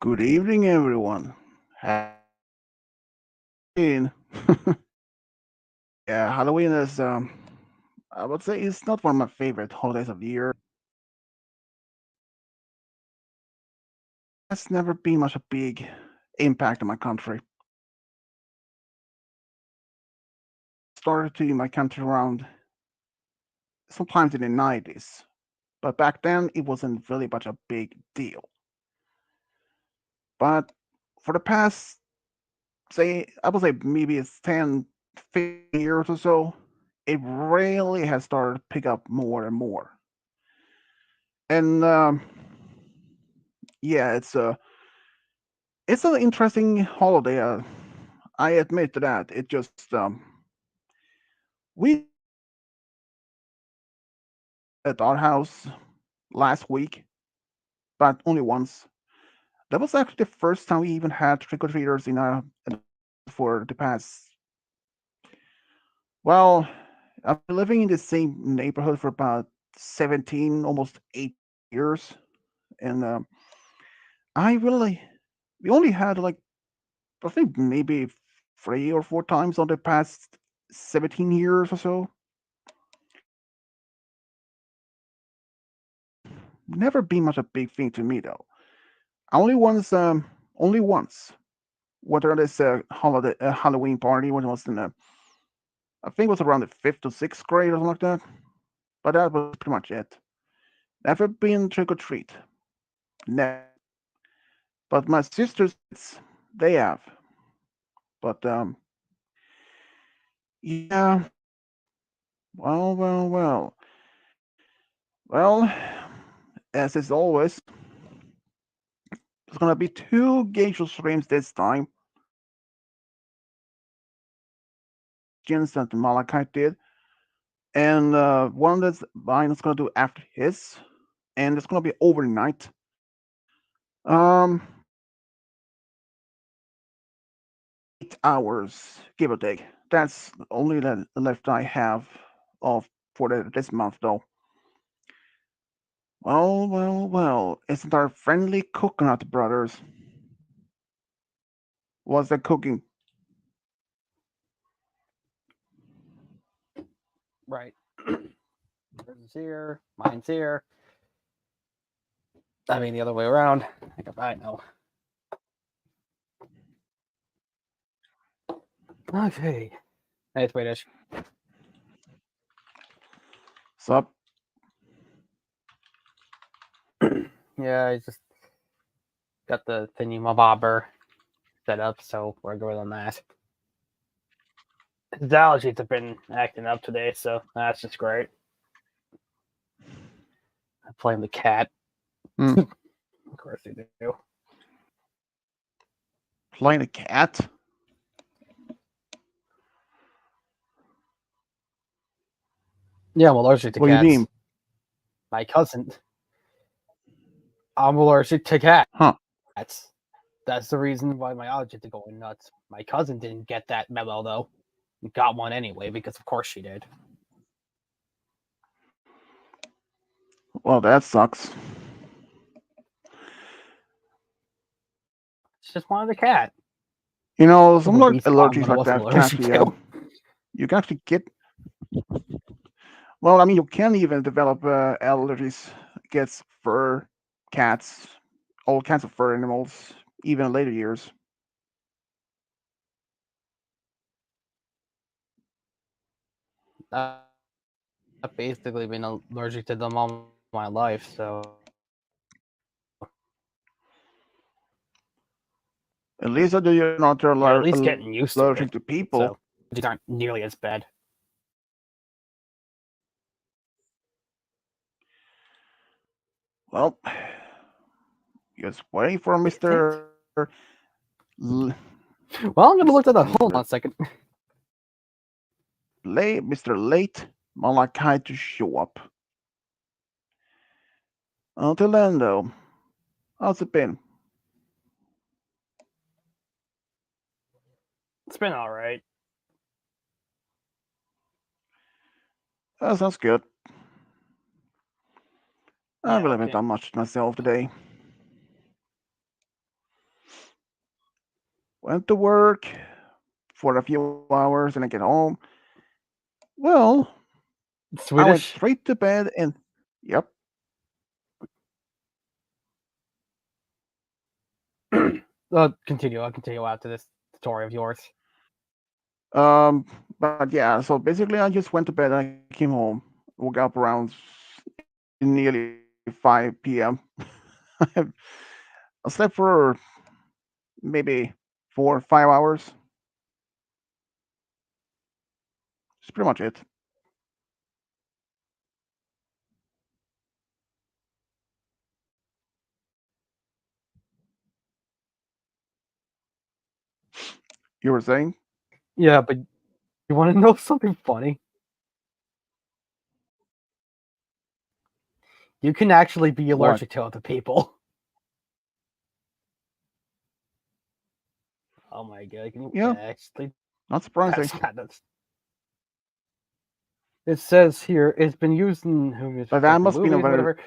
Good evening, everyone. Halloween. Yeah, Halloween is, I would say, it's not one of my favorite holidays of the year. It's never been much a big impact on my country. Started to in my country around sometimes in the 90s, but back then it wasn't really much a big deal. But for the past, say, I would say maybe it's 10, 15 years or so, it really has started to pick up more and more. And yeah, it's an interesting holiday. I admit to that. It just we at our house last week, but only once. That was actually the first time we even had trick or treaters in our for the past. Well, I've been living in the same neighborhood for about 17, almost 8 years, and I really we only had like I think maybe 3 or 4 times on the past 17 years or so. Never been much a big thing to me though. Only once, only once. Went on this holiday Halloween party when I was in I think it was around the fifth or sixth grade or something like that. But that was pretty much it. Never been trick or treat. Never. But my sisters, they have. But yeah. Well. As is always, there's gonna be two Gameshow streams this time. Jens and Malachite did, and one that's mine is gonna do after his, and it's gonna be overnight. Um, 8 hours, give or take. That's only the left I have of for this month, though. Well. Isn't our friendly coconut brothers? What's the cooking? Right. Yours is here. Mine's here. I mean, the other way around. I know. Okay. Hey, Swedish. Sup? Yeah, I just got the thingy mabobber set up, so we're good on that. His allergies have been acting up today, so that's just great. I blame the cat. Hmm. Of course they do. Playing a cat? Yeah, I'm allergic to What do you cats. mean? My cousin. I'm allergic to cats. Huh? That's the reason why my allergies are going nuts. My cousin didn't get that memo though. Got one anyway because of course she did. Well, that sucks. She just wanted a cat. You know, Some some obese clown allergies that I like wasn't that can allergic actually to. you can actually get. Well, I mean, you can even develop allergies against fur, cats, all kinds of fur animals, even in later years. I've basically been allergic to them all my life, so At least you're not you're at least getting allergic to used to it. people. So these aren't nearly as bad. Well, just waiting for You think? Mister Well, I'm gonna look at that. Hold on a second. Mister Late Malachi to show up. Until then, though, how's it been? It's been all right. That sounds good. I Yeah, really what haven't can done much myself today. Went to work for a few hours and I get home. Well, I went Swedish. straight to bed and yep. Continue. I'll continue after this story of yours. Um, but yeah, so basically I just went to bed and I came home, woke up around nearly 5 p.m. I slept for maybe 4 or 5 hours. That's pretty much it. You were saying Yeah, but you want to know something funny? You can actually be what? allergic to other people. Oh my god! Yeah, Actually, not surprising. that's not. It says here it's been used in But that like must be a movies, very. whatever.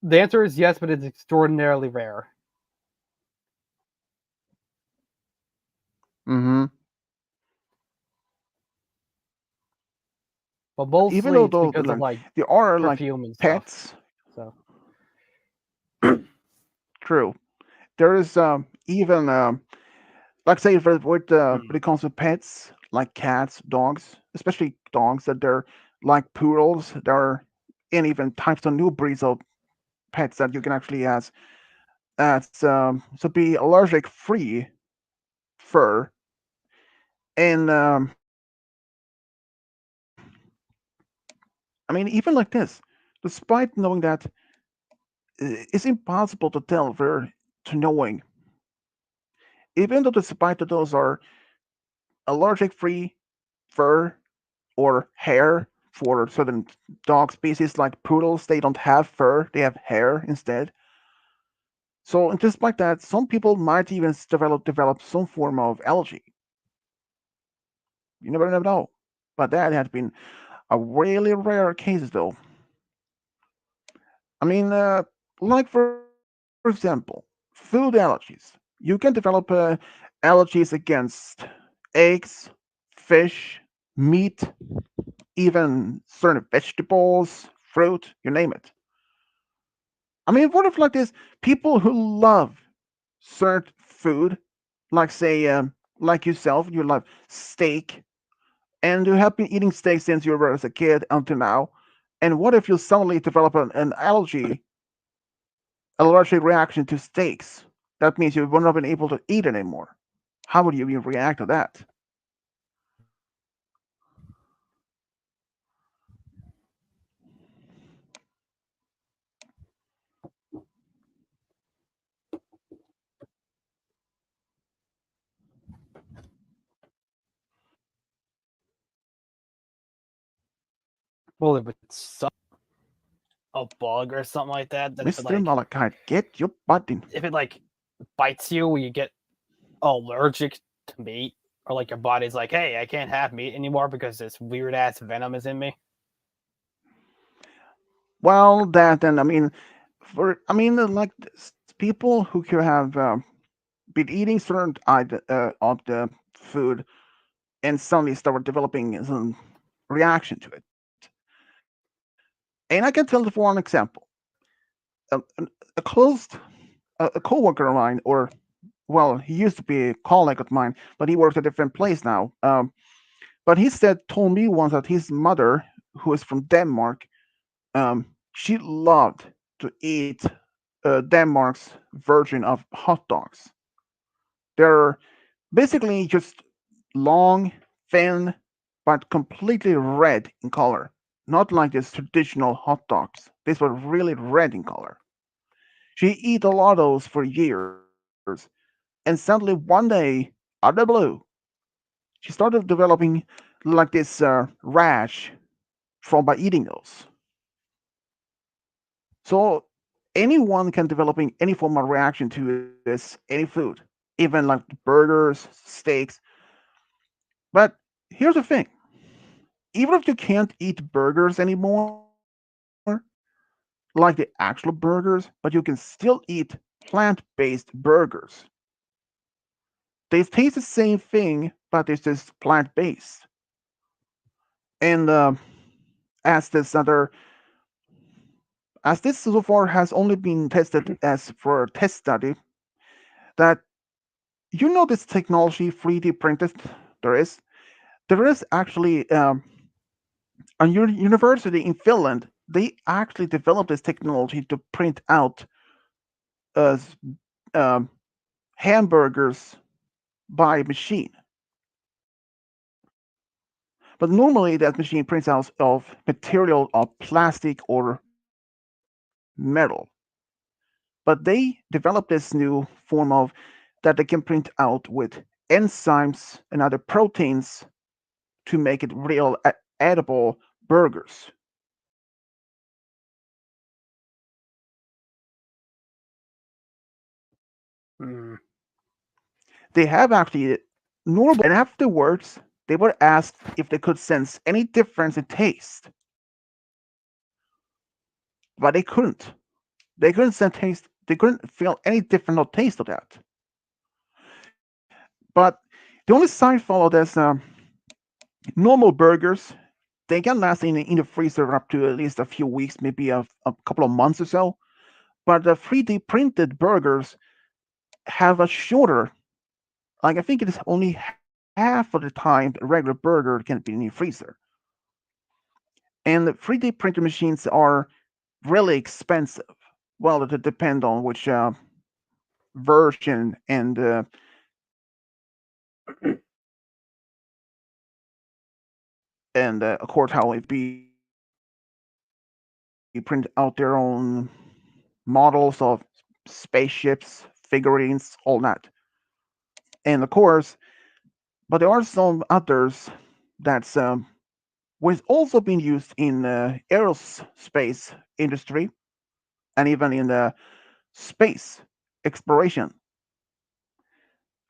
The answer is yes, but it's extraordinarily rare. Hmm. But Even mostly though it's those because of like like there are like perfume and stuff. pets. So True. There is even like say when it comes to pets like cats, dogs, especially dogs that they're like poodles. There are and even types of new breeds of pets that you can actually as so be allergic free fur and I mean even like this, despite knowing that it's impossible to tell where to knowing even though despite that those are allergic free fur or hair for certain dog species like poodles. They don't have fur, they have hair instead. So despite that, some people might even develop some form of allergy. You never know. But that has been a really rare case though. I mean, like for example, food allergies. You can develop allergies against eggs, fish, meat, even certain vegetables, fruit, you name it. I mean, what if like this? People who love certain food, like say, like yourself, you love steak, and you have been eating steak since you were as a kid until now. And what if you suddenly develop an allergic reaction to steaks? That means you will not been able to eat it anymore. How would you even react to that? well, if it's a bug or something like that, then Mr. Malachite, get your butt in. if it like bites you, you get allergic to meat, or like your body's like, hey, I can't have meat anymore because this weird ass venom is in me. Well, that and I mean, like people who could have been eating certain of the food and suddenly start developing some reaction to it. And I can tell for one example, a close a coworker of mine, or well, he used to be a colleague of mine, but he works at a different place now. But he told me once that his mother, who is from Denmark, she loved to eat Denmark's version of hot dogs. They're basically just long, thin, but completely red in color. Not like these traditional hot dogs. These were really red in color. She ate a lot of those for years, and suddenly one day, out of the blue, she started developing like this rash from by eating those. So anyone can developing any form of reaction to this any food, even like burgers, steaks. But here's the thing: even if you can't eat burgers anymore, like the actual burgers, but you can still eat plant-based burgers. They taste the same thing, but it's just plant based. And as this other, as this so far has only been tested as for a test study, that this technology 3D printed there is there is actually a university in Finland. They actually developed this technology to print out uh, um, hamburgers by machine. But normally that machine prints out of material of plastic or metal. But they developed this new form of that they can print out with enzymes and other proteins to make it real edible burgers. Hmm. They have actually normal, and afterwards they were asked if they could sense any difference in taste, but they couldn't. They couldn't sense taste. They couldn't feel any different or taste of that. But the only side follow is normal burgers. They can last in the freezer up to at least a few weeks, maybe a couple of months or so. But the 3D printed burgers have a shorter, like I think it is only half of the time a regular burger can be in the freezer. And the 3D printer machines are really expensive. Well, it depends on which version and of course how it be print out their own models of spaceships, figurines, all that. And of course, but there are some others that's was also being used in aerospace industry and even in the space exploration,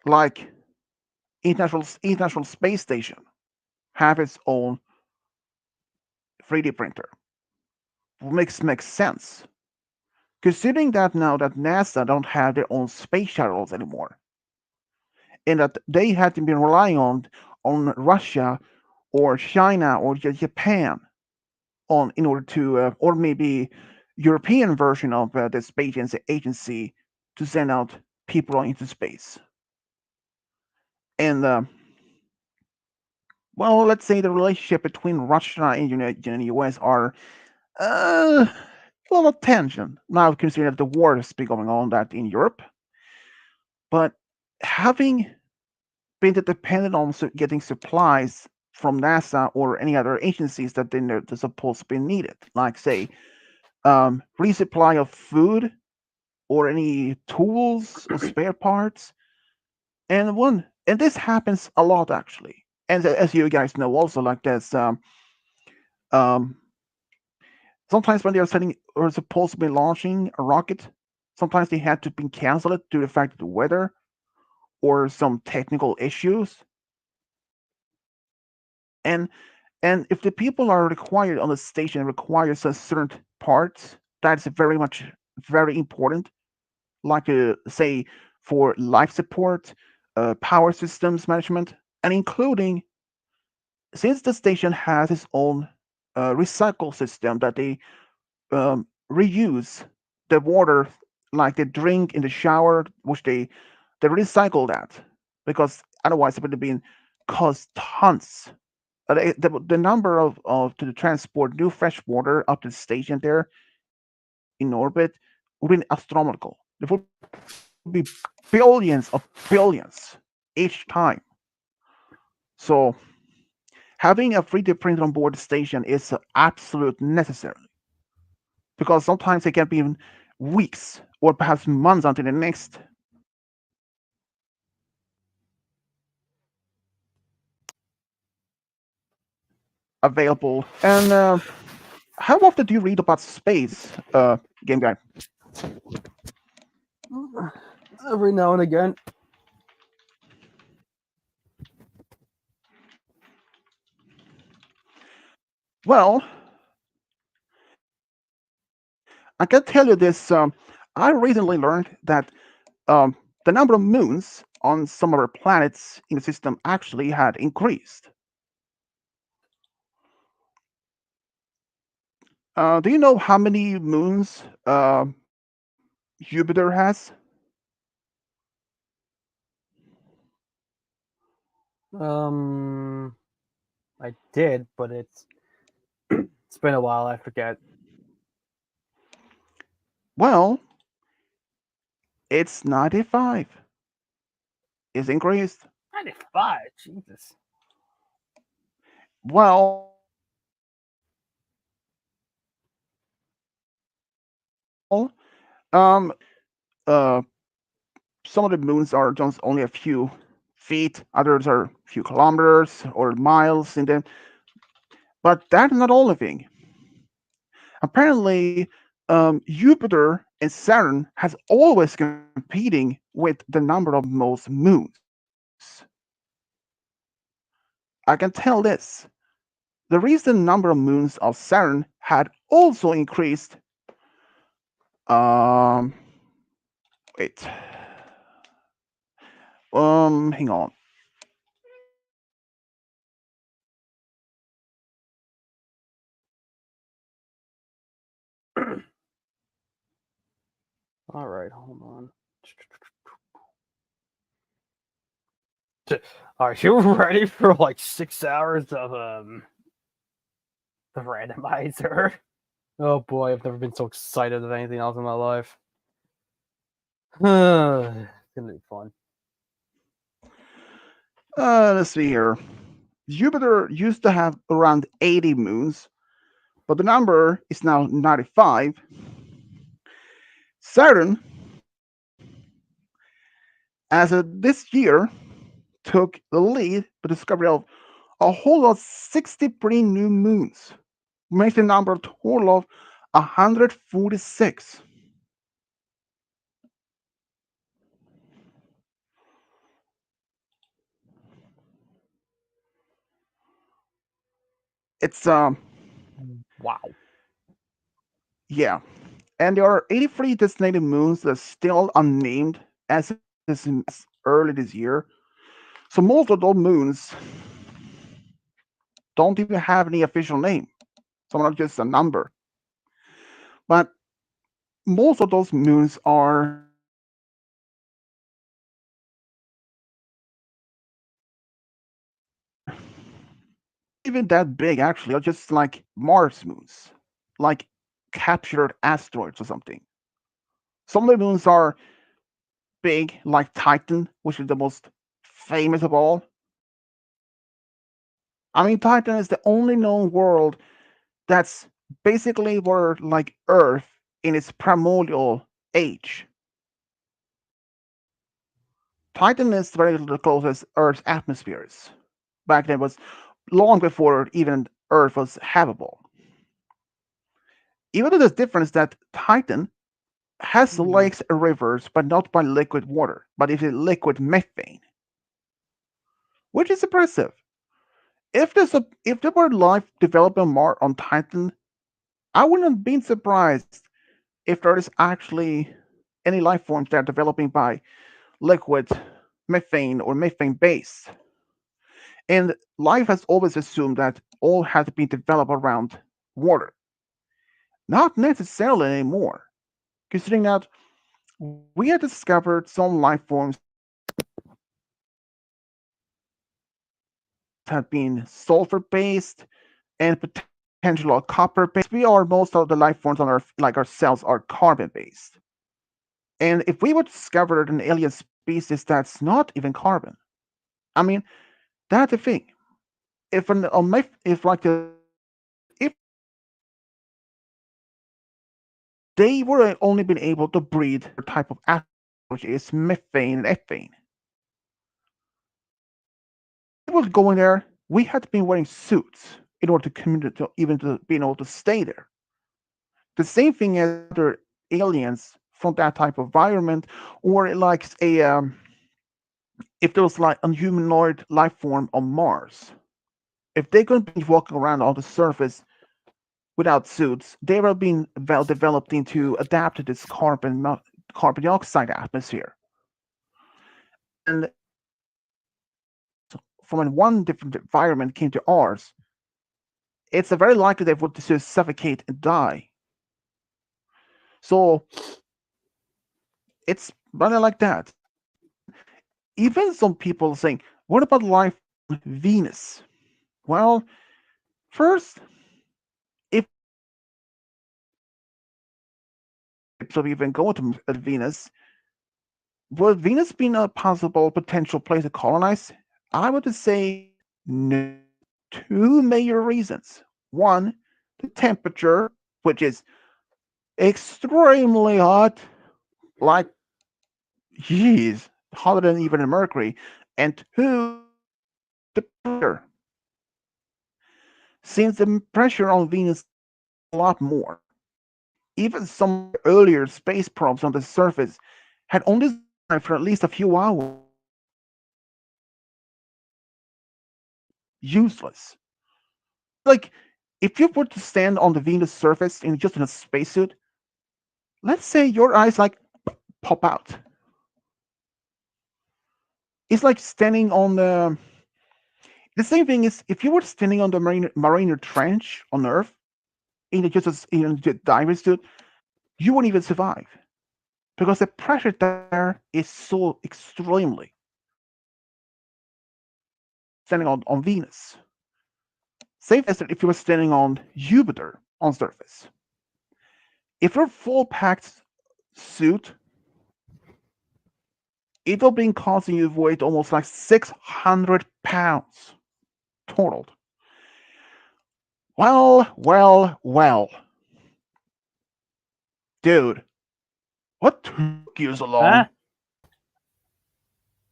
like International Space Station have its own 3D printer. Makes sense considering that now that NASA don't have their own space shuttles anymore, and that they had to be relying on Russia or China or Japan on in order to or maybe European version of the space agency to send out people into space. And well, let's say the relationship between Russia and the US are a little tension now, considering that the war has been going on that in Europe. But having been dependent on getting supplies from NASA or any other agencies that they're supposed to be needed, like say resupply of food or any tools or spare parts. And this happens a lot actually. And as you guys know, also like this, um, sometimes when they are setting or supposed to be launching a rocket, sometimes they had to be canceled due to the fact of the weather or some technical issues. And and if the people are required on the station requires a certain parts, that's very much very important. Like say for life support, power systems management, and including since the station has its own recycle system that they reuse the water like they drink in the shower, which they recycle that because otherwise it would have been cost tons. The number of to transport new fresh water up to the station there in orbit would be astronomical. There would be billions of billions each time. So having a 3D printer on board the station is absolute necessary because sometimes it can be weeks or perhaps months until the next available. And how often do you read about space, game guy? Every now and again. Well, I can tell you this. I recently learned that the number of moons on some other planets in the system actually had increased. Do you know how many moons Jupiter has? Um, I did, but it's been a while. I forget. Well, it's 95. It's increased. 95. Jesus. Well, uh, some of the moons are just only a few feet, others are a few kilometers or miles in them. But that's not all of it. Apparently, Jupiter and Saturn has always competing with the number of most moons. I can tell this. The reason the number of moons of Saturn had also increased. Um, wait. Hang on. All right, hold on. Are you ready for like 6 hours of the randomizer? Oh boy, I've never been so excited of anything else in my life. It's gonna be fun. Let's see here. Jupiter used to have around 80 moons, but the number is now 95. Saturn, as of this year, took the lead with the discovery of a whole of 63 new moons, making the number a total of 146. It's Wow. yeah, and there are 83 designated moons that are still unnamed as early this year. So most of those moons don't even have any official name. Some are just a number. But most of those moons are not even that big actually. Are just like Mars moons, like captured asteroids or something. Some of the moons are big, like Titan, which is the most famous of all. I mean, Titan is the only known world that's basically where like Earth in its primordial age. Titan is very close as Earth's atmospheres. Back then was long before even Earth was habitable. Even though there's difference that Titan has Hmm. lakes and rivers, but not by liquid water, but it is liquid methane, which is impressive. If there were life developing more on Titan, I wouldn't have been surprised if there is actually any life forms that are developing by liquid methane or methane base. And life has always assumed that all has been developed around water. Not necessarily anymore, considering that we have discovered some life forms have been sulfur based and potentially copper based. We are most of the life forms on Earth, like our cells, are carbon based. And if we would discover an alien species that's not even carbon, I mean, that's the thing. If an if like the if they were only been able to breathe a type of atmosphere, which is methane and ethane, we was going there, we had been wearing suits in order to communicate, to, even to being able to stay there. The same thing as other aliens from that type of environment, or like if there was like a humanoid life form on Mars, if they couldn't be walking around on the surface without suits, they were being well developed into adapt to this carbon dioxide atmosphere. And from one different environment came to ours, it's very likely they would just suffocate and die. So it's rather like that. And even some people saying, what about life on Venus? Well, first, if so even go to Venus, would Venus be a possible potential place to colonize? I would say no. Two major reasons. One, the temperature, which is extremely hot, like, geez, hotter than even Mercury. And two, the pressure. Since the pressure on Venus is a lot more, even some of the earlier space probes on the surface had only survived for at least a few hours. Useless. Like, if you were to stand on the Venus surface in just in a spacesuit, let's say your eyes like pop out. It's like standing on the same thing is if you were standing on the Mariner Trench on Earth in just in a diving suit, you wouldn't even survive because the pressure there is so extremely standing on Venus. Same as if you were standing on Jupiter on surface. If you're full packed suit, it'll be causing you to weight almost like 600 pounds totaled. Well, dude, what took you so Huh? long?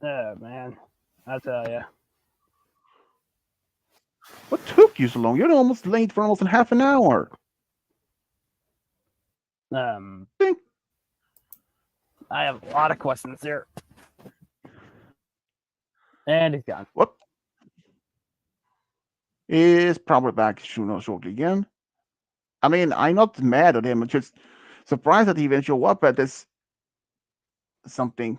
Oh man, I tell you. What took you so long? You're almost late for almost half an hour. Think I have a lot of questions here, and he's gone. what is probably back shortly again. I mean, I'm not mad at him. I'm just surprised that he even showed up at this something.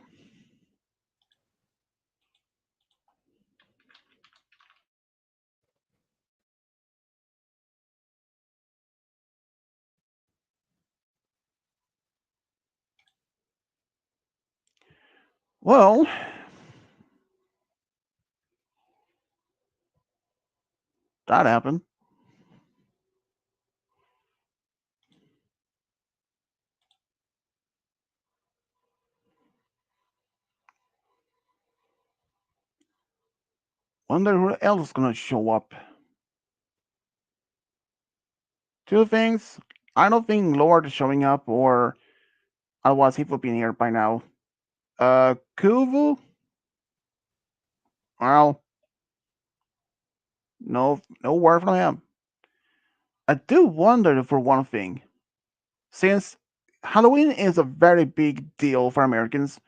Well, that happened. Wonder who else is gonna show up. Two things. I don't think Lord is showing up, or otherwise he would be here by now. Kuvu? Well, no word from him. I do wonder for one thing, since Halloween is a very big deal for Americans,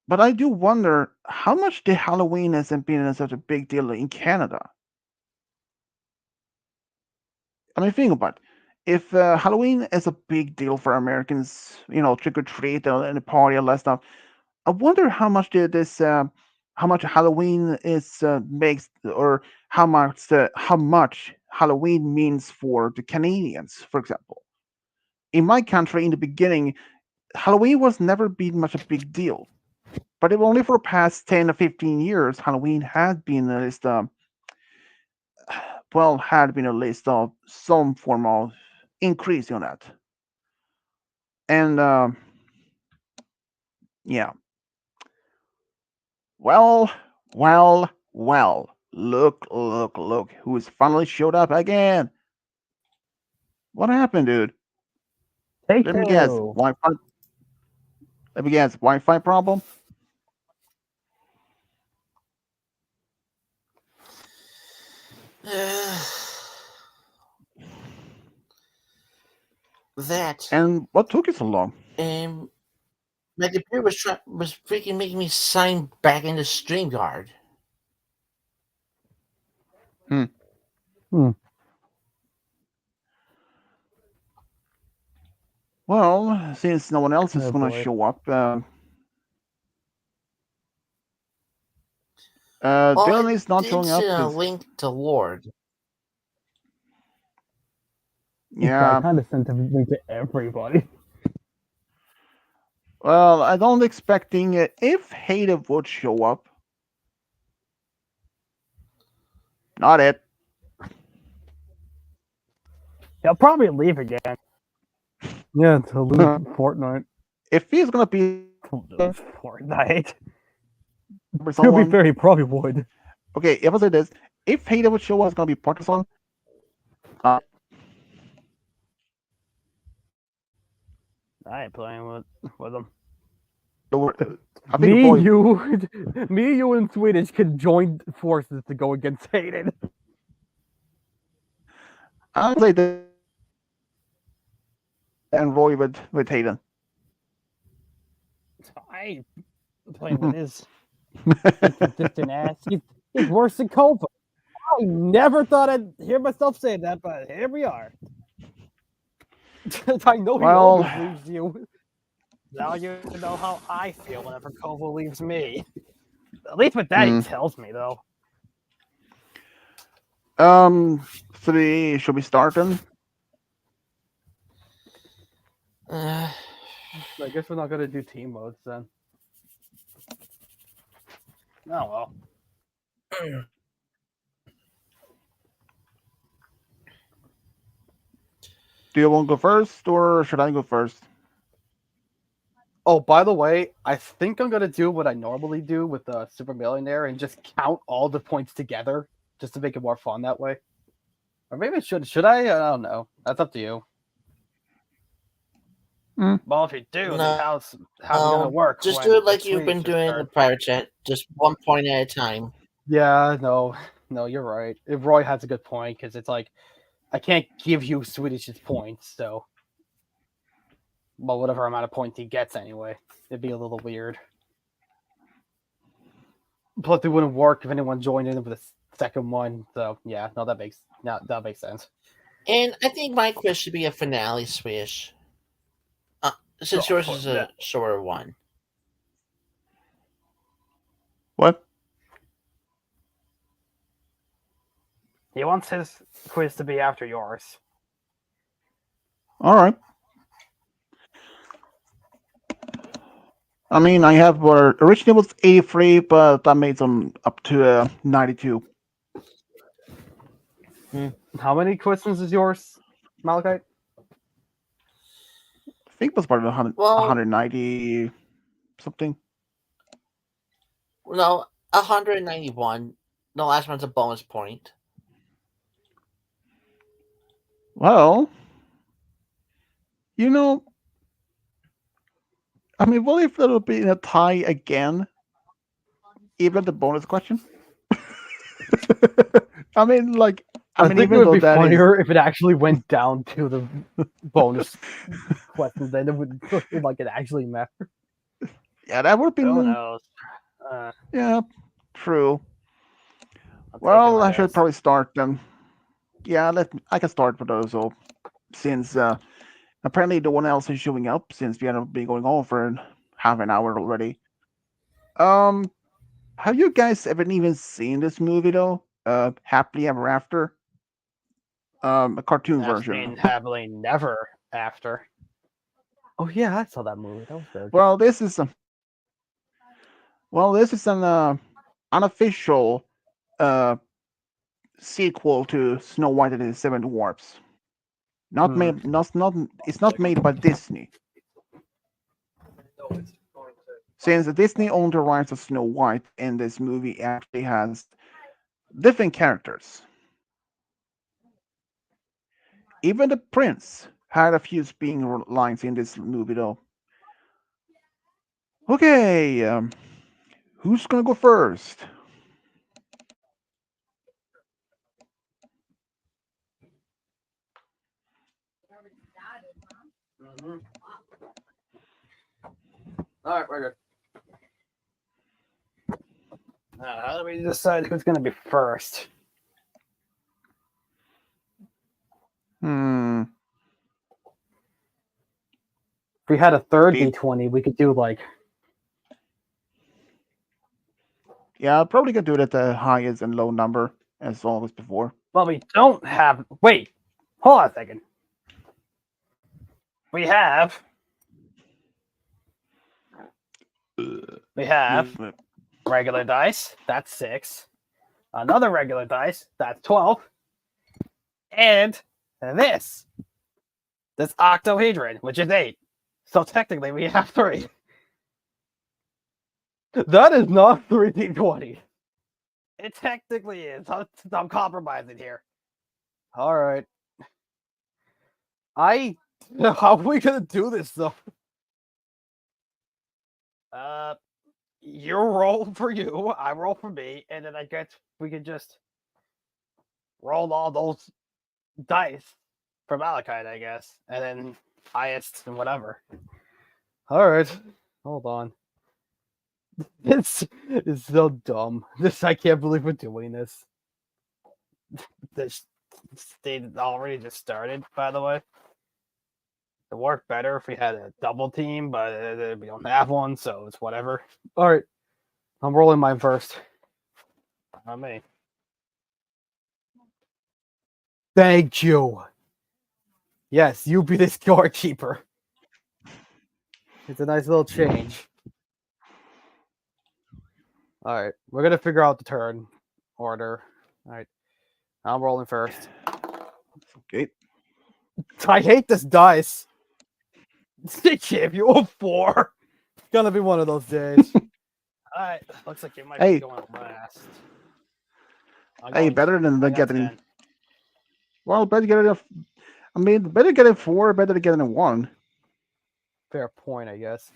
but I do wonder how much the Halloween hasn't been such a big deal in Canada. I mean, think about it. If Halloween is a big deal for Americans, trick or treat and the party and all that stuff, I wonder how much how much Halloween is makes, or how much Halloween means for the Canadians, for example. In my country, in the beginning, Halloween was never been much a big deal, but it only for the past 10 or 15 years, Halloween had been at least had been a list of some form of increase on that, and yeah, well, look, who's finally showed up again? What happened, dude? Take Let me guess. two. Wi-Fi. Let me guess. Wi-Fi problem. That And what took you so long? and my computer was freaking making me sign back into StreamYard. Hmm. Hmm. Well, since no one else is Oh gonna boy. show up, Well, Dylan I is not did showing up. see a link to Lord. Yeah, I Yeah. kind of sent everything to everybody. Well, I don't expecting if Hayden would show up. Not it. He'll probably leave again. Yeah, to lose Fortnite. If he's gonna be To lose Fortnite. for To be someone, fair, he probably would. okay. If I say this, if Hayden would show up, it's gonna be part of someone. Uh, I ain't playing with him. I think Roy. You, and Swedish can join forces to go against Hayden. I would say that and Roy with Hayden. I ain't playing with his inconsistent ass. He's worse than Kova. I never thought I'd hear myself say that, but here we are. I know he Well, always leaves you. Now you know how I feel whenever Kova leaves me. At least with that, he tells me, though. should we start then? I guess we're not gonna do team modes then. Oh well. Do you want to go first, or should I go first? Oh, by the way, I think I'm gonna do what I normally do with the Super Millionaire and just count all the points together, just to make it more fun that way. Or maybe should I? I don't know. That's up to you. Well, if you do, then how's it gonna work? Just do it like you've been doing in the prior chat. Just 1 point at a time. Yeah, no, you're right. Roy has a good point because it's like I can't give you Swedish's points, so well, whatever amount of points he gets anyway, it'd be a little weird. Plus, it wouldn't work if anyone joined in with the second one. So yeah, no, that makes sense. And I think my quiz should be a finale swish. Since yours is a shorter one. What? He wants his quiz to be after yours. All right. I mean, I have originally was 83, but I made them up to 92. How many questions is yours, Malachite? I think it was about 190 something. No, 191. The last one's a bonus point. Well, I mean, what if it'll be in a tie again? Even the bonus question? I mean, like, I think it would be funnier if it actually went down to the bonus questions. Then it would like it actually matter. Yeah, that would be. Who knows? Yeah, true. Well, I should probably start them. Yeah, I can start with those. So, since apparently no one else is showing up, since we have been going on for half an hour already. Have you guys ever even seen this movie though? Happily Ever After. A cartoon version. Seen Happily Never After. Oh yeah, I saw that movie. That was good. Well, this is an unofficial sequel to Snow White and the Seven Dwarfs. It's not made by Disney. Since Disney owned the rights of Snow White, and this movie actually has different characters. Even the prince had a few speaking lines in this movie, though. Okay, who's gonna go first? All right, we're good. How do we decide who's going to be first? If we had a third D20, we could do like Yeah, I'll probably gonna do it at the highest and low number as always before. Well, we don't have. Wait, hold on a second. We have. We have Mm, regular dice. That's 6. Another regular dice. That's 12. And this. This octahedron, which is 8. So technically, we have 3. That is not 3d20. It technically is. I'm compromising here. All right. How are we gonna do this though? Uh, you roll for you, I roll for me, and then I guess we can just roll all those dice for Malachite, I guess, and then highest and whatever. All right, hold on. This is so dumb. I can't believe we're doing this. This state already just started, by the way. It worked better if we had a double team, but we don't have one, so it's whatever. All right, I'm rolling mine first. Not me. Thank you. Yes, you be the scorekeeper. It's a nice little change. All right, we're gonna figure out the turn order. All right, I'm rolling first. Okay. I hate this dice. They gave you a 4. It's gonna be one of those days. All right, looks like you might be Hey, going last. I'm hey, going. better than I the got getting. 10. Well, better get it. I mean, better get it 4. Better than getting a 1. Fair point, I guess.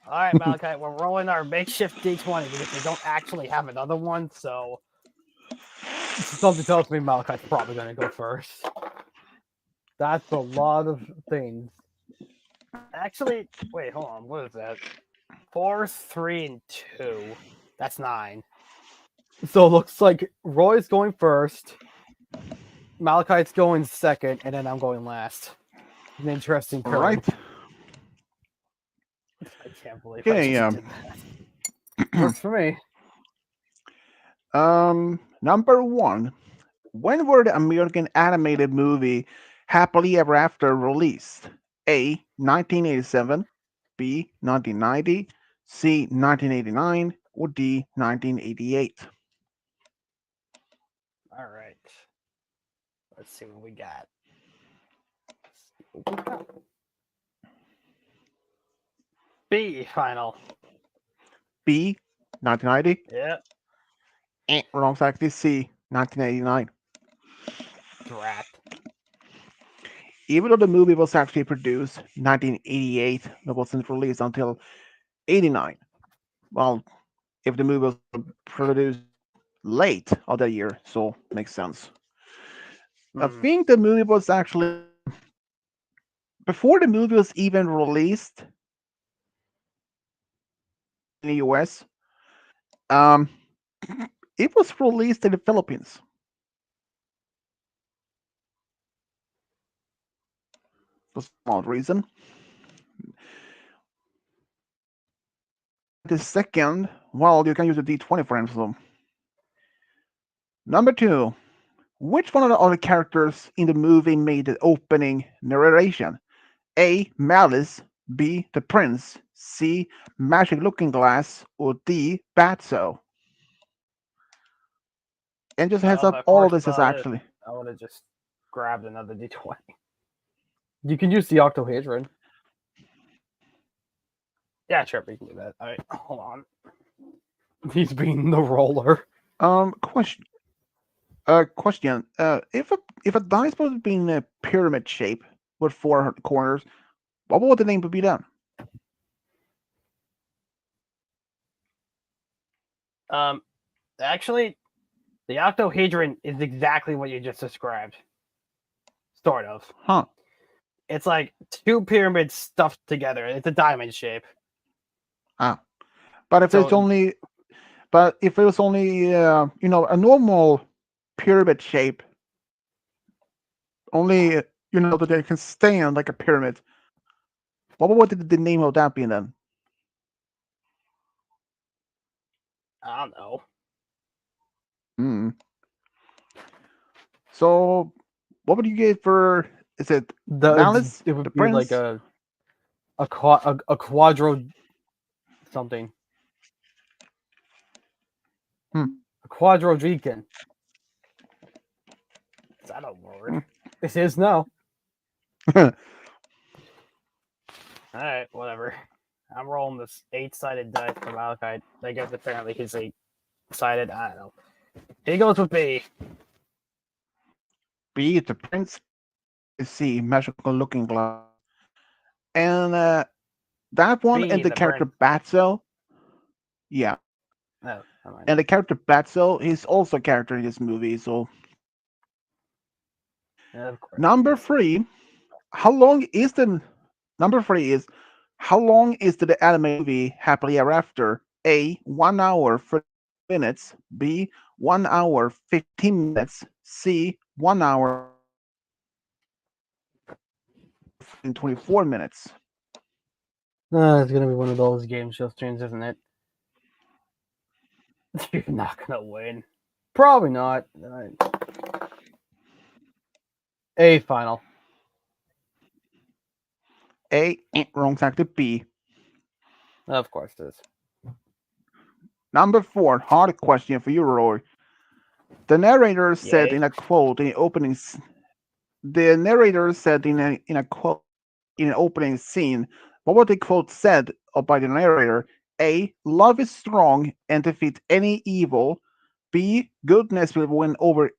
All right, Malachite, we're rolling our makeshift D20 because we don't actually have another one, so something tells me Malachite's probably going to go first. That's a lot of things. Actually, wait, hold on. What is that? 4, 3, and 2. That's 9. So it looks like Roy's going first, Malachite's going second, and then I'm going last. An interesting All turn. right. I can't believe I Okay. just did that. Works for me. Number 1. When were the American animated movie Happily Ever After released? A. 1987, B. 1990, C. 1989, or D. 1988? All right. Let's see what we got. B final. B. 1990. Yeah. Wrong fact is C. 1989. Drat. Even though the movie was actually produced 1988, it wasn't released until 89. Well, if the movie was produced late of the year, so makes sense. I think the movie was actually before the movie was even released in the US. Um, it was released in the Philippines for some odd reason. The second, well, you can use a D20 for him. So, number 2, which one of the other characters in the movie made the opening narration? A. Malice, B. The Prince, C. Magic Looking Glass, or D. Batso. And just heads Well, up, my all of first this is thought is actually I would have just grabbed another D20. You can use the octahedron. Yeah, sure, we can do that. All right, hold on. He's being the roller. question. Question. If a dice was being a pyramid shape with 4 corners, what would the name be then? Actually, the octahedron is exactly what you just described. Sort of. Huh. It's like 2 pyramids stuffed together. It's a diamond shape. Ah. But if it's So only, but if it was only, a normal pyramid shape, only, that they can stand like a pyramid. What would the name of that be then? I don't know. Hmm. So, what would you get for? Is it Malice, It the would be like prince? a quadro something. Hmm. A quadrodrican. Is that a word? Hmm. It is now. All right, whatever. I'm rolling this 8-sided dice for Malachite. I guess apparently he's 8-sided. I don't know. He goes with B. B, the prince. C, magical looking glass. And that one B, and the the character prince. Batso. Yeah. Oh, never mind. And the character Batso, he's also a character in this movie. So, Yeah, of course he number is. three, how long is the number three is how long is the anime movie Happily Ever After? A 1 hour 30 minutes. B 1 hour 15 minutes. C 1 hour and 24 minutes. It's gonna be one of those game show streams, isn't it? You're not gonna win. Probably not. A final. A wrong factor. B. Of course it is. Number four, hard question for you, Roy. The narrator said Yay. in a quote in the the narrator said in a quote in an opening scene, what was the quote said by the narrator? A. Love is strong and defeat any evil. B. Goodness will win over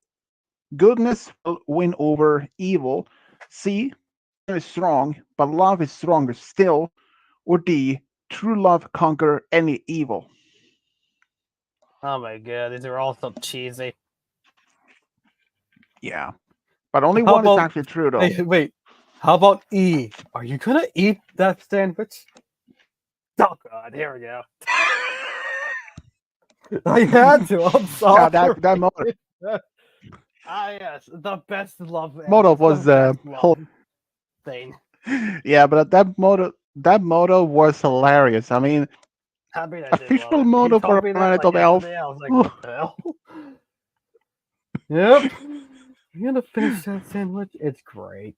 evil. C. Passion is strong, but love is stronger still. Or D. True love conquer any evil. Oh my god, these are all so cheesy. Yeah, but only How one is about actually true though. hey, wait? How about E? Are you gonna eat that sandwich? Oh god, here we go. I had to. I'm Yeah, sorry. that motive Yes, the best love. The was best love thing. yeah, but that motto was hilarious. I mean, I mean, I did love official it. You motto for told a me that planet like of elf. yesterday. I was like, what the hell? Yep. You gonna finish that sandwich? It's great.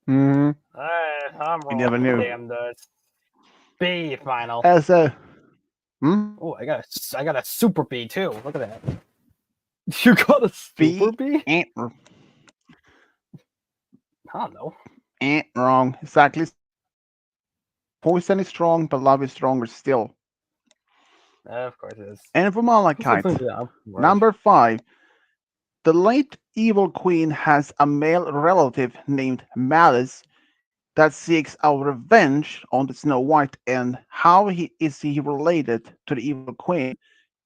Hmm. Alright, I'm You never rolling the knew. damn dice. B final. As a hmm, Oh, I got a super B too. Look at that. You got a super B, B? ain't I don't know. wrong. Exactly. Poison is strong, but love is stronger still. Of course it is. And for What's the thing Malachite, down? Right. number five, the late evil queen has a male relative named Malice that seeks our revenge on the Snow White. And how is he related to the evil queen?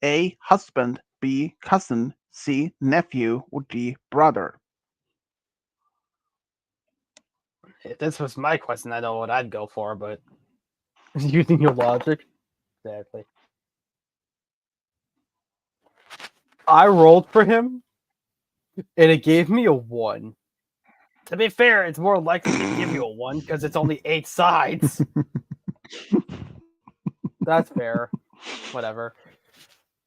A. Husband. B. Cousin. C. Nephew. Or D. Brother. If this was my question, I know what I'd go for, but using your logic. Exactly. I rolled for him and it gave me a 1. To be fair, it's more likely to give you a 1 because it's only 8 sides. That's fair. Whatever.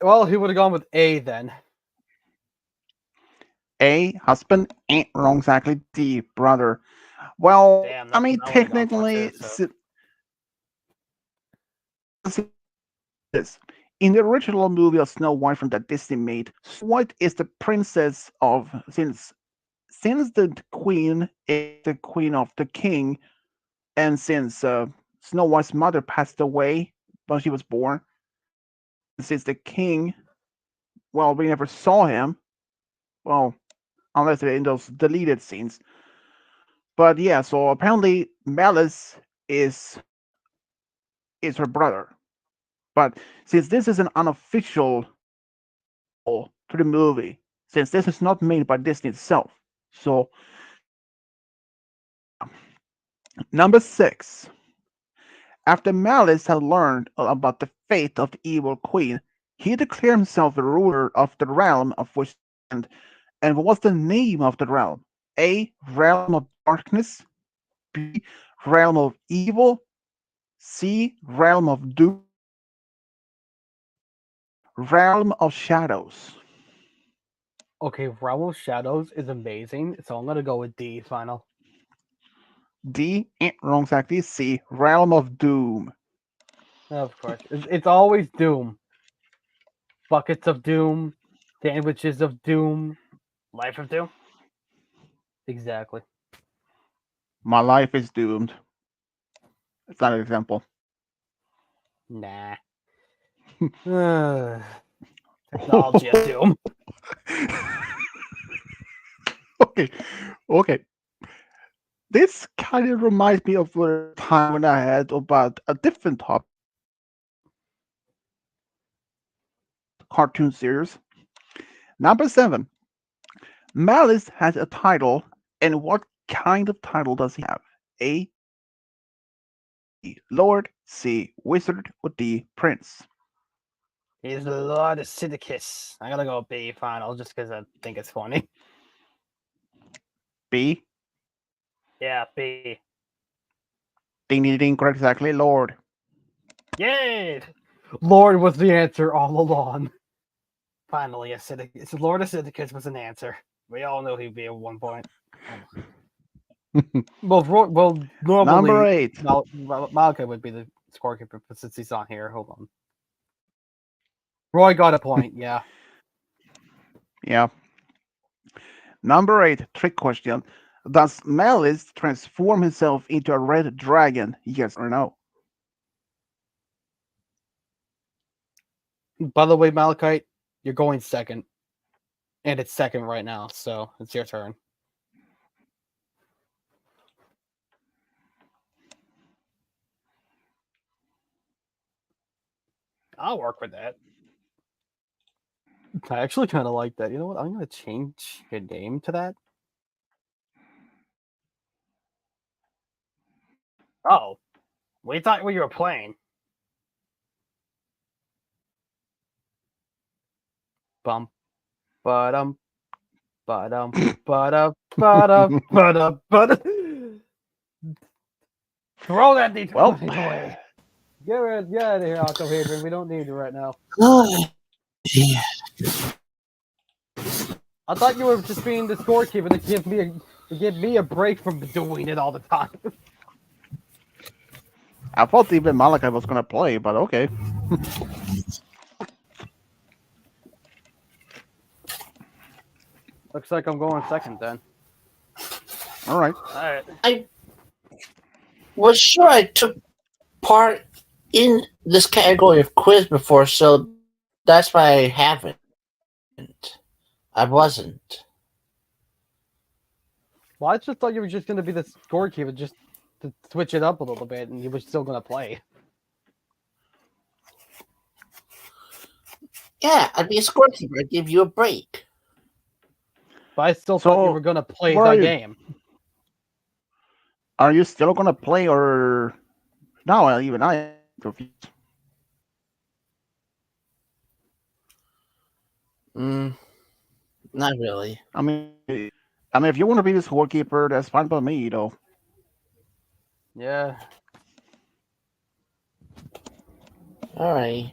Well, he would have gone with A then. A. Husband. Ain't wrong. Exactly. D. Brother. Well, Damn, I that's mean, what I would have gone for technically, too. So this. In the original movie of Snow White from that Disney made, Snow White is the princess of since the queen is the queen of the king, and since Snow White's mother passed away when she was born, since the king, well, we never saw him, well, unless in those deleted scenes. But yeah, so apparently Malice is is her brother. But since this is an unofficial to the movie, since this is not made by Disney itself, so number six. After Malice had learned about the fate of the evil queen, he declared himself the ruler of the realm of which and what was the name of the realm? A. Realm of darkness. B. Realm of evil. C. Realm of doom. Realm of Shadows. Okay, Realm of Shadows is amazing, so I'm gonna go with D final. D. Wrong exactly. C. Realm of Doom. Of course. It's always Doom. Buckets of Doom, sandwiches of Doom, life of Doom. Exactly. My life is doomed. It's not an example. Nah. Technology of Doom. Okay, okay. This kind of reminds me of a time when I had about a different topic, cartoon series. Number 7. Malice has a title, and what kind of title does he have? A. Lord, C. Wizard, or D. Prince? He's the Lord of Sidicus. I gotta go B final just because I think it's funny. B. Yeah, B. Ding ding ding, correct exactly, Lord. Yay! Lord was the answer all along. Finally, Acidicus. Lord Acidicus was an answer. We all knew he'd be at one point. Well, Number normally 8. Malcolm would be the scorekeeper, but since he's not here, hold on. Roy got a point, yeah. Yeah. Number 8, trick question. Does Malice transform himself into a red dragon? Yes or no? By the way, Malachite, you're going second. And it's second right now, so it's your turn. I'll work with that. I actually kind of like that. You know what? I'm going to change your name to that. Oh, we thought we were playing. Bum, ba-dum, ba-dum, ba-da, ba-da, ba-da, ba-da. Throw that Well, D20 away. Get out of here, Octohedron. We don't need you right now. Yeah. I thought you were just being the scorekeeper to give me a break from doing it all the time. I thought even Malachi was gonna play, but okay. Looks like I'm going second then. All right. All right. I was sure I took part in this category of quiz before, so that's why I haven't. I wasn't. Well, I just thought you were just going to be the scorekeeper just to switch it up a little bit, and you were still going to play. Yeah, I'd be a scorekeeper. I'd give you a break. But I still thought you were going to play where the are you? game. Are you still gonna play or no? Even I am confused. Mm, not really. If you want to be the scorekeeper, that's fine by me, though. Yeah. All right.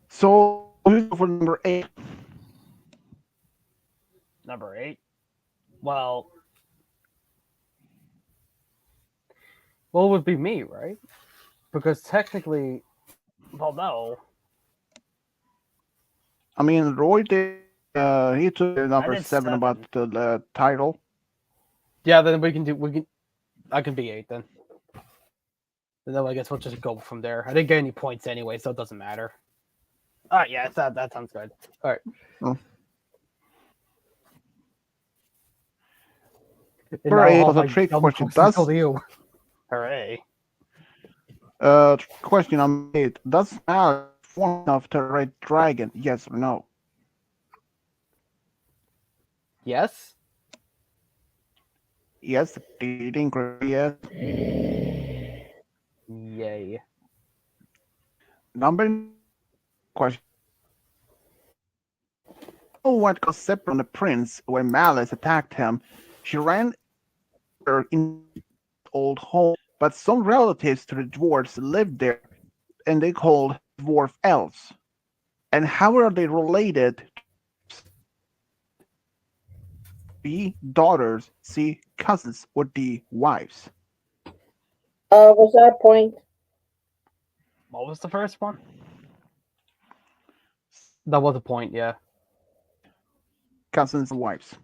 So who's for number 8? Number 8. Well, it would be me, right? Because technically, well, no. Roy did. He took I number did 7 about 7. the title. Yeah, then I can be 8 then. And then I guess we'll just go from there. I didn't get any points anyway, so it doesn't matter. All right, yeah, that sounds good. All right. Oh. And Number now 8 all was a my trick dumb question. questions go to you. Hooray. Question number 8. Does Malice form enough to red dragon? Yes or no? Yes? Yes. Ding, yes. Yay. Number question. No one got separate from the prince when Malice attacked him. She ran in old home, but some relatives to the dwarves lived there, and they called dwarf elves? And how are they related? B. Daughters. C. Cousins. Or D. Wives? Was that a point? What was the first one? That was a point, yeah. Cousins or wives?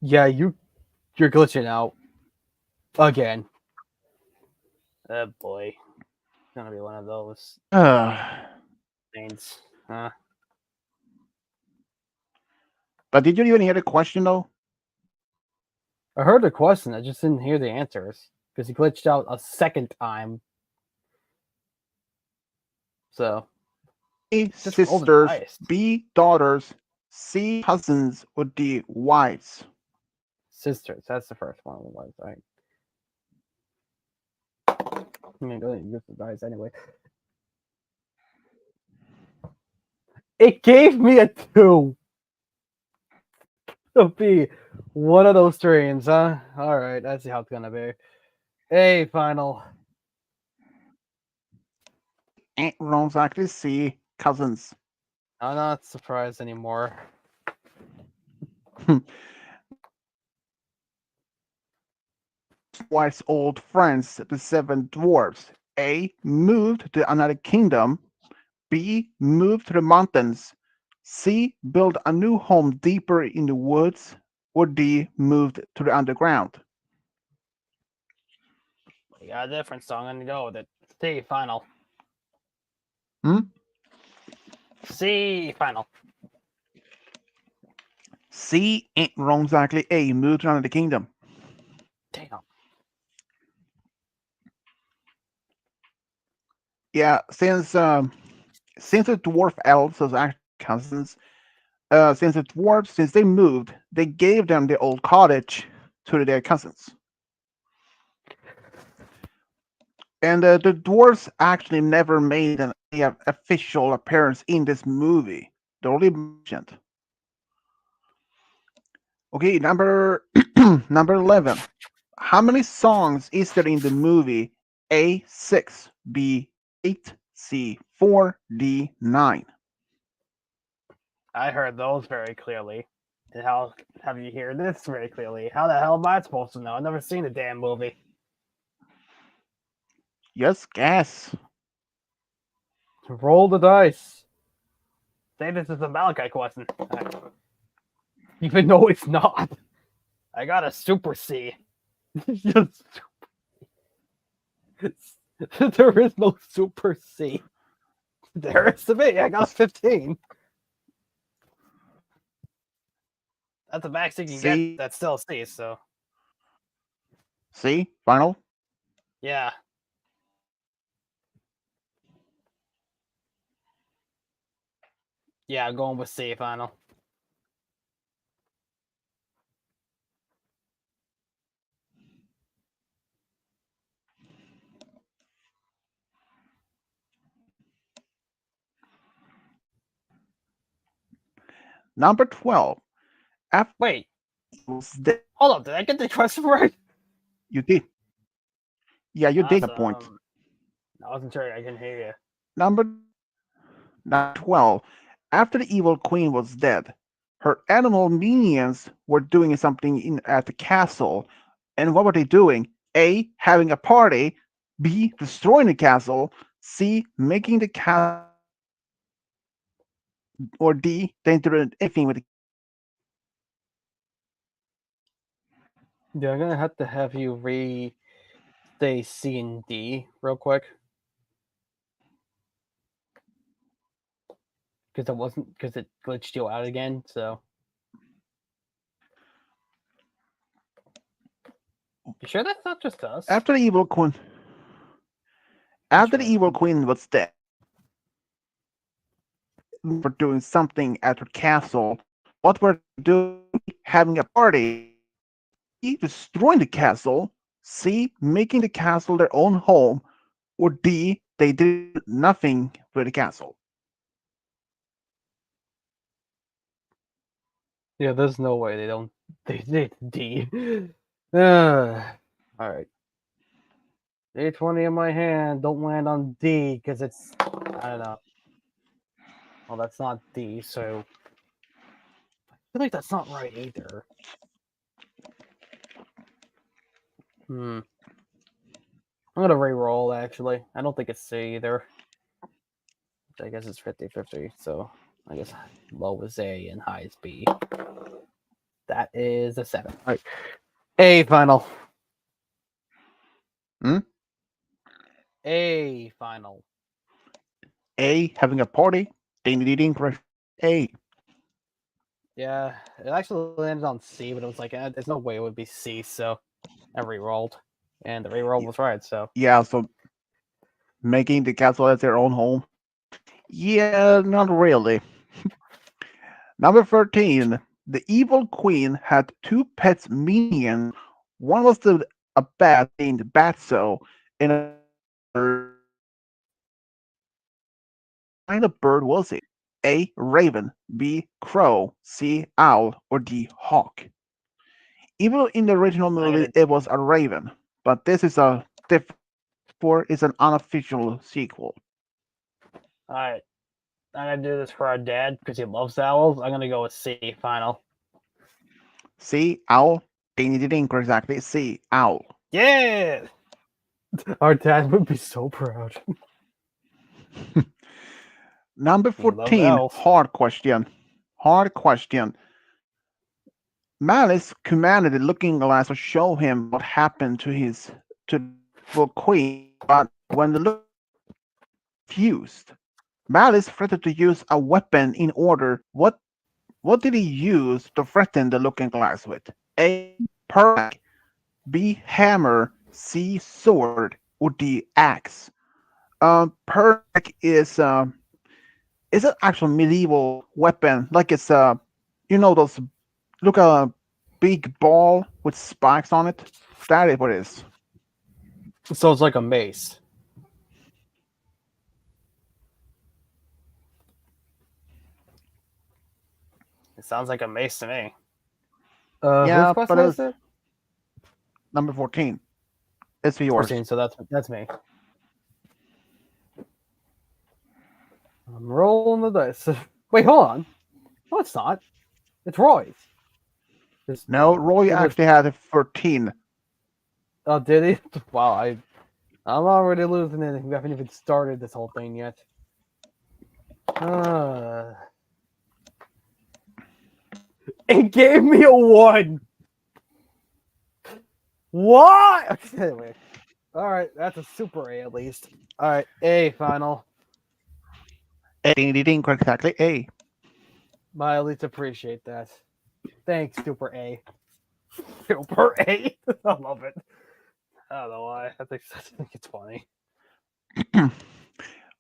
Yeah, you're glitching out again. Oh boy, it's gonna be one of those Uh, things. but did you even hear the question though? I heard the question, I just didn't hear the answers because he glitched out a second time. So A. just roll the Sisters. dice. B. Daughters. C. Cousins. Or D. Wives? Sisters, that's the first one. Was right. I mean, go ahead and use the dice anyway. It gave me a 2. So be one of those streams, huh? All right, that's how it's gonna be. Hey, final. Wrong, exactly. C. Cousins. I'm not surprised anymore. Wife's old friends, the seven dwarfs. A. Moved to another kingdom. B. Moved to the mountains. C. Built a new home deeper in the woods. Or D. Moved to the underground. We got a different song, I'm gonna go with it. C, final. Hmm? C, final. C. Ain't wrong, exactly. A. Moved to another kingdom. Damn. Yeah, since the dwarf elves are actually cousins, since the dwarves, since they moved, they gave them the old cottage to their cousins. And the dwarves actually never made an official appearance in this movie. They're only mentioned. Okay, number 11. How many songs is there in the movie? A 6, B 8, C 4, D 9. I heard those very clearly. How have you heard this very clearly? How the hell am I supposed to know? I've never seen the damn movie. Yes, guess. Roll the dice. Say this is a Malachi question. Even though it's not. I got a super C. Just there is no super C. There is to me. I got a 15. That's the max you can get. C, That's still C. So C, final. yeah. Yeah, going with C final. Number 12. After Wait, was dead, hold up. Did I get the question right? you did. Yeah, you did a point. Awesome. I wasn't sure. I can hear you. Number 12. After the evil queen was dead, her animal minions were doing something at the castle. And what were they doing? A. Having a party. B. Destroying the castle. C. Making the castle. Or D. They didn't do anything with the. Yeah, I'm gonna have to have you say C and D real quick because it glitched you out again. So you sure that's not just us? After the evil queen. After the evil queen was dead, for doing something at her castle. What were they doing? Having a party. B. Destroying the castle. C. Making the castle their own home. Or D. They did nothing with the castle. Yeah, there's no way they don't. They did D. All right. D20 in my hand. Don't land on D because it's. I don't know. Well, that's not D, so. I feel like that's not right either. Hmm. I'm gonna re-roll actually. I don't think it's C either. I guess it's 50-50, so I guess low is A and high is B. That is a 7. All right. A final. Hmm? A final. A, having a party. Ding ding ding. Correct. A. Yeah, it actually landed on C, but it was like, there's no way it would be C, so I re-rolled. And the re-roll was right, so. Yeah, so making the castle as their own home. Yeah, not really. Number 13. The evil queen had two pets minions. One was a bat named Batso, and another kind of bird was it? A. Raven, B. Crow, C. Owl, or D. Hawk. Even in the original I'm movie, gonna. it was a raven, but this is a therefore is an unofficial sequel. Alright, I'm gonna do this for our dad because he loves owls. I'm gonna go with C final. C. Owl. Ding ding ding. Exactly. C. Owl. Yeah! Our dad would be so proud. Number He loves 14. owls. Hard question. Hard question. Malice commanded the Looking Glass to show him what happened to the evil queen, but when the Looking refused, Malice threatened to use a weapon in order. What did he use to threaten the Looking Glass with? A. Perk. B. Hammer. C. Sword. Or D. Axe. Perk is an actual medieval weapon, like it's those look a big ball with spikes on it. That is what it is. So it's like a mace. It sounds like a mace to me. Whose Yeah, but question it is was it? number 14. It's yours. 14, so that's me. I'm rolling the dice. Wait, hold on. No, it's not. It's Roy's. Just No, Roy give it. actually had a 13. Oh, did he? Wow, I'm already losing it. We haven't even started this whole thing yet. It gave me a 1. What? Okay, anyway. All right, that's a super A at least. All right, A final. Ding ding ding, exactly. A. I at least appreciate that. Thanks, Super A. Super A. I love it. I don't know why. I think it's funny.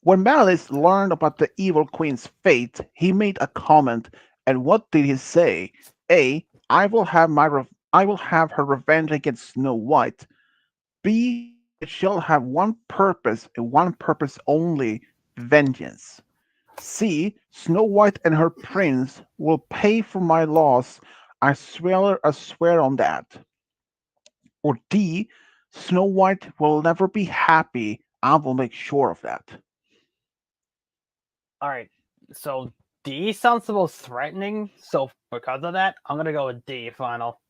When Malice learned about the evil queen's fate, he made a comment. And what did he say? A. I will have her revenge against Snow White. B. It shall have one purpose and one purpose only: vengeance. C. Snow White and her prince will pay for my loss. I swear on that. Or D. Snow White will never be happy. I will make sure of that. All right, so D sounds the most threatening. So because of that, I'm gonna go with D final.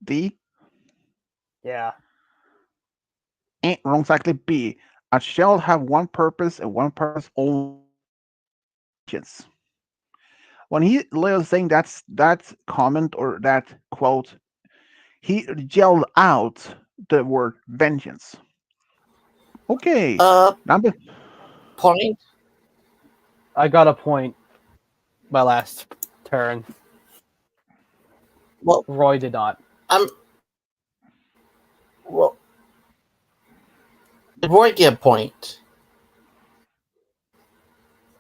D. Yeah. Wrong, exactly. B. I shall have one purpose and one purpose only: vengeance. When he was saying that comment or that quote, he yelled out the word vengeance. Okay, Uh, number point. I got a point. My last turn. Well, Roy did not. I'm. Well, did Roy get a point?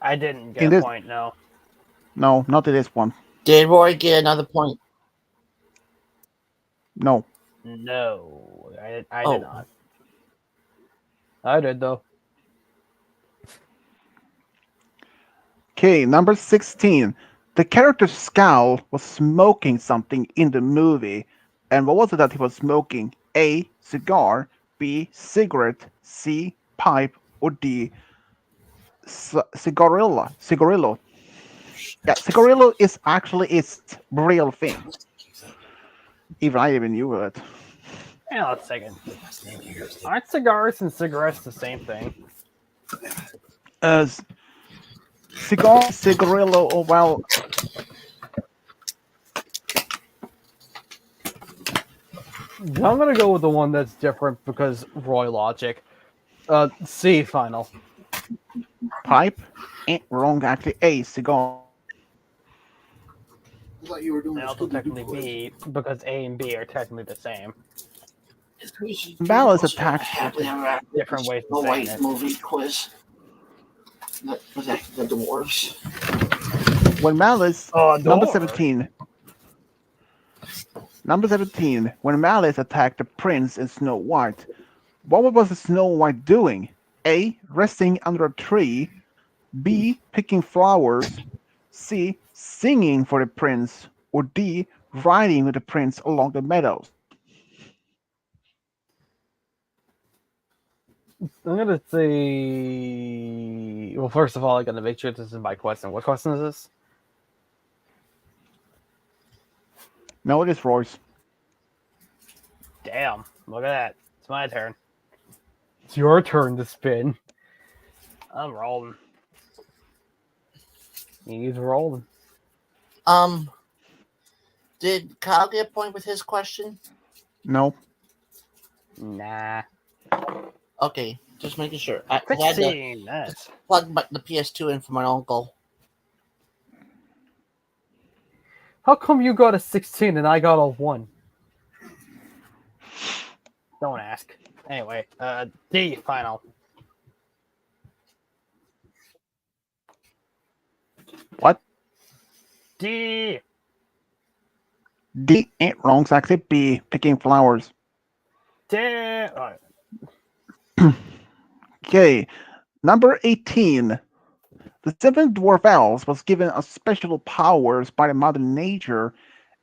I didn't get in a this. point. No. No, not in this one. Did Roy get another point? No. No, I did Oh, not. I did though. Okay, number 16. The character Scowl was smoking something in the movie. And what was it that he was smoking? A. Cigar, B. Cigarette, C. Pipe, or D. Cigarillo. Cigarillo. Yeah, cigarillo is actually its real thing. Even I even knew it. Hang on a second. Aren't cigars and cigarettes the same thing? As cigar, cigarillo, or well, I'm gonna go with the one that's different because Roy logic. C final. pipe ain't wrong. Actually, A. Cigar. I thought you were doing And the also Scooby Doo technically quiz. B because A and B are technically the same. We should When do Malice also a attacks, happily ever after Different ways of Snow saying White it. movie quiz. That was actually the dwarves. when Malice, Oh, number door. 17, number 17, when Malice attacked the prince and Snow White, what was Snow White doing? A. Resting under a tree. B. Picking flowers. C. Singing for the prince. Or D. Riding with the prince along the meadows. I'm gonna say. Well, first of all, I gotta make sure this is my question. What question is this? No, it is Royce. Damn! Look at that. It's my turn. It's your turn to spin. I'm rolling. He's rolling. Um, did Kyle get a point with his question? No. Nah. Okay, just making sure. I had to 16. That's. plug the PS2 in for my uncle. How come you got a 16 and I got a 1? Don't ask. Anyway, D final. What? D. D ain't wrong. It's actually B. Picking flowers. D. Alright. Okay. Number 18. The seven dwarf elves was given a special powers by the Mother Nature,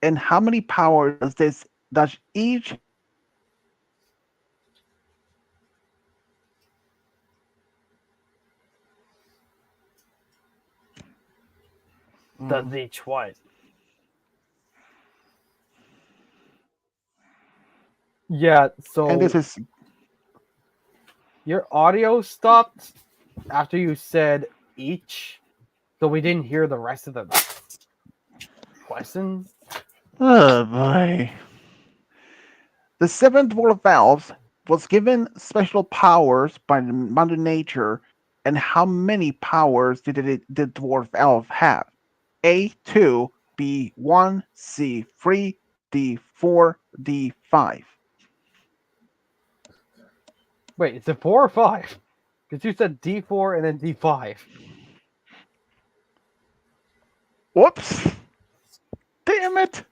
and how many powers does each Does each what? Yeah, and so this is your audio stopped after you said each, so we didn't hear the rest of the question. oh boy. The seven dwarf elves was given special powers by the Mother Nature, and how many powers did the dwarf elf have? A two, B one, C three, D four, D five. Wait, is it 4 or 5? Because you said D4 and then D5. Whoops! Damn it!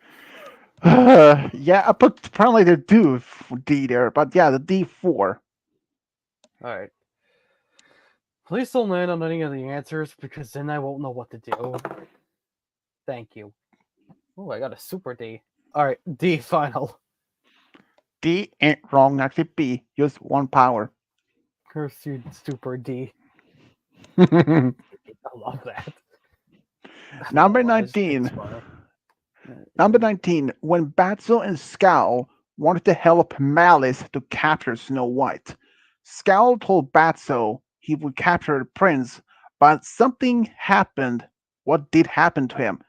Yeah, I put apparently the D there, but yeah, the D4. Alright. Please don't land on any of the answers because then I won't know what to do. Thank you. Oh, I got a super D. Alright, D final. D ain't wrong, actually B. Just one power. Curse you, super D. Number I love that. I don't know why, I just think it's 19. funny. Number 19. When Batso and Scowl wanted to help Malice to capture Snow White, Scowl told Batso he would capture the prince, but something happened. What did happen to him?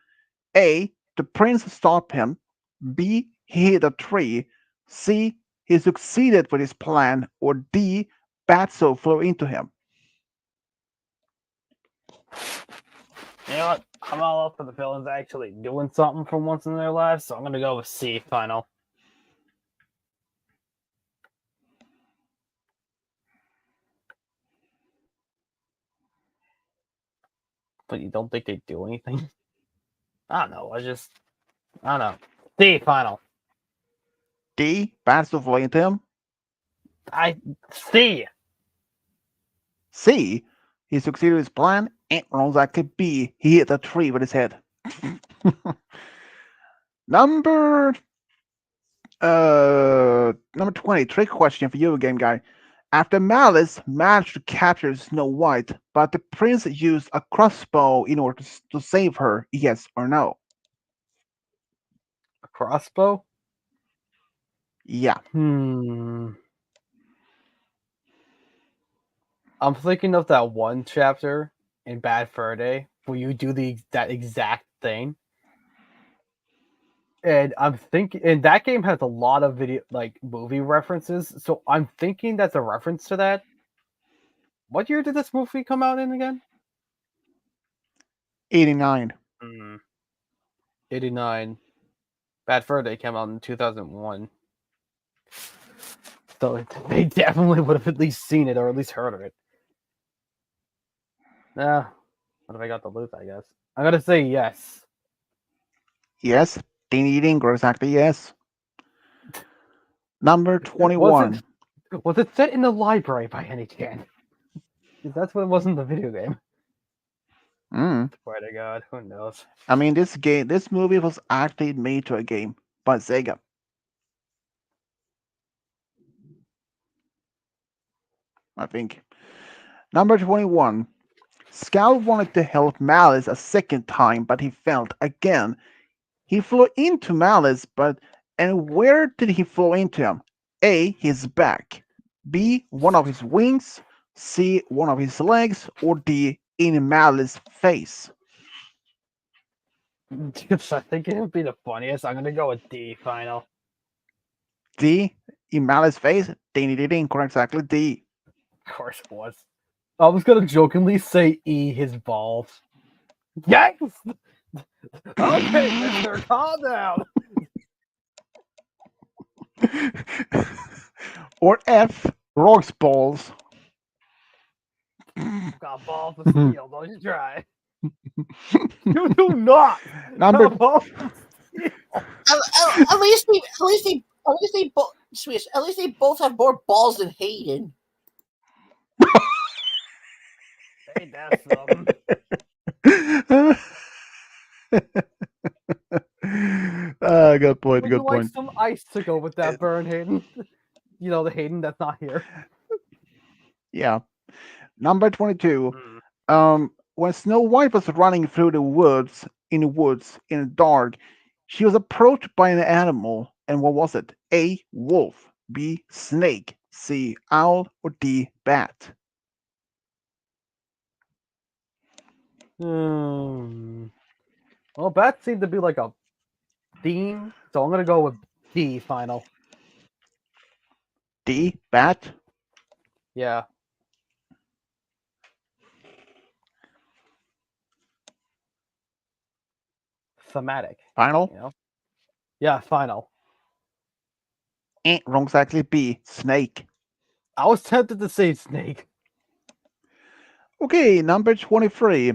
A. The prince stopped him. B. He hit a tree. C. He succeeded with his plan. Or D. Batso flew into him. You know what? I'm all up for the villains actually doing something for once in their lives, so I'm gonna go with C final. But you don't think they do anything? I don't know. I don't know. D final. D. Batso flew into him. C. C. He succeeded with his plan. And wrong, exactly. B. He hit a tree with his head. Number Number 20, trick question for you, game guy. After Malice managed to capture Snow White, but the prince used a crossbow in order to save her, yes or no? A crossbow? Yeah. Hmm. I'm thinking of that one chapter in Bad Fur Day where you do that exact thing. And I'm thinking, and that game has a lot of video, like movie references. So I'm thinking that's a reference to that. What year did this movie come out in again? 89. 89. Bad Fur Day came out in 2001. So they definitely would have at least seen it or at least heard of it. Nah, what have I got to lose, I guess? I'm going to say yes. Yes. Ding ding, exactly yes. Number Was 21. it set in the library by any chance? Because that's what it was in the video game. Mm. Swear to God, who knows? I mean, this movie was actually made to a game by Sega. I think. Number 21. Scout wanted to help Malice a second time, but he failed again. He flew into Malice, and where did he fly into him? A. His back. B. One of his wings. C. One of his legs. Or D. In Malice's face. I think it would be the funniest. I'm going to go with D, final. D. In Malice's face. Ding ding ding. Correct, exactly D. Of course it was. I was going to jokingly say E, his balls. Yes! Okay, mister, calm down. Or F. Rocks balls. Got balls of steel, don't you try. You do not Number have balls of steel. At least they both, Swiss. At least they both have more balls than Hayden. Hey, that's something. Good point. Would you Good like point. some ice to go with that burn, Hayden? You know, the Hayden that's not here. Yeah. Number 22. When Snow White was running through in the dark, she was approached by an animal. And what was it? A. Wolf. B. Snake. C. Owl. Or D. Bat. Well, bats seem to be like a theme, so I'm gonna go with D, final. D. Bat. Yeah. Thematic. Final. You know? Yeah, final. Wrong, exactly. B. Snake. I was tempted to say snake. Okay, number 23.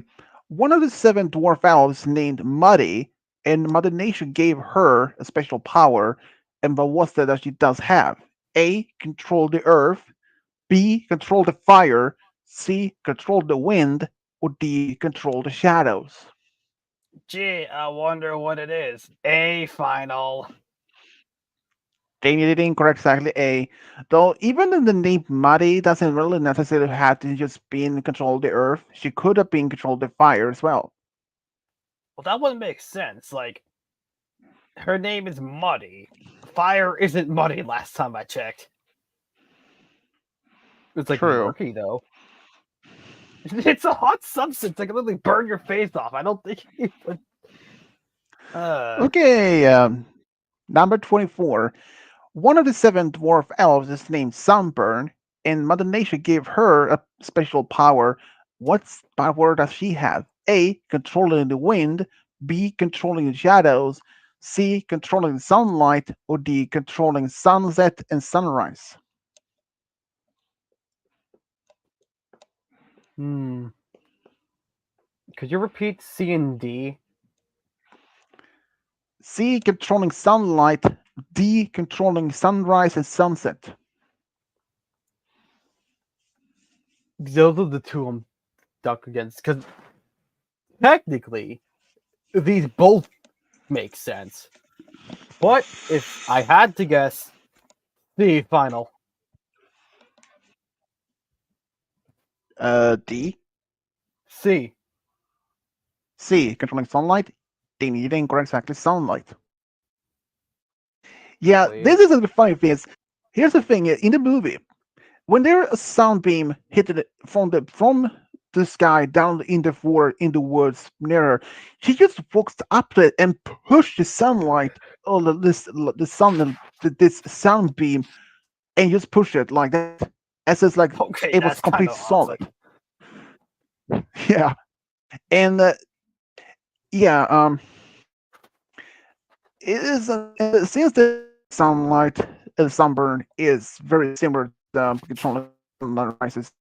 One of the seven dwarf elves named Muddy, and Mother Nature gave her a special power. And what was that she does have? A. Control the earth. B. Control the fire. C. Control the wind. Or D. Control the shadows. Gee, I wonder what it is. A, final. Jamie did incorrect, exactly A. Though even in the name Muddy doesn't really necessarily have to just be in control of the earth. She could have been control of the fire as well. Well, that wouldn't make sense. Like, her name is Muddy. Fire isn't muddy last time I checked. It's like True. murky, though. It's a hot substance that can literally burn your face off. I don't think you would. Okay, number 24. One of the seven dwarf elves is named Sunburn, and Mother Nature gave her a special power. What power does she have? A. Controlling the wind. B. Controlling the shadows. C. Controlling the sunlight. Or D. Controlling sunset and sunrise. Could you repeat C and D? C. Controlling sunlight. D. Controlling sunrise and sunset. Those are the two I'm stuck against. Because technically, these both make sense. But if I had to guess, the final. D. C. C. Controlling sunlight. They need incorrect exactly sunlight. Yeah, this Please. is the funny thing. Is here's the thing in the movie when there a sound beam hit it from the sky down in the woods near her, she just walks up to it and push the sunlight or this sound beam and just push it like that as it's like Okay, it was that's kind complete of solid. awesome. Yeah, and yeah, it is since the sunlight sunburn is very similar to the controlling rises.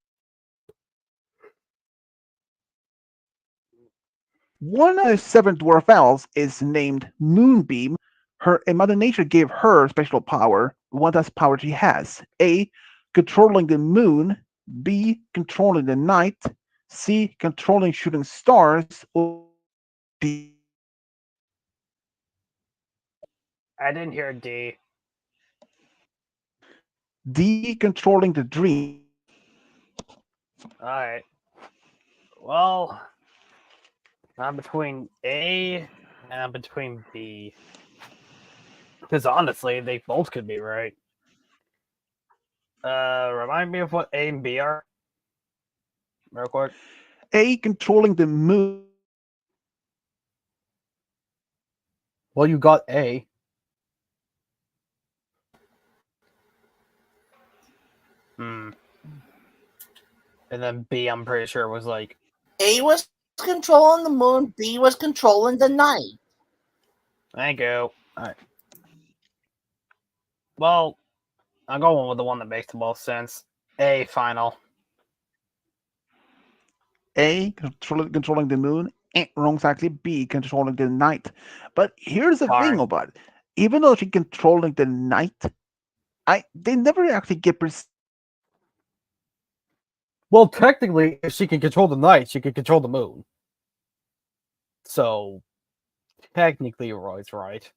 One of the seven dwarf elves is named Moonbeam. Her and Mother Nature gave her special power. What does power she has? A. Controlling the moon. B. Controlling the night. C. Controlling shooting stars. Or D. I didn't hear D. D. Controlling the dream. Alright. Well, I'm between A and I'm between B. Because honestly, they both could be right. Remind me of what A and B are, real quick. A. Controlling the moon. Well, you got A. Hmm. And then B, I'm pretty sure was like, A was controlling the moon, B was controlling the night. thank you. Alright. Well, I'm going with the one that makes the most sense. A final. A. Controlling the moon. Wrong exactly. B. Controlling the night. But here's the thing Darn. about it. Even though she's controlling the night, they never actually get Well, technically, if she can control the night, she can control the moon. So, technically, Roy's right.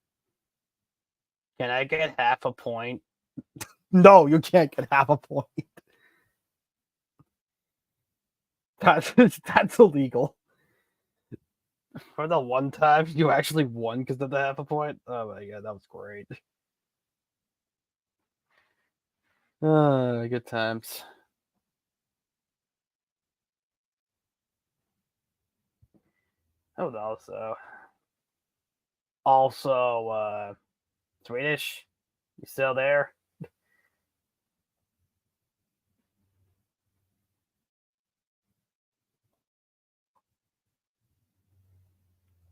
Can I get half a point? No, you can't get half a point. That's illegal. For the one time you actually won because of the half a point. Oh my god, that was great. Good times. Oh, also, Swedish. You still there?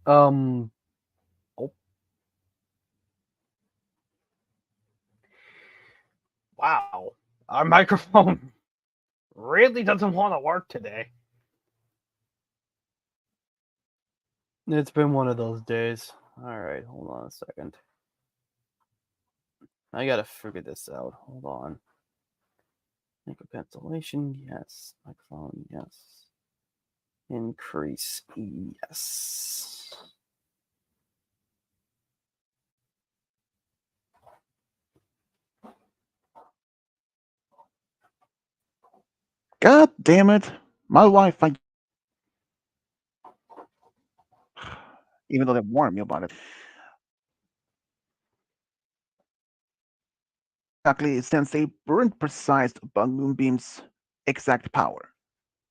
Um. Oh, wow. Our microphone really doesn't want to work today. It's been one of those days. All right, hold on a second. I gotta figure this out. Hold on. Make a cancellation. Yes. Microphone. Yes. Increase. Yes. God damn it. My wife, even though they warned me about it. Exactly, since they weren't precise about Moonbeam's exact power.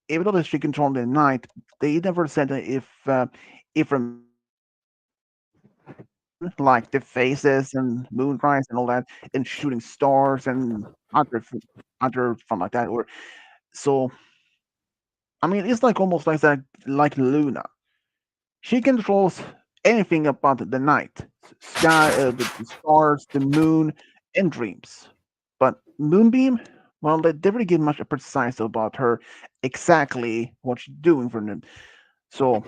Even though she controlled the night, they never said if from like the phases and moonrise and all that, and shooting stars and other fun like that. Or so, I mean, it's like almost like that, like Luna. She controls anything about the night, sky, the stars, the moon, and dreams. But Moonbeam, well, they didn't give much precise about her exactly what she's doing for them. So,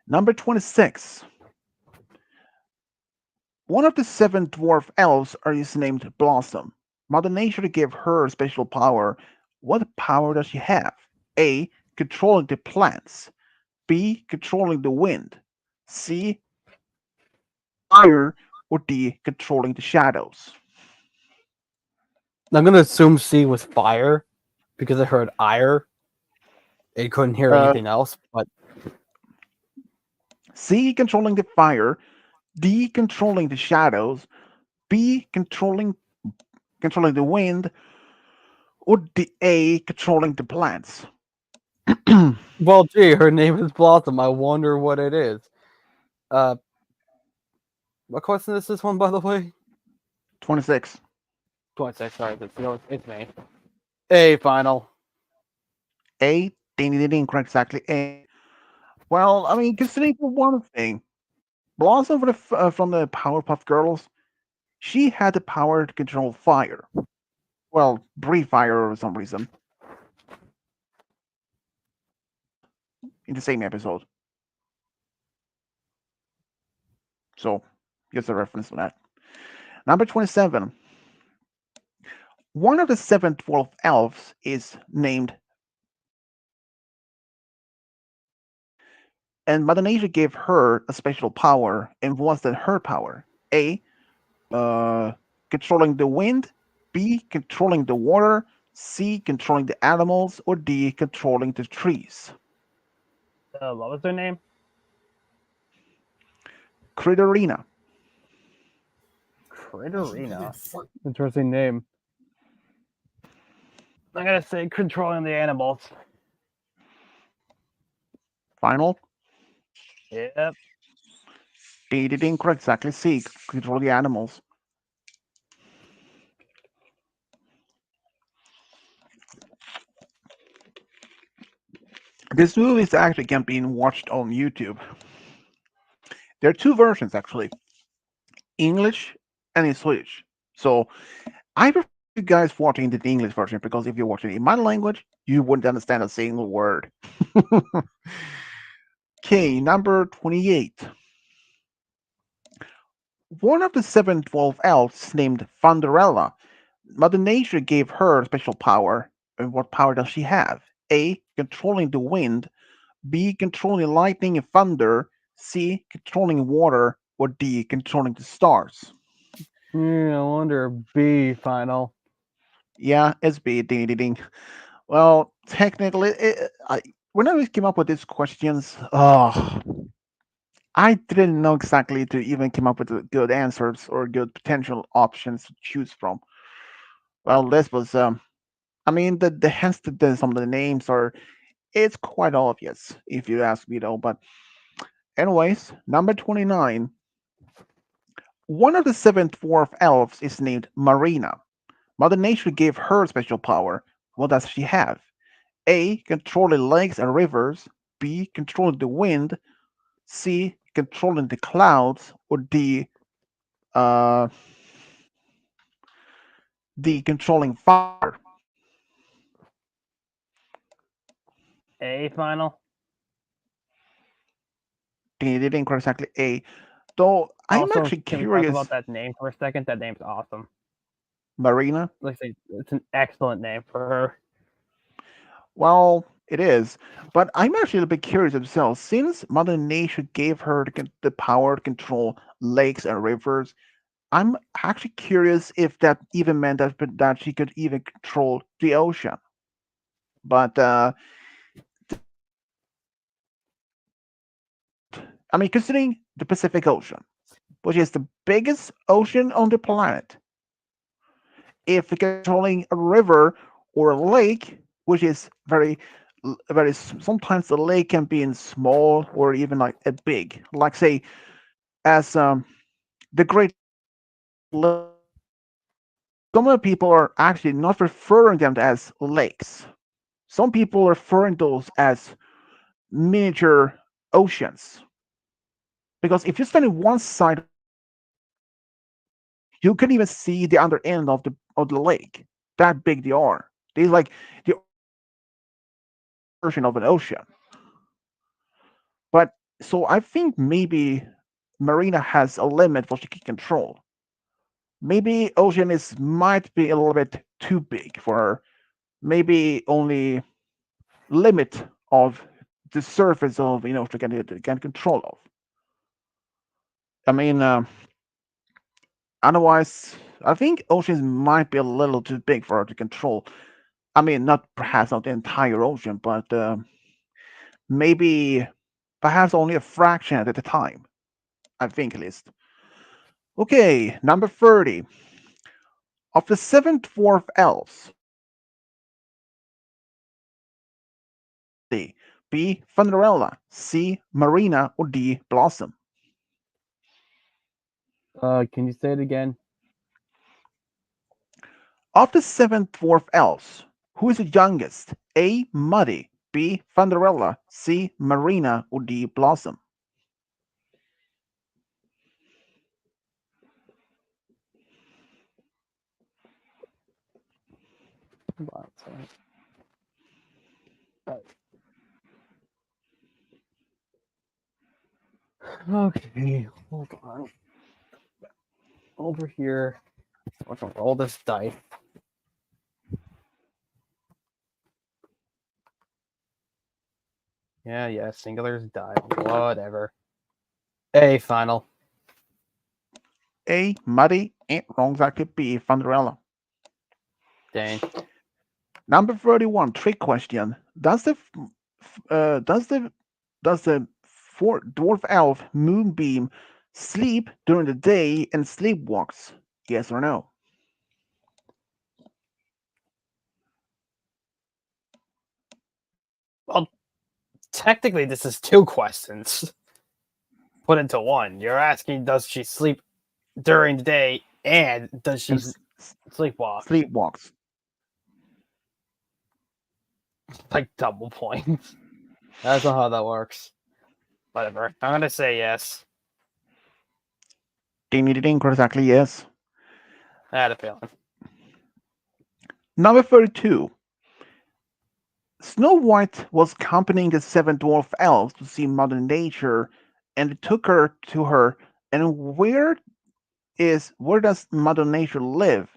number 26. One of the seven dwarf elves is named Blossom. Mother Nature gave her a special power. What power does she have? A. Controlling the plants. B. Controlling the wind. C. fire, or D, controlling the shadows. I'm gonna assume C was fire because I heard ire and couldn't hear Uh, anything else. But C, controlling the fire, D, controlling the shadows, B, controlling the wind, or D, A, controlling the plants. well, gee, her name is Blossom. I wonder what it is. Uh, what question is this one, by the way? 26. 26. Sorry, it's me. A final. A, ding ding ding, correct, exactly A. Well, I mean, considering for one thing, Blossom from the Powerpuff Girls, she had the power to control fire. Well, breathe fire for some reason in the same episode. So, just a reference to that. Number 27. One of the seven dwarf elves is named, and Mother Nature gave her a special power. And what's that her power? A. Uh, controlling the wind. B. Controlling the water. C. Controlling the animals. Or D. Controlling the trees. What was their name? Critterina. Critterina. Interesting name. I'm gonna say controlling the animals. Final. Yep. D. Did incorrect. Exactly. C. Control the animals. This movie is actually can be watched on YouTube. There are two versions actually, English and in Swedish. So I prefer you guys watching the English version because if you're watching it in my language, you wouldn't understand a single word. Okay, number 28. One of the seven dwarf elves named Thunderella. Mother Nature gave her a special power. And what power does she have? A. Controlling the wind. B. Controlling lightning and thunder. C. Controlling water. Or D. Controlling the stars. I wonder B final. Yeah, it's B. Ding ding ding. Well, technically, when I came up with these questions, I didn't know exactly to even come up with the good answers or good potential options to choose from. Well, this was, I mean, the hence some of the names are, it's quite obvious if you ask me though. But anyways, number 29. One of the seven dwarf elves is named Marina. Mother Nature gave her special power. What does she have? A. Controlling lakes and rivers. B. Controlling the wind. C. Controlling the clouds. Or D. Uh, D. Controlling fire. A final. D. Didn't correct exactly A. Though I'm Also, actually can we talk curious. about that name for a second? That name's awesome. Marina. Like I say, it's an excellent name for her. Well, it is. But I'm actually a bit curious myself. Since Mother Nature gave her the power to control lakes and rivers, I'm actually curious if that even meant that she could even control the ocean. But I mean, considering the Pacific Ocean, which is the biggest ocean on the planet, if controlling a river or a lake, which is sometimes the lake can be in small or even like a big, like say as the Great Lake. Some of the people are actually not referring them as lakes. Some people are referring those as miniature oceans. Because if you stand in one side, you can even see the other end of the lake. That big they are. They're like the version of an ocean. But so I think maybe Marina has a limit what she can control. Maybe ocean is might be a little bit too big for her. Maybe only limit of the surface of she can control of. I mean, Otherwise, I think oceans might be a little too big for her to control. I mean, not perhaps not the entire ocean, but maybe perhaps only a fraction at a time. I think at least. Okay, number 30. Of the seven dwarf elves, A. Muddy, B. Thunderella, C. Marina, or D. Blossom? Can you say it again? Of the seven dwarf elves, who is the youngest? A. Muddy, B. Thunderella, C. Marina, or D. Blossom? Come on, sorry. Okay, hold on. Over here, I'm gonna roll this dice. Yeah, singular's die. Whatever. A final. A. Muddy, and wrong, exactly. B. Thunderella. Dang. Number 31, trick question. Does the dwarf elf Moonbeam sleep during the day and sleepwalks? Yes or no? Well, technically, this is two questions put into one. You're asking, does she sleep during the day, and does she And sleepwalk? sleepwalks. Like double points. That's not how that works. Whatever. I'm gonna say yes. Ding ding ding, exactly yes. I had a feeling. Number 32. Snow White was accompanying the seven dwarf elves to see Mother Nature, and it took her to her. And where does Mother Nature live?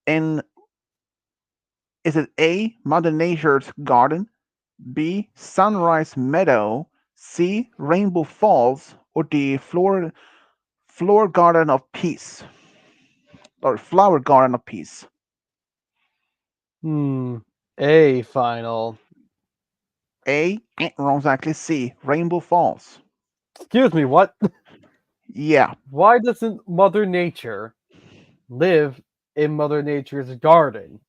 And is it A. Mother Nature's garden, B. Sunrise Meadow, C. Rainbow Falls, or D. Flower Garden of Peace, or Flower Garden of Peace? A final. A. Wrong, exactly. C. Rainbow Falls. Excuse me, what? Yeah. Why doesn't Mother Nature live in Mother Nature's garden?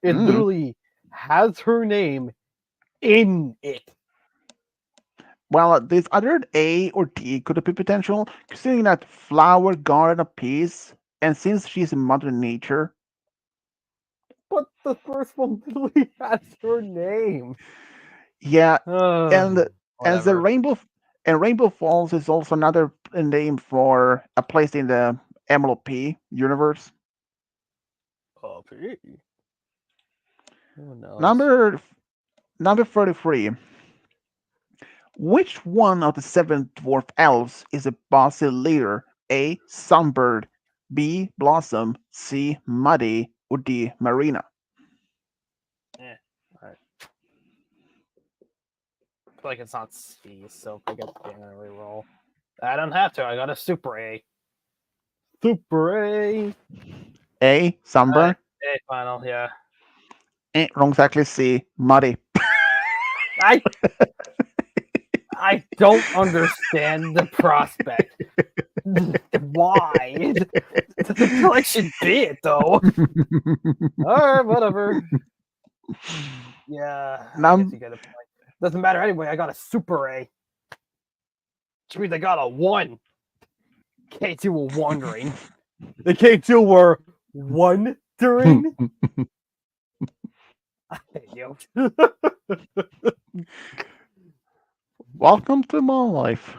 It Mm. literally has her name in it. Well, this other A or D could be potential, considering that Flower Garden of Peace, and since she's in Mother Nature, But the first one literally has her name. yeah, and as the Whatever. Rainbow Falls is also another name for a place in the MLP universe. Oh, P. Who knows? Number number 33. Which one of the seven dwarf elves is a bossy leader? A. Sunbird, B. Blossom, C. Muddy, or D. Marina? Eh. Alright. I feel like it's not C, so I get the generally roll. I don't have to. I got a super A. Super A. A. Sunbird. A final, yeah. Wrong, exactly. C. Muddy. I I don't understand the prospect. Why? It doesn't feel like she'd be it though. Alright, whatever. Yeah, I guess Num- you get a point. Doesn't matter anyway, I got a super A. Which means I got a 1. K2 were wondering. The K2 were wondering. I hate you. Welcome to my life.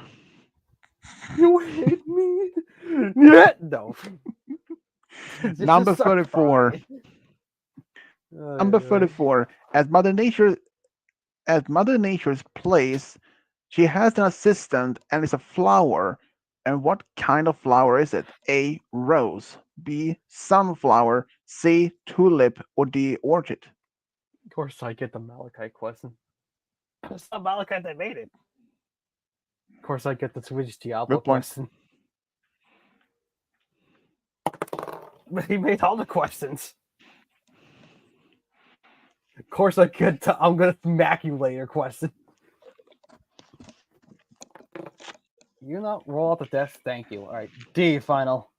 You hate me? Yeah, no. Number 34. Number 34. As Mother Nature's place, she has an assistant and it's a flower. And what kind of flower is it? A. Rose. B. Sunflower. C. Tulip. Or D. Orchid? Of course, I get the Malachite question. It's not Malachite that made it. Of course, I get the Swedish Diablo Good point. question. He made all the questions. Of course, I could. I'm gonna smack you later. Question. You not roll out the desk. Thank you. All right, D final.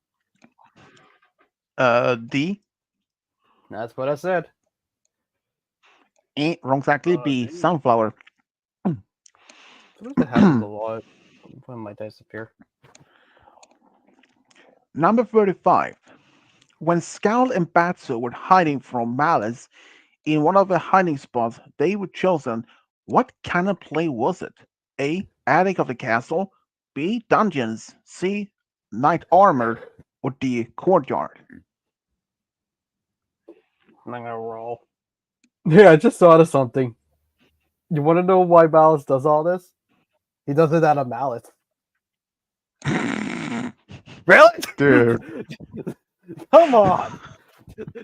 D. That's what I said. Wrong exactly. B. Sunflower. Sometimes that happens a lot. When my dice appear. Number 35. When Scout and Batsu were hiding from Malice in one of the hiding spots they were chosen, what kind of play was it? A. Attic of the castle. B. Dungeons. C. Knight armor. Or D. Courtyard. I'm not gonna roll. Yeah, I just thought of something. You want to know why Malice does all this? He does it out of malice. Really? Dude. Come on.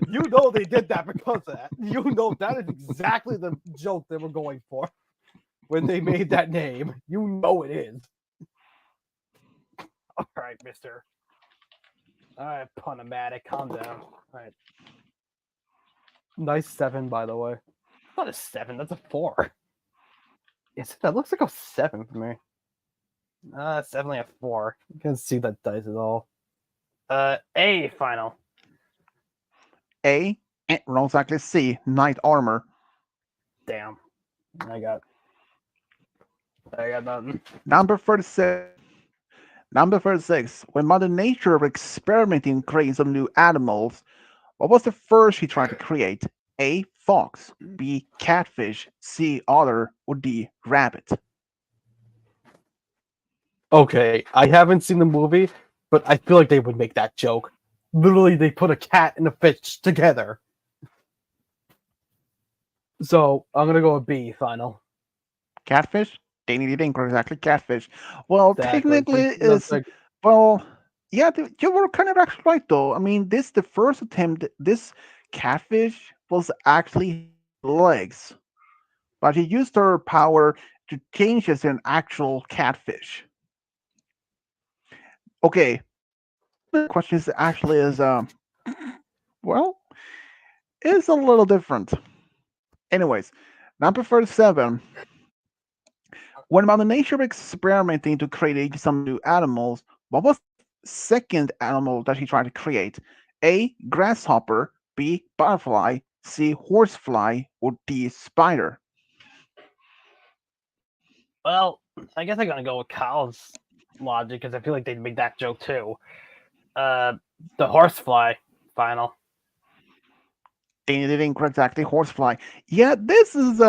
You know they did that because of that. You know that is exactly the joke they were going for when they made that name. You know it is. All right, mister. All right, Punomatic, calm down. All right. Nice 7, by the way. Not a 7, that's a 4. Yes, that looks like a 7 for me. It's definitely a 4. You can see that dice at all. A final. A. Wrong exactly. C. Knight armor. Damn. I got nothing. Number 36. Number 36. When Mother Nature was experimenting creating some new animals, what was the first she tried to create? A. Fox. B. Catfish. C. Otter. Or D. Rabbit. Okay, I haven't seen the movie, but I feel like they would make that joke. Literally, they put a cat and a fish together. So I'm gonna go with B final. Catfish? They needed exactly catfish. Well, Exactly. technically, That's is like, well, yeah, you were kind of actually right though. I mean, this the first attempt. This catfish was actually legs, but he used her power to change it to an actual catfish. Okay, the question is actually is well, is a little different. Anyways, number 37. When Mother Nature was experimenting to create some new animals, what was the second animal that he tried to create? A. Grasshopper. B. Butterfly. C. Horsefly. Or D. Spider. well, I guess I'm gonna go with Kyle's logic because I feel like they'd make that joke too. Uh, the horsefly final. They didn't exactly horsefly. Yeah, this is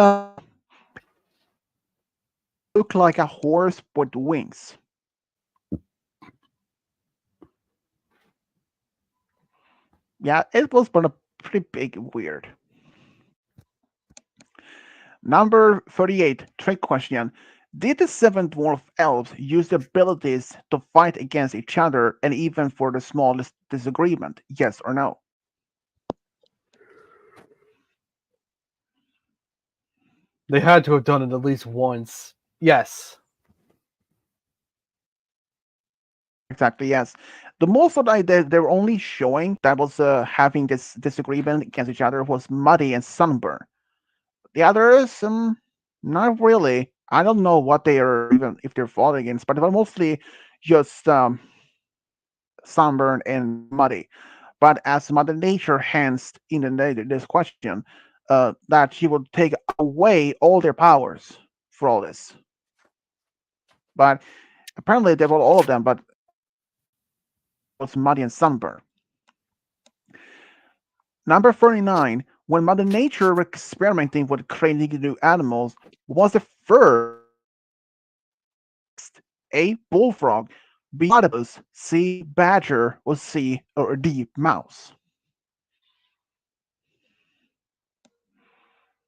look like a horse with wings. Yeah, it was but a pretty big weird. Number 38, trick question. Did the seven dwarf elves use their abilities to fight against each other and even for the smallest disagreement? Yes or no? They had to have done it at least once. Yes. Exactly, yes. The most that they were only showing that was having this disagreement against each other was Muddy and Sunburn. The others, not really. I don't know what they are even if they're fought against, but they were mostly just Sunburn and Muddy. But as Mother Nature hands in this question, that she would take away all their powers for all this. But apparently they were all of them, but it was Muddy and Sunburn. Number 39. When Mother Nature was experimenting with creating new animals, was the first A. Bullfrog, B. Octopus, C. Badger, or C. or D. Mouse?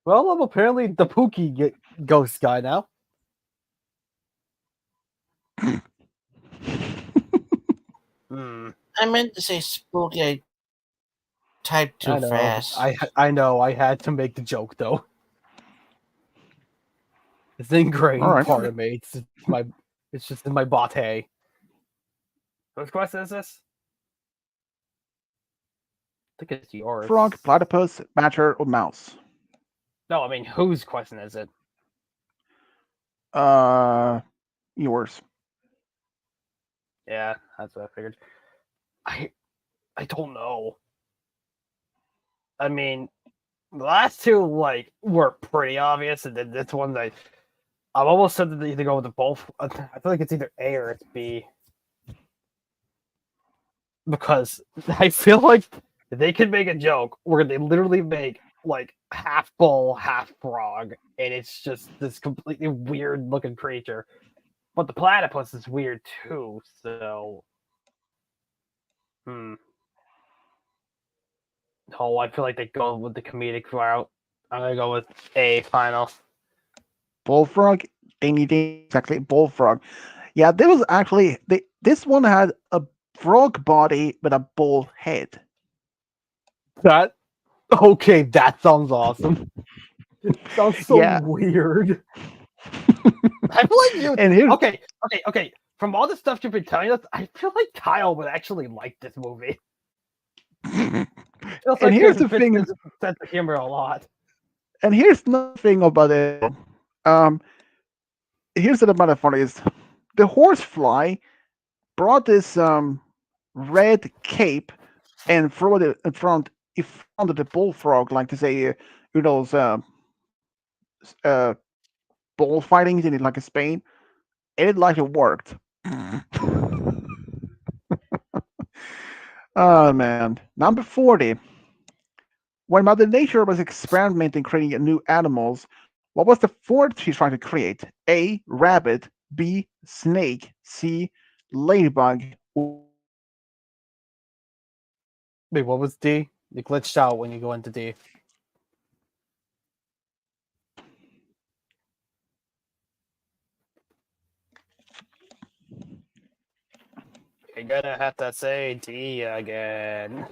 Well, I'm apparently the Pookie ghost guy now. Hmm. I meant to say spooky. I typed too I know. fast. I know. I had to make the joke though. It's an All ingrained right. part of me. It's just in my bate. Whose question is this? think it's yours. Frog, platypus, badger, or mouse? No, I mean, whose question is it? Uh, yours. Yeah, that's what I figured. I I don't know. I mean, the last two were pretty obvious, and then this one I'm almost tempted to either go with the both. I feel like it's either A or it's B because I feel like they could make a joke where they literally make like half bull, half frog, and it's just this completely weird looking creature. But the platypus is weird too, so hmm. Oh, I feel like they go with the comedic route. I'm gonna go with A final. Bullfrog. Exactly. Bullfrog. Yeah, there was actually this one had a frog body but a bull head. That okay, that sounds awesome. Sounds so Yeah, weird. I feel like you and here's okay. From all the stuff you've been telling us, I feel like Kyle would actually like this movie. Feels and like here's it the fits thing. his sense of humor a lot. And here's another thing about it. Um, here's the amount of fun is the horsefly brought this red cape and threw it in front of the bullfrog, like to say, those uh, bullfighting in like Spain, and it like it worked. Oh man, number 40. When Mother Nature was experimenting creating new animals, what was the fourth she's trying to create? A. Rabbit. B. Snake. C. Ladybug. Wait, what was D? You glitched out when you go into D. You're gonna have to say D again.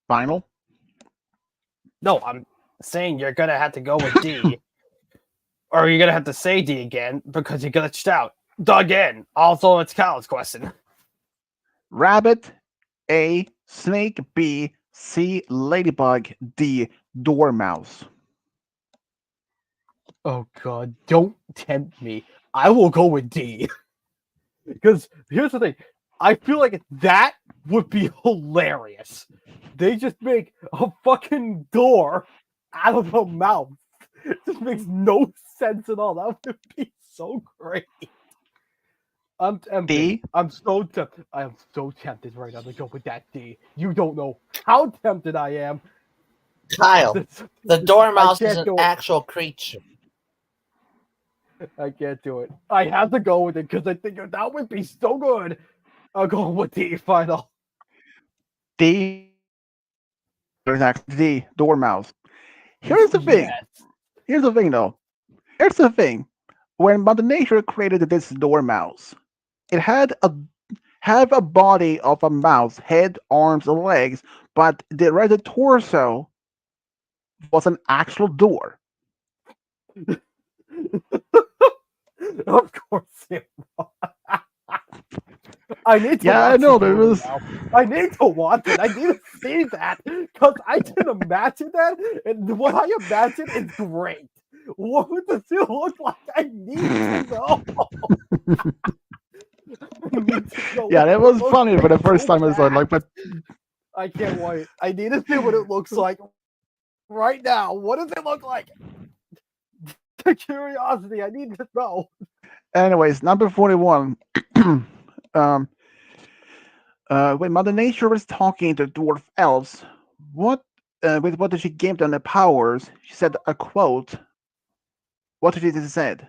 Final. No, I'm saying you're gonna have to go with D, or you're gonna have to say D again because you glitched out. Again. Also, it's Kyle's question. Rabbit. A. Snake. B. C. Ladybug. D. Dormouse. Oh god, don't tempt me. I will go with D. Because here's the thing. I feel like that would be hilarious. They just make a fucking door out of a mouth. It just makes no sense at all. That would be so great. I'm tempted. D. I'm so tempted. I am so tempted right now to go with that D. You don't know how tempted I am. Kyle, This- the I dormouse is can't an do it. actual creature. I can't do it. I have to go with it because I think that would be so good. I'll go with D final. D. Exactly. D. Dormouse. Here's the thing. Yes. Here's the thing, though. Here's the thing. When Mother Nature created this dormouse, it had a body of a mouse, head, arms, and legs, but the red torso was an actual door. Of course it was. I need to Yeah, I watch know this there movie was. now. I need to watch it. I need to see that because I can imagine that, and what I imagine is great. What would the two look like? I need to know. I need to know Yeah, what that it was looks funny for like the first so time I saw it. bad. Like, but I can't wait. I need to see what it looks like right now. What does it look like? The curiosity. I need to know. anyways, number 41. um, when Mother Nature was talking to dwarf elves, what with what did she give them the powers? She said a quote. What did she said?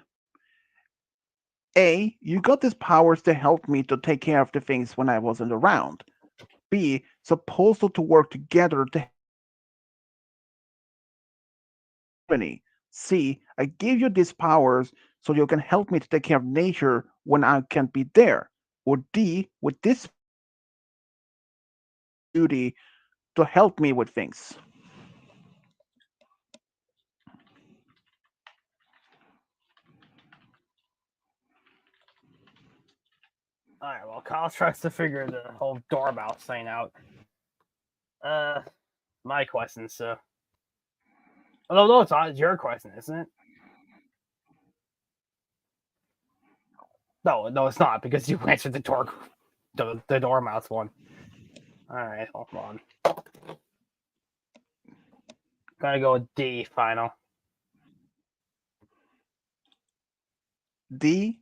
A. You got these powers to help me to take care of the things when I wasn't around. B. Supposed to work together to harmony. C. I give you these powers so you can help me to take care of nature when I can't be there. Or D. With this duty to help me with things. All right. Well, Kyle tries to figure the whole dormouse thing out. Uh, my question. So, oh no, it's your question, isn't it? No, it's not because you answered the dormouse one. All right, hold on. Gotta go with D final. D.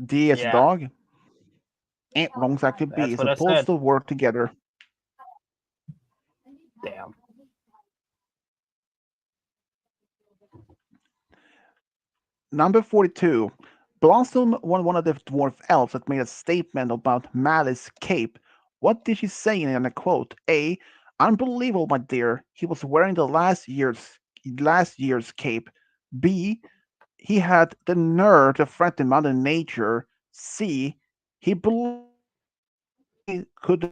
D as a Yeah, dog. And wrong, actually B. that's It's what I supposed said. to work together. Damn. Number 42. Blossom was one of the dwarf elves that made a statement about Malice's cape. What did she say in a quote? A. Unbelievable, my dear. He was wearing the last year's cape. B. He had the nerve to threaten Mother Nature. C. He believed he could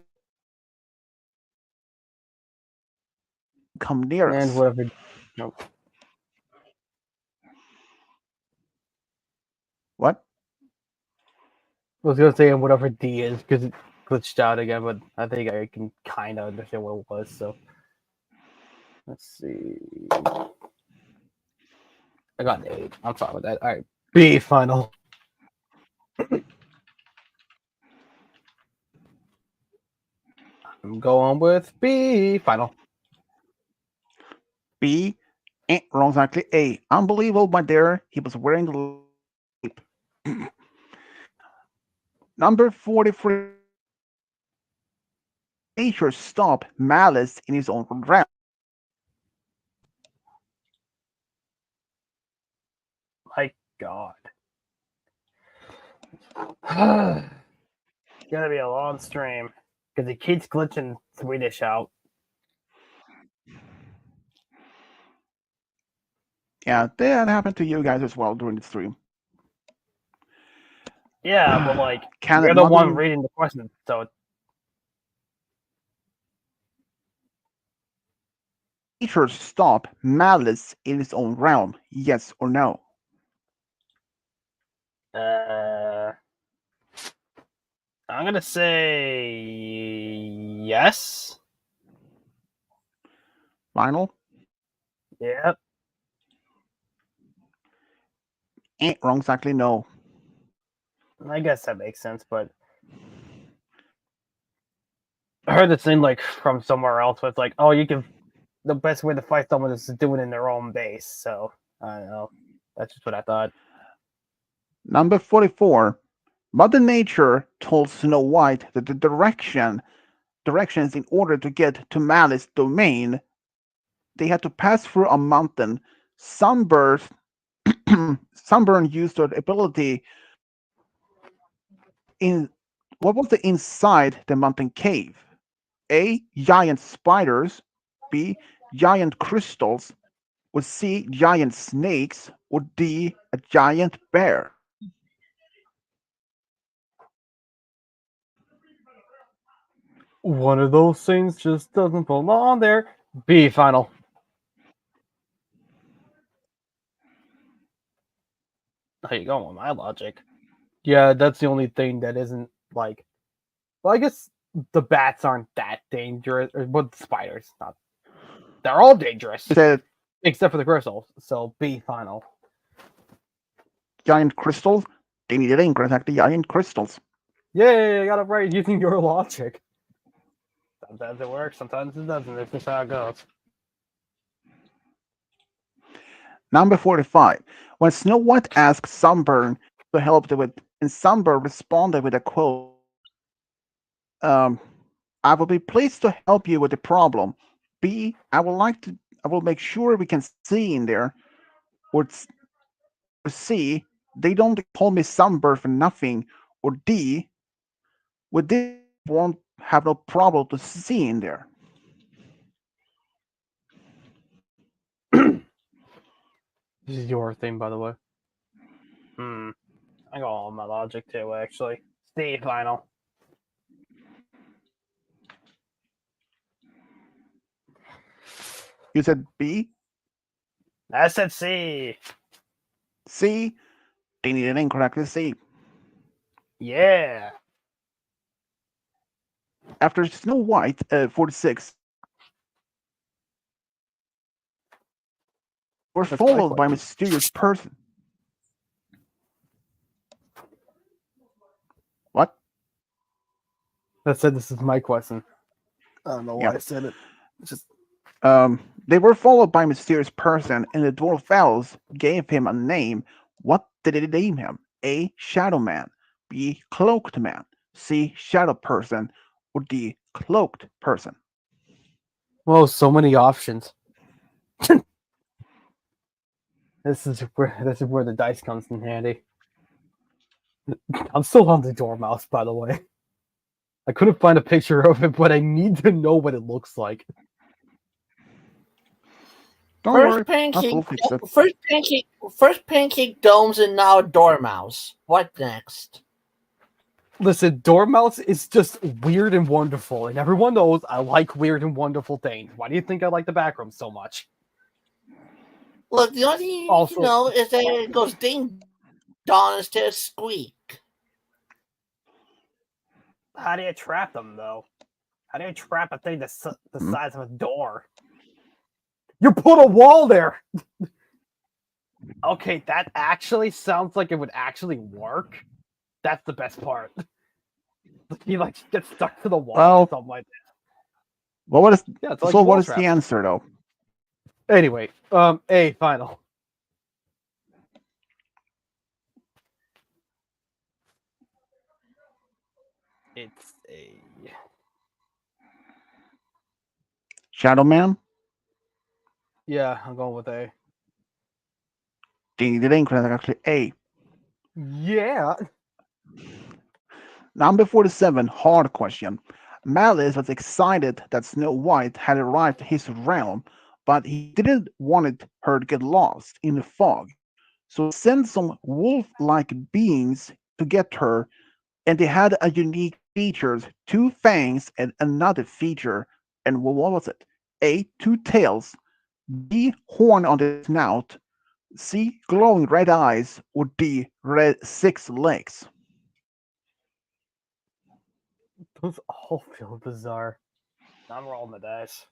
come near And us. whatever. Nope. What? I was gonna say whatever D is because it glitched out again, but I think I can kind of understand what it was. So let's see. I got an 8. I'm fine with that. All right, B final. I'm going with B final. B. Wrong, exactly. A. Unbelievable, my dear. He was wearing the cape. Number 43. Nature stop Malice in his own realm. My God. Gonna be a long stream because it keeps glitching Swedish out. Yeah, that happened to you guys as well during the stream. Yeah, but like Can you're the one Mother reading the question, so Nature stop Malice in his own realm? Yes or no? uh, I'm gonna say yes. Final? Yep. Wrong, exactly. No. I guess that makes sense, but I heard this thing like from somewhere else where it's like, oh, you can the best way to fight someone is to do it in their own base. So I don't know. That's just what I thought. Number 44. Mother Nature told Snow White that the directions in order to get to Malice's domain, they had to pass through a mountain. Sunburn, Sunburn used her ability in what was the inside the mountain cave? A. Giant spiders. B. Giant crystals. Or C. Giant snakes. Or D. A giant bear. One of those things just doesn't belong there. B final. How you going with my logic? Yeah, that's the only thing that isn't like. Well, I guess the bats aren't that dangerous, but the spiders not. They're all dangerous Is it except for the crystals. So B final. giant crystals? They needed incorrect giant crystals. Yay! I got it right using your logic. Sometimes it works, sometimes it doesn't. It's just how it goes. Number 45. When Snow White asked Sunburn to help with, and Sunburn responded with a quote, um, I will be pleased to help you with the problem. B, I will make sure we can see in there. Or C, they don't call me Sunburn for nothing. Or D, with this won't have no problem to see in there. This is your thing, by the way. I got all my logic too, actually. C final. You said B, I said C. C, they needed incorrectly C. Yeah. After Snow White, 46, were That's my followed by a question. mysterious person. What? That said, this is my question. I don't know Yeah. why I said it. It's just They were followed by a mysterious person, and the dwarf elves gave him a name. What did they name him? A. Shadow Man, B. Cloaked Man, C. Shadow Person, or D. Cloaked Person. whoa, so many options. This is where the dice comes in handy. I'm still on the Dormouse, by the way. I couldn't find a picture of it, but I need to know what it looks like. Don't First worry, I pancake, will fix it. first pancake domes, and now a dormouse. What next? Listen, Dormouse is just weird and wonderful, and everyone knows I like weird and wonderful things. Why do you think I like the backroom so much? Look, the only thing you need to Also, know is that it goes ding dong instead of squeak. how do you trap them, though? How do you trap a thing the Hmm. size of a door? You put a wall there! Okay, that actually sounds like it would actually work. That's the best part. He like gets stuck to the wall or Well, something like what is that. Yeah, it's like so? a What wall is the trap. answer though? Anyway, A final. It's a Shadow Man? yeah. I'm going with A. Ding ding ding. Correct. Actually, A. Yeah. Number 47. Hard question. Malice was excited that Snow White had arrived to his realm, but he didn't want her to get lost in the fog. So he sent some wolf-like beings to get her, and they had a unique features: two fangs and another feature. And what was it? A. Two tails. B. Horn on the snout. C. Glowing red eyes. Or D. Red six legs. Those all feel bizarre. I'm rolling the dice.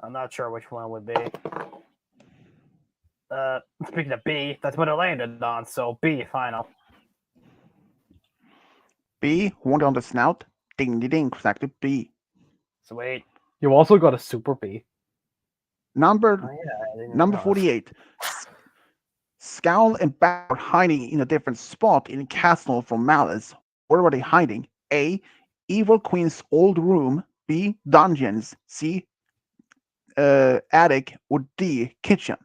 I'm not sure which one would be. Speaking of B, that's what it landed on. So B final. B. Horn on the snout. Ding ding ding. Exactly B. Sweet. You also got a super B. Number Oh yeah, I didn't number realize. 48. Scowl and Bat are hiding in a different spot in the castle from Malice. Where were they hiding? A. Evil Queen's old room. B. Dungeons. C. Attic. Or D. Kitchen.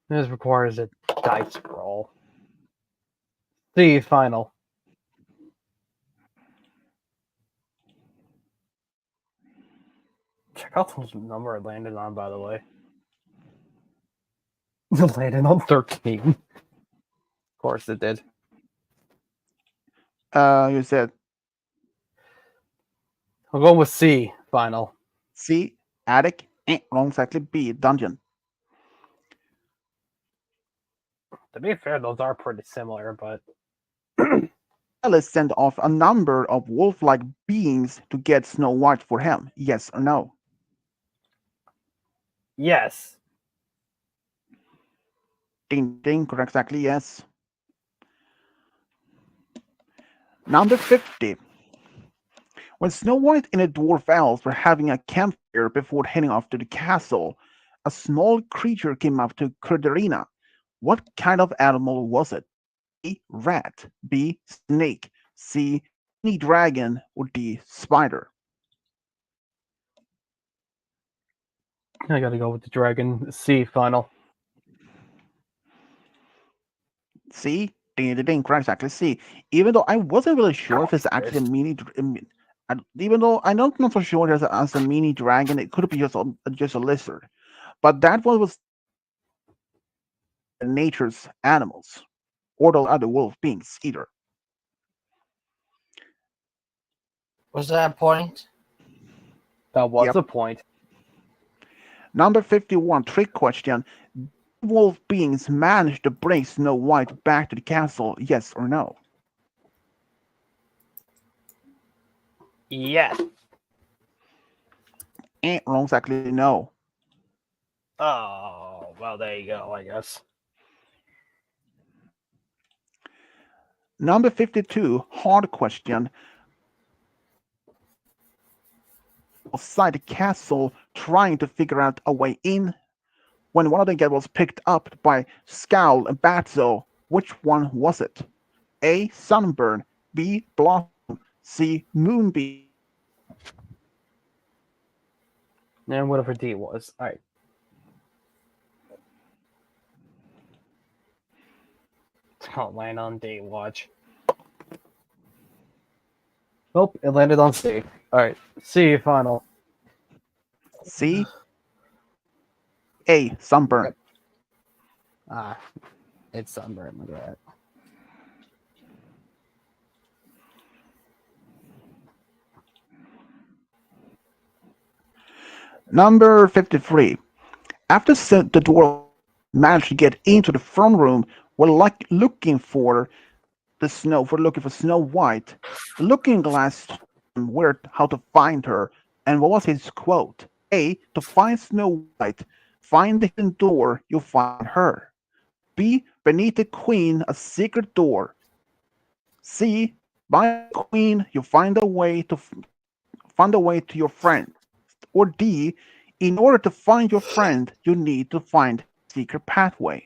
This requires a dice roll. C final. Check out those number it landed on, by the way. It landed on 13. Of course it did. You said I'll go with C final. C. Attic. Wrong, exactly B. Dungeon. To be fair, those are pretty similar, but Alice sent off a number of wolf-like beings to get Snow White for him. Yes or no? yes. Ding ding. Correct. Exactly yes. Number 50. When Snow White and the dwarf elves were having a campfire before heading off to the castle, a small creature came up to Kurderina. What kind of animal was it? A. Rat. B. Snake. C. Mini dragon. Or D. Spider. I gotta go with the dragon. C final. C. Ding ding ding. Correct. Exactly C. Even though I wasn't really sure if it's actually a even though I'm not so sure as a mini dragon, it could be just a lizard. But that one was nature's animals, or the other wolf beings either. Was that a point? That was Yep. a point. Number 51, trick question. wolf beings managed to bring Snow White back to the castle, yes or no? Yes. Wrong, exactly no. Oh, well, there you go, I guess. Number 52, hard question. Outside the castle, trying to figure out a way in. When one of them was picked up by Scowl and Batso, which one was it? A. Sunburn. B. Blossom. C. Moonbeam. And whatever D was. All right. Don't land on D. Watch. Nope, it landed on C. All right. C final. C. A. Sunburn. Yep. Ah, it's Sunburn. Look at that. Number 53. After the dwarf managed to get into the front room, were like looking for Snow White. The Looking Glass told him where how to find her, and what was his quote? A. To find Snow White, find the hidden door, you'll find her. B. Beneath the queen, a secret door. C. By the queen, you find a way to your friend. Or D. In order to find your friend, you need to find a secret pathway.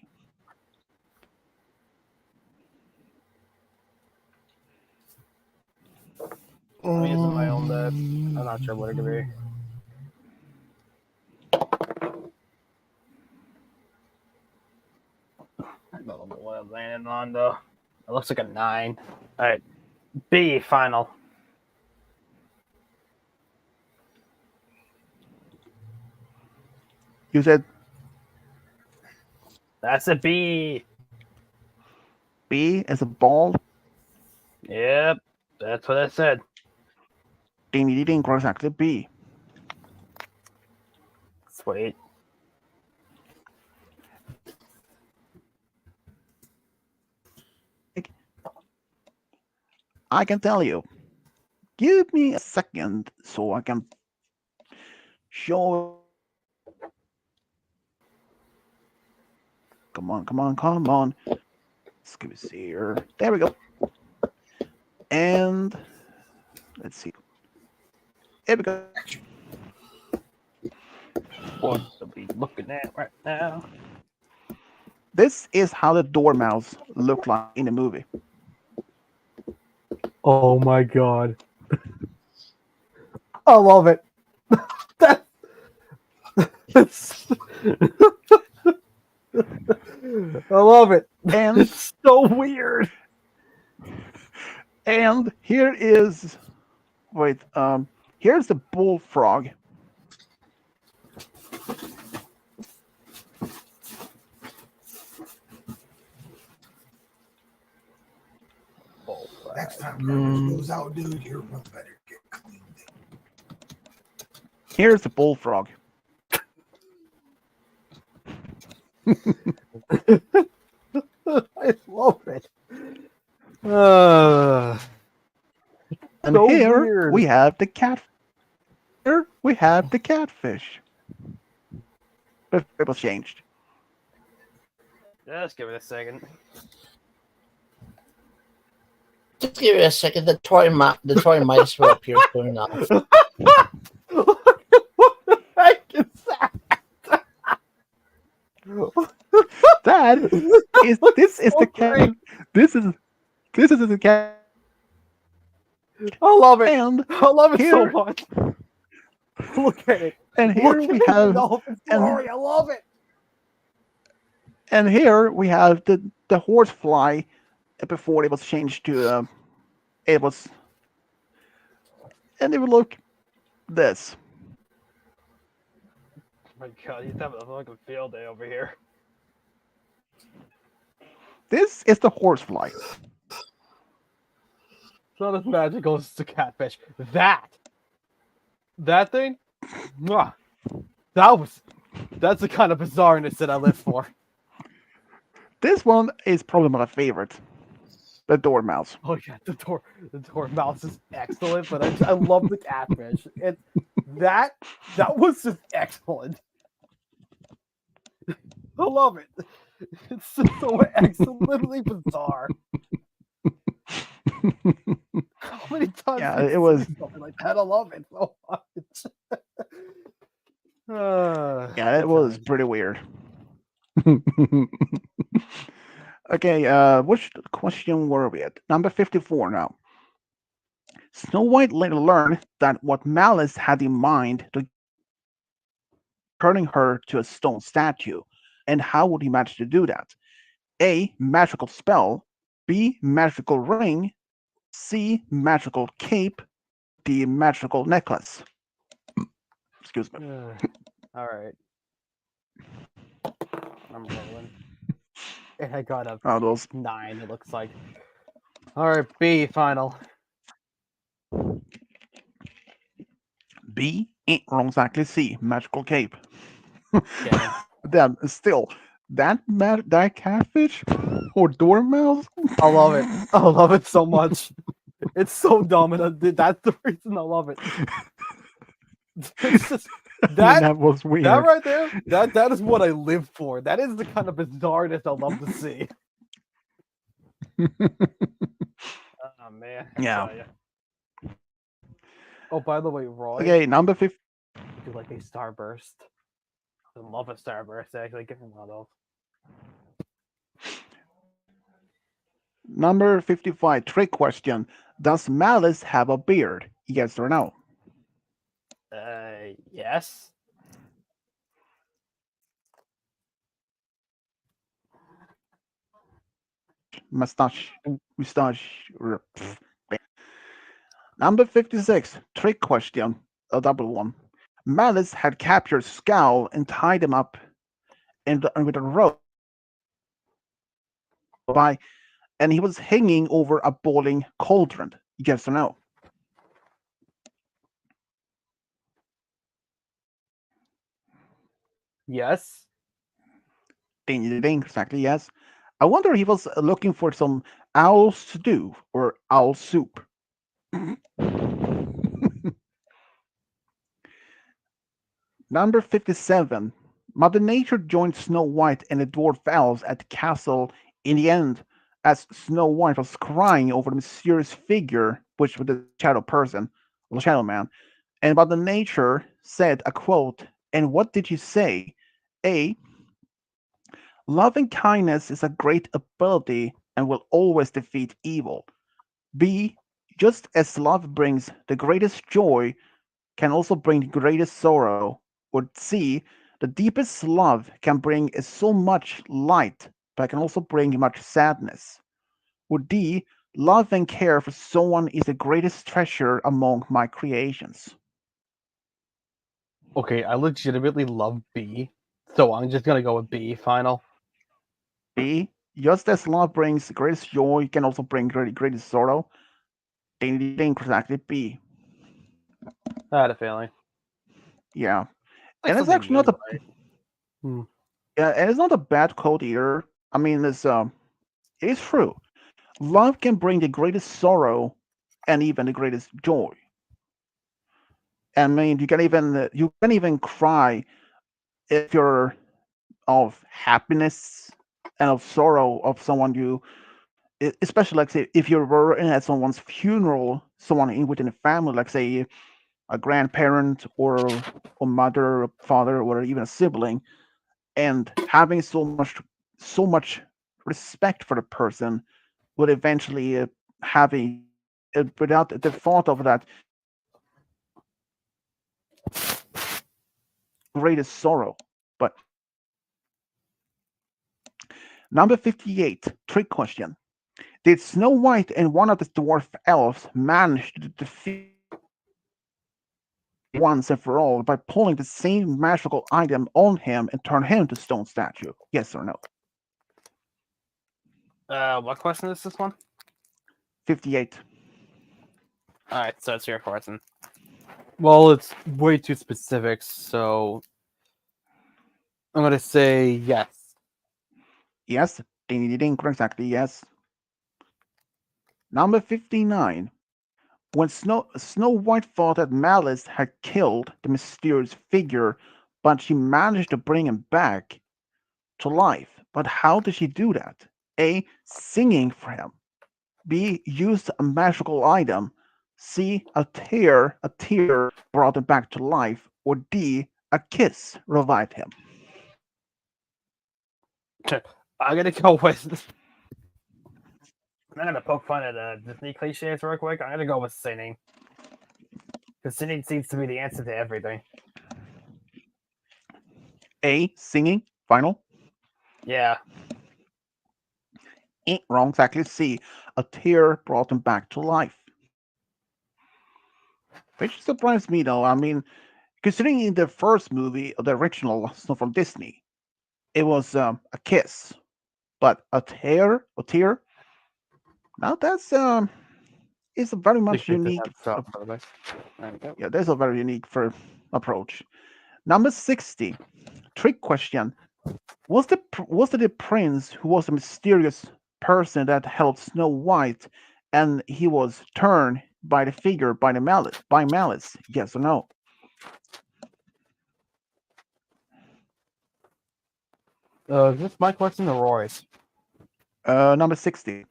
I'm using my own bet. I'm not sure what it could be. I don't know what I'm landing on though. It looks like a 9. All right. B final. You said That's a B. B as a ball. Yep. That's what I said. Ding ding ding, exactly B. Sweet. I can tell you. Give me a second so I can show. Come on, come on, come on. Scooby here. There we go. And let's see. There we go. What are we looking at right now? This is how the dormouse look like in the movie. Oh my god. I love it. I love it. And it's so weird. And here is here's the bullfrog. Next time Carlos goes out, dude, your room better get cleaned. Here's the bullfrog. I love it. And so here weird. we have the cat. Here we have the catfish. But it was changed. Just give it a second. Just give it a second. The toy mice will appear soon enough. What the heck is that? This is the cat. This is the cat. I love it. And I love it so here- much. Look at it. And here Look we at it have in all of its glory. I love it. and here we have the horsefly before it was changed to it was and it would look this. Oh my god, he's having a fucking field day over here. This is the horsefly. It's not as magical as the catfish. That thing? Mwah. That's the kind of bizarreness that I live for. This one is probably my favorite. The Dormouse. Oh yeah, the mouse is excellent, but I love the catfish. That that was just excellent. I love it. It's just so excellently bizarre. How many times Yeah, do it you was. see something like that? I love it so much. Yeah, it Good was times. pretty weird. Okay, which question were we at? Number 54 now. Snow White later learned that what Malice had in mind to turning her to a stone statue. And how would he manage to do that? A. Magical spell. B. Magical ring. C. Magical cape. D. Magical necklace. Excuse me. All right, I'm rolling. And I got a Oh, those 9. It looks like. All right, B final. B. Ain't wrong exactly. C. Magical cape. Damn. Then still, that catfish or dormouse. I love it. I love it so much. It's so dumb, and that's the reason I love it. It's just I mean, that that was that weird. right there. That is what I live for. That is the kind of bizarreness I love to see. Oh man, I Yeah. tell you. Oh, by the way, Roy, Okay, number 50. would you like a starburst? I love a starburst. Actually, give me one of Number 55. Trick question. Does Malice have a beard? Yes or no? those. Yes. Mustache. Mustache. Number 56. Trick question. A double one. Malice had captured Scowl and tied him up with a rope by, and he was hanging over a boiling cauldron. Yes or no? Yes. Ding, ding, ding. Exactly, yes. I wonder he was looking for some owl stew or owl soup. Number 57. Mother Nature joined Snow White and the dwarf elves at the castle in the end, as Snow White was crying over the mysterious figure, which was the shadow person, the shadow man. And Mother Nature said a quote, and what did you say? A. Love and kindness is a great ability and will always defeat evil. B. Just as love brings the greatest joy, can also bring the greatest sorrow. Or C, the deepest love can bring so much light, but can also bring much sadness. Or D, love and care for someone is the greatest treasure among my creations. Okay, I legitimately love B, so I'm just gonna go with B final. B, just as love brings the greatest joy, can also bring greatest sorrow. Ding ding ding, exactly B. I had a feeling. Yeah. Like And it's something actually not new, a right? Hmm. yeah, and it's not a bad quote either. I mean, it's true. Love can bring the greatest sorrow and even the greatest joy. I mean, you can even cry if you're of happiness and of sorrow of someone especially like say if you were at someone's funeral, someone within a family, like say a grandparent or mother, or father, or even a sibling, and having so much respect for the person would eventually having without the thought of that greatest sorrow. But number 58, trick question. Did Snow White and one of the dwarf elves manage to defeat once and for all by pulling the same magical item on him and turn him to stone statue? Yes or no? What question is this one? 58. All right, so it's your question. Well, it's way too specific, so I'm gonna say yes. Yes, Ding ding ding. Exactly. Yes. Number 59. When Snow White thought that Malice had killed the mysterious figure, but she managed to bring him back to life. But how did she do that? A. Singing for him. B. Used a magical item. C. A tear brought him back to life. Or D. A kiss revived him. I'm gonna go with. I'm gonna poke fun at Disney cliches real quick. I'm gonna go with singing. Because singing seems to be the answer to everything. A. Singing. Final. Yeah. Wrong. Exactly. C. A tear brought him back to life. Which surprised me though. I mean, considering in the first movie, the original, so from Disney, it was a kiss, but a tear. Now that's is a very much unique. Yeah, that's a very unique for approach. Number 60, trick question. Was it the prince who was a mysterious person that helped Snow White, and he was turned by the figure by malice? Yes or no? Is this my question or Roy's? Number 60.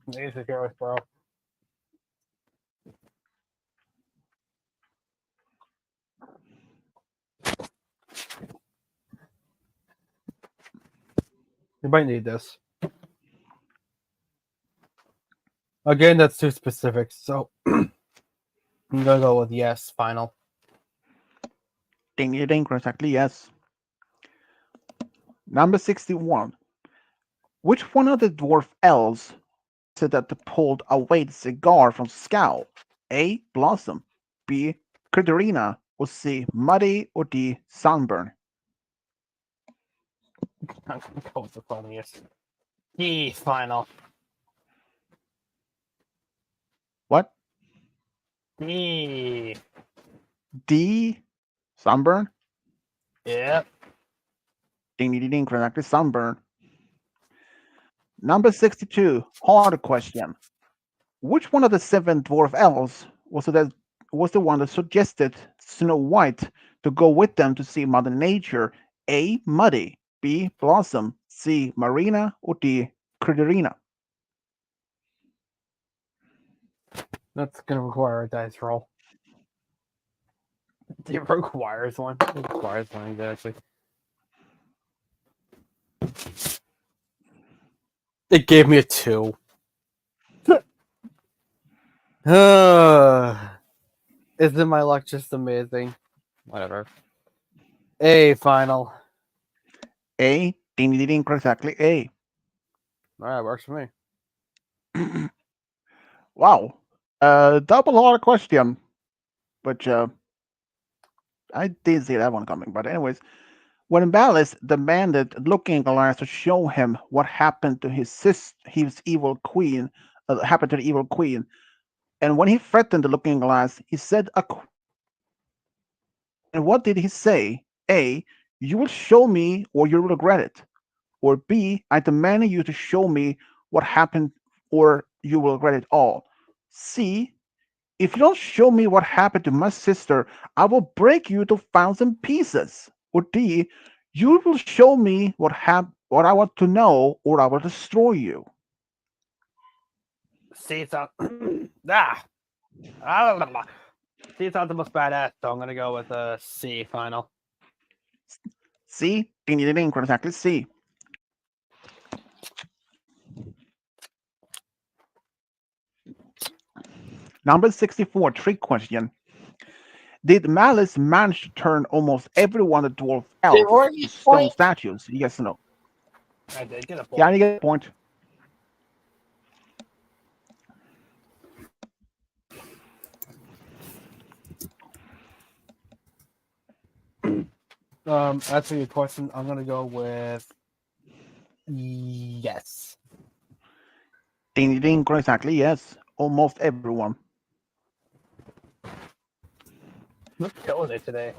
Easy choice, bro. You might need this. Again, that's too specific, so I'm gonna go with yes, final. Ding ding ding, exactly yes. Number 61. Which one of the dwarf elves said that pulled away the cigar from Scowl? A. Blossom. B. Katerina. Or C. Muddy. Or D. Sunburn. I'm gonna go with the funniest. E, final. What? E. D. Sunburn? Yep. Ding ding ding, correctly Sunburn. Number 62. Harder question. Which one of the seven dwarf elves was the one that suggested Snow White to go with them to see Mother Nature? A. Muddy. B. Blossom. C. Marina. Or D. Katerina. That's gonna require a dice roll. It requires one. It requires one, exactly. It gave me a 2. Isn't my luck just amazing? Whatever. A, final. A. Ding ding ding, exactly A. Alright, works for me. Wow. Double hard question. But I did see that one coming. But anyways, when Malice demanded Looking Glass to show him what happened to his evil queen, happened to the evil queen, and when he threatened the Looking Glass, he said and what did he say? A. You will show me or you'll regret it. Or B. I demand you to show me what happened or you will regret it all. C. If you don't show me what happened to my sister, I will break you to 1,000 pieces. Or D. You will show me what I want to know or I will destroy you. C sounds C sounds the most badass, so I'm gonna go with C, final. C. Ding ding ding, exactly C. Number 64, trick question. Did Malice manage to turn almost every one of the dwarf elves to stone statues? Yes or no? I did get a point. Yeah, I get a point. Answer your question, I'm gonna go with yes. Ding ding ding, exactly yes. Almost everyone. I'm killing it today.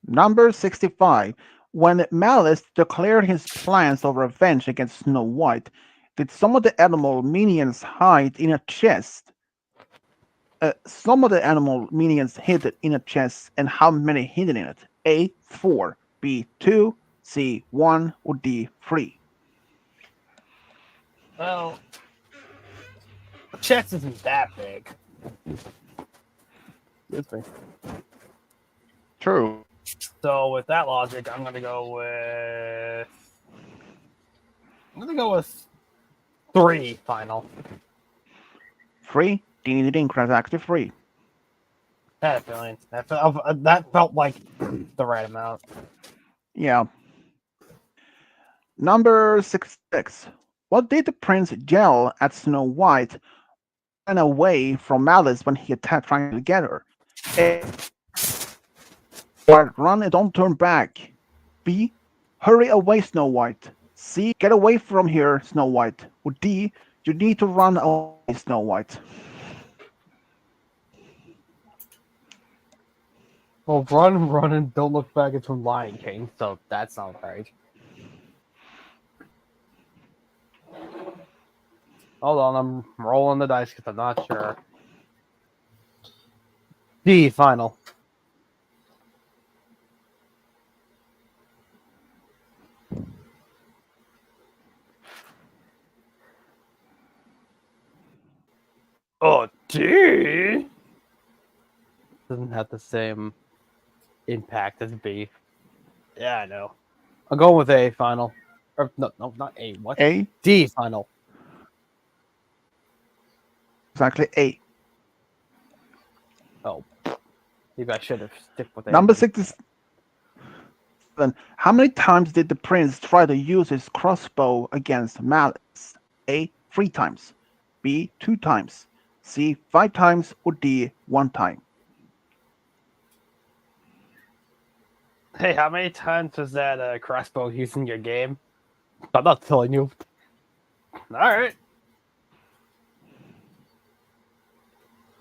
Number 65. When Malice declared his plans of revenge against Snow White, did some of the animal minions hide in a chest? Some of the animal minions hid in a chest, and how many hidden in it? A. 4, B. 2, C. 1, or D. 3? Well, the chest isn't that big. Excuse me. True. So with that logic, I'm gonna go with 3 final. 3. Ding ding ding, correct active 3. I had a feeling that felt like the right amount. Yeah. Number 66. What did the prince yell at Snow White and away from Malice when he attacked trying to get her? A. Run and don't turn back. B. Hurry away, Snow White. C. Get away from here, Snow White. Or D. You need to run away, Snow White. Well, run, and don't look back. It's from Lion King, so that's not right. Hold on, I'm rolling the dice because I'm not sure. D final. Oh, D doesn't have the same impact as B. Yeah, I know. I'm going with A final. Or no, not A. What? A. D final. Exactly A. Oh, maybe I should have stick with A. Number 67. How many times did the prince try to use his crossbow against Malice? A. 3 times. B. 2 times. C. 5 times. Or D. 1 time. Hey, how many times was that crossbow used in your game? I'm not telling you. All right.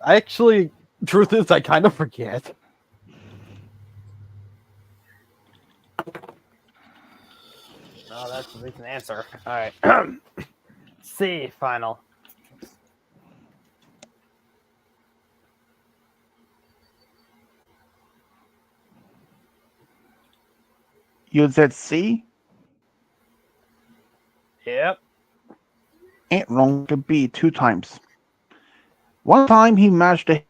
Actually, truth is, I kind of forget. Oh, that's a decent answer. All right. C final. You said C? Yep. Ain't wrong to B 2 times. 1 time he managed to,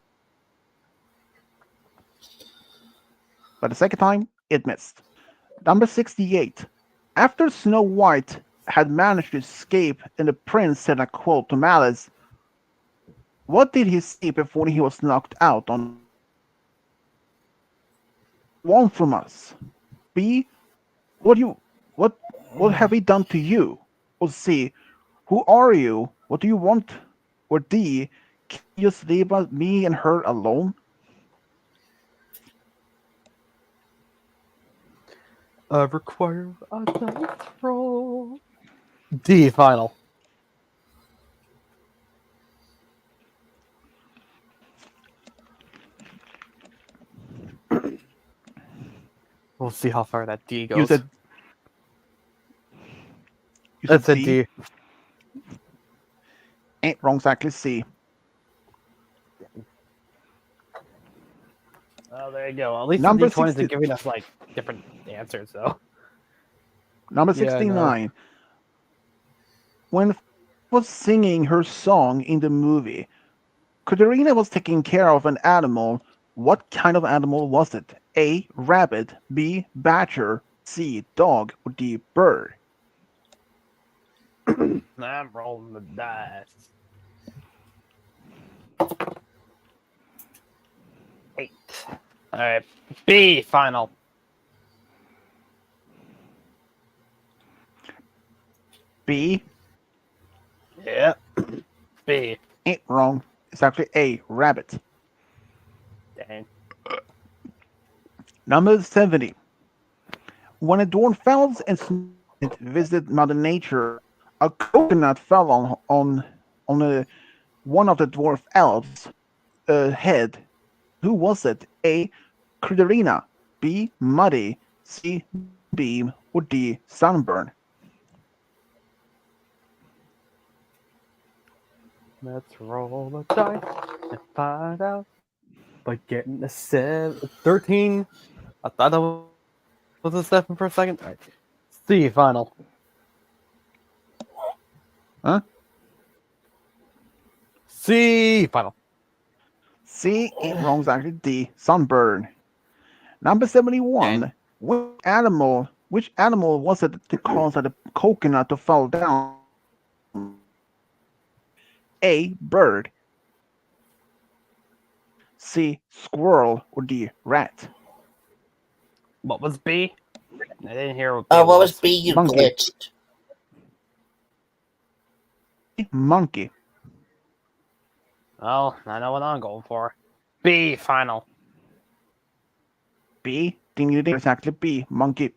but the second time it missed. Number 68. After Snow White had managed to escape and the prince said a quote to Malice, what did he say before he was knocked out on? Want from us? B. What have we done to you? Or C. Who are you? What do you want? Or D. Can you just leave me and her alone? Require a dice roll. D final. We'll see how far that D goes. You said That's a D. Ain't wrong, exactly C. Oh, there you go. At least Number the D20s 60 are giving us like different answers, though. Number Yeah, I know. 69. When was singing her song in the movie, Katerina was taking care of an animal. What kind of animal was it? A. Rabbit. B. Badger. C. Dog. Or D. Bird. I'm rolling the dice. 8. All right. B final. B. Yeah. B. Ain't wrong. It's actually A. Rabbit. Dang. Number 70. When a dwarf fell and visited Mother Nature, a coconut fell on one of the dwarf elves' head. Who was it? A. Katerina. B. Muddy. C. Beam. Or D. Sunburn. Let's roll the dice and find out by getting a 13. I thought that was a 7 for a second. All right. C, final. Huh? C, final. C. Wrong is actually D. Sunburn. Number 71. Which animal was it that caused the coconut to fall down? A. Bird. C. Squirrel. Or D. Rat. What was B? I didn't hear what B What was was. B? You Monkey. glitched. Monkey. Oh, I know what I'm going for. B, final. B. Ding ding ding. It's actually B. Monkey.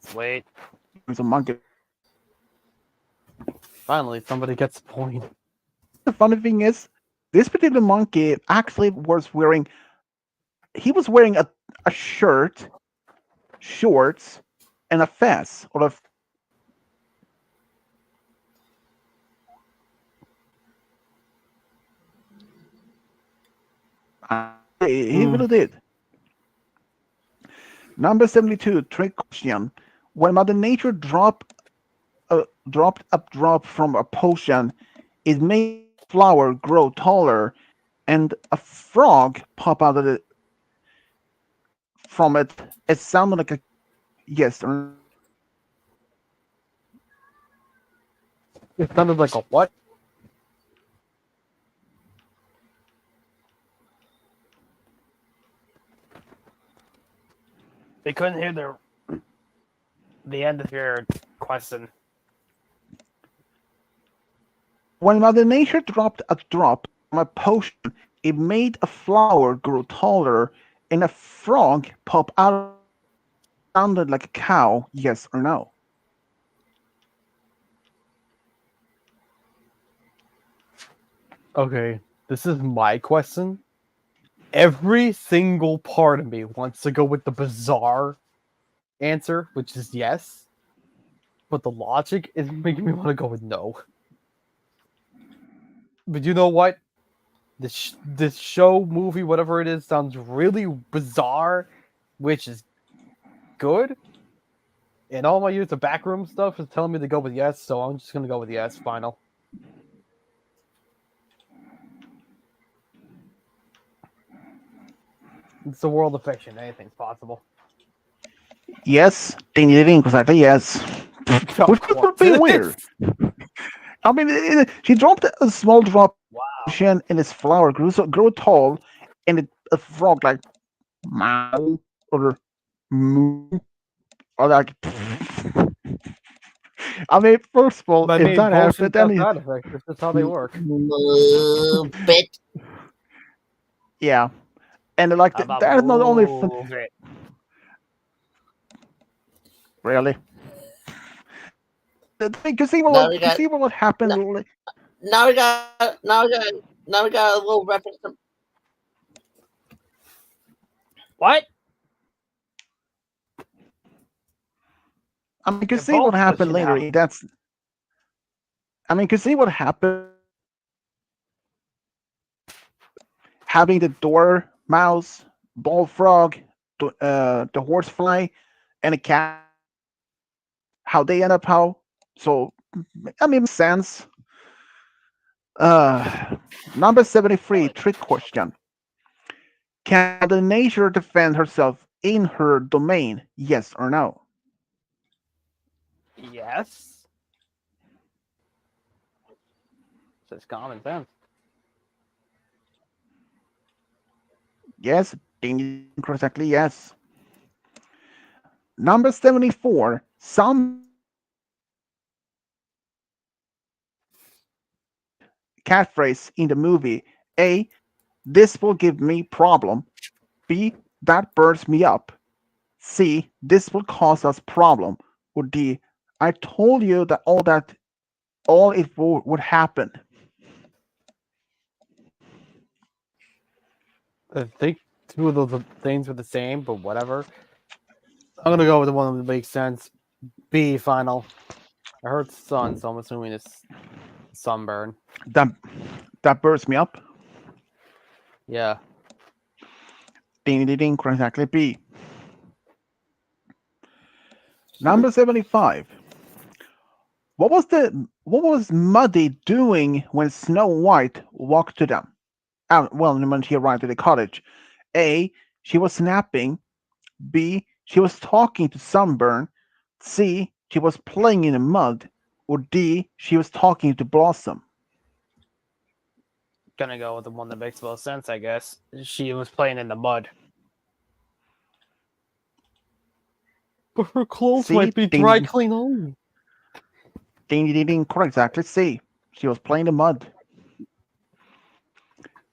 Sweet. It's a monkey. Finally, somebody gets a point. The funny thing is, this particular monkey actually was wearing. He was wearing a shirt, shorts, and a vest, or a. He really did. Number 72, trick question. When Mother Nature dropped a drop from a potion, it made a flower grow taller, and a frog pop out of it from it. It sounded like a yes. It sounded like a what? They couldn't hear the end of your question. When Mother Nature dropped a drop from a potion, it made a flower grow taller, and a frog pop out. Sounded like a cow. Yes or no? Okay, this is my question. Every single part of me wants to go with the bizarre answer, which is yes. But the logic is making me want to go with no. But you know what? This show, movie, whatever it is, sounds really bizarre, which is good. And all my use of backroom stuff is telling me to go with yes, so I'm just gonna go with yes, final. It's the world of fiction. Anything's possible. Yes, ding ding ding. Exactly. Yes. Which would be weird. I mean, she dropped a small drop Wow. and its flower grew tall, and a frog like meow or moo or like. I mean, first of all, I if mean, that happened, bullshit then death sound effects. That's just how they work. Bit. yeah, and like How about that is not only fun, move it? really. Now we You got see what happened. now, now we got a little reference to What? I mean, you can You're see what both happened pushing later. out. That's. I mean, you can see what happened. Having the door mouse, bullfrog, the horsefly, and a cat. How they end up how. So, I mean, sense. Number 73, trick question. Can the nature defend herself in her domain? Yes or no? Yes. It's just common sense. Yes, correctly, yes. Number 74, some catchphrase in the movie. A, this will give me problem. B, that burns me up. C, this will cause us problem. Or D, I told you that all it would happen. I think two of those things were the same, but whatever. I'm gonna go with the one that makes sense. B final. I heard sun, so I'm assuming it's sunburn. That that bursts me up. Yeah. Ding ding ding. Exactly B. Number 75. What was Muddy doing when Snow White walked to them? Well, when she arrived at the cottage. A. She was snapping. B. She was talking to Sunburn. C. She was playing in the mud. Or D. She was talking to Blossom. Gonna go with the one that makes the most sense, I guess. She was playing in the mud. But her clothes C. might be dry clean only. Ding ding ding. Correct. Exactly. C. She was playing in the mud.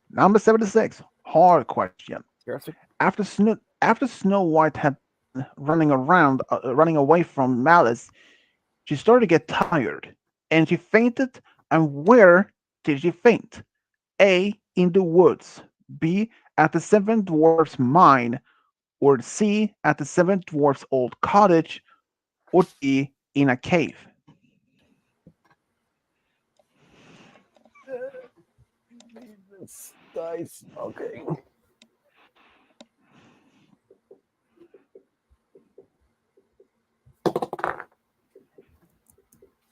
Number 76. Hard question. After Snow White had running away from Malice, she started to get tired, and she fainted. And where did she faint? A. In the woods. B. At the seven dwarfs' mine. Or C. At the seven dwarfs' old cottage. Or D. In a cave. Dice. Okay.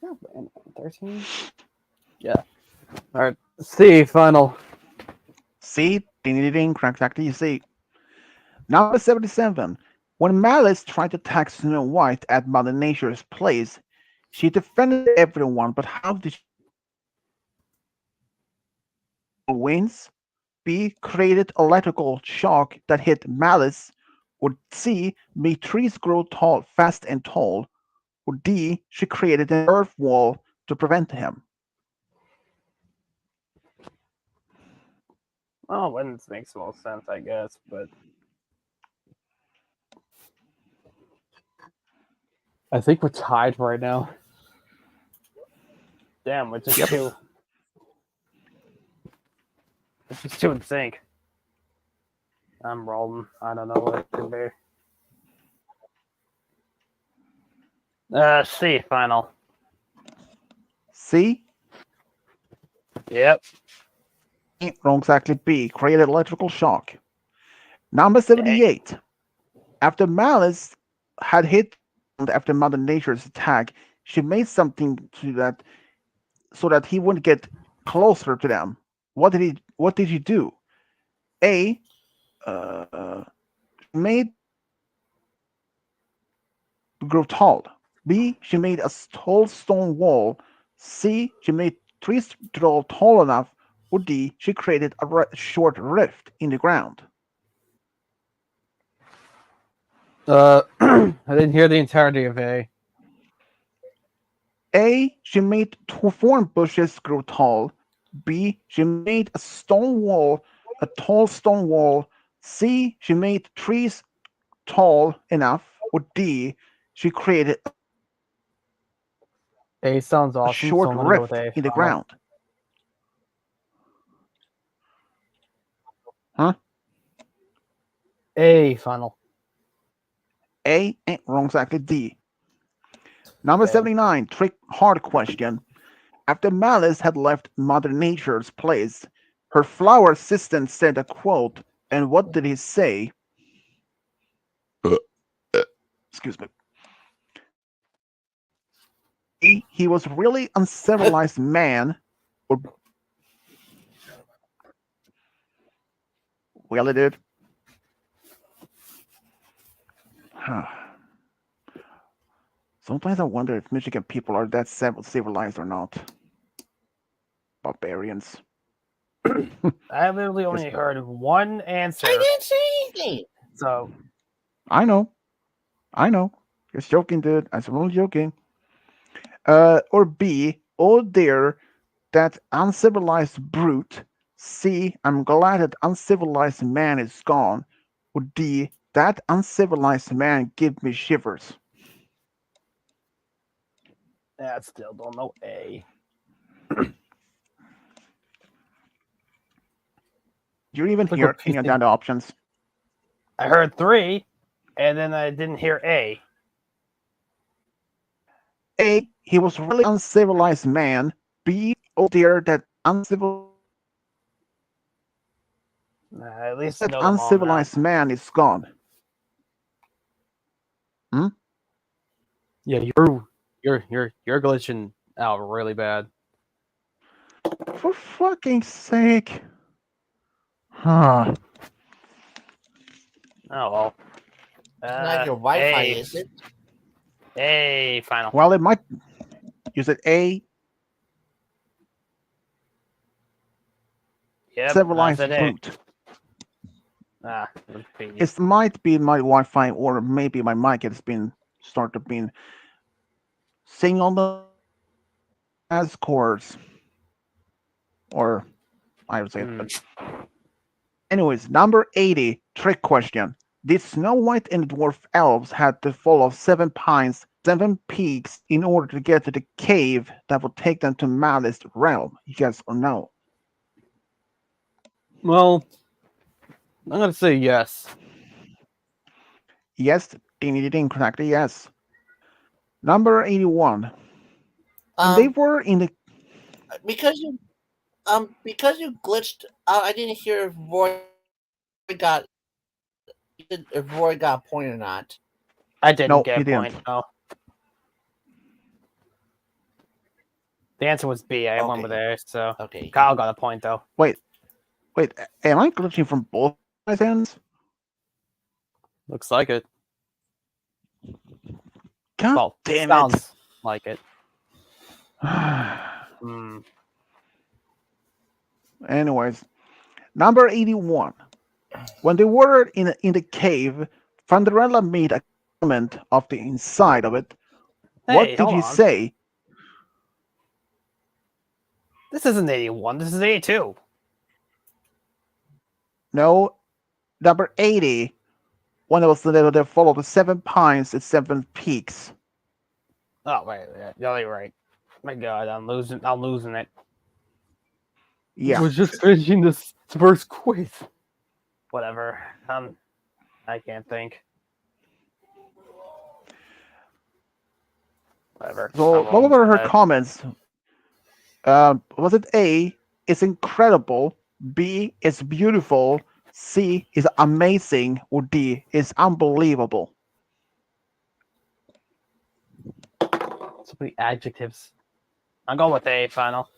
Oh, 13? Yeah. Alright. C, final. C. Ding ding ding. Exactly. C. Number 77. When Malice tried to attack Snow White at Mother Nature's place, she defended everyone, but how did she wins? B. Created electrical shock that hit Malice. Or C. Made trees grow tall, fast and tall. Or D. She created an earth wall to prevent him. Oh, when this makes most sense, I guess, but I think we're tied right now. Damn, which is two. Which is two in sync. I'm rolling. I don't know what it could be. C, final. C. Yep. Wrong, exactly. B. Created electrical shock. Number 78. After Malice had hit after Mother Nature's attack, she made something to that so that he wouldn't get closer to them. What did he do? A. Made grow tall. B. She made a tall stone wall. C. She made trees grow tall enough. Or D. She created a short rift in the ground. I didn't hear the entirety of A. A. She made two thorn bushes grow tall. B. She made a stone wall, a tall stone wall. C. She made trees tall enough. Or D. She created A sounds a awesome, so short I'm gonna go with rift A. in the Final. ground. Huh? A, final. A. Wrong, exactly. D. Number 79. Hard question. After Malice had left Mother Nature's place, her flower assistant said a quote, and what did he say? Excuse me. He was really uncivilized man, or well, it did. Sometimes I wonder if Michigan people are that civilized or not. Barbarians. I literally only heard one answer. I didn't say anything. So I know. Just joking, dude. I'm only joking. Or B. Oh dear, that uncivilized brute. C. I'm glad that uncivilized man is gone. Or D. That uncivilized man give me shivers. I still don't know A. You even Click hear on any of PC. the options? I heard 3, and then I didn't hear A. A. He was really uncivilized man. B. Oh dear, At least I that know them all now. uncivilized man is gone. Hmm? Yeah, you're glitching out really bad. For fucking sake. Huh. Oh well. Not your Wi-Fi, A. is it? A final. Well, it might. You said A. Yep, I Civilized said A. brute. B. It might be my Wi-Fi or maybe my mic has been started being sing on the as chords, or I would say it. But anyways, number 80 trick question. Did Snow White and the dwarf elves had to follow 7 pines, 7 peaks in order to get to the cave that would take them to Malice realm? Yes or no? Well, I'm gonna say yes. Yes, ding ding correctly, yes. Number 81. When they Um, were in the because you glitched. I didn't hear if Roy got if Roy got a point or not. I didn't no, get he a point. didn't. No. The answer was B. I went with A. So Okay. Kyle got a point though. Wait, am I glitching from both my ends? Looks like it. God Well, damn sounds like it. it. Hmm. Anyways, number 81. When they were in the cave, Fandarella made a comment of the inside of it. Hey, What did hold you on. say? This isn't 81. This is 82. No, number 80. When it was they followed the 7 pines and 7 peaks. Oh wait, yeah, you're right. My God, I'm losing it. Yeah. We're just finishing this first quiz. Whatever. I can't think. Whatever. So I'm what rolling were her ahead. comments? Was it A? It's incredible. B. It's beautiful. C. Is amazing. Or D. Is unbelievable. So many adjectives. I'm going with A final.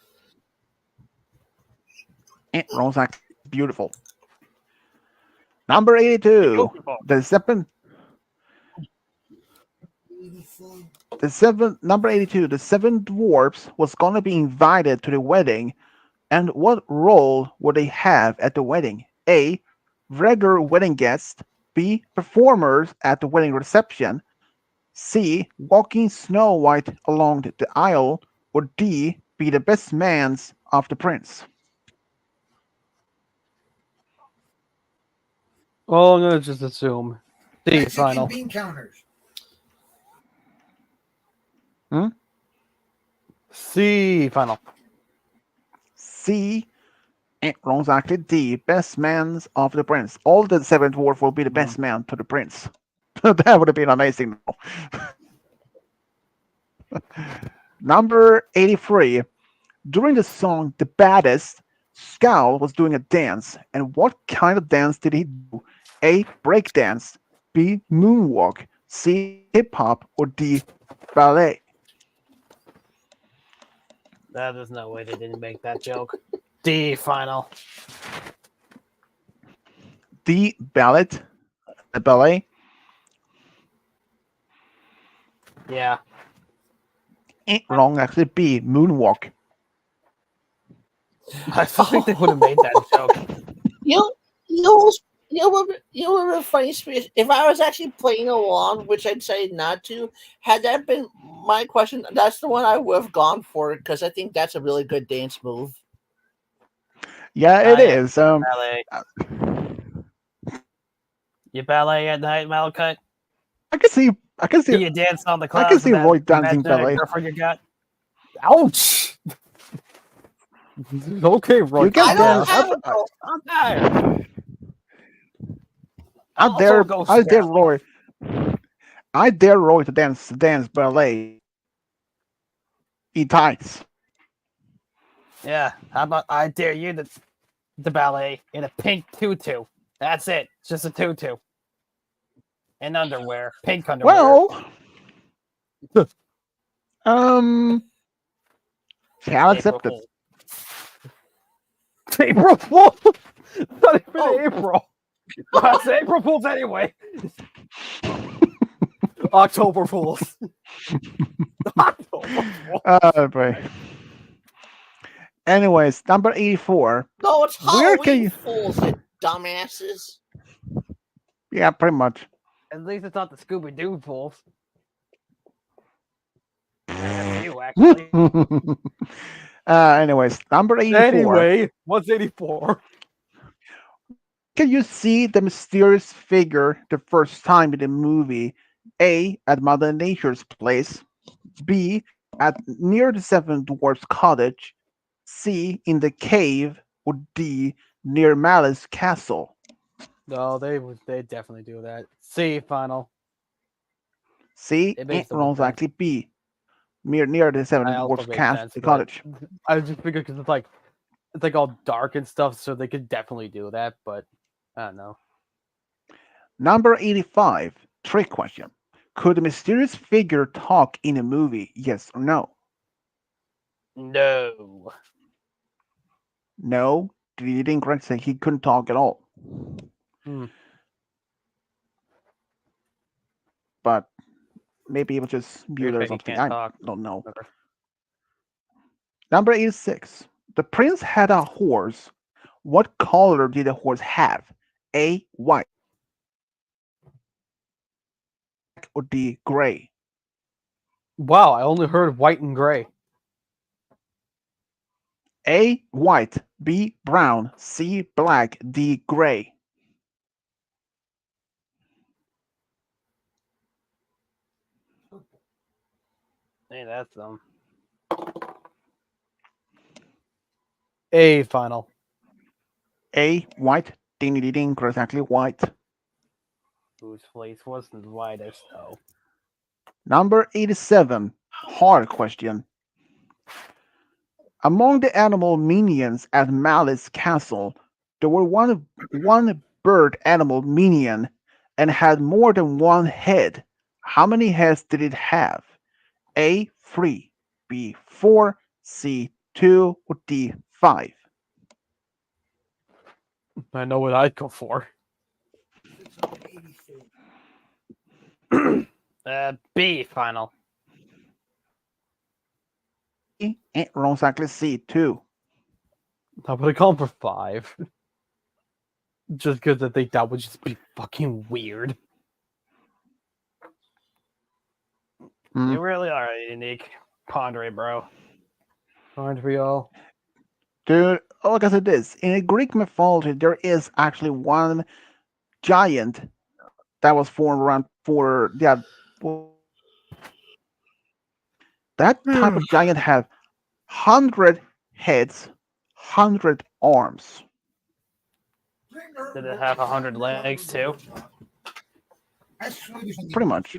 Wrong side. Beautiful. Number 82. Beautiful. Number 82. The 7 dwarfs was gonna be invited to the wedding. And what role would they have at the wedding? A. Regular wedding guests. B. Performers at the wedding reception. C. Walking Snow White along the aisle. Or D. Be the best mans of the prince. Well, I'm gonna just assume D Mexican final. bean counters. C final. C. Wrong, exactly. D. Best mans of the prince. All the 7 dwarfs will be the best man to the prince. That would have been amazing. Number 83. During the song The Baddest, Scowl was doing a dance. And what kind of dance did he do? A. Breakdance. B. Moonwalk. C. Hip hop. Or D. Ballet. There's no way they didn't make that joke. D final. D. Ballet. Yeah. Wrong, actually. B. Moonwalk. I think they would have made that joke. You you you were a funny speech. If I was actually playing along, which I'd say not to, had that been my question, that's the one I would have gone for because I think that's a really good dance move. Yeah, it is. Ballet. You ballet at night, Malachite? I can see. Do you dance on the I clouds can with see that Roy dancing imaginary ballet. girlfriend you got? Ouch! Okay, Roy. You can I don't dance. have a girl. I'm tired. Also goes I dare ballet. Roy, I dare Roy to dance ballet in tights. Yeah, how about I dare you to the ballet in a pink tutu? That's it. It's just a tutu and underwear, pink underwear. Well, um, challenge April accepted. Fool. April Fool. Not even Oh. April. It's April Fools anyway. October Fools. October Fools. Boy. Anyways, number 84. No, it's Where can Halloween you? Fools, you dumbasses. Yeah, pretty much. At least it's not the Scooby Doo Fools. That's you, actually. Anyways, number 84. Anyway, what's 84? Can you see the mysterious figure the first time in the movie? A. At Mother Nature's place. B. At near the Seven Dwarfs cottage. C. In the cave. Or D. Near Malice Castle. No, they definitely do that. C final. C. It makes so much Wrong, sense. actually B. Near the Seven I also Dwarfs made sense, but cottage. I just figured because it's like all dark and stuff, so they could definitely do that. But I don't know. Number 85. Trick question. Could the mysterious figure talk in a movie? Yes or no? No. No. The incorrect say he couldn't talk at all. Hmm. But maybe it was just You're muted or saying he something. can't I talk. don't know. Okay. Number 86. The prince had a horse. What color did the horse have? A. White. Or D. Gray. Wow, I only heard white and gray. A. White. B. Brown. C. Black. D. Gray. Hey, that's them. A final. A. White. Ding ding ding. Exactly white. Whose face wasn't white as snow? Number 87. Hard question. Among the animal minions at Malice Castle, there were one bird animal minion and had more than one head. How many heads did it have? A. 3. B. 4. C. 2. Or D. 5. I know what I'd go for. B final. Wrong, exactly C. 2. I would have gone for 5. Just because I think that would just be fucking weird. Hmm. You really are unique. Ponder it, bro. Ponder for y'all. Dude, look at this. In Greek mythology, there is actually one giant that was formed around for that type of giant had 100 heads, 100 arms. Did it have 100 legs too? Pretty much.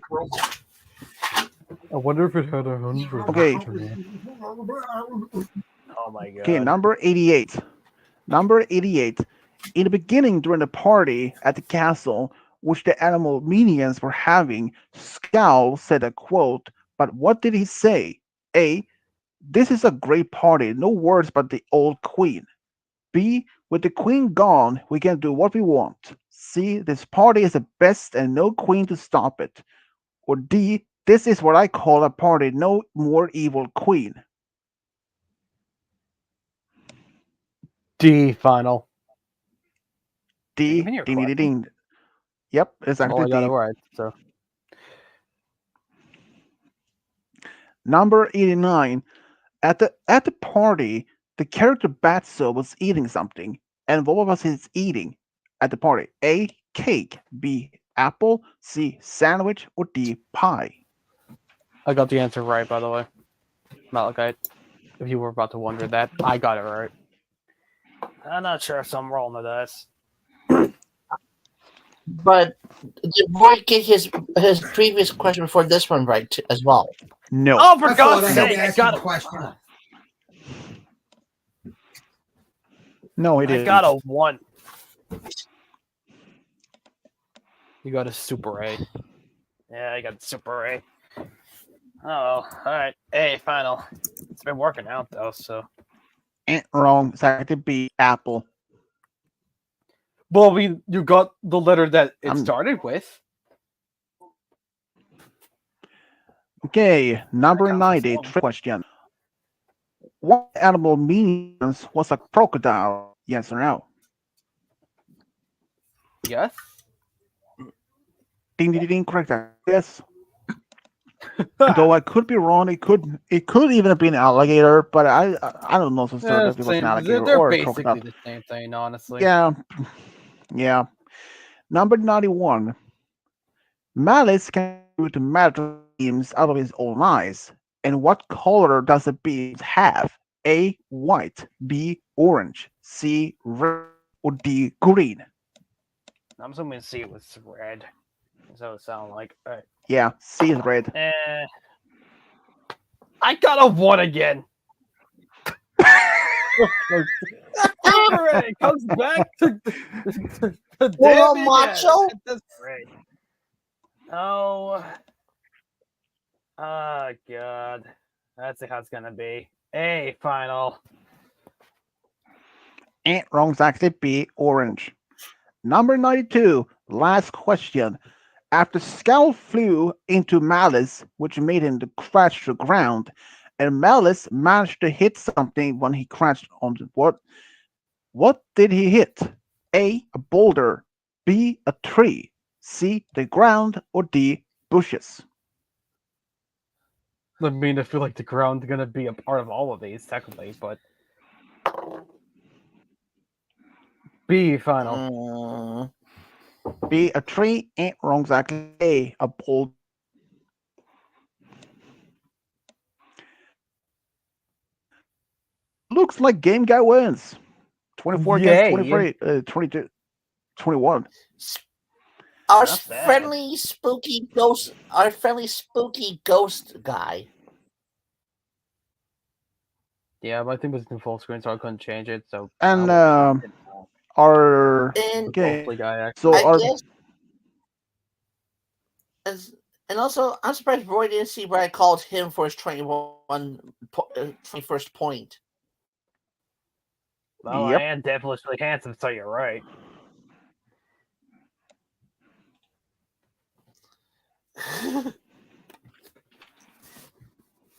I wonder if it had 100. Okay. Oh my god. Okay, number 88. Number 88. In the beginning, during the party at the castle, which the animal minions were having, Scowl said a quote, but what did he say? A. This is a great party, no words but the old queen. B. With the queen gone, we can do what we want. C. This party is the best and no queen to stop it. Or D. This is what I call a party, no more evil queen. D final. D. Even your Ding ding question? ding. Yep, exactly Well, I got it D. right. So Number 89. At the party, the character Batso was eating something. And what was he eating at the party? A. Cake. B. Apple. C. Sandwich. Or D. Pie. I got the answer right, by the way. Malachite. If you were about to wonder that, I got it right. I'm not sure if I'm rolling the dice. But did Roy get his previous question before this one right as well? No. Oh, for I thought God's I had sake! to I ask you got the a question. No, it I didn't. got a 1. You got a Super A. Yeah, I got Super A. Oh, all right. A final. It's been working out though, so. Wrong. It's actually B. Apple. Well, you got the letter that it I'm- started with. Okay, number That counts as 90. one. Trick question. What animal means was a crocodile? Yes or no? Yes. Ding ding ding. Correct. Yes. Though I could be wrong. It could even have been an alligator, but I don't know for certain if it was an alligator They're or a basically crocodile. the same thing, honestly. Yeah, yeah. Number 91. Malice can shoot magic beams out of his own eyes. And what color does the beams have? A. White. B. Orange. C. Red. Or D. Green. I'm assuming C was red. So it sound like. All right. Yeah, C is red. I got a 1 again. It comes back to Puro damn it, macho? that's great. Oh, God, that's how it's gonna be. A final. Wrong, it's actually B. Orange. Number 92. Last question. After Scout flew into Malice, which made him to crash to the ground, and Malice managed to hit something when he crashed on the what? What did he hit? A. A boulder. B. A tree. C. The ground. Or D. Bushes. I mean, I feel like the ground's gonna be a part of all of these, technically, but B final. B. A tree. Wrong, exactly. A boulder. Looks like Game Guy wins. 24 against Yay. 23, 22, 21. Our Not bad. friendly spooky ghost guy. Yeah, my thing was in full screen, so I couldn't change it. So And I'll- our And okay, hopefully guy actually. so I our guess and also I'm surprised Roy didn't see where I called him for his 21st point. Well, Yep. I am devilishly handsome, so you're right.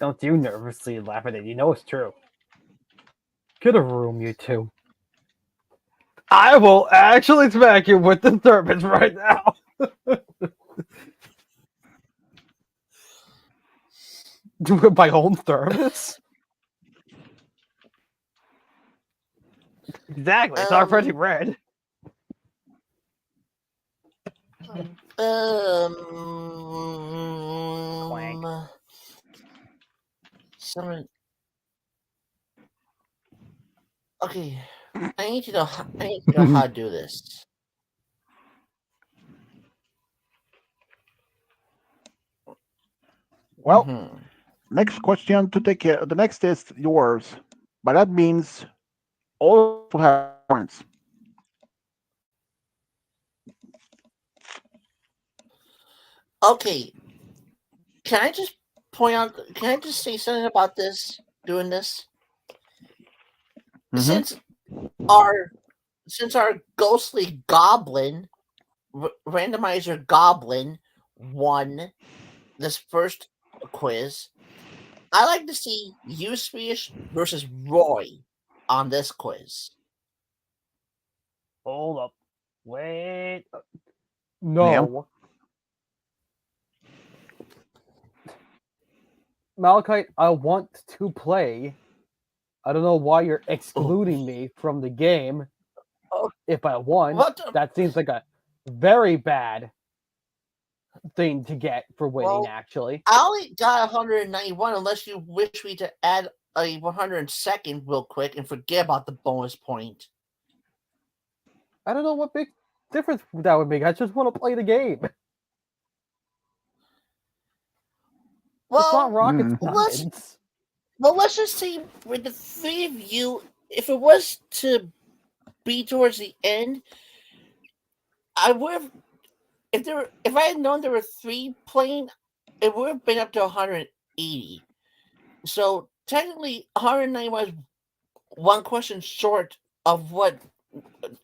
Don't you nervously laugh at it. You know it's true. Get a room, you two. I will actually smack you with the thermos right now. Do it my own thermos? Exactly. It's already red. Clank. Okay, I need to know how to do this. Well, Mhm. next question to take care. The next is yours, but that means all will have points. Okay, can I just point out? Can I just say something about this? Doing this Mhm. since our ghostly goblin randomizer goblin won this first quiz, I like to see you, Swedish, versus Roy on this quiz. Hold up. Wait. No. Malachite, I want to play. I don't know why you're excluding me from the game. Oh. If I won, What? that seems like a very bad thing to get for winning, Well, actually. I only got 191 unless you wish me to add a 102nd real quick and forget about the bonus point. I don't know what big difference that would make? I just want to play the game. It's not Well, rocket Mm. let's science. let's just say with the three of you, if it was to be towards the end, I would have if I had known there were three playing, it would have been up to 180. So technically, 190 was one question short of what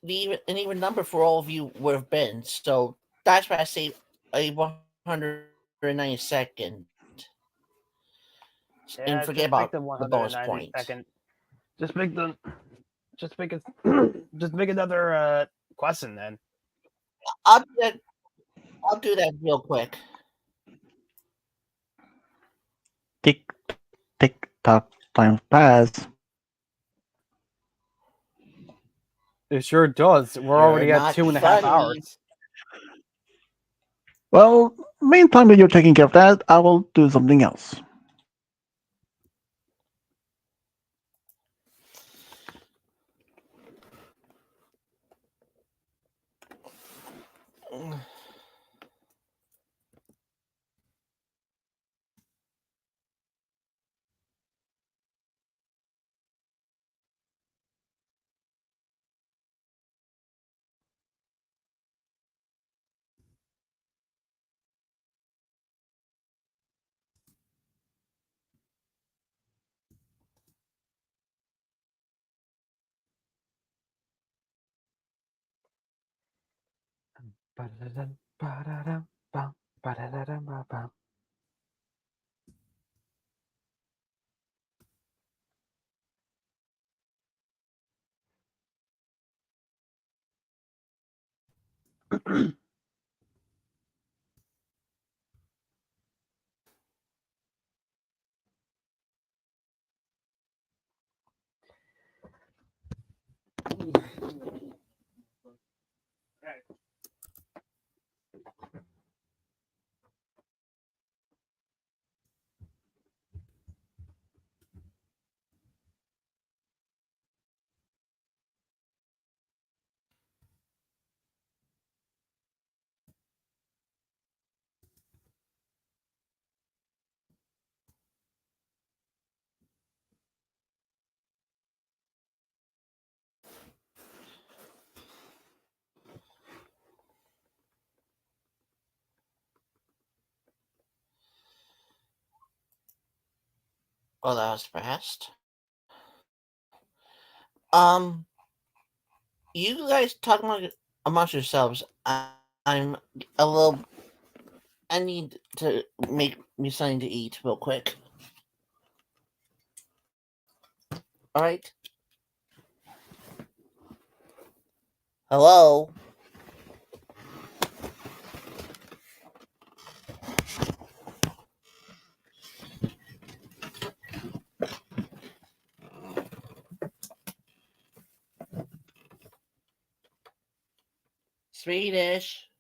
an even number for all of you would have been. So that's why I say a 190 second, and forget Yeah, about just make the the bonus 190 point. second. Just make the. Just make it. Just make another question then. I'll do that. I'll do that real quick. Tick tick tock, time pass. It sure does. We're You're already at not 2.5 hours. funny. Well, meantime that you're taking care of that, I will do something else. Well, that was fast. Um, you guys talk amongst yourselves. I'm a little. I need to make me something to eat real quick. All right. Hello. Swedish.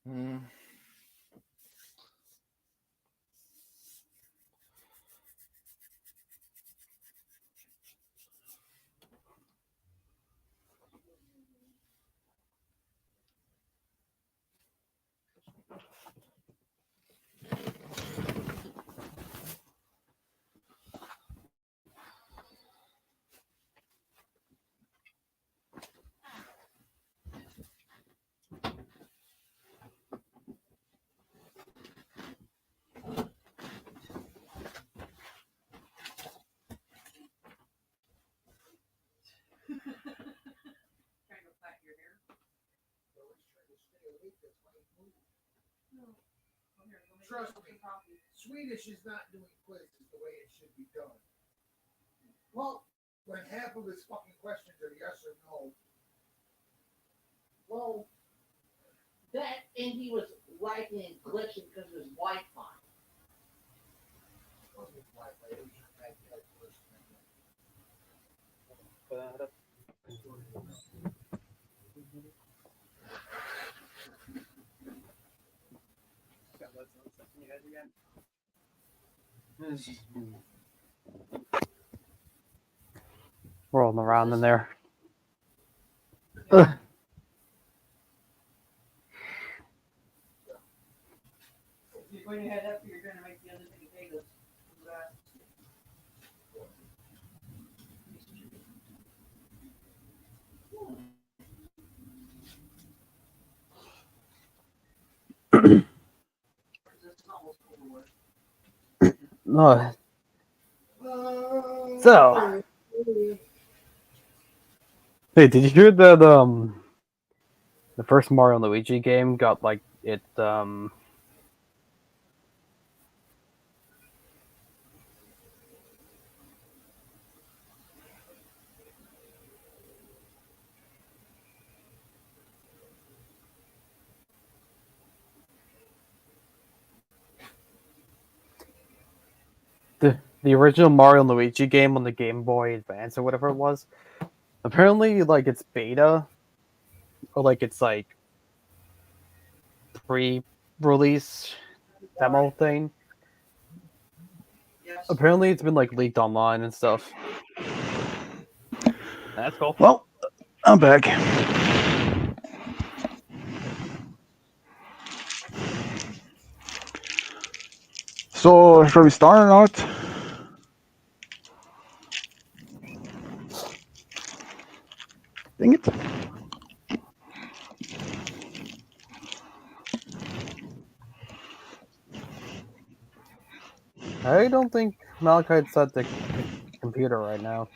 Hmm. Trust me, Swedish is not doing quizzes the way it should be done. Well, when half of his fucking questions are yes or no. Well, that and he was lagging and glitching because of his Wi-Fi. It wasn't his Wi-Fi, it was just bad calculation. Rolling around in there. Ugh. If you're going to head up, you're going to make the other thing potatoes. No. So, hey, did you hear that the first Mario and Luigi game got like it the original Mario and Luigi game on the Game Boy Advance or whatever it was? Apparently, like it's beta or like it's like pre-release demo thing. Yes. Apparently, it's been like leaked online and stuff. That's cool. Well, I'm back. So, shall we start or not? Dang it. I don't think Malachi's at the computer right now.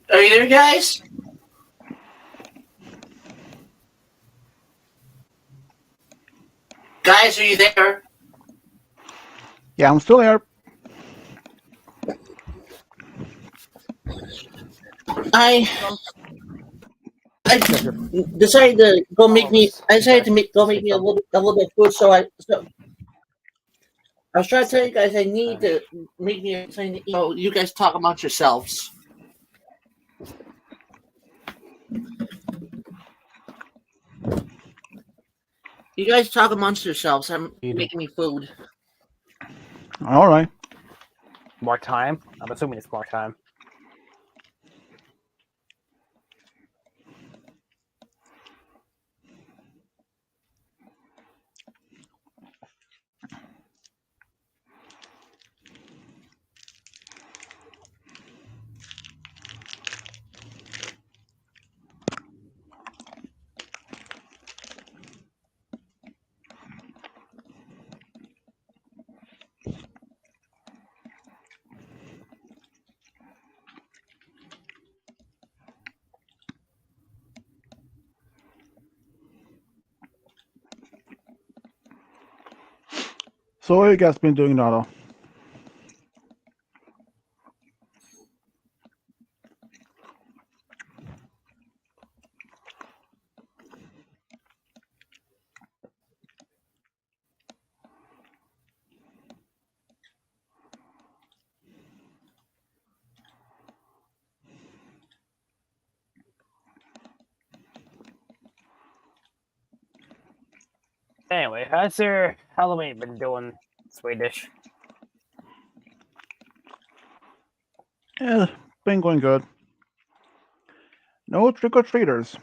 Are you there, guys? Guys, are you there? Yeah, I'm still here. I decided to go make me. I decided to go make me a little bit of food. So I was trying to tell you guys I need to make me something to eat. So you guys talk amongst yourselves. You guys talk amongst yourselves. I'm making me food. All right. More time? I'm assuming it's more time. So, what have you guys been doing now, Anyway, how's your Halloween been doing, Swedish? though? Been going good. No trick-or-treaters.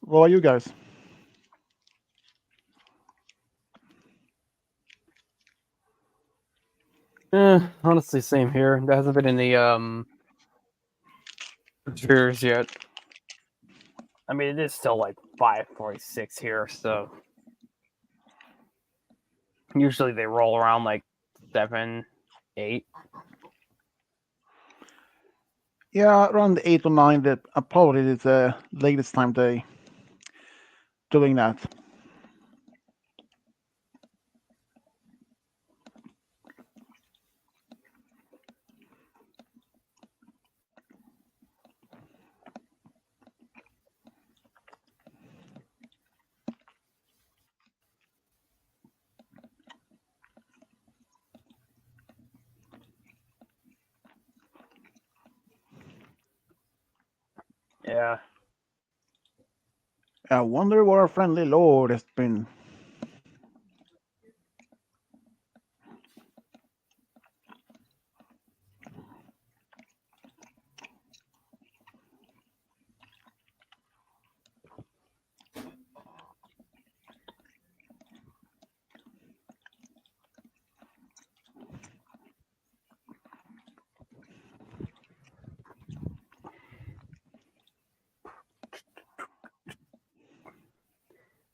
What about you guys? Honestly, same here. There hasn't been any triggers yet. I mean, it is still like 5:46 here, so usually they roll around like 7, 8. Yeah, around 8 or 9. That probably is the latest time they doing that. Yeah. I wonder where our friendly lord has been.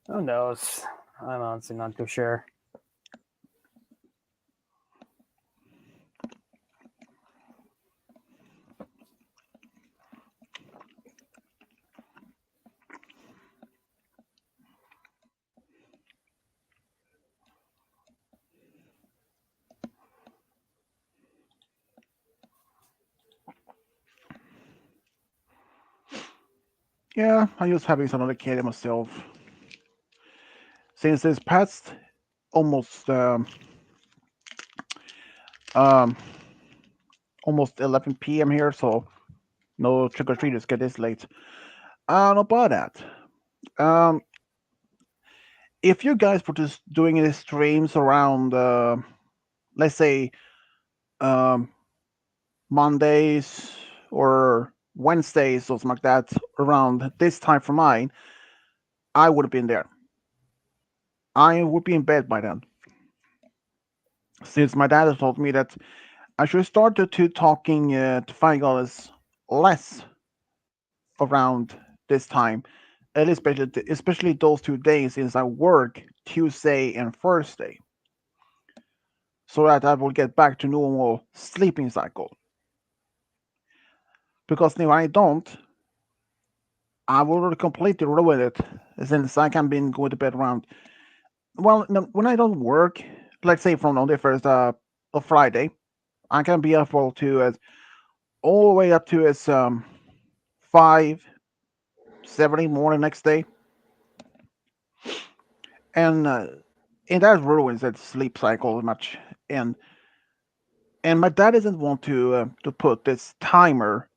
Who knows? I'm honestly not too sure. Yeah, I'm just having some other kid myself. Since it's past almost um almost 11 p.m. here, so no trick or treaters get this late. Not about that. Um, if you guys were just doing these streams around, let's say, um, Mondays or Wednesdays or something like that, around this time for mine, I would have been there. I would be in bed by then. Since my dad has told me that I should start to talking to Five Dollars less around this time, and especially those 2 days since I work Tuesday and Thursday, so that I will get back to normal sleeping cycle. Because if I don't, I will completely ruin it since I can be going to bed around. Well, no, when I don't work, let's say from on the first of Friday, I can be up to all the way up to 5, 7 in the morning next day, and and that ruins that sleep cycle much. And and my dad doesn't want to put this timer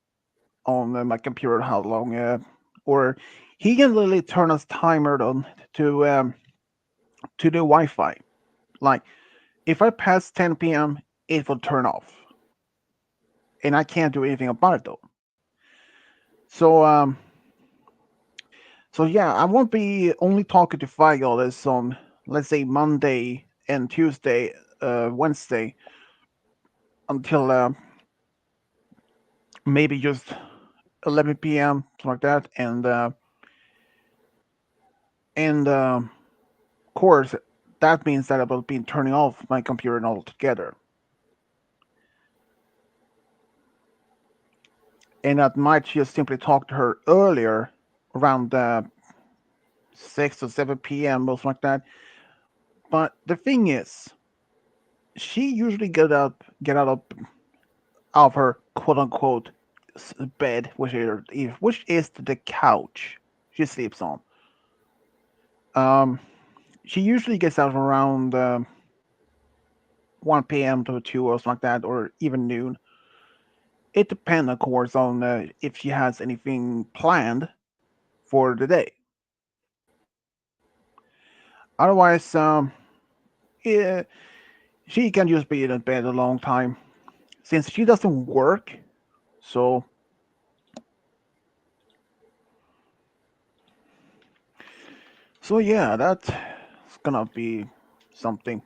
on my computer how long, or he can literally turn his timer on to the Wi-Fi. Like if I pass 10 p.m., it will turn off, and I can't do anything about it though. So so yeah, I won't be only talking to Figo this on, let's say, Monday and Tuesday, Wednesday, until maybe just 11 p.m. something like that, and of course that means that I will be turning off my computer altogether, and I might just simply talk to her earlier, around 6 or 7 p.m. or something like that. But the thing is, she usually get out of her quote unquote bed, which is the couch she sleeps on. Um, she usually gets out around 1 p.m. to 2 or something like that, or even noon. It depends, of course, on if she has anything planned for the day. Otherwise, yeah, she can just be in bed a long time since she doesn't work. So, so yeah, that's gonna be something.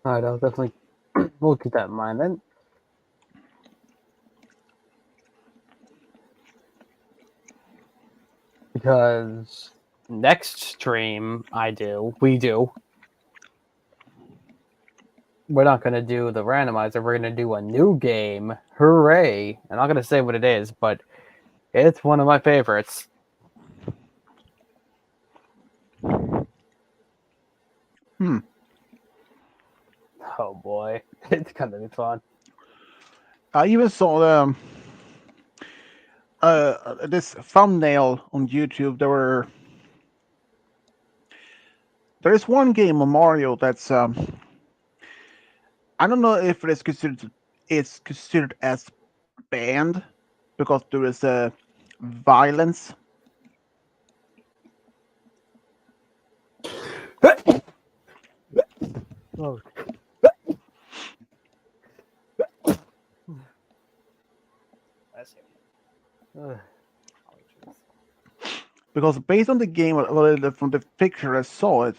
All right, I'll definitely we'll keep that in mind then. Because next stream we do we're not gonna do the randomizer. We're gonna do a new game. Hooray! I'm not gonna say what it is, but it's one of my favorites. Hmm. Oh boy, it's gonna be fun. I even saw this thumbnail on YouTube. There is one game of Mario that's I don't know if it's considered as banned because there is violence. Oh. Ugh. Because based on the game, well, from the picture I saw it,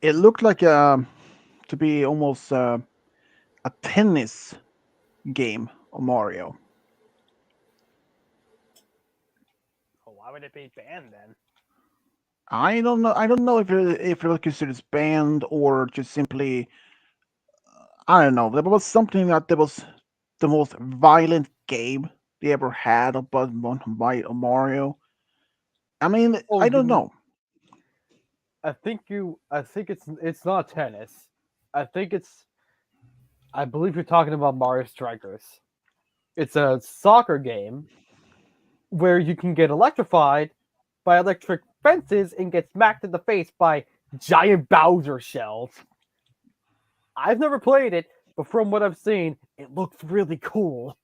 it looked like to be almost a tennis game of Mario. Oh, why would it be banned then? I don't know. I don't know if it was considered banned or just simply I don't know. There was something that there was the most violent game they ever had about by Mario. I mean, Oh, I don't know. I think it's not tennis. I think it's. I believe you're talking about Mario Strikers. It's a soccer game where you can get electrified by electric fences and get smacked in the face by giant Bowser shells. I've never played it, but from what I've seen, it looks really cool.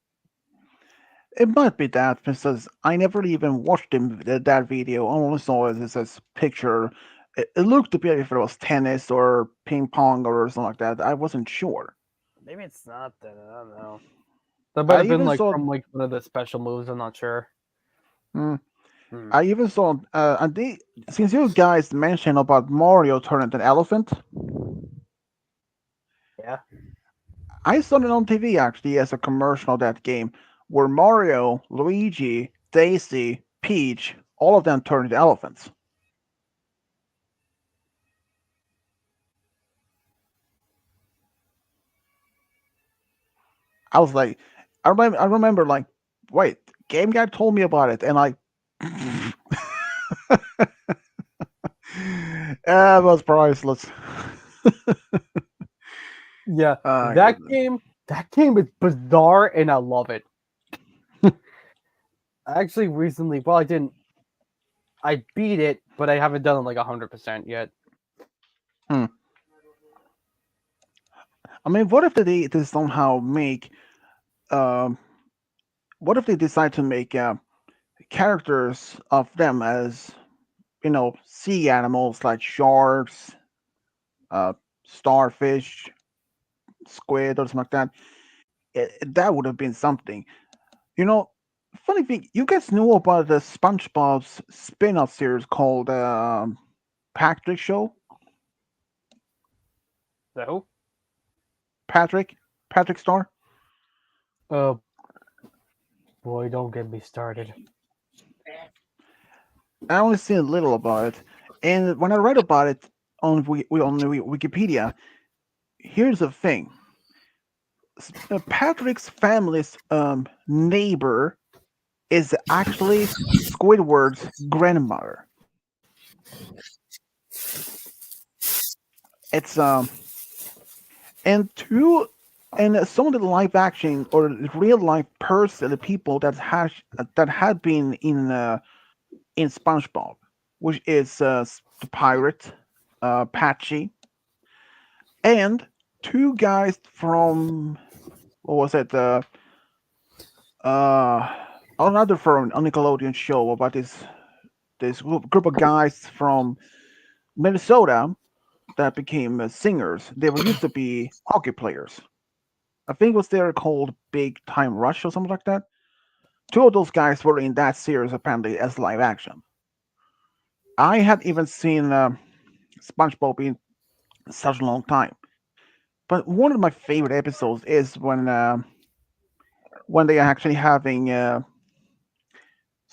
It might be that because I never even watched that video. I only saw it as a picture. It looked to be if it was tennis or ping pong or something like that. I wasn't sure. Maybe it's not then. I don't know. That might I have been even like saw. from like one of the special moves. I'm not sure. Hmm, Hmm. I even saw. And since you guys mentioned about Mario turning an elephant, Yeah. I saw it on TV actually as a commercial of that game where Mario, Luigi, Daisy, Peach, all of them turned into elephants. I was like, I remember like, wait, Game Guy told me about it, and like, it was priceless. Yeah. Ah, That goodness. game. That game is bizarre, and I love it. I actually recently. Well, I didn't. I beat it, but I haven't done it like 100% yet. Hmm. I mean, what if they somehow make, um, what if they decide to make characters of them as sea animals like sharks, uh, starfish, squid, or something like that? That would have been something. You know, funny thing, you guys know about the SpongeBob's spin-off series called Patrick Show? The who? Patrick? Patrick Star? Oh boy, don't get me started. I only seen a little about it, and when I read about it on Wikipedia, here's the thing: Patrick's family's neighbor is actually Squidward's grandmother. It's and two and some of the live action or the real life person, the people that had been in SpongeBob, which is the pirate, Patchy, and two guys from what was it? Uh, another from a Nickelodeon show about this group of guys from Minnesota that became singers. They were used to be hockey players. I think it was there called Big Time Rush or something like that. Two of those guys were in that series apparently as live action. I had even seen SpongeBob in such a long time. But one of my favorite episodes is when they are actually having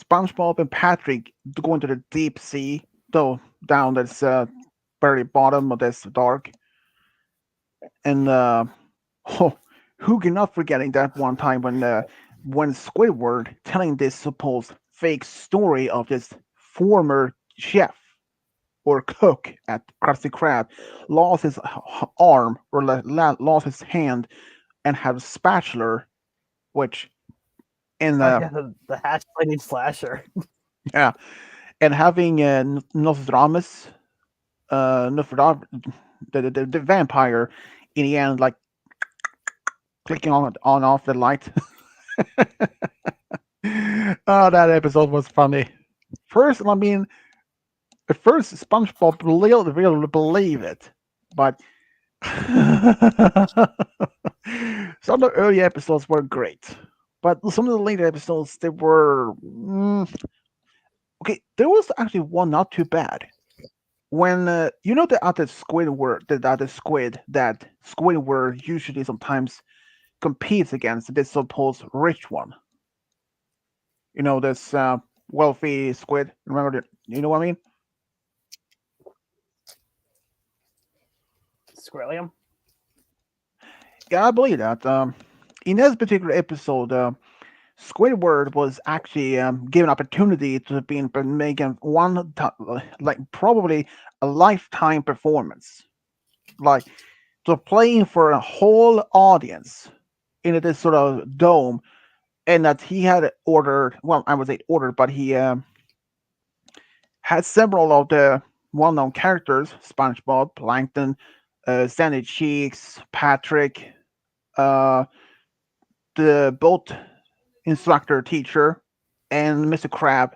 SpongeBob and Patrick go into the deep sea, though down that's very bottom of this dark. And oh, who cannot forgetting that one time when Squidward telling this supposed fake story of this former chef or cook at Krusty Krab lost his arm or lost his hand and had a spatula, which in Oh yeah, the hatch fighting slasher. yeah, and having Nostradamus, Nostradamus, the vampire, in the end, like clicking on off the light. Oh, that episode was funny. First, I mean, at first SpongeBob really believe it, but some of the early episodes were great, but some of the later episodes they were okay. There was actually one not too bad. When you know the other Squidward, the other squid that Squidward usually sometimes competes against this supposed rich one. You know this wealthy squid. Remember, you know what I mean? Squilliam. Yeah, I believe that. In this particular episode, Squidward was actually given opportunity to be making like probably a lifetime performance, like to playing for a whole audience in this sort of dome, and that he had ordered. Well, I would say ordered, but he had several of the well-known characters: SpongeBob, Plankton, Sandy Cheeks, Patrick, uh, the boat instructor teacher, and Mr. Crab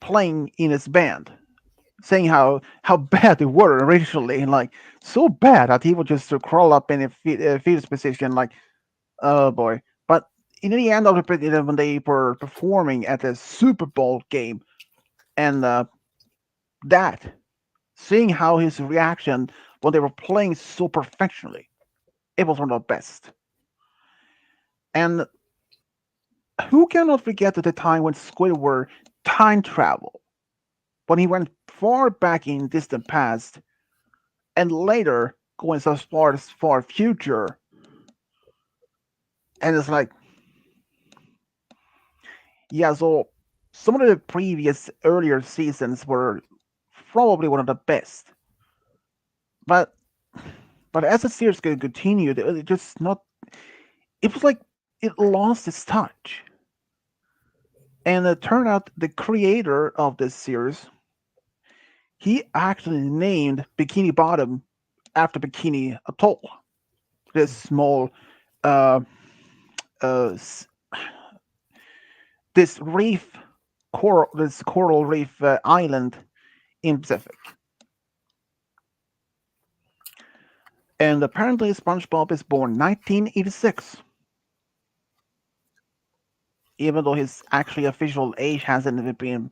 playing in his band, saying how bad they were originally, like so bad that he would just crawl up in a fetus position, like oh boy. But in the end of when they were performing at the Super Bowl game, and that seeing how his reaction when they were playing so professionally, it was one of the best. And who cannot forget at the time when Squidward time traveled, when he went far back in distant past, and later going so far as far future, and it's like, yeah, so some of the previous earlier seasons were probably one of the best, but as the series continued, it just not. It was like it lost its touch, and it turned out the creator of this series, he actually named Bikini Bottom after Bikini Atoll, this small, uh, uh, this reef, this coral reef island in Pacific. And apparently, SpongeBob is born 1986, even though his actually official age hasn't even been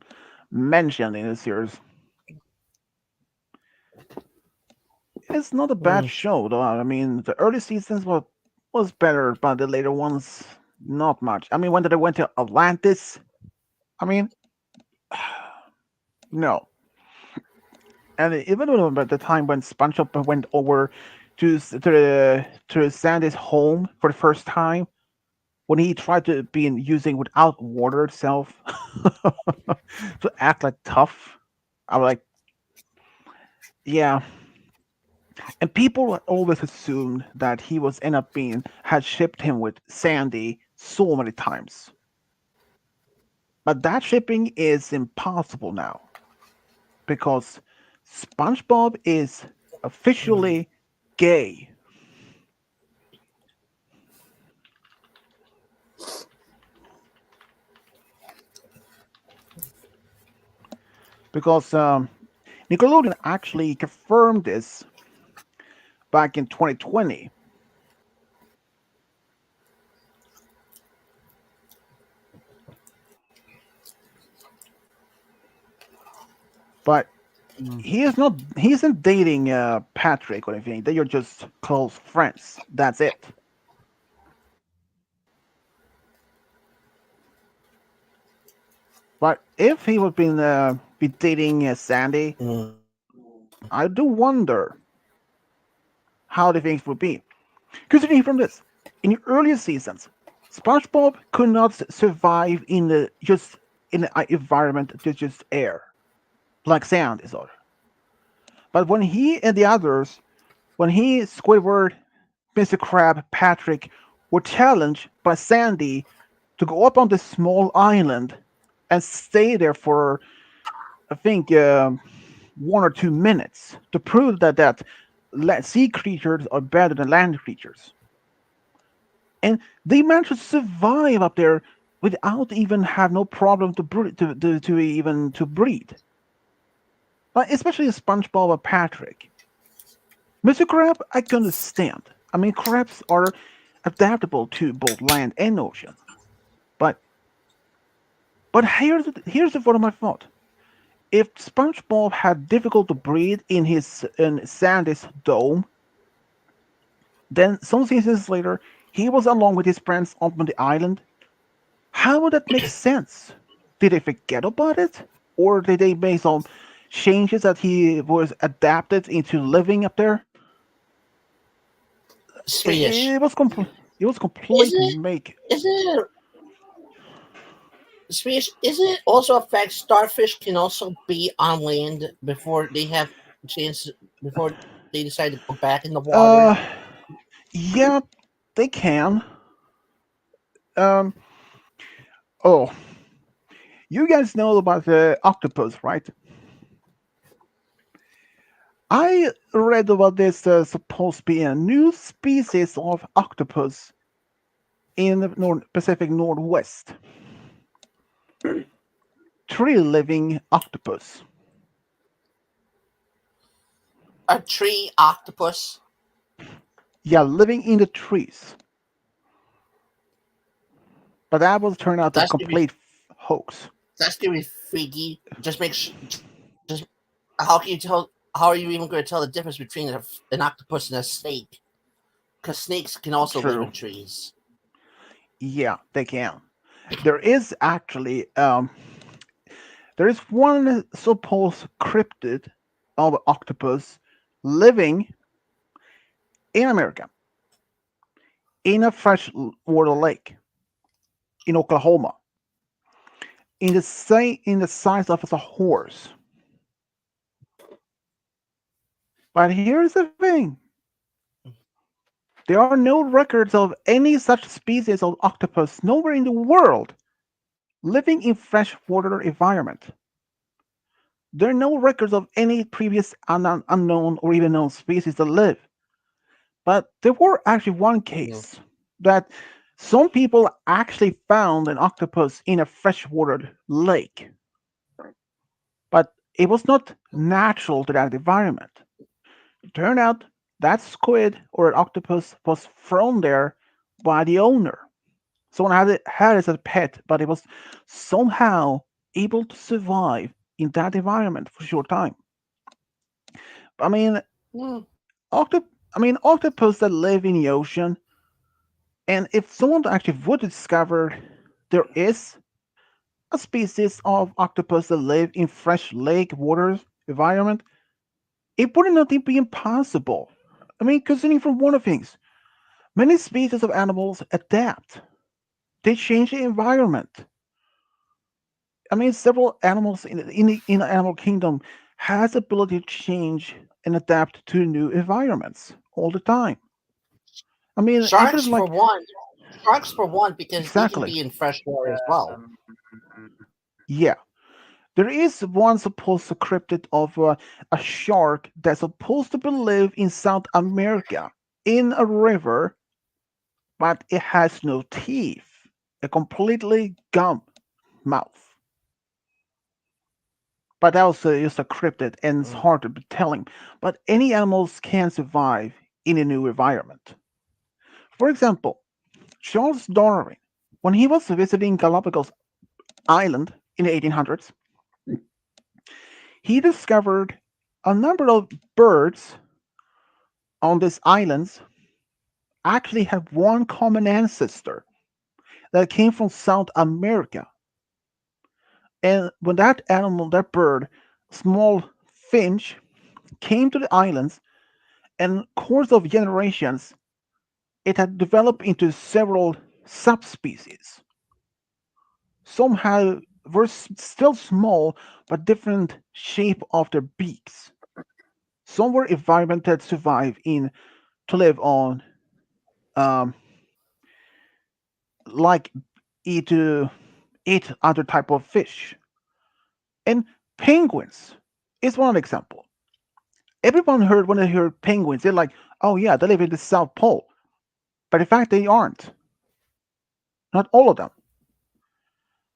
mentioned in the series. It's not a bad Mm. show, though. I mean, the early seasons was better, but the later ones, not much. I mean, when they went to Atlantis, I mean, no. And even at the time when SpongeBob went over to Sandy's home for the first time, when he tried to be using without water itself to act like tough, I was like, yeah. And people always assumed that he was end up being had shipped him with Sandy so many times, but that shipping is impossible now because SpongeBob is officially gay. Because Nickelodeon actually confirmed this back in 2020. But Mm. he isn't dating Patrick or anything. They are just close friends. That's it. But if he would be dating Sandy, Mm. I do wonder. how the things would be. Considering from this, in the earlier seasons, SpongeBob could not survive in the just in an environment that just air, like sand is all. But when he and the others, when he, Squidward, Mr. Crab, Patrick, were challenged by Sandy to go up on this small island and stay there for, I think, 1 or 2 minutes to prove that sea creatures are better than land creatures. And they managed to survive up there without even have no problem to even to breed. Like, especially SpongeBob and Patrick. Mr. Crab, I can understand. I mean, crabs are adaptable to both land and ocean. But here's the one of my thought. If SpongeBob had difficult to breathe in Sandy's dome, then some seasons later he was along with his friends up on the island. How would that make sense? Did they forget about it, or did they make some changes that he was adapted into living up there? Swedish. It was complete. It was Isn't complete it? make. Isn't it? Swedish. Isn't it also a fact starfish can also be on land before they have chance before they decide to go back in the water? Uh, yeah, they can. Um, oh, you guys know about the octopus, right? I read about this supposed to be a new species of octopus in the Pacific Northwest. Tree living octopus. A tree octopus. Yeah, living in the trees. But that will turn out a That's gonna be complete hoax. that's gonna be freaky. Just how can you tell? How are you even going to tell the difference between an octopus and a snake? Because snakes can also live True. in trees. Yeah, they can. There is actually there is one supposed cryptid of octopus living in America in a freshwater lake in Oklahoma in the size of a horse. But here's the thing: there are no records of any such species of octopus nowhere in the world living in freshwater environment. There are no records of any previous unknown or even known species that live. But there were actually one Mm. case that some people actually found an octopus in a freshwater lake, but it was not natural to that environment. It turned out that squid or an octopus was thrown there by the owner. Someone had it as a pet, but it was somehow able to survive in that environment for a short time. I mean, Mm. octopus that live in the ocean, and if someone actually would discover there is a species of octopus that live in fresh lake waters environment, it would not be impossible. I mean, considering from one of things, many species of animals adapt. They change the environment. I mean, several animals in the animal kingdom has ability to change and adapt to new environments all the time. I mean, Sharks even for like one. Sharks for one because they can exactly, be in fresh water as well. yeah. There is one supposed cryptid of a shark that's supposed to live in South America in a river, but it has no teeth, a completely gum mouth. But that was just a cryptid, and it's Mm. hard to be telling. But any animals can survive in a new environment. For example, Charles Darwin, when he was visiting Galapagos Island in the 1800s, he discovered a number of birds on these islands actually have one common ancestor that came from South America. And when that bird, small finch, came to the islands and course of generations, it had developed into several subspecies. Some had were still small but different shape of their beaks. Some were environmented to survive in to live on, um, like eat eat other type of fish. And penguins is one example. Everyone heard when they hear penguins, they're like, "Oh yeah, they live in the South Pole," but in fact they aren't. Not all of them,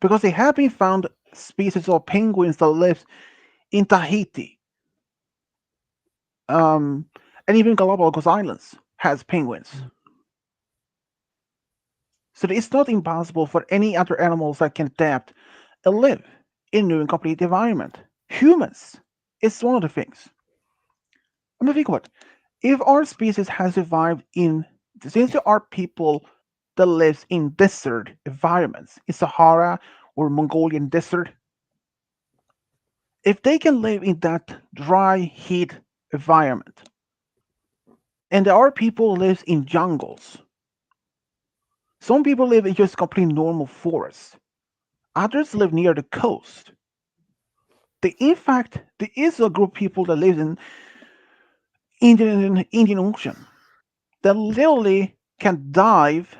because they have been found species of penguins that live in Tahiti, um, and even Galapagos Islands has penguins. So it's not impossible for any other animals that can adapt and live in new and complete environment. Humans is one of the things. I mean, think about it. If our species has survived in, since there are people that lives in desert environments, in Sahara or Mongolian desert, if they can live in that dry heat environment, and there are people who live in jungles, some people live in just complete normal forests, others live near the coast. In fact, there is a group of people that live in Indian Ocean that literally can dive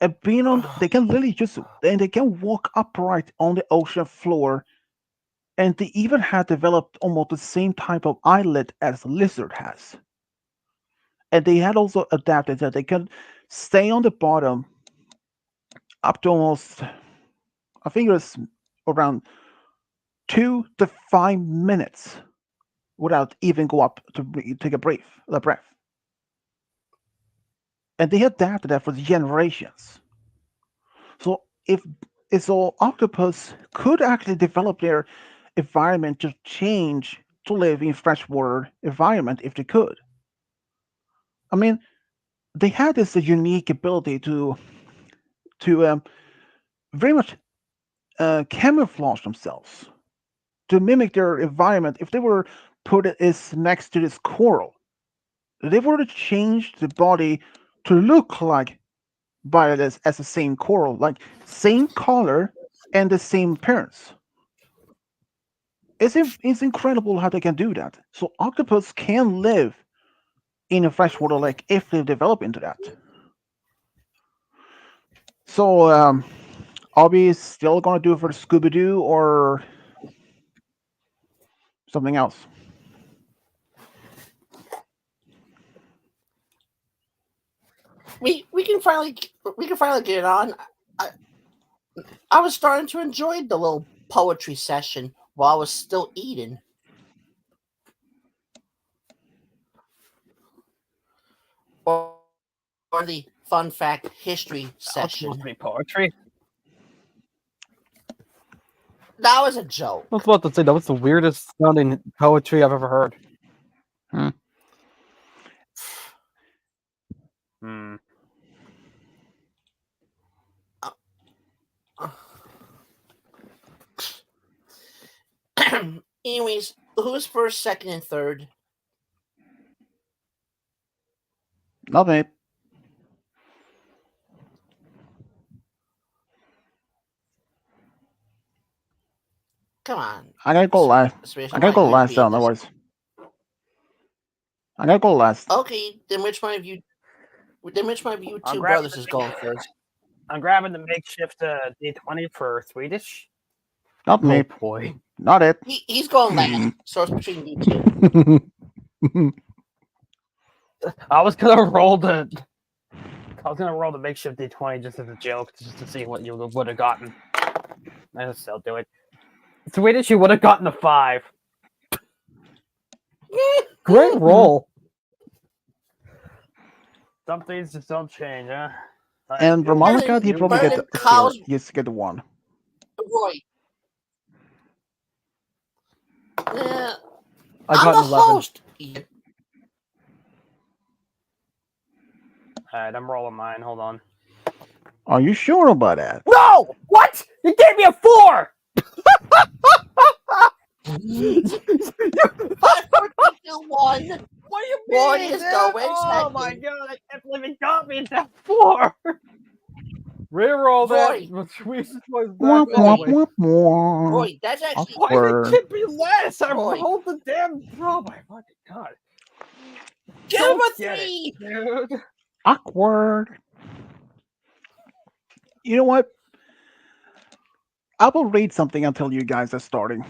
and being on. They can literally just and they can walk upright on the ocean floor, and they even have developed almost the same type of eyelid as a lizard has. And they had also adapted that they can stay on the bottom up to almost, I think it was around 2 to 5 minutes without even go up to take a breath. And they adapted that for generations. So so octopus could actually develop their environment to change to live in freshwater environment if they could. I mean, they had this unique ability to very much camouflage themselves to mimic their environment. If they were put is next to this coral, they were to change the body to look like by this as the same coral, like same color and the same appearance. It's incredible how they can do that. So octopus can live in a freshwater lake if they develop into that. So are we still gonna do it for Scooby Doo or something else? We can finally get it on. I, I was starting to enjoy the little poetry session while I was still eating, or the fun fact history That was session. supposed to be poetry. That was a joke. I was about to say that was the weirdest sounding poetry I've ever heard. Hmm. Hmm. Anyways, who's first, second, and third? Not me. Come on, I gotta go last. Space. I gotta Why go you last. being this? Otherwise, I gotta go last. Okay, then which one of you? Then which one of you I'm two grabbing brothers the is going first? I'm grabbing the makeshift D20 for Swedish. Not Oh me. boy. Not it. He's going last, so it's between you two. I was gonna roll the makeshift D20 just as a joke, just to see what you would have gotten. I just still do it. Swedish, you would have gotten a 5. Great roll. Some things just don't change, huh? And for Malaka, he Vernon- probably get Vernon the 0. Cow's- He just get the 1. Roy. I I'm got the an 11. host. Alright, I'm rolling mine. Hold on. Are you sure about that? No! What? You gave me a 4! 5, 4, 3, 2, 1. What do you Roy mean, is dude? going Oh my second. god, I can't believe he got me at that 4. Reroll Roy. that. Squeeze was Womp, back womp, anyway. womp, womp. Roy, that's actually Why did it Awkward. can't be less? I Roy. rolled the damn. Oh my fucking god. give him Don't a get it, 3. dude. Awkward. You know what? I will read something until you guys are starting.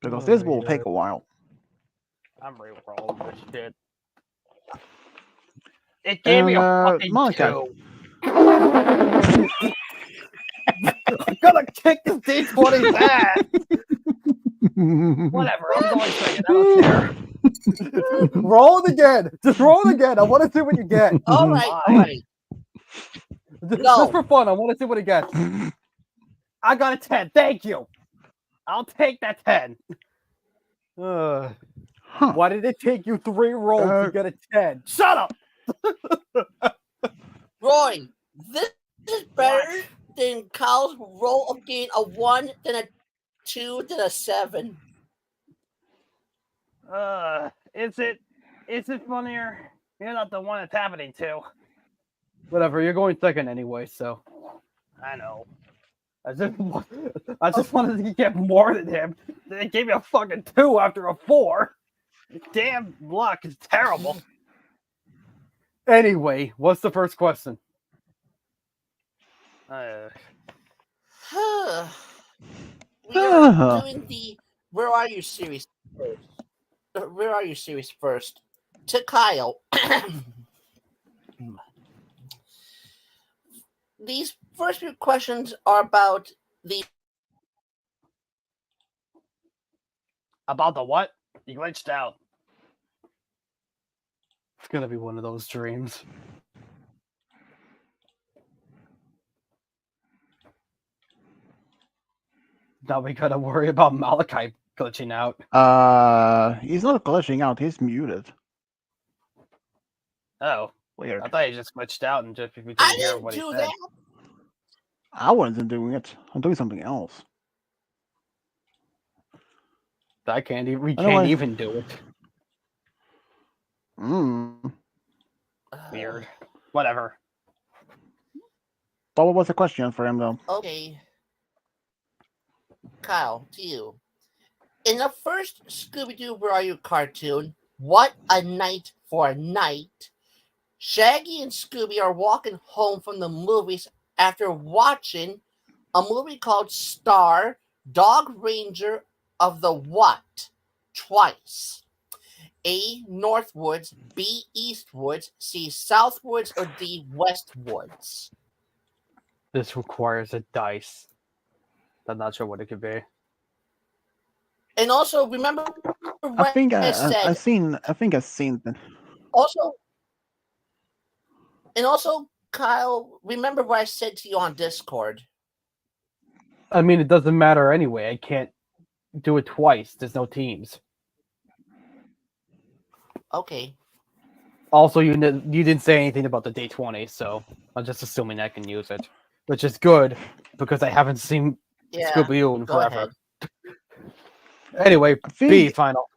Because this will take a while. I'm re-rolling this shit. It gave me And, a fucking Monica. 2. I'm gonna kick this D20's ass. Whatever, I'm going second. I don't care. Roll it again. Just roll it again. I want to see what you get. All right. Just for fun, I want to see what it gets. I got a 10. Thank you. I'll take that 10. Why did it take you 3 rolls to get a 10? Shut up. Roy, this is better than Kyle's roll of getting a 1, then a 2, then a 7. Is it funnier? You're not the one it's happening to. Whatever, you're going second anyway, so. I know. I just wanted to get more than him. They gave me a fucking 2 after a 4. Damn luck is terrible. Anyway, what's the first question? We are doing the Where Are You series first. Where Are You series first. To Kyle. These first few questions are about the About the what? You glitched out. It's gonna be one of those dreams. Now we gotta worry about Malachi glitching out. He's not glitching out. He's muted. Oh, Weird. I thought he just glitched out and just we I didn't hear didn't what he do said. that. I wasn't doing it. I'm doing something else. I can't even. We Otherwise- can't even do it. Weird. Whatever. But what was the question for him, though? Okay. Kyle, to you. In the first Scooby-Doo Where Are You cartoon, What a Night for a Night, Shaggy and Scooby are walking home from the movies after watching a movie called Star Dog Ranger of the What twice. A. Northwoods, B. Eastwoods, C. Southwoods, or D. Westwoods. This requires a dice. I'm not sure what it could be. And also, remember I when think I said I've seen that. also, and also, Kyle, remember what I said to you on Discord? I mean, it doesn't matter anyway. I can't do it twice. There's no teams. Okay. Also, you didn't say anything about the day 20, so I'm just assuming I can use it, which is good because I haven't seen Yeah. Scooby-Doo in Go forever. ahead. Anyway, I think- B final.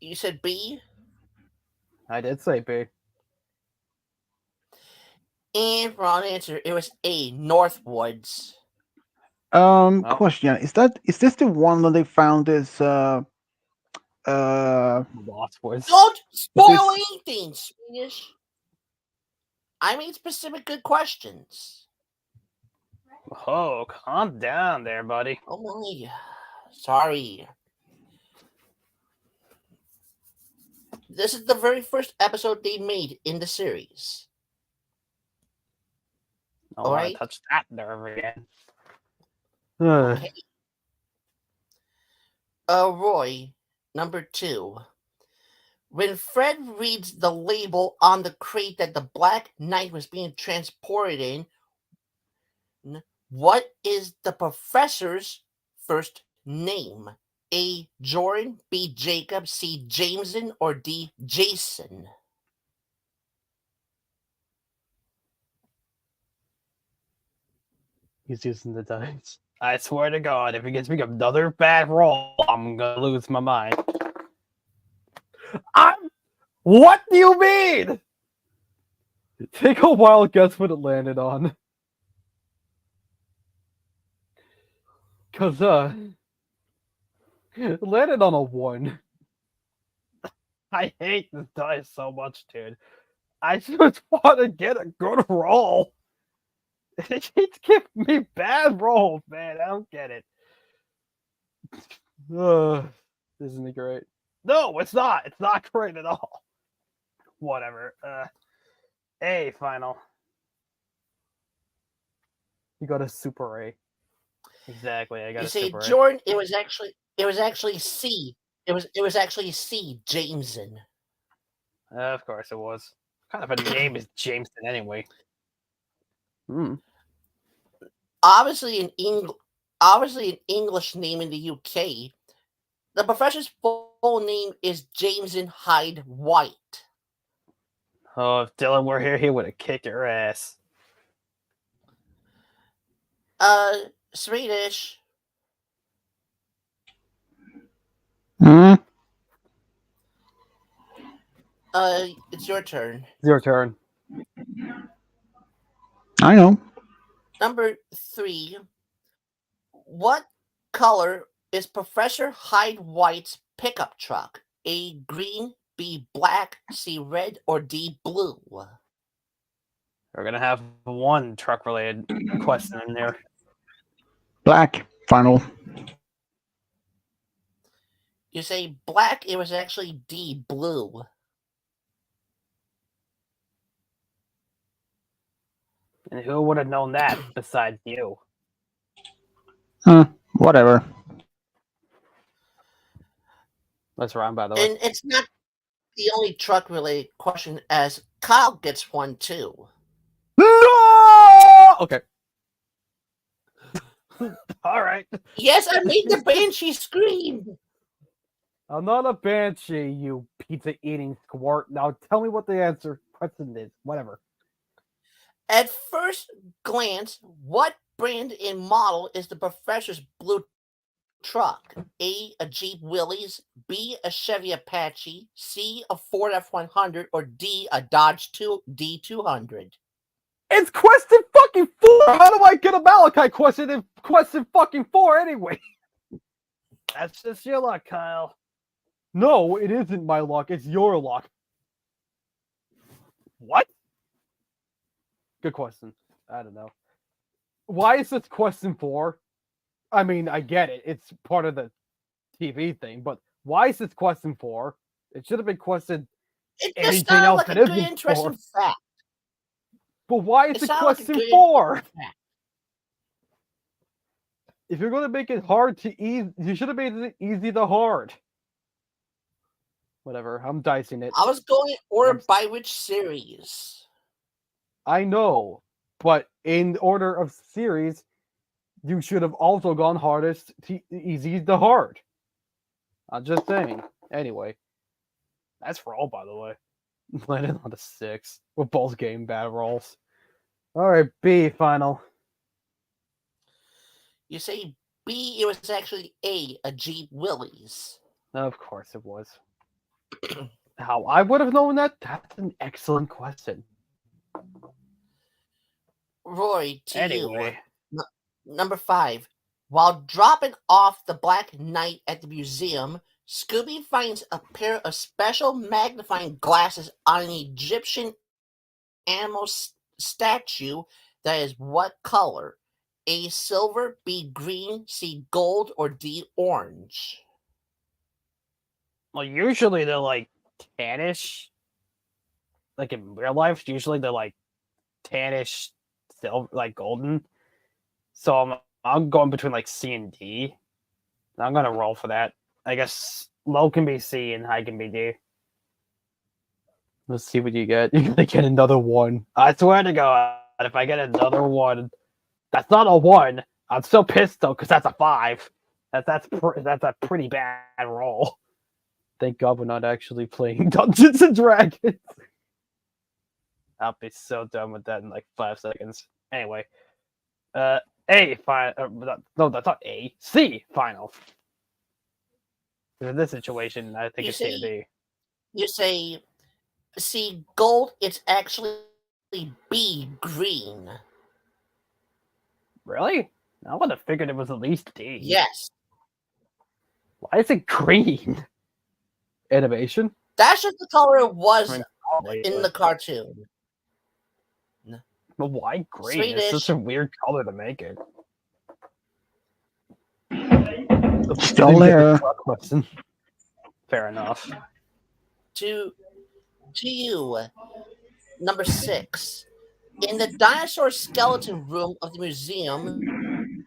You said B? I did say B. And wrong answer. It was A. Northwoods. Question: Is this the one that they found this Lost Boys. Don't spoil This- anything, Swedish. I made specific good questions. Oh, calm down there, buddy. Oh my. Sorry. This is the very first episode they made in the series. I don't All want right. to touch that nerve again. Okay. Roy, number 2. When Fred reads the label on the crate that the Black Knight was being transported in, what is the professor's first name? A. Jordan, B. Jacob, C. Jameson, or D. Jason? He's using the dice. I swear to God, if he gives me another bad roll, I'm gonna lose my mind. What do you mean? Take a wild guess what it landed on. Cause it landed on a 1. I hate this dice so much, dude. I just want to get a good roll. It keeps giving me bad rolls, man. I don't get it. Isn't it great? No, it's not. It's not great at all. Whatever. A final. You got a super A. Exactly. I got You a see, super A. Jordan, it was actually C. It was actually C. Jameson. Of course it was. What kind of a name is Jameson anyway? Obviously an English name in the UK. The professor's full name is Jameson Hyde White. Oh, if Dylan were here, he would have kicked your ass. Swedish. Hmm? It's your turn. It's your turn. I know. Number 3. What color is Professor Hyde White's pickup truck? A, green, B, black, C, red, or D, blue? We're gonna have one truck-related question in there. Black. Final. You say black, it was actually D, blue. And who would have known that besides you? Whatever. That's wrong, by the way. And it's not the only truck related question, as Kyle gets one too. No! Okay. All right. Yes, I made the banshee scream. I'm not a banshee, you pizza-eating squirt. Now tell me what the answer question is. Whatever. At first glance, what brand and model is the professor's blue truck? A Jeep Willys, B, a Chevy Apache, C, a Ford F-100, or D, a Dodge D200? It's question fucking 4! How do I get a Malachi question in question fucking 4 anyway? That's just your luck, Kyle. No, it isn't my luck. It's your luck. What? Good question. I don't know. Why is this question 4? I mean, I get it. It's part of the TV thing, but why is this question 4? It should have been question It just anything sounded else like that a good, isn't interesting 4. fact. But why is It it sounded like a question good, 4? interesting fact. If you're going to make it hard to easy, you should have made it easy to hard. Whatever, I'm dicing it. I was going order by which series. I know, but in order of series, you should have also gone hardest to easy to hard. I'm just saying. Anyway, that's roll, by the way. Landed on the 6. We're both getting bad rolls. All right, B final. You say B, it was actually A Jeep Willys. Of course it was. How I would have known that? That's an excellent question. Roy, to Anyway. you. Number 5. While dropping off the Black Knight at the museum, Scooby finds a pair of special magnifying glasses on an Egyptian animal statue that is what color? A, silver, B, green, C, gold, or D, orange? Well, usually they're like tannish. Like in real life, usually they're like tannish, silver, like golden. So I'm going between like C and D. I'm gonna roll for that. I guess low can be C and high can be D. Let's see what you get. You're gonna get another 1. I swear to God, if I get another 1, that's not a 1. I'm still pissed though, because that's a 5. That's a pretty bad roll. Thank God we're not actually playing Dungeons and Dragons. I'll be so done with that in like 5 seconds. Anyway, A final. No, that's not A. C final. In this situation, I think You it's C or say D. you say see gold. It's actually B green. Really? I would have figured it was at least D. Yes, Why is it green? Animation? that's just the color it I was mean, probably, in the but cartoon. why green? It's such Swedish a weird color to make it. Still Didn't get the there. truck question. Fair enough. to you. Number 6. In the dinosaur skeleton room of the museum,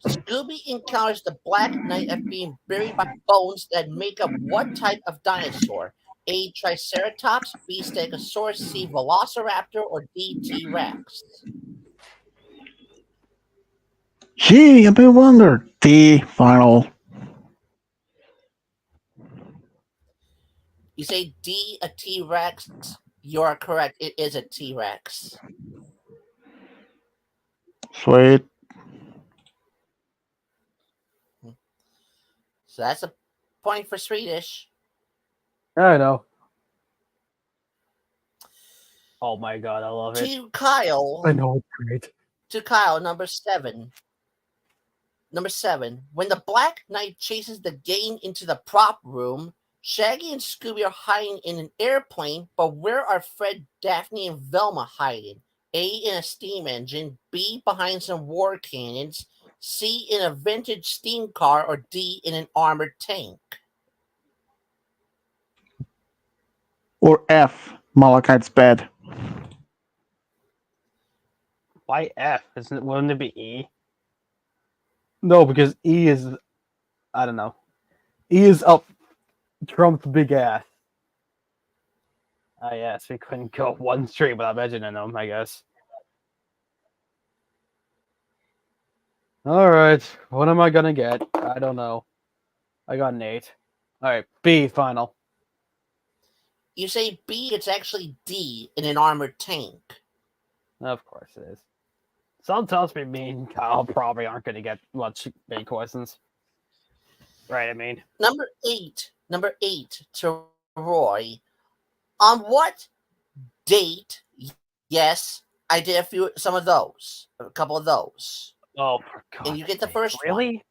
Scooby encounters the Black Knight after being buried by bones that make up what type of dinosaur? A. Triceratops, B. Stegosaurus, C. Velociraptor, or D. T Rex? Gee, I've been wondering. D final. You say D, a T Rex. You're correct. It is a T Rex. Sweet. So that's a point for Swedish. I know. Oh my god, I love it. To Kyle. I know it's great. To Kyle, number 7. Number 7. When the Black Knight chases the gang into the prop room, Shaggy and Scooby are hiding in an airplane, but where are Fred, Daphne, and Velma hiding? A. In a steam engine, B. Behind some war cannons, C. In a vintage steam car, or D. In an armored tank? Or F. Malachite's bed. Why F? Wouldn't it be E? No, because E is, I don't know. E is up Trump's big ass. Ah, yes, we couldn't go one street without mentioning them, I guess. Alright, what am I gonna get? I don't know. I got an 8. Alright, B, final. You say B, it's actually D. In an armored tank. Of course it is. Something tells me and Kyle probably aren't gonna get much big questions. Right, I mean. Number 8 to Roy. On what date? Yes, I did some of those, a couple of those. Oh, for God. And you get the first one. Really?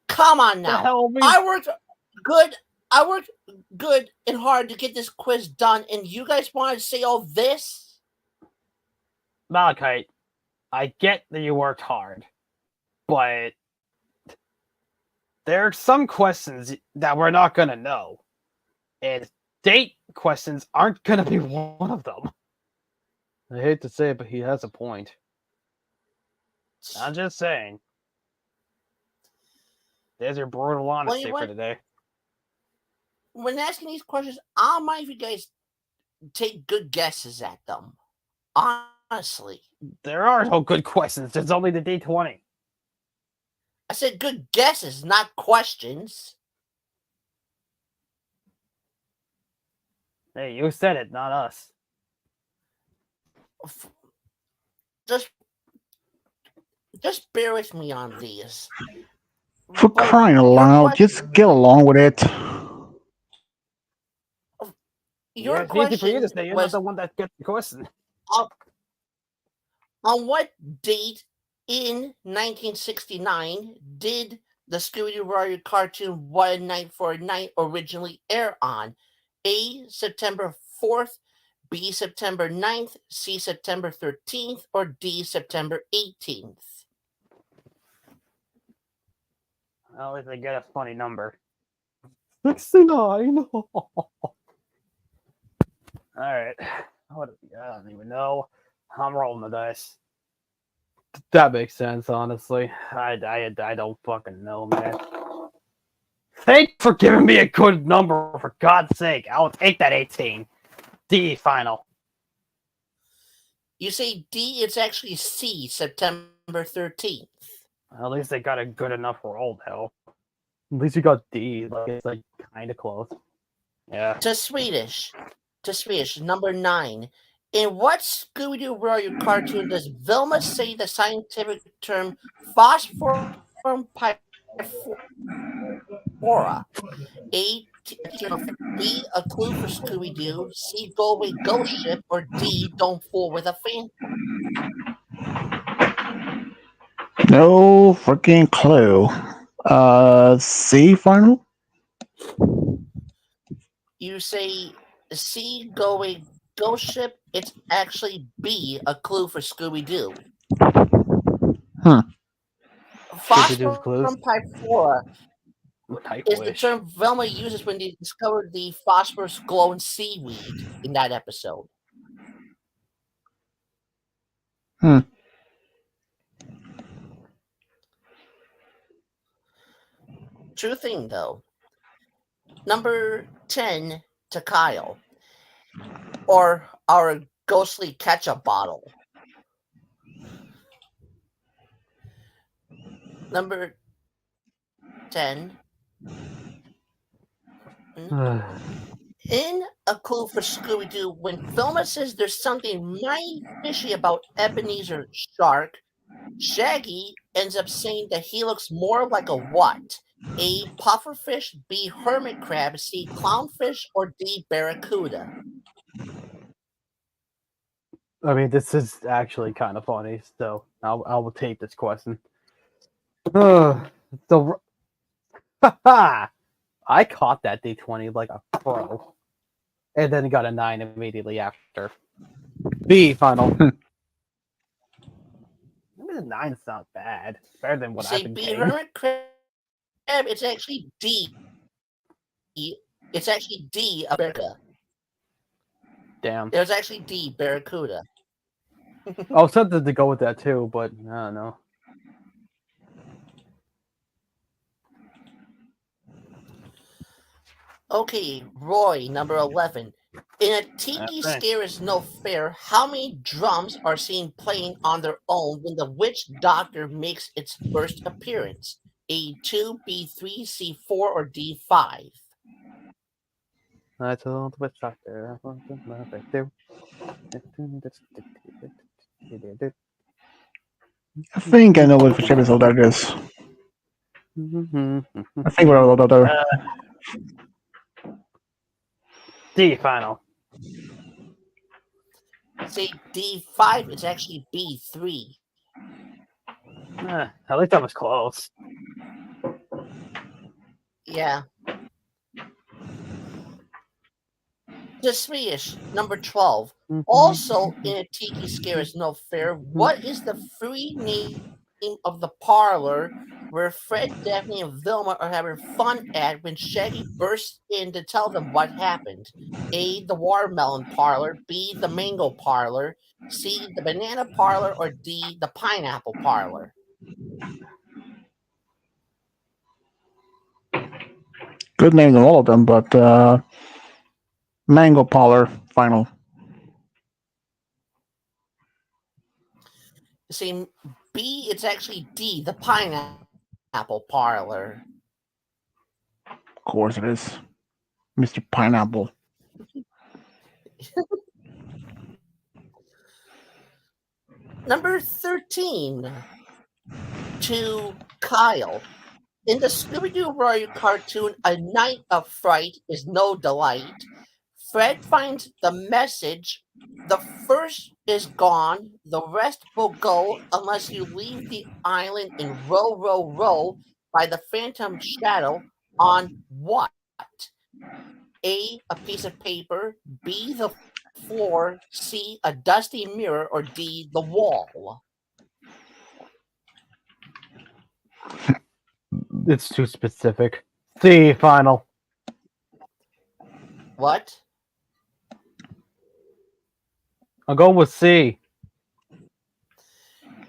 Come on The now. hell we... I worked good and hard to get this quiz done, and you guys wanted to say all this? Malachite, I get that you worked hard, but there are some questions that we're not gonna know, and date questions aren't gonna be one of them. I hate to say it, but he has a point. I'm just saying. There's your brutal honesty for today. When asking these questions, I don't mind if you guys take good guesses at them. Honestly. There are no good questions. There's only the D20. I said good guesses, not questions. Hey, you said it, not us. Just bear with me on these. For crying aloud, just get along with it. Your it's easy for you question to say. You're not the one that gets the question. On what date in 1969 did the Scooby-Doo cartoon What a Night for a Night originally air on? A. September 4th, B. September 9th, C. September 13th, or D. September 18th? I always get a funny number. 69. Alright. I don't even know. I'm rolling the dice. That makes sense, honestly. I don't fucking know, man. Thank you for giving me a good number, for God's sake. I'll take that 18. D, final. You say D, it's actually C, September 13th. At least they got a good enough roll, though. At least you got D. Like, it's like kind of close. Yeah. To Swedish, number 9. In what Scooby Doo Royal cartoon does Vilma say the scientific term phosphorus pyrophora? A. B. A clue for Scooby Doo. C. Go away, ghost ship. Or D. Don't fool with a phantom. No freaking clue. C final? You say C. Go away, ghost ship. It's actually B. A clue for Scooby Doo. Hmm. Scooby Doo's Phosphorus clues. pyrophora I is the wish. term Velma uses when they discovered the phosphorus glowing seaweed in that episode. Hmm. True thing, though. Number 10 to Kyle, or our ghostly ketchup bottle. Number 10. In A Clue for Scooby Doo, when Velma says there's something mighty fishy about Ebenezer Shark, Shaggy ends up saying that he looks more like a what? A. Pufferfish, B. Hermit crab, C. Clownfish, or D. Barracuda? I mean, this is actually kind of funny, so I will take this question. The I caught that D20 like a pro, and then got a 9 immediately after. B final. Maybe the 9's not bad. It's better than what I've Say been B. paying. Hermit crab. It's actually D. It's actually D. A Barracuda. Damn. It was actually D. Barracuda. I was tempted to go with that too, but I don't know. Okay, Roy, number 11. In A Tiki Alright. Scare Is No Fair, how many drums are seen playing on their own when the witch doctor makes its first appearance? A2, B3, C4, or D5? I told the witch doctor. I think I know what which episode that is. I think we're all other. D final. Say D5, it's actually B3. At least I was close. Yeah. The Swedish, number 12. Also, in A Tiki Scare Is No Fair, what is the free name of the parlor where Fred, Daphne, and Vilma are having fun at when Shaggy bursts in to tell them what happened? A. The watermelon parlor. B. The mango parlor. C. The banana parlor. Or D. The pineapple parlor. Good names on all of them, but Mango Parlor final. See, B. It's actually D. The pineapple parlor. Of course it is. Mr. Pineapple. Number 13 to Kyle. In the Scooby Doo Royal cartoon, A Night of Fright is No Delight, Fred finds the message: the first is gone, the rest will go unless you leave the island in row, row, row by the phantom shadow on what? A piece of paper, B, the floor, C, a dusty mirror, or D, the wall. It's too specific. C final. What? I'll go with C.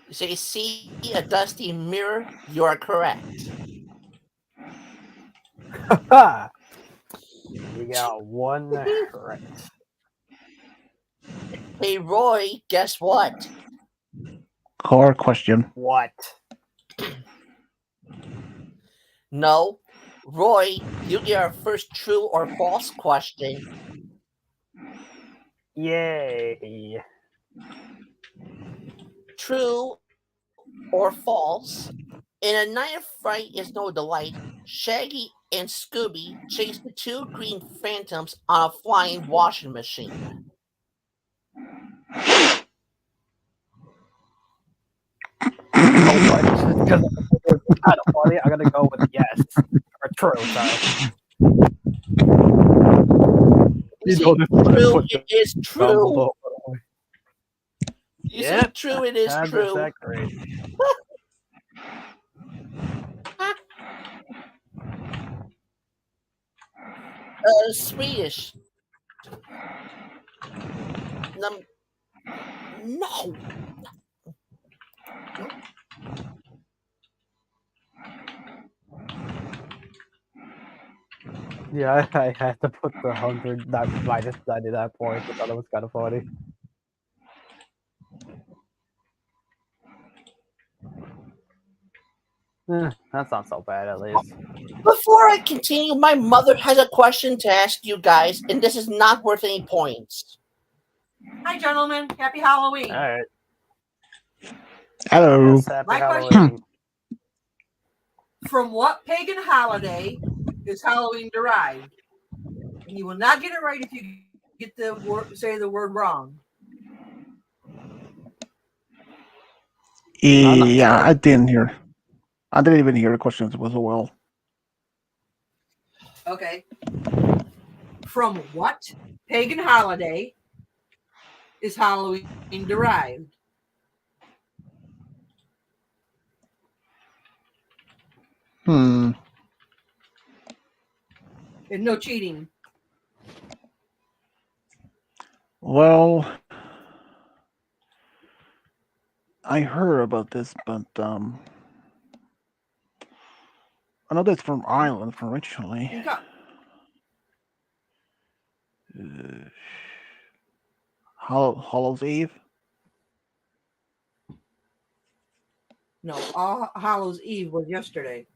You say C, a dusty mirror? You are correct. Ha! You got one correct. Hey, Roy, guess what? Core question. What? No. Roy, you get our first true or false question. Yay! True or false? In A Night of Fright is No Delight, Shaggy and Scooby chase the two green phantoms on a flying washing machine. Oh, but just because it's kind of funny, I'm gonna go with yes or true. Sorry. You see, know this one I true, put it is down true. below. You Yep, see, true, it is true. 100% great. Swedish. No. Yeah, I had to put the 100 that minus 99 points. I thought it was kind of funny. That's not so bad, at least. Before I continue, my mother has a question to ask you guys, and this is not worth any points. Hi, gentlemen. Happy Halloween. All right. Hello. Yes, happy My Halloween. From what pagan holiday is Halloween derived? And you will not get it right if you get the word, say the word wrong. I'm not Yeah, sure. I didn't hear. I didn't even hear the questions as well. Okay. From what pagan holiday is Halloween derived? Hmm. And no cheating. Well, I heard about this, but I know that's from Ireland originally. Speak up. Hallows Eve. No, All Hallows Eve was yesterday.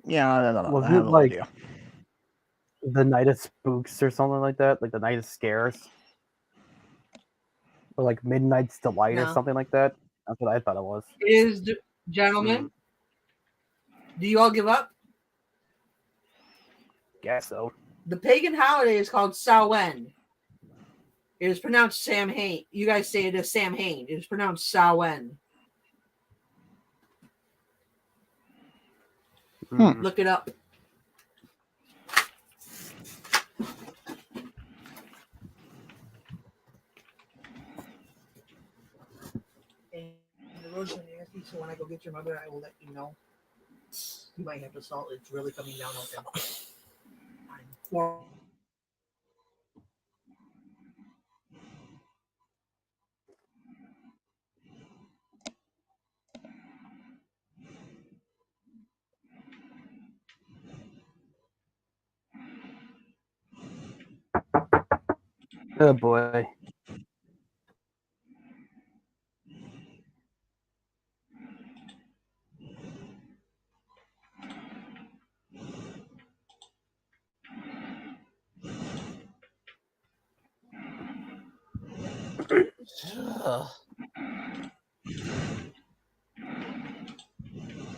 Yeah, I don't know. I Wasn't have it no like idea. the night of spooks or something like that? Like the night of scares? Or like Midnight's Delight or No. something like that? That's what I thought it was. It is, gentlemen. Do you all give up? Guess so. The pagan holiday is called Samhain. It is pronounced Samhain. You guys say it as Samhain. It is pronounced Samhain. Look it up. And the road's been nasty, so when I go get your mother, I will let you know. You might have to salt. It's really coming down out there. Oh boy.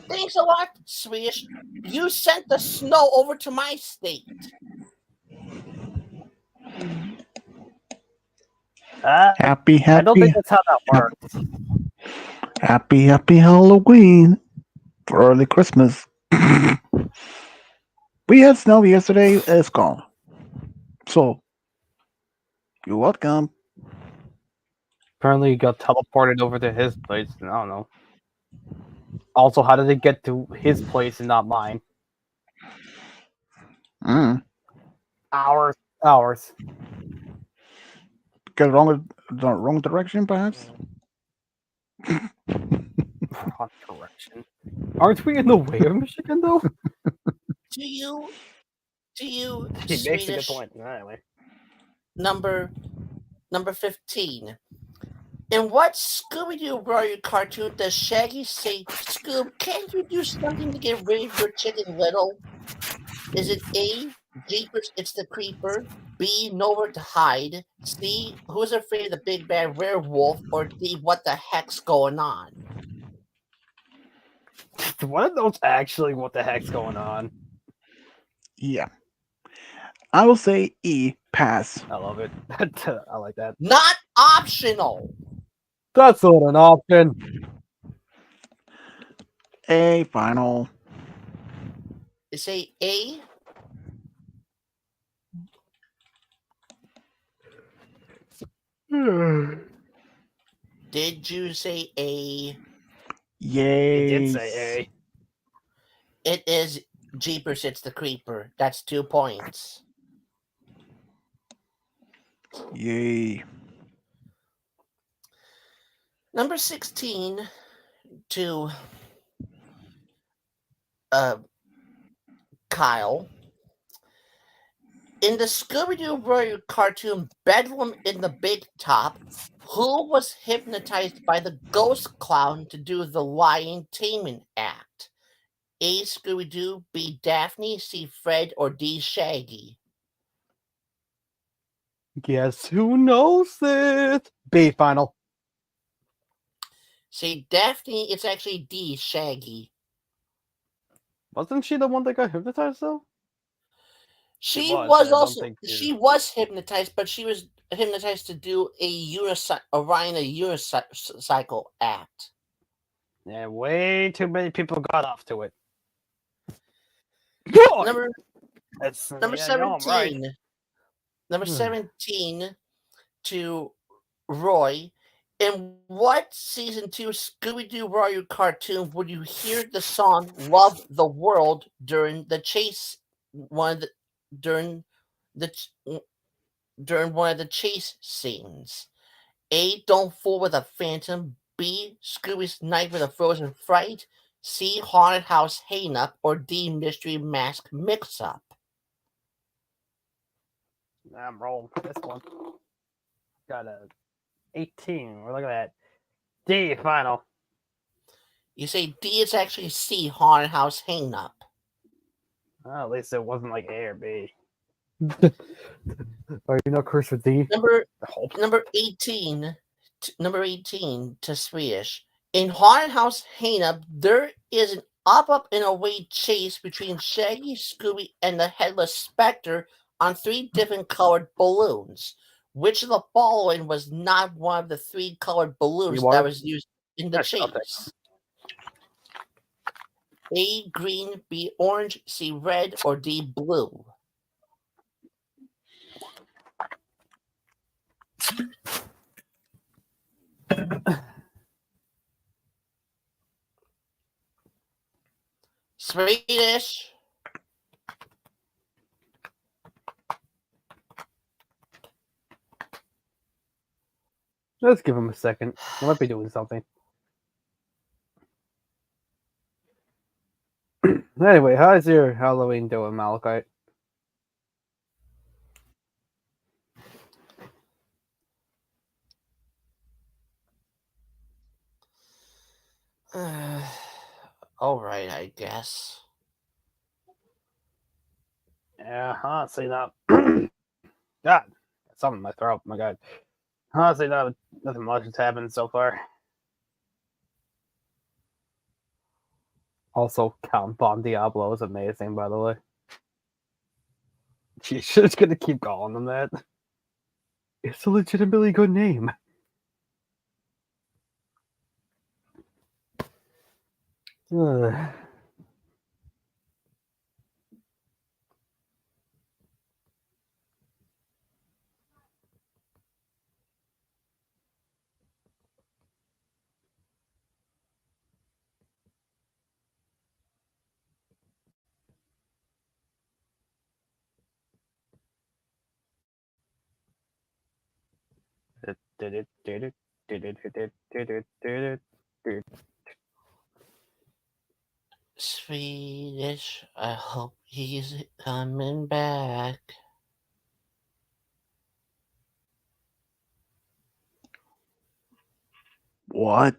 Thanks a lot, Swedish. You sent the snow over to my state. Happy, I don't happy, think that's how that works. happy Halloween for early Christmas. We had snow yesterday. It's gone. So, you're welcome. Apparently, he got teleported over to his place. I don't know. Also, how did it get to his place and not mine? Hours. Get the wrong direction, perhaps. Wrong direction. Aren't we in the way of Michigan, though? Do you, He makes a good Swedish point. Anyway. number 15? In what Scooby-Doo Warrior cartoon does Shaggy say, "Scoob, can't you do something to get rid of your Chicken Little"? Is it A, Jeepers, it's the creeper, B, nowhere to hide, C, who's afraid of the big bad werewolf, or D, what the heck's going on? One of those actually, what the heck's going on? Yeah. I will say E, pass. I love it. I like that. Not optional. That's not an option. A, final. You say A, did you say A? He did Yay. say A. It is Jeepers, it's the creeper. That's 2 points. Yay. Number 16 to Kyle. In the Scooby-Doo Royal cartoon Bedlam in the Big Top, who was hypnotized by the ghost clown to do the lion taming act? A. Scooby-Doo, B. Daphne, C. Fred, or D. Shaggy? Guess who knows it? B final. Say Daphne, it's actually D. Shaggy. Wasn't she the one that got hypnotized though? She was, was I don't also think she was hypnotized, but she was hypnotized to do a Rhino unicycle act. Yeah, way too many people got off to it. Number number Yeah, no, I'm right. 17. Number 17 to Roy. In what season 2 Scooby-Doo Royal cartoon would you hear the song "Love the World" during the chase? During the during one of the chase scenes. A. Don't fool with a phantom. B. Scooby's Night with a Frozen Fright. C. Haunted House Hang Up. Or D. Mystery Mask Mix Up. I'm rolling for this one. Got a 18. We're looking at D final. You say D, it's actually C. Haunted House Hang Up. Well, at least it wasn't like A or B. Are you not cursed with D? Number 18. Number 18 to Swedish. In Haunted House Hang Up, there is an up and away chase between Shaggy, Scooby, and the Headless Spectre on 3 different colored balloons. Which of the following was not one of the 3 colored balloons that was used in the chase? A. Green, B. Orange, C. Red, or D. Blue? Swedish. Let's give him a second. He might be doing something. Anyway, how's your Halloween doing, Malachite? All right, I guess. Yeah, honestly, not. God, something in my throat. My God, honestly, nothing much has happened so far. Also, Count Bon Diablo is amazing, by the way. She's just gonna keep calling them that. It's a legitimately good name. Ugh. Swedish, I hope he's coming back. What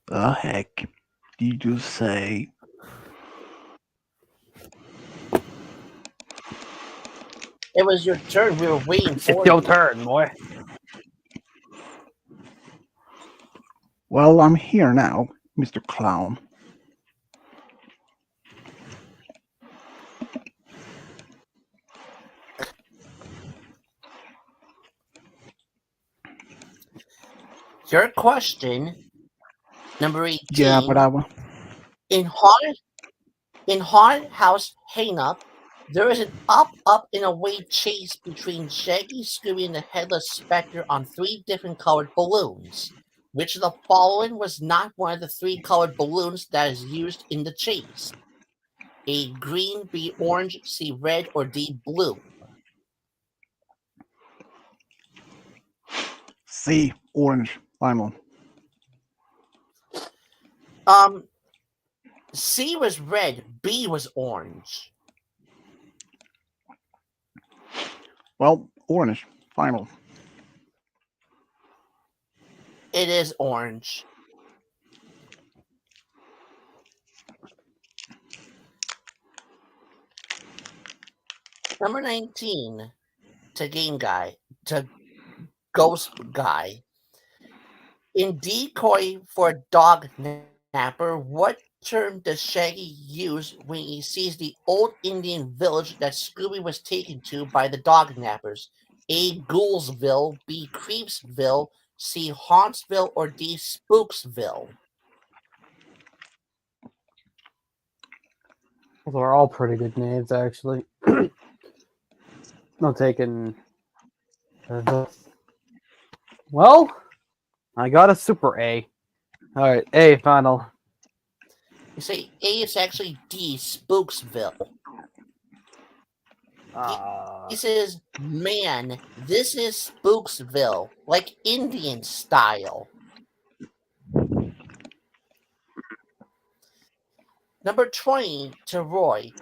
the heck did you say? It was your turn. We were waiting It's for your you. turn, boy. Well, I'm here now, Mr. Clown. Your question, number Yeah, 18. but I. In Haunted House Hang Up, there is an up, and away chase between Shaggy, Scooby, and the Headless Spectre on 3 different colored balloons. Which of the following was not one of the 3 colored balloons that is used in the chase? A, green, B, orange, C, red, or D, blue? C, orange, final. C was red, B was orange. Well, orange, final. It is orange. Number 19, to Ghost Guy. In Decoy for a Dog Napper, what term does Shaggy use when he sees the old Indian village that Scooby was taken to by the Dog Nappers? A, Ghoulsville, B, Creepsville, C, Hauntsville, or D, Spooksville? Those are all pretty good names, actually. I'm taking this. Well, I got a super A. All right, A final. You say A is actually D, Spooksville. He says, man, this is Spooksville, like Indian style. Number 20, to Roy.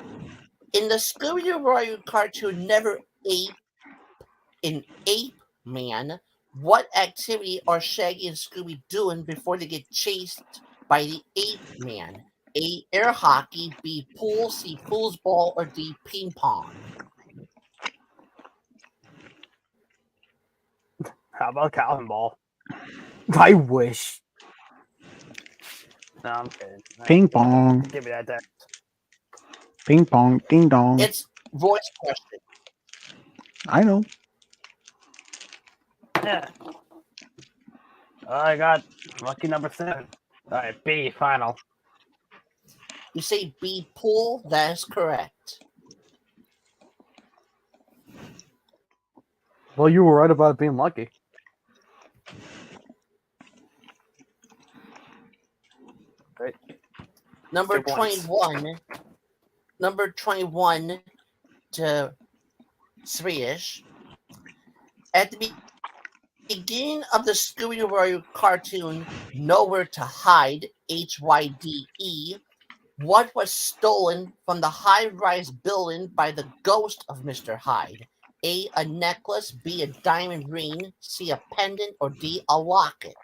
In the Scooby-Doo cartoon Never Ape in Ape Man, what activity are Shaggy and Scooby doing before they get chased by the Ape Man? A, air hockey, B, pool, C, foosball, or D, ping pong? How about Calvin Ball? I wish. No, I'm kidding. Ping pong, Give me that. ping pong, ding dong. It's Roy's question. I know. Yeah. I got lucky number 7. All right, B final. You say B, pool, that is correct. Well, you were right about being lucky. Right. Number Two points. 21. Number 21 to Swedish. At the beginning of the Scooby-Doo cartoon Nowhere to Hide, HYDE, what was stolen from the high-rise building by the ghost of Mr. Hyde? A necklace, B, a diamond ring, C, a pendant, or D, a locket?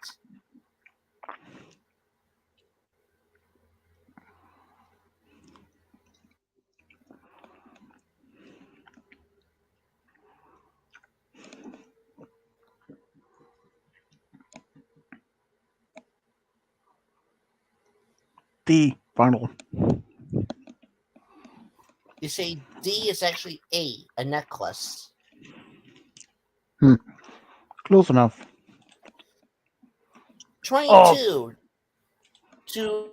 D, final. You say D is actually a necklace. Close enough. 22 to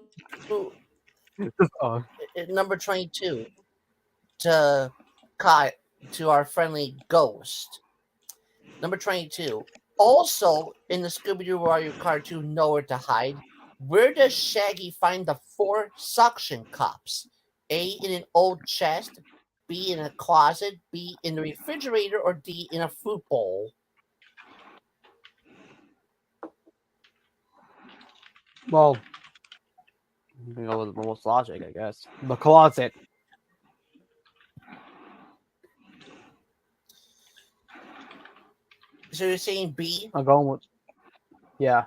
Oh, number 22 to Kai, to our friendly ghost. Number 22. Also in the Scooby-Doo Warrior cartoon Nowhere to Hide, where does Shaggy find the 4 suction cups? A, in an old chest, B, in a closet, B, in the refrigerator, or D, in a fruit bowl? well, I'm gonna go with the most logic, I guess. The closet. So you're saying B? I'm going with. Yeah,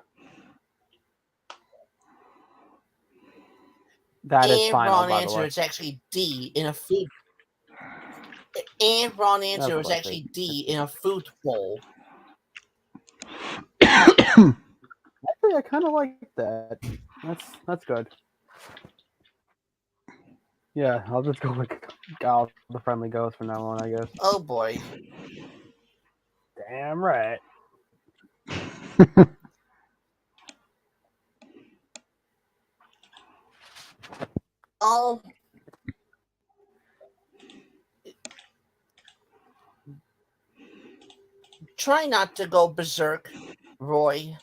that is And final, wrong by the answer. way. It's actually D, in a food. And wrong answer Of was course, actually D, in a fruit bowl. actually, I kind of like that. That's good. Yeah, I'll just go with the friendly ghost from now on, I guess. Oh boy. Damn right. Oh, try not to go berserk, Roy.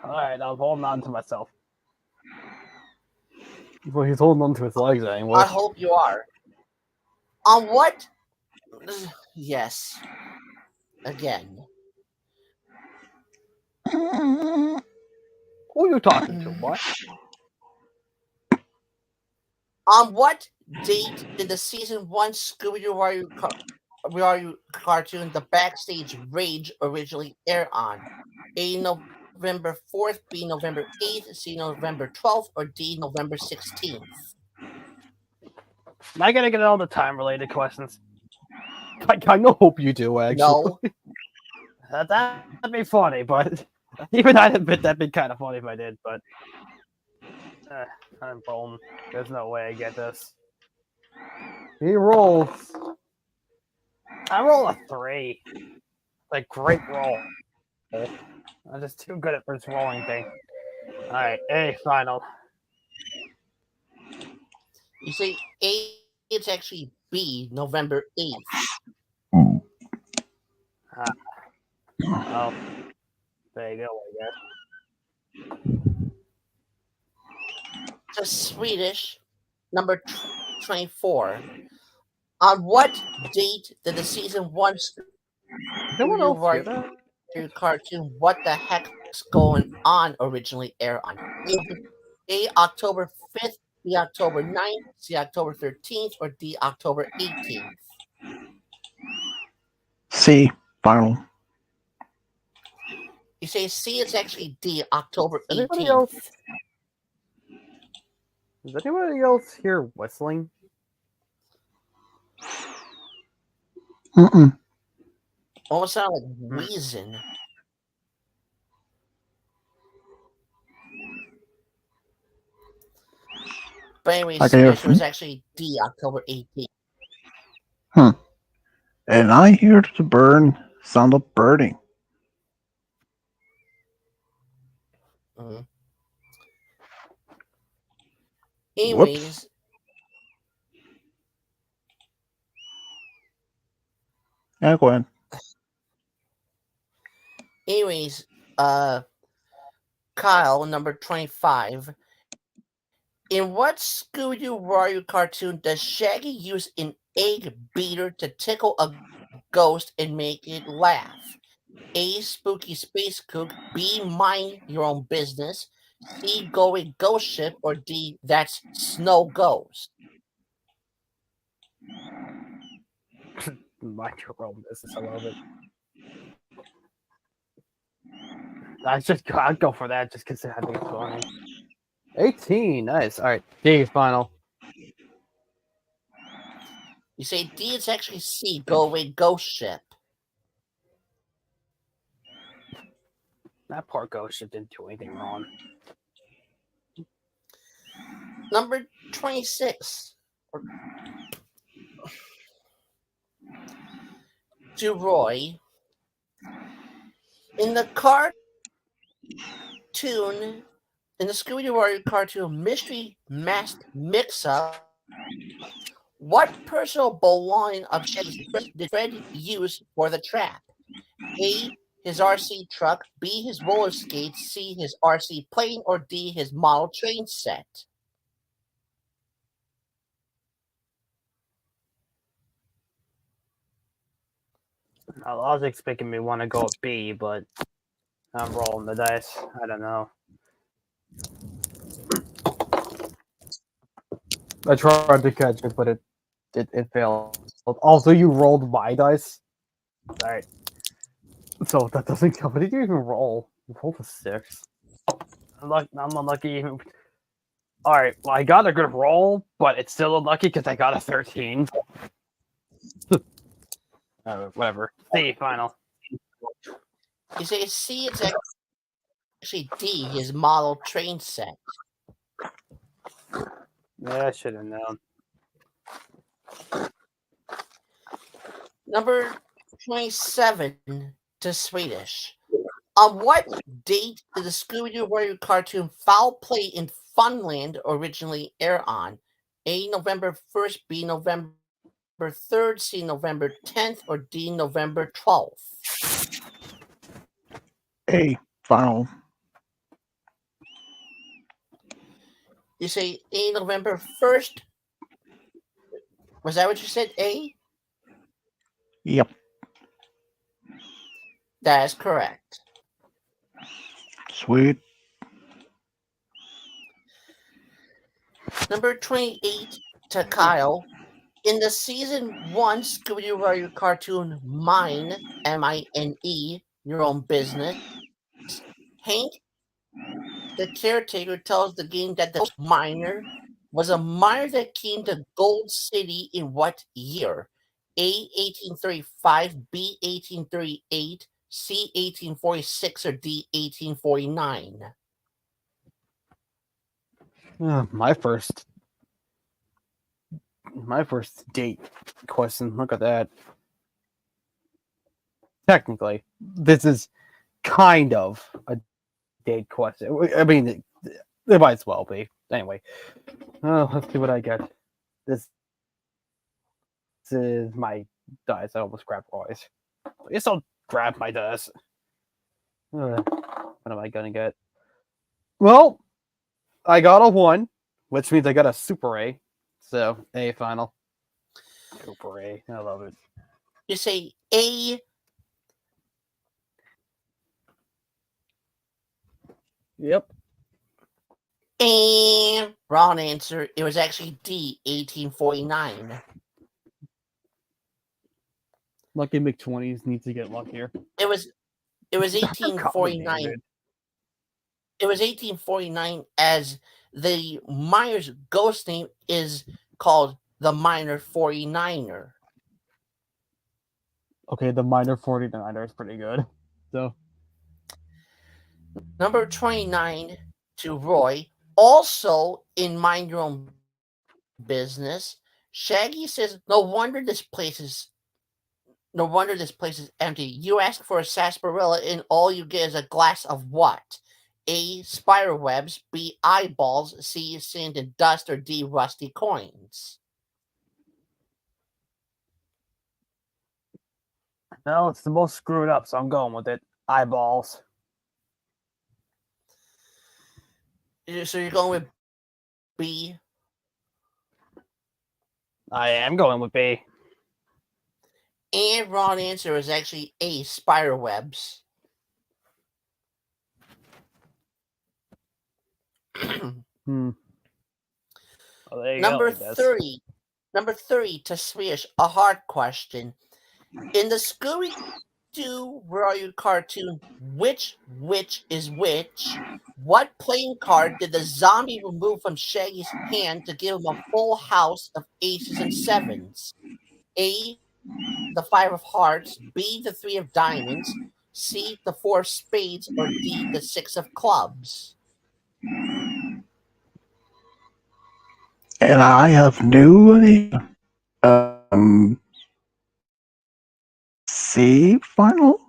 All right, I was holding on to myself. Well, he's holding on to his legs anyway. I hope you are. On what? Yes. Again. Who are you talking to? What? On what date did the season one Scooby-Doo cartoon The Backstage Rage originally air on? A, November 4th, B, November 8th, C, November 12th, or D, November 16th? Am I gonna get all the time-related questions? I kind of hope you do, actually. No. That'd be funny, but even I'd admit that'd be kind of funny if I did. But I'm rolling. There's no way I get this. He rolls. I roll a 3. Like great roll. I'm just too good at this rolling thing. All right, A final. You say A, it's actually B, November 8th. Oh, there you go. I guess. The Swedish, number 24. On what date did the season one Anyone else hear that? cartoon What the Heck's Going On originally air on? A, October 5th, B, October 9th, C, October 13th, or D, October 18th? C. Final. You say C, it's actually D, October Anybody 18th. else? Does anybody else hear whistling? Mm-mm. Almost sound like wheezing. But anyways, I the can hear answer was actually D, October 18th. And I hear the burn sound of birding. Mhm. Whoops. Anyways, Yeah, go ahead. anyways, Kyle, number 25. In what Scooby-Doo Warrior cartoon does Shaggy use an egg beater to tickle a ghost and make it laugh? A, Spooky Space Kook, B, Mind Your Own Business, C, Going Ghost Ship, or D, That's Snow Ghost? Mind your own business. I love it. I'd go for that just because I think it's funny. 18, nice. All right, D final. You say D, it's actually C, Going Ghost Ship. That poor ghost ship didn't do anything wrong. Number 26. To Roy. In the Scooby-Doo Warrior cartoon Mystery Masked Mix-Up, what personal belonging of Shaggy's did Fred use for the trap? A, his RC truck, B, his roller skates, C, his RC plane, or D, his model train set? Now, logic's making me want to go with B, but I'm rolling the dice. I don't know. I tried to catch it, but it failed. Also, you rolled my dice. All right. So that doesn't count. What did you even roll? You rolled a 6. I'm unlucky even. All right, well, I got a good roll, but it's still unlucky because I got a 13. Whatever. C, final. You say C, it's actually D, his model train set. Yeah, I should have known. Number 27 to Swedish. On what date did the Scooby-Doo Warrior cartoon Foul Play in Funland originally air on? A. November 1st, B. November 3rd, C. November 10th, or D. November 12th? A final. You say A. November 1st. Was that what you said, A? Yep. That is correct. Sweet. Number 28 to Kyle. In the season 1 Scooby-Doo Warrior cartoon Mine, M-I-N-E, Your Own Business, Hank, the caretaker, tells the game that the miner was a miner that came to Gold City in what year? A. 1835, B. 1838, C. 1846, or D. 1849? My first date question. Look at that. Technically, this is kind of a date question. I mean, it might as well be. Anyway, let's see what I get. This is my dice. I almost grabbed Roy's. I guess I'll grab my dice. What am I gonna get? Well, I got a 1, which means I got a super A. So, A final. Super A. I love it. You say A. Yep. And wrong answer. It was actually D. 1849. Lucky McTwenties needs to get luckier. It was 1849. Complicated. It was 1849 as the miner's ghost name is called the Miner 49er. Okay, the minor 49er is pretty good. So, Number 29 to Roy. Also in Mind Your Own Business, Shaggy says, No wonder this place is empty. You ask for a sarsaparilla and all you get is a glass of what? A. Spider webs, B. Eyeballs, C. Sand and dust, or D. Rusty coins. no, it's the most screwed up, so I'm going with it. Eyeballs. So you're going with B. I am going with B. And wrong answer is actually A. Spider webs. Well, there you Number go, I guess. 30. Number 30 to Swedish, a hard question. In the Scooby-Doo Where Are You cartoon, which is which? What playing card did the zombie remove from Shaggy's hand to give him a full house of aces and sevens? A. The 5 of hearts, B. The 3 of diamonds, C. The 4 of spades, or D. The 6 of clubs? And I have no idea. C final?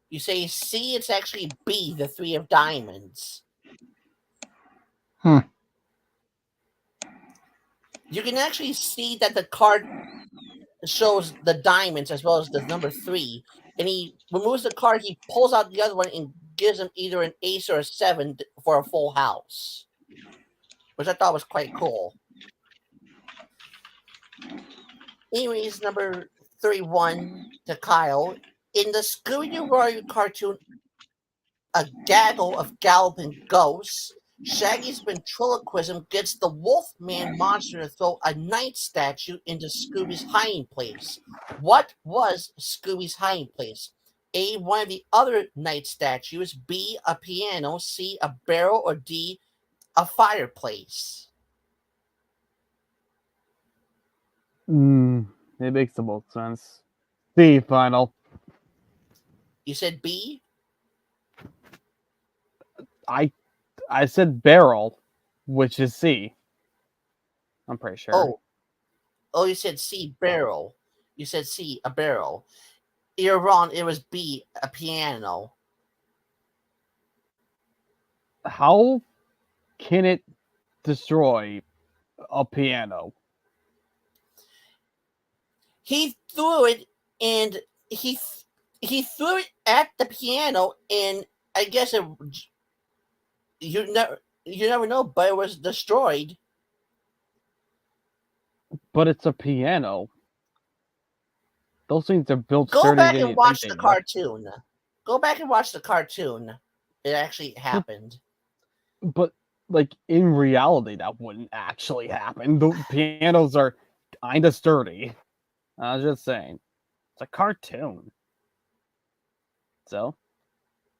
You say C, it's actually B. The 3 of diamonds. Hmm. You can actually see that the card shows the diamonds as well as the number 3, and he removes the card, he pulls out the other one and gives him either an ace or a 7 for a full house, which I thought was quite cool. Anyways, number 31 to Kyle. In the Scooby-Doo Warrior cartoon, A Gaggle of Galloping Ghosts, Shaggy's ventriloquism gets the Wolfman monster to throw a night statue into Scooby's hiding place. What was Scooby's hiding place? A. One of the other night statues, B. A piano, C. A barrel, or D. A fireplace. It makes the most sense. C, final. You said B? I I said barrel, which is C. I'm pretty sure. Oh, you said C, barrel. You said C, a barrel. You're wrong. It was B, a piano. How can it destroy a piano? He threw it, and he he threw it at the piano, and I guess you never know, but it was destroyed. But it's a piano. Those things are built Go sturdier back than and you think watch they the are. cartoon. Go back and watch the cartoon. It actually happened. But like in reality, that wouldn't actually happen. The pianos are kinda sturdy. I was just saying. It's a cartoon. So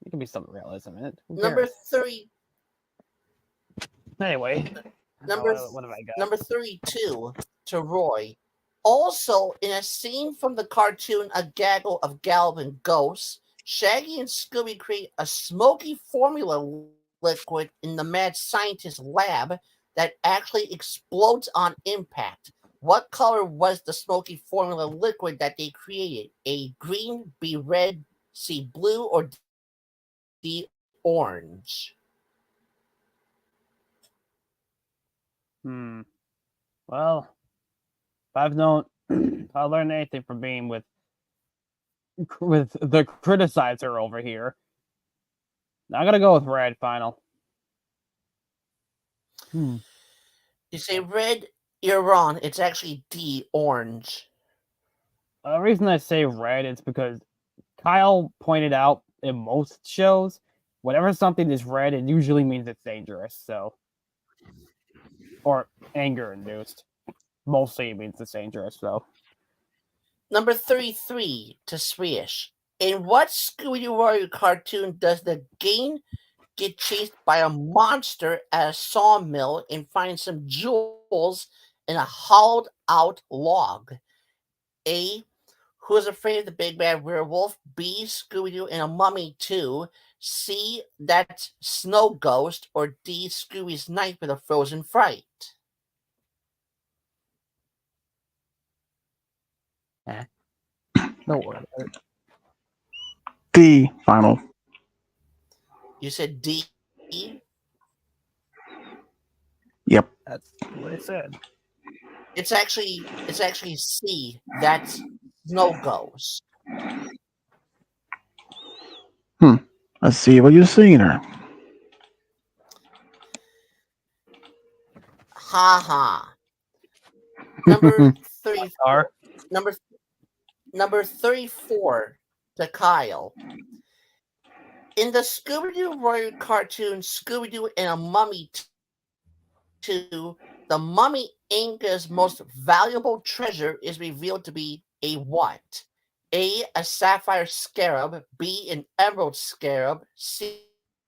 there can be some realism in it. Who Number cares? 3, Anyway, number what have I got? number 32 to Roy. Also, in a scene from the cartoon A Gaggle of Galloping Ghosts, Shaggy and Scooby create a smoky formula liquid in the mad scientist lab that actually explodes on impact. What color was the smoky formula liquid that they created? A, green, B, red, C, blue, or D, orange? Well, if I've known, if I learned anything from being with the criticizer over here, I'm gonna go with red. Final. You say red, you're wrong. It's actually D, orange. The reason I say red is because Kyle pointed out in most shows, whenever something is red, it usually means it's dangerous. So, or anger induced. Mostly it means it's dangerous. So, Number 33 to Swish. In what Scooby Warrior cartoon does the gang get chased by a monster at a sawmill and find some jewels in a hollowed out log? A. Who is afraid of the big bad werewolf? B. Scooby Doo and a Mummy 2. C. That's Snow Ghost. Or D. Scooby's Night with a Frozen Fright. no worry. D, final. You said D. Yep. That's what I said. It's actually C. That's Snow Ghost. Let's see what you're seeing there. Ha ha. Number 34. Are Number number 34 to Kyle. In the Scooby-Doo Warrior cartoon Scooby-Doo and a Mummy 2, the Mummy Inca's most valuable treasure is revealed to be a what? A sapphire scarab, B, an emerald scarab, C,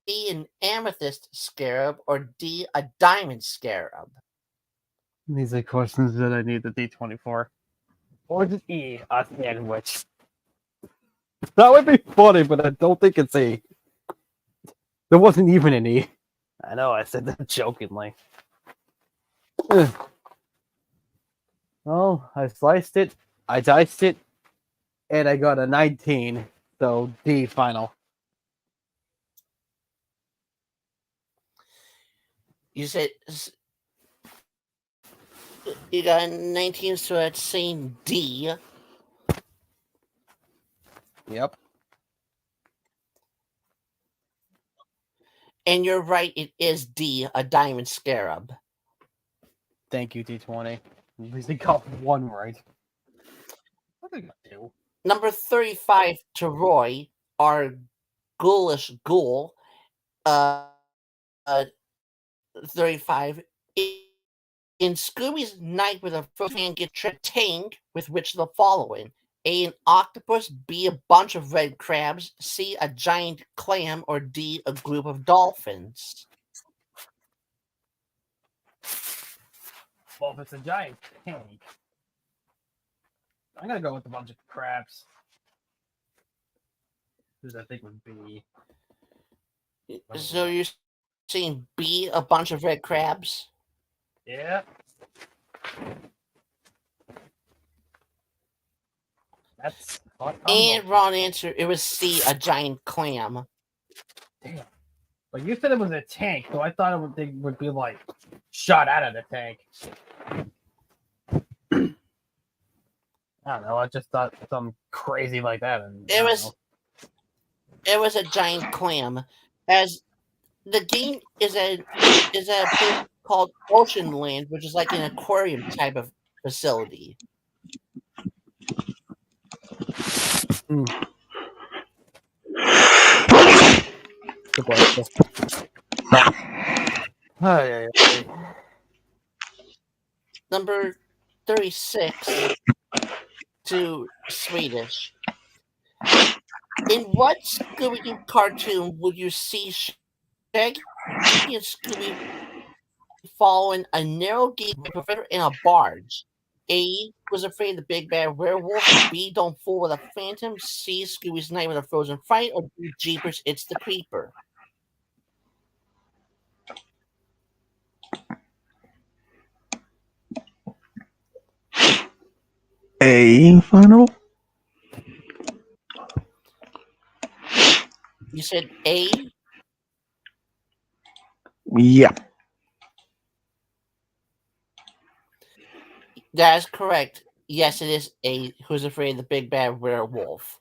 an amethyst scarab, or D, a diamond scarab. these are questions that I need the D20 for, or just E, a sandwich. That would be funny, but I don't think it's E. There wasn't even an E. I know, I said that jokingly. Well, I sliced it, I diced it, and I got a 19. So D final. You said you got a 19, so that's saying D. Yep. And you're right, it is D, a diamond scarab. Thank you, D20. At least they got one right. What did I do? Number 35 to Roy, our ghoulish ghoul. Uh, 35. In Scooby's Night with a Frozen Man gets a tank with which the following: A, an octopus, B, a bunch of red crabs, C, a giant clam, or D, a group of dolphins. Well, if it's a giant tank, I'm gonna go with a bunch of crabs. Who's I think would be. So you're saying B, a bunch of red crabs? Yeah. That's what I'm And voting wrong for. answer. It was C, a giant clam. Damn. But you said it was a tank, so I thought they would be like shot out of the tank. I don't know. I just thought something crazy like that. And I It don't was know. it was a giant clam. As the game is a place called Ocean Land, which is like an aquarium type of facility. Good boy. Ay, ay, ay. Number 36 to Swedish. In what Scooby Doo cartoon would you see Shaggy and Scooby following a narrow gate river in a barge? A was afraid of the big bad werewolf. B don't fool with a phantom. C Scooby's night with a frozen fight. Or D Jeepers it's the creeper. A final? You said A. Yeah. That is correct. Yes, it is A. Who's afraid of the big bad werewolf?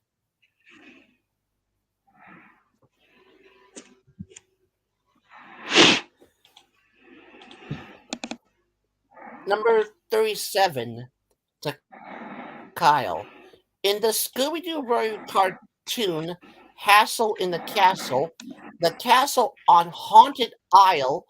Number 37 to Kyle. In the Scooby Doo Royal cartoon, Hassle in the castle on Haunted Isle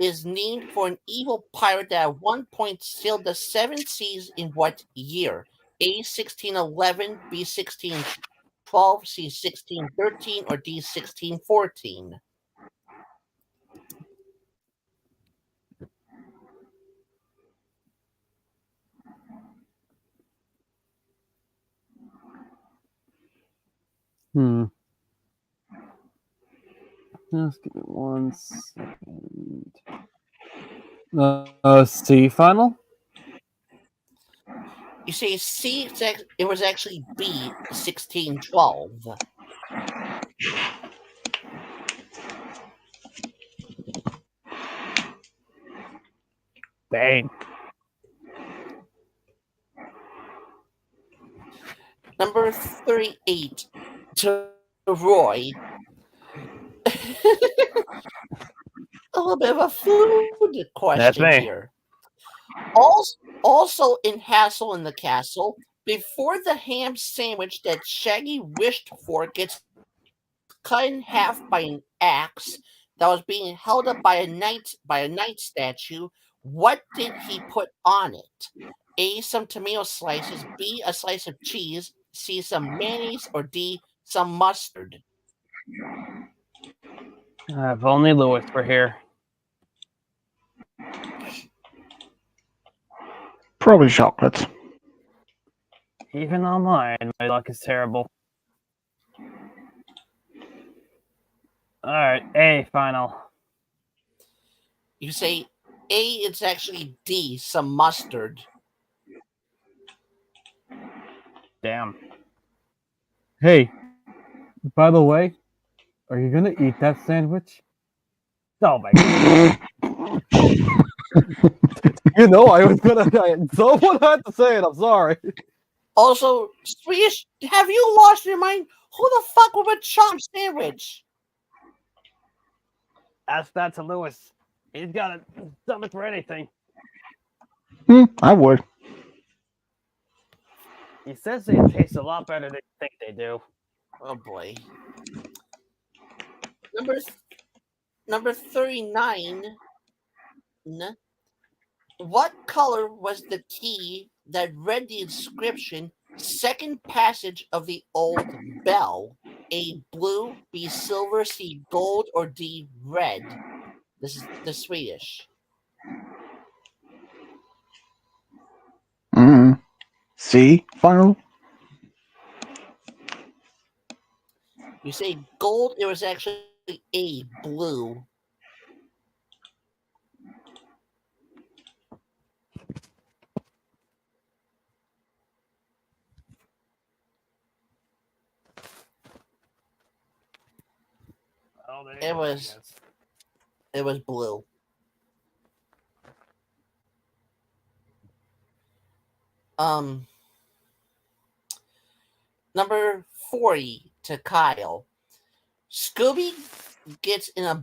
is named for an evil pirate that at one point sailed the seven seas in what year? A 1611, B 1612, C 1613, or D 1614? Just give me 1 second. C final? You say C, it was actually B 1612. Dang. Number 38 to Roy. A little bit of a food That's question me. here. Also in Hassle in the Castle, before the ham sandwich that Shaggy wished for gets cut in half by an axe that was being held up by a knight statue, what did he put on it? A some tomato slices, B a slice of cheese, C some mayonnaise, or D some mustard. If only Lewis were here. Probably chocolate. Even online, my luck is terrible. Alright, A final. You say A, it's actually D, some mustard. Damn. Hey, by the way, are you gonna eat that sandwich? Oh my god. You know I was gonna. Someone had to say it. I'm sorry. Also, Swedish, have you lost your mind? Who the fuck would a chopped sandwich? Ask that to Lewis. He's got a stomach for anything. I would. He says they taste a lot better than you think they do. Oh boy. Number 39. What color was the key that read the inscription second passage of the old bell? A blue, B silver, C gold, or D red? This is the Swedish. Mm. C. Final. You say gold, it was actually A, blue. Oh, there It you go, I was guess. it was blue. Um, number 40 to Kyle. Scooby gets in a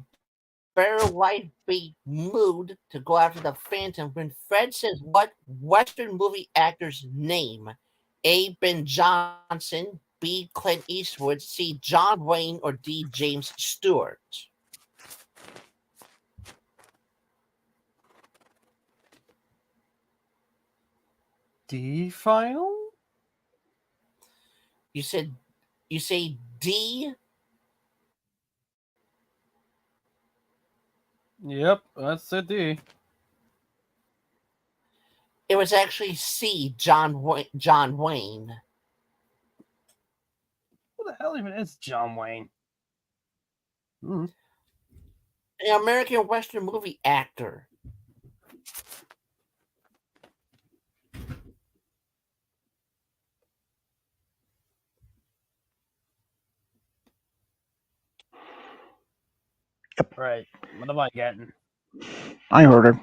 better lightweight mood to go after the Phantom when Fred says what Western movie actor's name? A. Ben Johnson, B. Clint Eastwood, C. John Wayne, or D. James Stewart. D final? You said you say D. Yep, that's a D. It was actually C. John Wayne. Who the hell even is John Wayne? Mm. An American Western movie actor. Right. What am I getting? I heard her.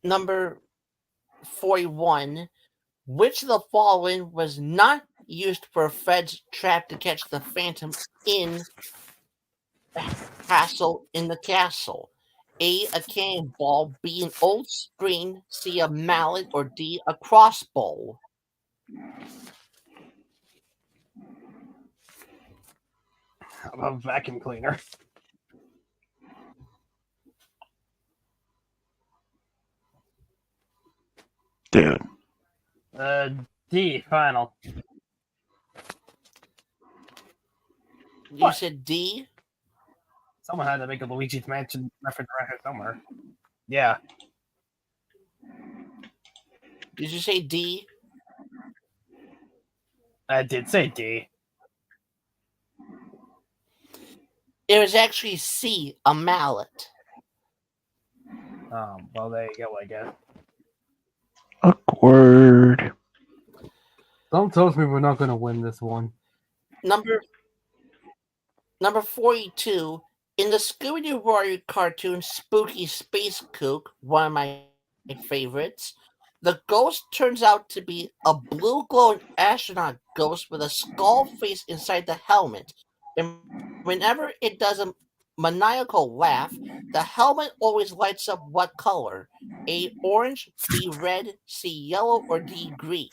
Number 41. Which of the following was not used for Fred's trap to catch the Phantom in the castle? A. A cannonball. B. An old screen. C. A mallet. Or D. A crossbow. How about vacuum cleaner? Dude. Uh, D, final. You What? said D. Someone had to make a Luigi's Mansion reference around here somewhere. Yeah. Did you say D? I did say D. It was actually C. A mallet. Well, there you go, I guess. Awkward. Don't tell me we're not going to win this one. Number 42. In the Scooby-Doo Warrior cartoon Spooky Space Kook, one of my favorites, the ghost turns out to be a blue glowing astronaut ghost with a skull face inside the helmet. And whenever it does a maniacal laugh, the helmet always lights up what color? A. Orange, B. Red, C. Yellow, or D. Green?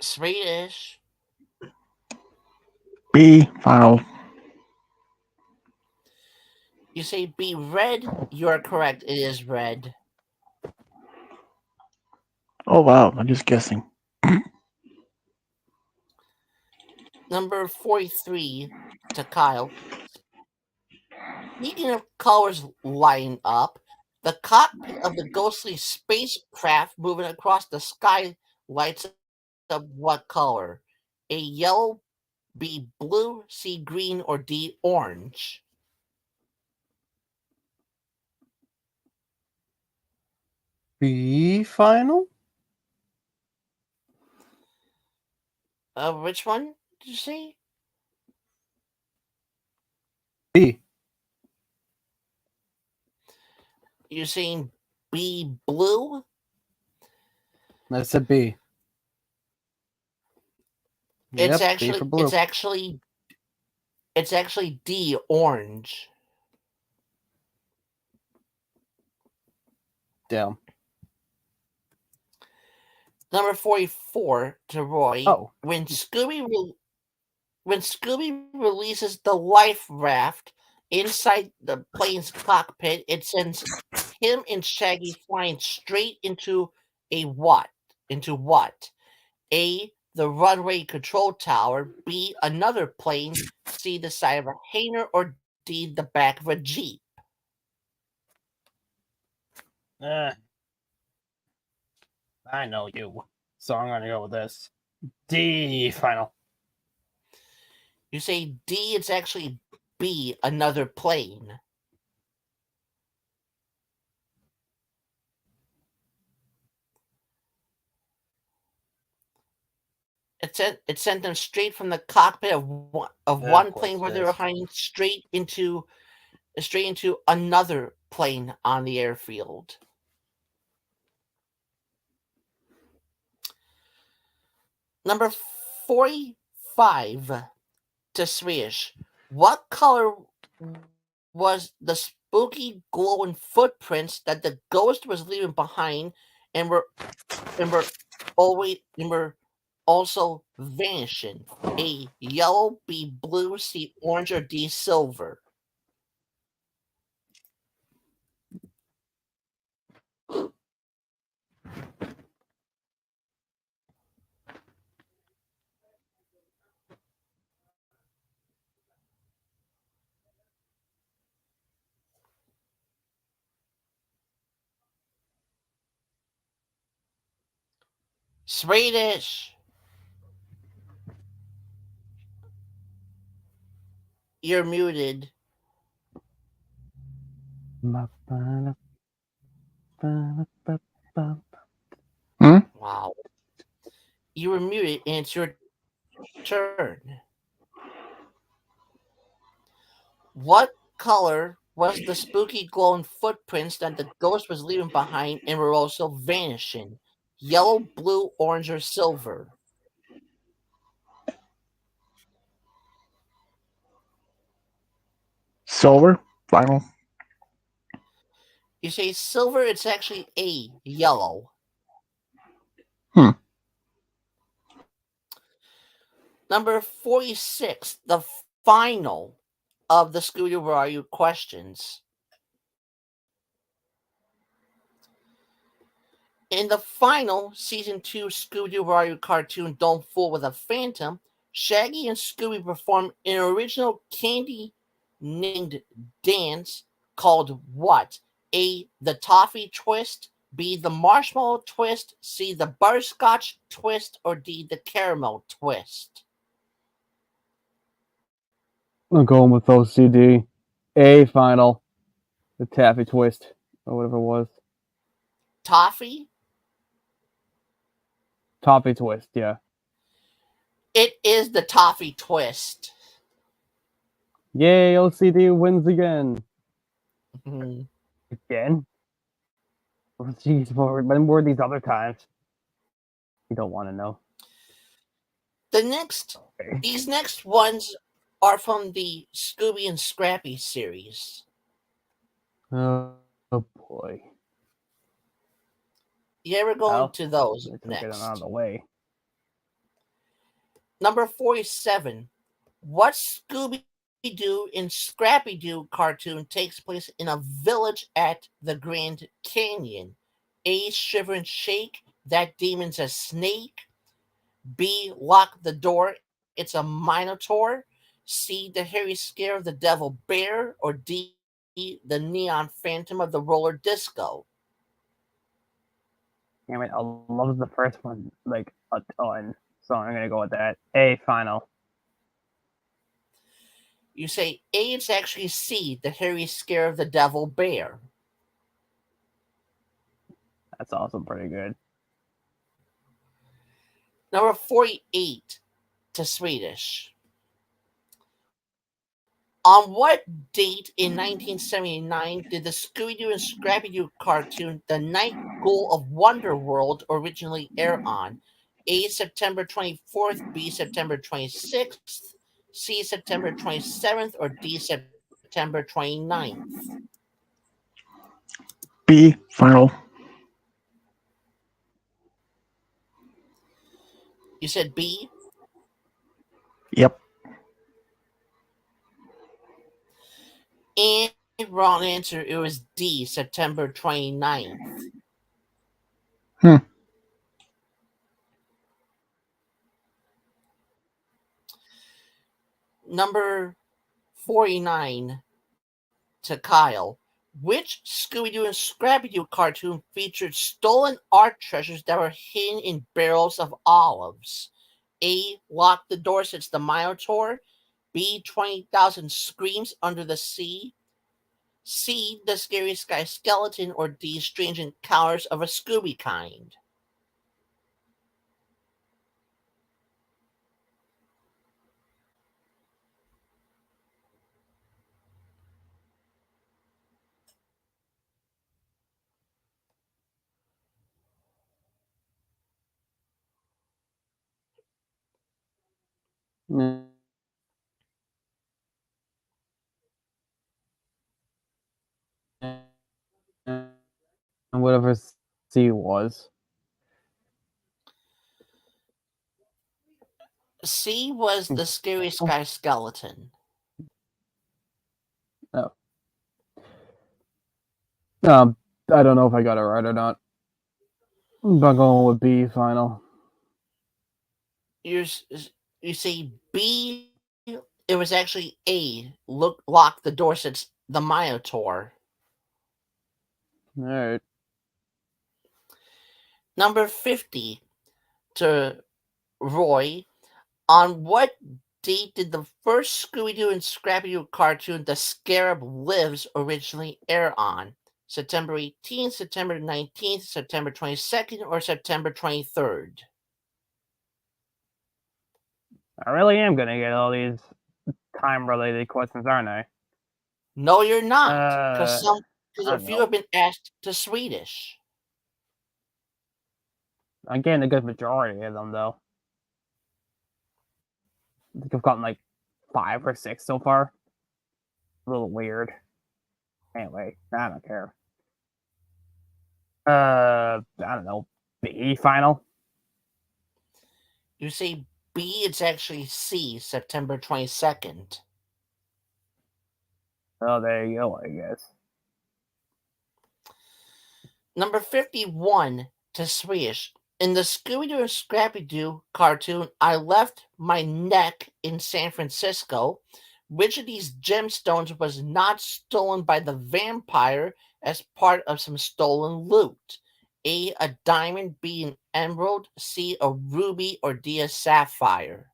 Swedish. B. Final. You say B. Red. You are correct. It is red. Oh wow, I'm just guessing. Number 43 to Kyle. Speaking of colors lighting up, the cockpit of the ghostly spacecraft moving across the sky lights up what color? A. Yellow, B. Blue, C. Green, or D. Orange? B final? Which one did you say? B. You're saying B. Blue? I said B. It's Yep, B actually for blue. it's actually it's actually D. Orange. Damn. Number 44 to Roy. Oh, When Scooby releases the life raft inside the plane's cockpit, it sends him and Shaggy flying straight into a what? Into what? A. The runway control tower. B. Another plane. C. The side of a hangar. Or D. The back of a jeep. eh, I know you. So I'm gonna go with this. D final. You say D. It's actually B. Another plane. It sent them straight from the cockpit of Yeah, of one course plane it where they were is. hiding straight into another plane on the airfield. Number 45 to Swedish. What color was the spooky glowing footprints that the ghost was leaving behind and were were also vanishing? A. Yellow, B. Blue, C. Orange, or D. Silver. Swedish. You're muted. Hmm? Wow. You were muted, and it's your turn. What color was the spooky glowing footprints that the ghost was leaving behind and were also vanishing? Yellow, blue, orange, or silver? Silver? Final? You say silver, it's actually A, yellow. Hmm. Number 46, the final of the Scooby Where Are You questions. In the final season 2 Scooby Where Are You cartoon Don't Fool with a Phantom, Shaggy and Scooby perform an original candy named dance called what? A. The Toffee Twist, B. The Marshmallow Twist, C. The Butterscotch Twist, or D. The Caramel Twist. I'm going with OCD. A final. The taffy twist or whatever it was. Toffee? Toffee twist, yeah. It is the Toffee Twist. Yay, OCD wins again. Mhm. Again? Oh, jeez, when were these other times? You don't want to know. The next, Okay. these next ones are from the Scooby and Scrappy series. Oh boy. Yeah, we're going Well, to those let's get them out of next. the way. Number 47. What Scooby Doo and Scrappy Doo cartoon takes place in a village at the Grand Canyon? A. Shiver and Shake, That Demon's a Snake. B. Lock the Door, It's a Minotaur. C. The Hairy Scare of the Devil Bear. Or D. The Neon Phantom of the Roller Disco. Damn it, I love the first one like a ton. So I'm gonna go with that. A final. You say A, it's actually C, The Hairy Scare of the Devil Bear. That's also pretty good. Number 48 to Swedish. On what date in 1979 did the Scooby Doo and Scrappy Doo cartoon The Night Ghoul of Wonder World originally air on? A. September 24th, B. September 26th, C. September 27th, or D. September 29th? B. Final. You said B? Yep. And wrong answer. It was D, September 29th. Hmm. Number 49 to Kyle. Which Scooby Doo and Scrappy Doo cartoon featured stolen art treasures that were hidden in barrels of olives? A. Lock the Door Sits the Minotaur. B. 20,000 Screams Under the Sea. C. The Scary Sky Skeleton. Or D. Strange Encounters of a Scooby Kind. Yeah. Whatever C was. C was The Scary Sky Skeleton. Oh. I don't know if I got it right or not. I'm going with B final. You say B. It was actually A. Lock the Door Sits the Minotaur. All right. Number 50 to Roy. On what date did the first Scooby Doo and Scrappy Doo cartoon, The Scarab Lives, originally air on? September 18th, September 19th, September 22nd, or September 23rd? I really am gonna get all these time-related questions, aren't I? No, you're not, because I a don't few know. have been asked to Swedish. I'm getting a good majority of them though. I think I've gotten like 5 or 6 so far. A little weird. Anyway, I don't care. I don't know. B final. You say B, it's actually C, September 22nd. Oh, there you go. I guess. Number 51 to Swedish. In the Scooby Doo and Scrappy Doo cartoon, I left my neck in San Francisco. Which of these gemstones was not stolen by the vampire as part of some stolen loot? A diamond, B, an emerald, C, a ruby, or D, a sapphire?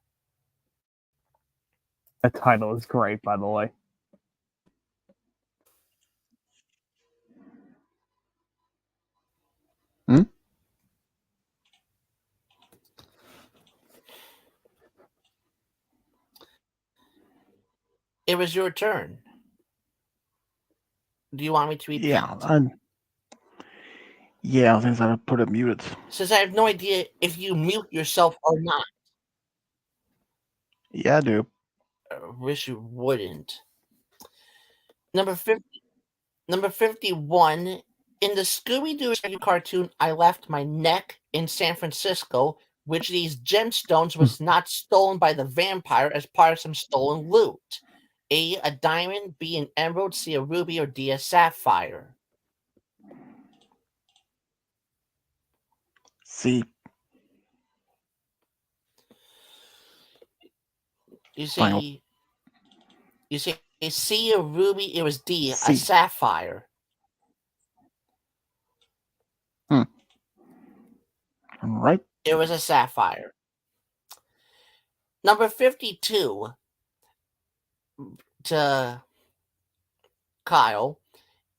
The title is great, by the way. Hmm? It was your turn. Do you want me to repeat? Yeah, since I put it muted. Since I have no idea if you mute yourself or not. Yeah, I do. I wish you wouldn't. Number 50, Number 51. In the Scooby Doo cartoon, I left my neck in San Francisco, which these gemstones was not stolen by the vampire as part of some stolen loot. A diamond, B, an emerald, C, a ruby, or D, a sapphire. C. You Final. say C, a ruby, it was D, a C. sapphire. All right. It was a sapphire. Number 52 to Kyle.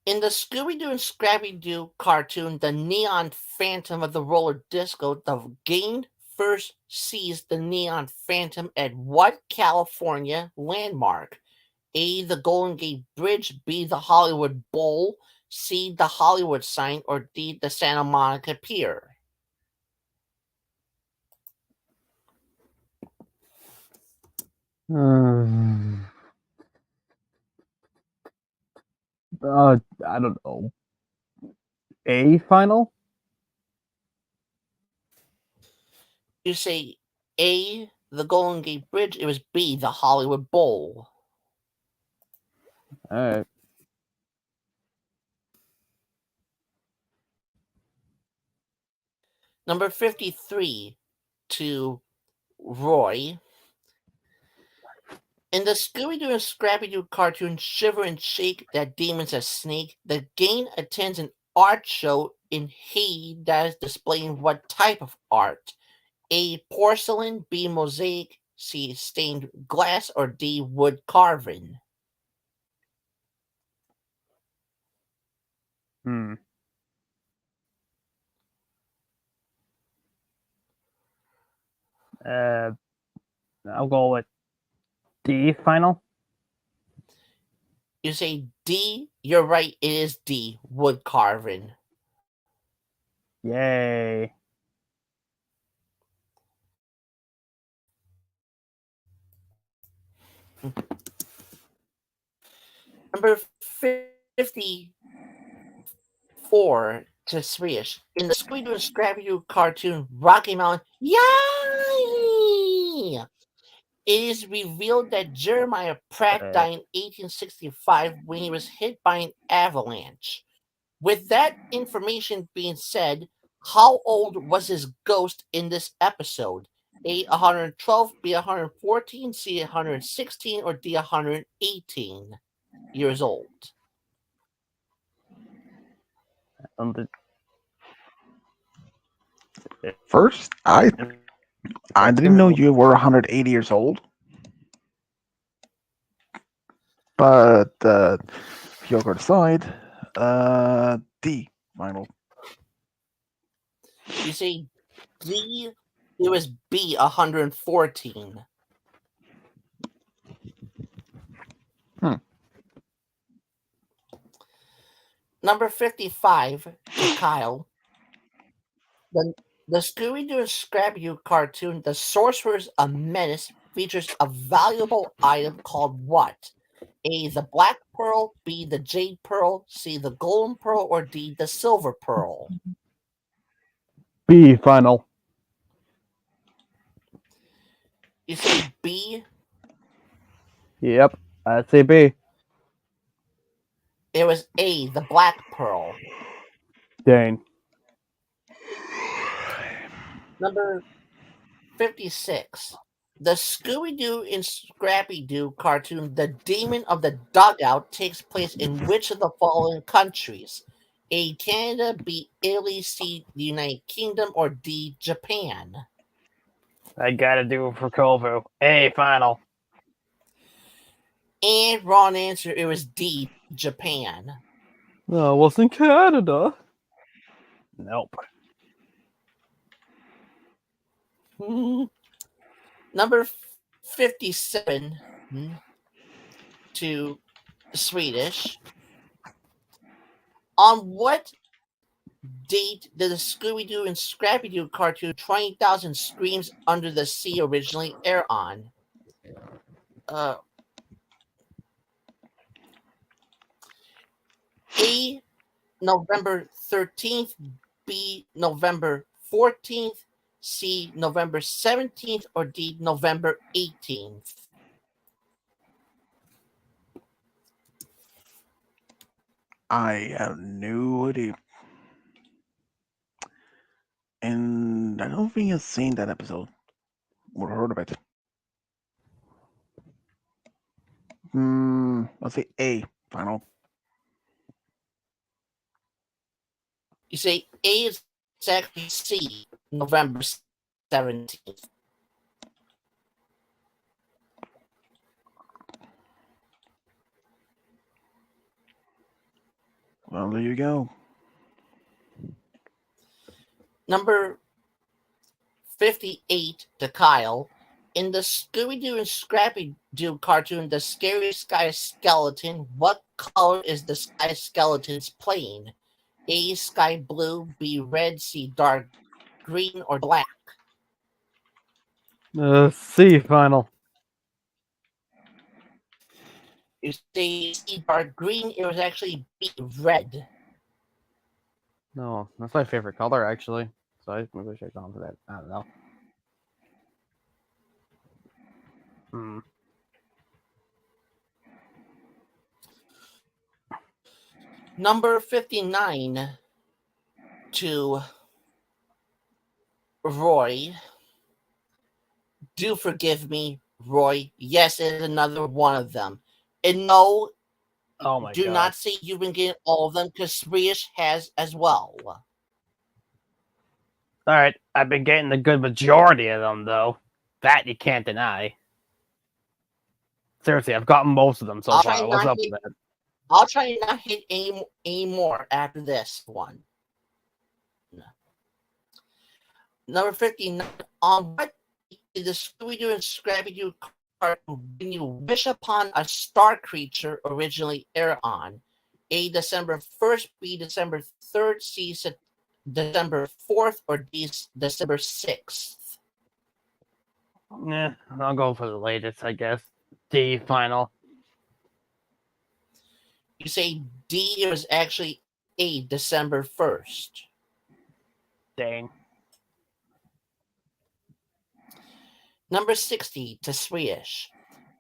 In the Scooby Doo and Scrappy Doo cartoon, the Neon Phantom of the Roller Disco, the game first sees the Neon Phantom at what California landmark? A. The Golden Gate Bridge, B. The Hollywood Bowl, C. The Hollywood sign, or D. The Santa Monica Pier? I don't know. A final. You say A, the Golden Gate Bridge. It was B, the Hollywood Bowl. All right. Number 53 to Roy. In the Scooby-Doo and Scrappy-Doo cartoon Shiver and Shake That Demon's a Snake, the gang attends an art show in Haiti that is displaying what type of art? A. Porcelain, B. Mosaic, C. Stained glass, or D. Wood carving? Hmm. Uh, I'll go with D final. You say D, you're right, it is D. Wood carving. Yay. Number 54 to Swedish. In the Scooby-Doo and Scrappy-Doo cartoon Rocky Mountain, yay! It is revealed that Jeremiah Pratt died in 1865 when he was hit by an avalanche. With that information being said, how old was his ghost in this episode? A. 112, B. 114, C. 116, or D. 118 years old? Um, the- First, I it's didn't know difficult. you were 180 years old, but joke aside, D final. You say D, it was B. 114. Hmm. Number 55 to Kyle. The Scooby-Doo and Scrappy-Doo cartoon, The Sorcerer's a Menace, features a valuable item called what? A. The Black Pearl, B. The Jade Pearl, C. The Golden Pearl, or D. The Silver Pearl? B final. You say B, Yep. I say B. it was A. The Black Pearl. Dang. Number 56. The Scooby-Doo and Scrappy-Doo cartoon, The Demon of the Dugout, takes place in which of the following countries? A. Canada, B. Italy, C. The United Kingdom, or D. Japan? I gotta do it for Kovu. A final. And wrong answer, it was D. Japan. No, it wasn't Canada. Nope. Number 57 to Swedish. On what date did the Scooby-Doo and Scrappy-Doo cartoon 20,000 Screams Under the Sea originally air on? A. November 13th, B. November 14th, C. November 17th, or D. November 18th? I have no idea, and I don't think I've seen that episode or heard of it. Let's say A final. You say A is actually C. November 17th. Well, there you go. Number 58 to Kyle. In the Scooby-Doo and Scrappy-Doo cartoon, The Scary Sky Skeleton, what color is the Sky Skeleton's plane? A. Sky blue, B. red, C. dark green, or black? C final. You say C. dark green, it was actually B. red. No, that's my favorite color actually. So I maybe I should have gone for that. I don't know. Hmm. Number 59 to Roy. Do forgive me, Roy. Yes, it is another one of them. And no, Oh my do god. not say you've been getting all of them because Swedish has as well. All right, I've been getting the good majority of them though. That you can't deny. Seriously, I've gotten most of them so I'll try far. and What's not up with hit. that? I'll try and not hit any more after this one. Number 59. On what did the Scooby Doo and Scrappy Doo cartoon When You Wish Upon a Star Creature originally air on? A. December 1st, B. December 3rd, C. December 4th, or D. December 6th? Yeah, I'll go for the latest, I guess. D final. You say D, it was actually A. December 1st. Dang. Number 60 to Swedish.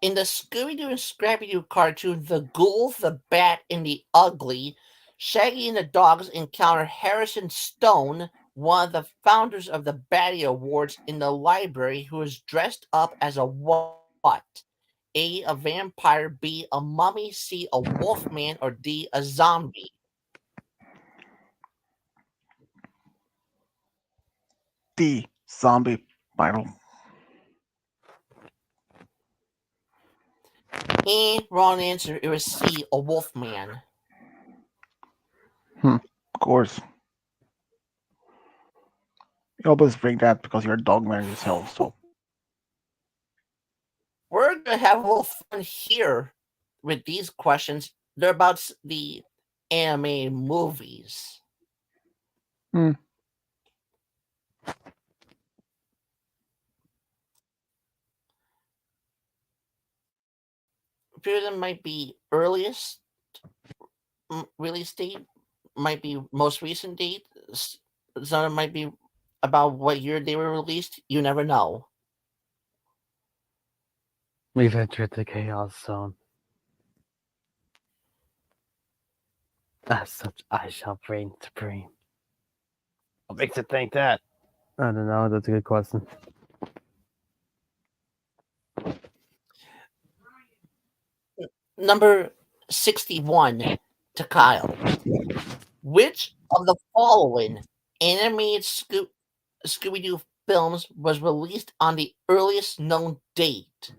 In the Scooby Doo and Scrappy Doo cartoon, the Ghoul, the Bat, and the Ugly, Shaggy and the dogs encounter Harrison Stone, one of the founders of the Batty Awards, in the library, who is dressed up as a what? A. A vampire, B. A mummy, C. A wolfman, or D. A zombie? The zombie battle. Wrong answer. It was C. A wolfman. Of course. You always bring that because you're a dog man yourself, so. We're going to have a little fun here with these questions. They're about the anime movies. Hmm. A few of them might be earliest release date, might be most recent date. Some of them might be about what year they were released. You never know. We've entered the chaos zone. As such, I shall reign supreme. What makes it think that? I don't know. That's a good question. Number 61 to Kyle. Which of the following animated Scooby Doo films was released on the earliest known date?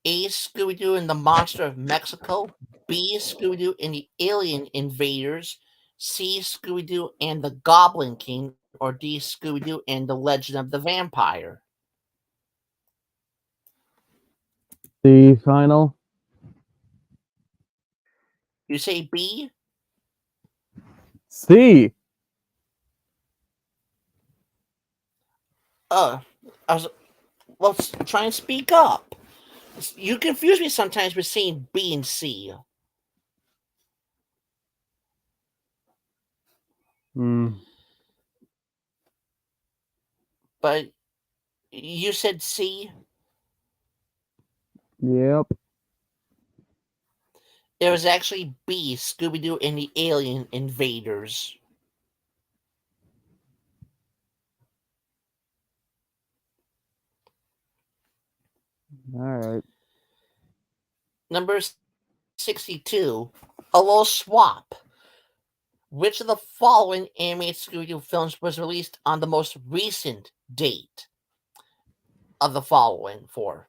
A. Scooby Doo and the Monster of Mexico. B. Scooby Doo and the Alien Invaders. C. Scooby Doo and the Goblin King. Or D. Scooby Doo and the Legend of the Vampire. The final. You say B? C. I was, well, try and speak up. You confuse me sometimes with saying B and C. Hmm. But you said C? Yep. It was actually B, Scooby Doo and the Alien Invaders. All right. Number 62, a little swap. Which of the following animated Scooby Doo films was released on the most recent date of the following four?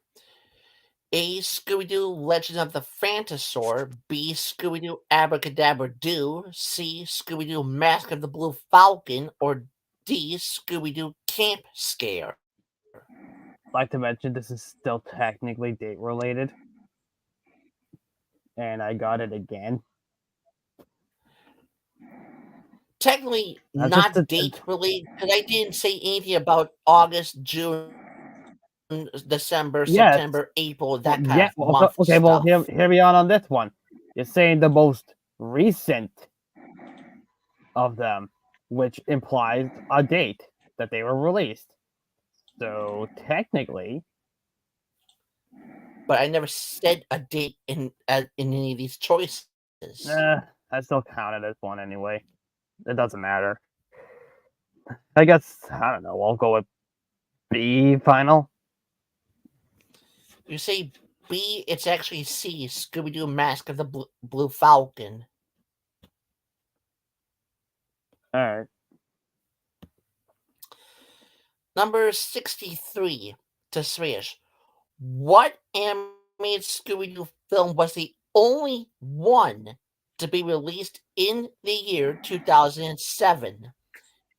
A. Scooby Doo Legend of the Phantasaur. B. Scooby Doo Abracadabra Doo. C. Scooby Doo Mask of the Blue Falcon. Or D. Scooby Doo Camp Scare. Like to mention, this is still technically date related, and I got it again. Technically Just not date related because I didn't say anything about August, June, December, yes, September, April, well, that kind yeah. of Well, month okay. Well, stuff. hear me on this one. You're saying the most recent of them, which implies a date that they were released. So technically, but I never said a date in any of these choices. I still counted as one anyway. It doesn't matter. I guess I don't know. I'll go with B final. You say B, it's actually C. Scooby Doo Mask of the Blue Falcon. All right. Number 63 to Srish. What animated Scooby Doo film was the only one to be released in the year 2007?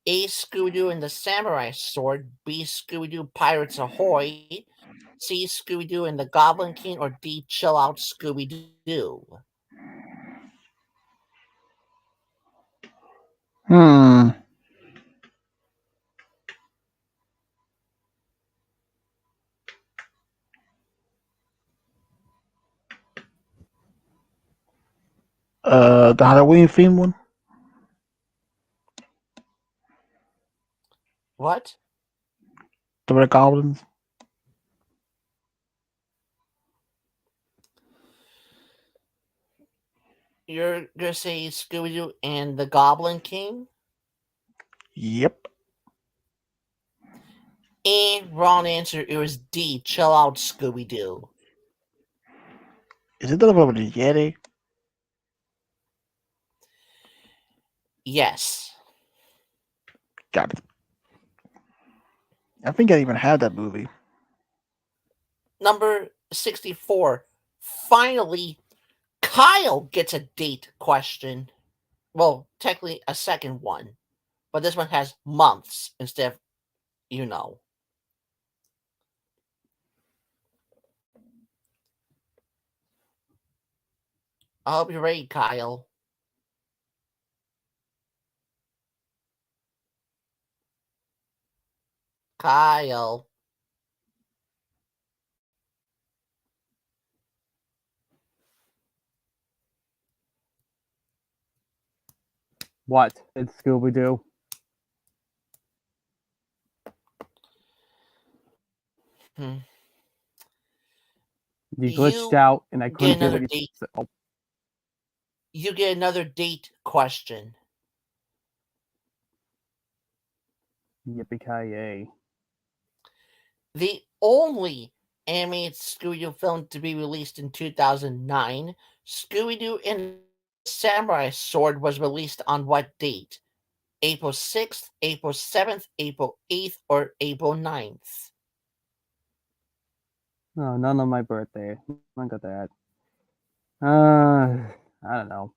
A. Scooby Doo and the Samurai Sword. B. Scooby Doo Pirates Ahoy. C. Scooby Doo and the Goblin King. Or D. Chill Out Scooby Doo. Hmm. The Halloween theme one. What? The Red Goblins. You're gonna say Scooby Doo and the Goblin King? Yep. And wrong answer. It was D. Chill Out Scooby Doo. Is it the one with the Yeti? Yes. Got it. I think I even had that movie. Number 64. Finally, Kyle gets a date question. Well, technically a second one, but this one has months instead of, you know. I hope you're ready, Kyle. Kyle. What did Scooby Doo? Hmm. You glitched You out, and I get couldn't hear another what you date. said. Oh, You get another date question. yippee-ki-yay. The only animated Scooby Doo film to be released in 2009, Scooby Doo and the Samurai Sword was released on what date? April 6th, April 7th, April 8th, or April 9th? No, none on my birthday. Look at that. I don't know.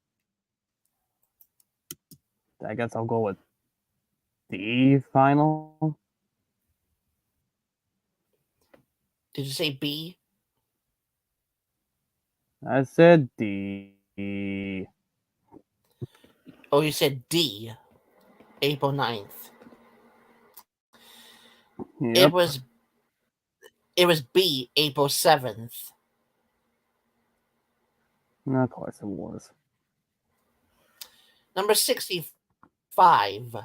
I guess I'll go with D final. Did you say B? I said D. Oh, you said D, April 9th. It Yep. was it was B, April 7th. Of course it was. Number 65.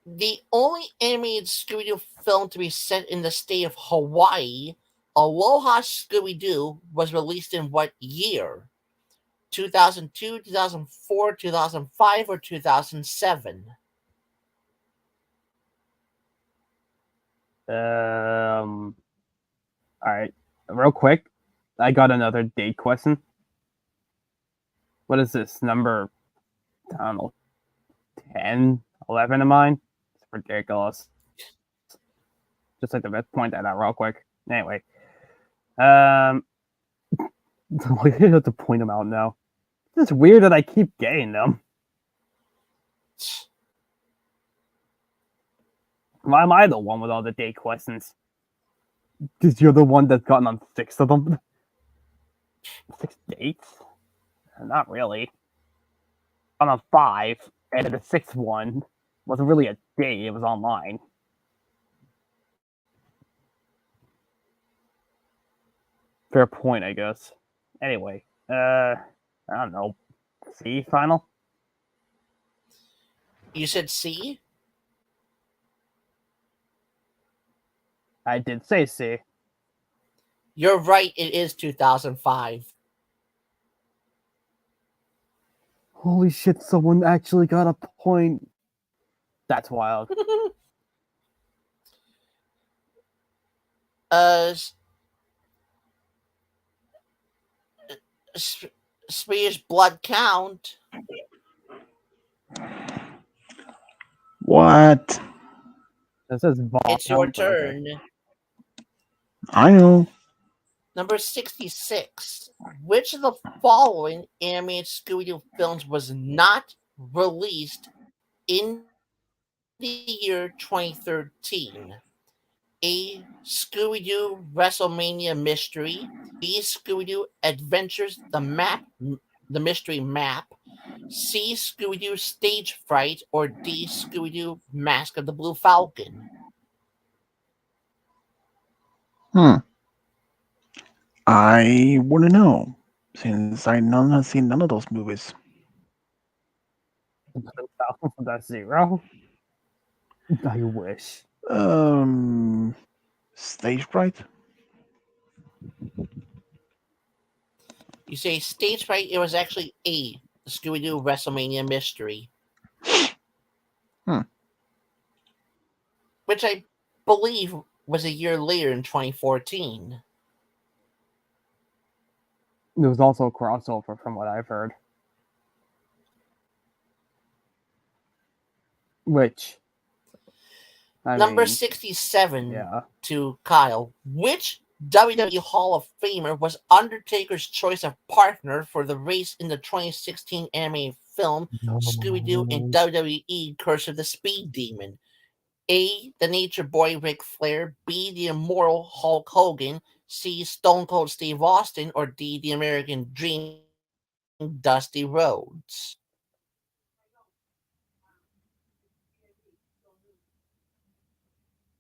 The only animated Scooby-Doo film to be set in the state of Hawaii, Aloha Scooby-Doo, was released in what year? 2002, 2004, 2005, or 2007? All right. Real quick, I got another date question. What is this number? I don't know, 10, 11 of mine? It's ridiculous. Just like to point that out real quick. Anyway, I have to point them out now. It's weird that I keep getting them. Why am I the one with all the date questions? Because you're the one that's gotten on 6 of them. 6 dates? Not really. On a 5, and the 6th one wasn't really a date, it was online. Fair point, I guess. Anyway, I don't know. C final? You said C? I did say C. You're right, it is 2005. Holy shit! Someone actually got a point. That's wild. uh, S- Swedish blood count. What? This is Von It's your Count, but okay. turn. I know. Number 66. Which of the following animated Scooby-Doo films was not released in the year 2013? A. Scooby-Doo WrestleMania Mystery. B. Scooby-Doo Adventures the Mystery Map. C. Scooby-Doo Stage Fright. Or D. Scooby-Doo Mask of the Blue Falcon. Hmm. I wouldn't know since I none have seen none of those movies. That's 0. I wish. Um, Stage fright. You say Stage Fright, it was actually A. The Scooby-Doo WrestleMania Mystery. Hmm. Which I believe was a year later in 2014. There was also a crossover, from what I've heard. Which, Number mean, 67 yeah. to Kyle. Which WWE Hall of Famer was Undertaker's choice of partner for the race in the 2016 anime film Scooby-Doo and WWE Curse of the Speed Demon? A. The Nature Boy Ric Flair. B. The Immortal Hulk Hogan. C. Stone Cold Steve Austin. Or D. The American Dream Dusty Rhodes.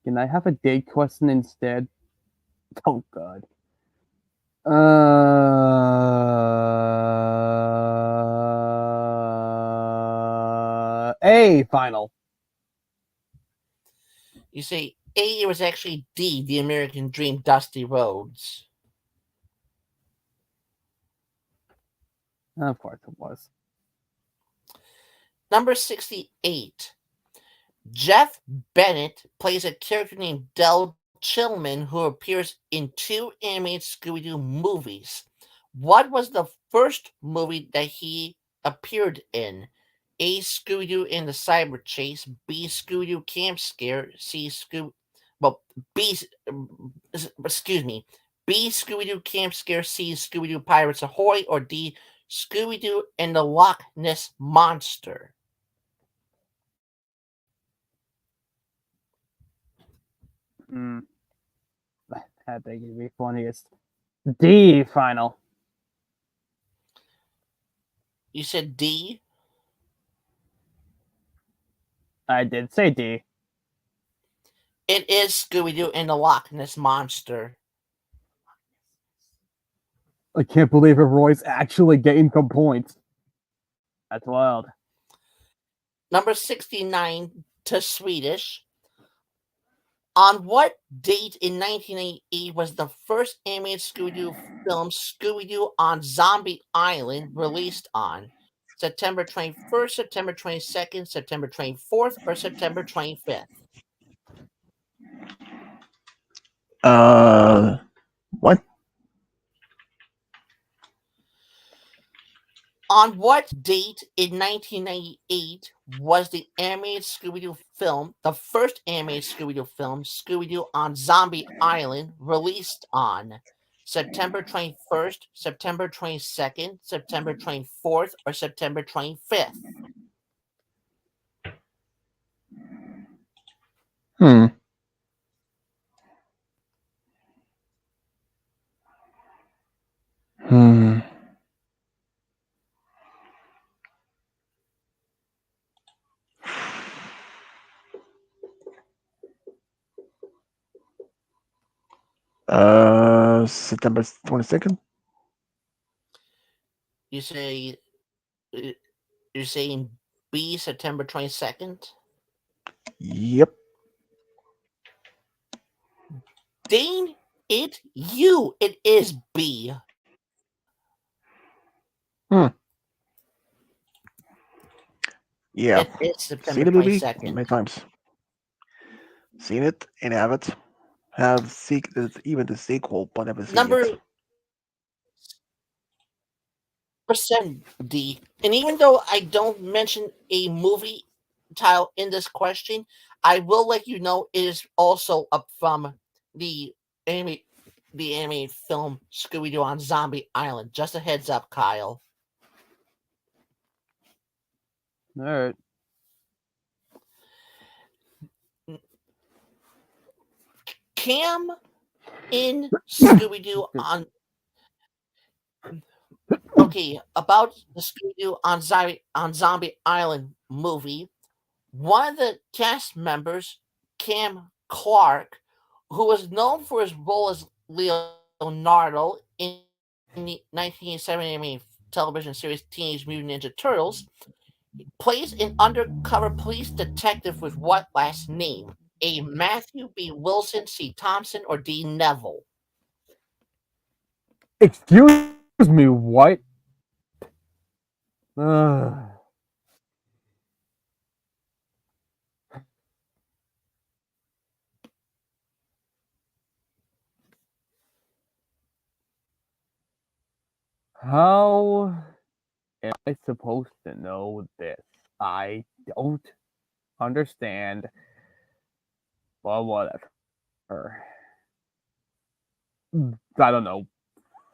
Can I have a date question instead? Oh god. A final. You say A. It was actually D. The American Dream Dusty Rhodes. Of course it was. Number 68. Jeff Bennett plays a character named Del Chillman who appears in 2 animated Scooby Doo movies. What was the first movie that he appeared in? A. Scooby Doo and the Cyber Chase. B. Scooby Doo Camp Scare. C. Scooby. Well, B. Excuse me. B. Scooby Doo Camp Scare. C. Scooby Doo Pirates Ahoy. Or D. Scooby Doo and the Loch Ness Monster. Hmm. That thing would be funniest. D final. You said D. I did say D. It is Scooby Doo and the Loch Ness Monster. I can't believe it. Roy's actually getting some points. That's wild. Number 69 to Swedish. On what date in 1988 was the first animated Scooby Doo film Scooby Doo on Zombie Island released on? September 21st, September 22nd, September 24th, or September 25th? What? On what date in 1998 was the animated Scooby-Doo film, the first animated Scooby-Doo film, Scooby-Doo on Zombie Island, released on? September 21st, September 22nd, September 24th, or September 25th? Hmm. Hmm. September 22nd. You say you're saying B, September 22nd? Yep. Dane, It is B. Hmm. Yeah. It is September Seen the movie 22nd. many times. Seen it and have it. Have even the sequel, but never seen Number it. percent D. And even though I don't mention a movie title in this question, I will let you know it is also up from the anime the animated film Scooby Doo on Zombie Island. Just a heads up, Kyle. All right. Cam in Scooby Doo on about the Scooby Doo on Zombie Island movie. One of the cast members, Cam Clark, who was known for his role as Leonardo in the 1970 television series Teenage Mutant Ninja Turtles, plays an undercover police detective with what last name? A Matthew B. Wilson, C. Thompson, or D. Neville? Excuse me, what? Ugh. How am I supposed to know this? I don't understand, but whatever. I don't know.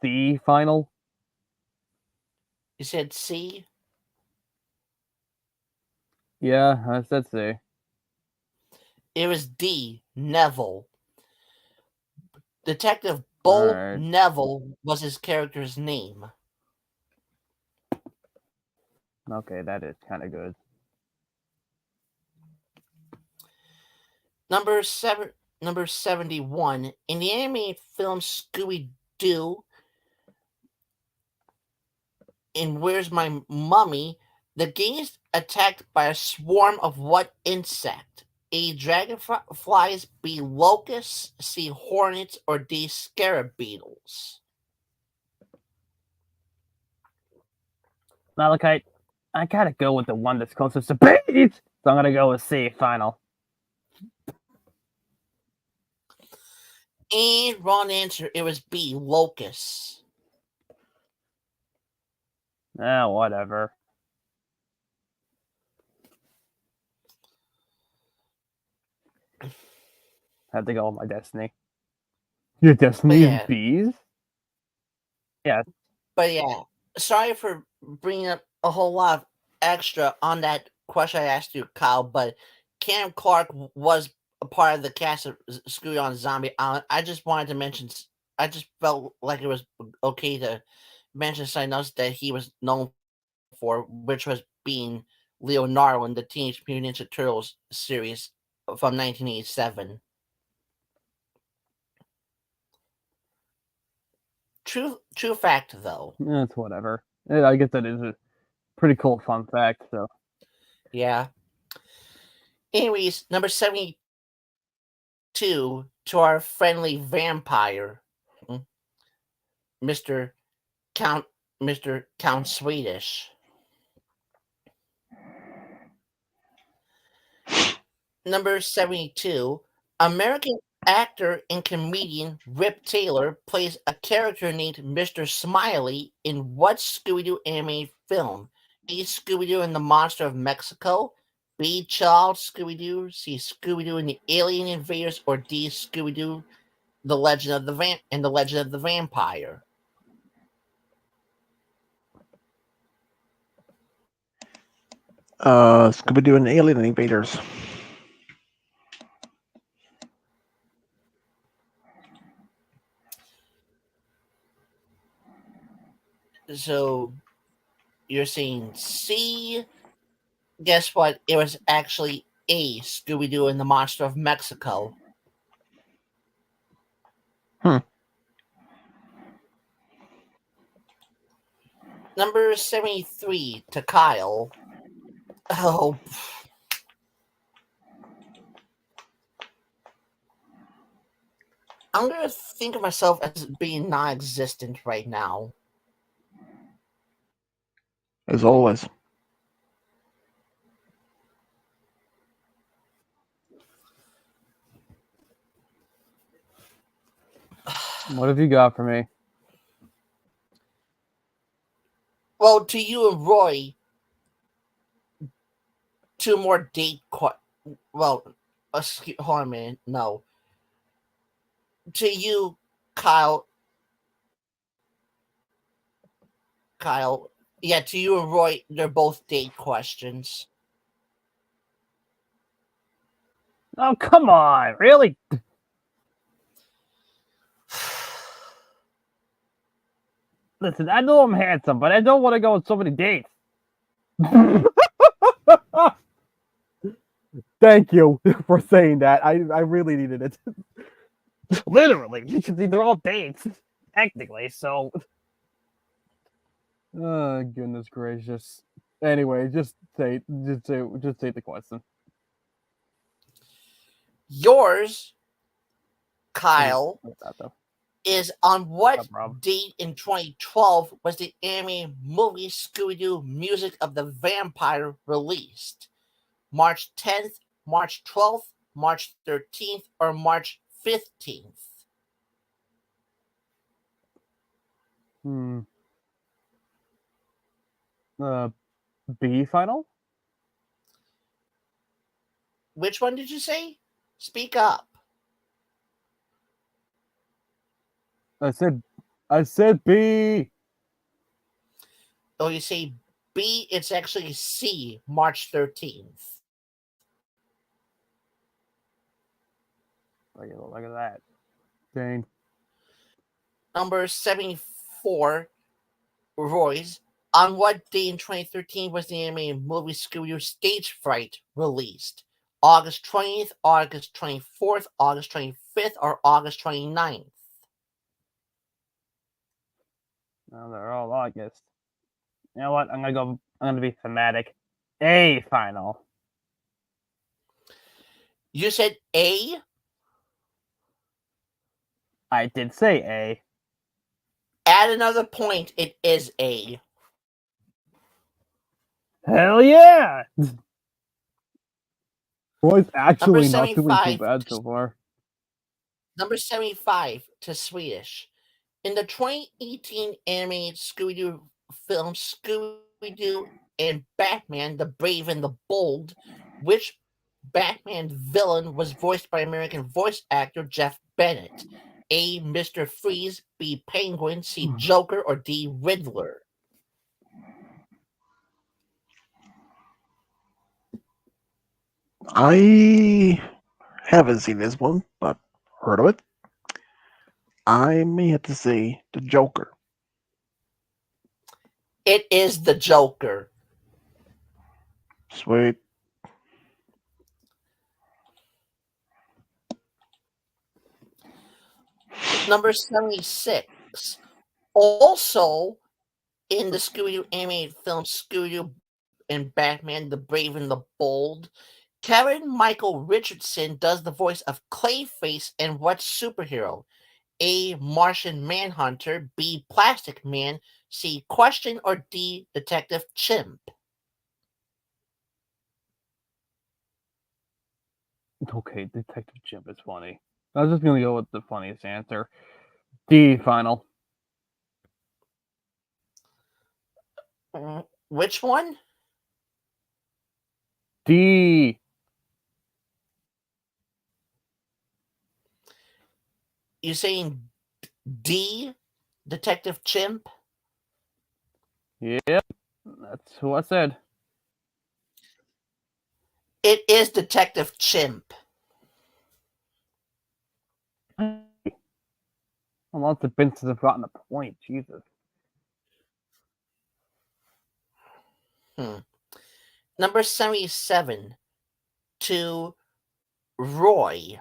The final? You said C. Yeah, I said C. It was D. Neville. Detective Bull Alright. Neville was his character's name. Okay, that is kind of good. Number seven, number 71. In the animated film Scooby Doo, in Where's My Mummy, the gang is attacked by a swarm of what insect? A dragonflies, B locusts, C hornets, or D scarab beetles? Malachite, I gotta go with the one that's closest to bees, so I'm gonna go with C, final. And wrong answer. It was B locusts. Whatever. Had to go with my destiny. Your destiny is Yeah. bees? Yeah. But yeah, sorry for bringing up a whole lot of extra on that question I asked you, Kyle. But Cam Clark was a part of the cast of Scooby on Zombie Island. I just wanted to mention. I just felt like it was okay to mention something else that he was known for, which was being Leonardo in the Teenage Mutant Ninja Turtles series from 1987. True fact, though. It's whatever. I guess that is a pretty cool fun fact, so. Yeah. Anyways, number 72 to our friendly vampire, Mr. Count Mr. Count Swedish. Number 72, American actor and comedian Rip Taylor plays a character named Mr. Smiley in what Scooby-Doo animated film? A. Scooby-Doo and the Monster of Mexico, B. Child Scooby-Doo, C. Scooby-Doo and the Alien Invaders, or D. Scooby-Doo the Legend of the Legend of the Vampire. Scooby Doo and Alien Invaders. So you're saying C. Guess what? It was actually A. Scooby Doo and the Monster of Mexico. Hmm. Number 73 to Kyle. Oh, I'm gonna think of myself as being non-existent right now. As always. What have you got for me? Well, to you and Roy, two more well, hold on a minute. No, to you, Kyle. Kyle, yeah, to you and Roy, they're both date questions. Oh, come on. Really? Listen, I know I'm handsome, but I don't want to go on so many dates. Thank you for saying that. I really needed it. Literally, because they're all dates, technically. So, Oh goodness gracious. Anyway, just say the question. Yours, Wait, Kyle, what's that though? is on what What's up, Rob? date in 2012 was the anime movie Scooby Doo Music of the Vampire released? March 10th, March 12th, March 13th, or March 15th? Hmm. Uh, B final. Which one did you say? Speak up. I said, I said B. Oh, you say B, it's actually C, March 13th. Look at that. Dang. Number 74, Roy's. On what day in 2013 was the anime movie Scooby-Doo Stage Fright released? August 20th, August 24th, August 25th, or August 29th? Now they're all August. You know what? I'm gonna go. I'm gonna be thematic. A final. You said A? I did say A. Add another point, it is A. Hell yeah! Roy's Number actually not doing too 75, bad so far. number 75 to Swedish. In the 2018 animated Scooby-Doo film Scooby-Doo and Batman, the Brave and the Bold, which Batman villain was voiced by American voice actor Jeff Bennett? A. Mr. Freeze, B. Penguin, C. Joker, or D. Riddler? I haven't seen this one, but heard of it. I may have to say the Joker. It is the Joker. Sweet. Number 76. Also in the Scooby-Doo animated film Scooby-Doo and Batman, the Brave and the Bold, Kevin Michael Richardson does the voice of Clayface and what superhero? A. Martian Manhunter, B. Plastic Man, C. Question, or D. Detective Chimp? Okay, Detective Chimp is funny. I was just gonna go with the funniest answer. D final. Which one? D. You saying D. Detective Chimp? Yep, that's who I said. It is Detective Chimp. Unless the Vince have gotten a point, Jesus. Number 77 to Roy.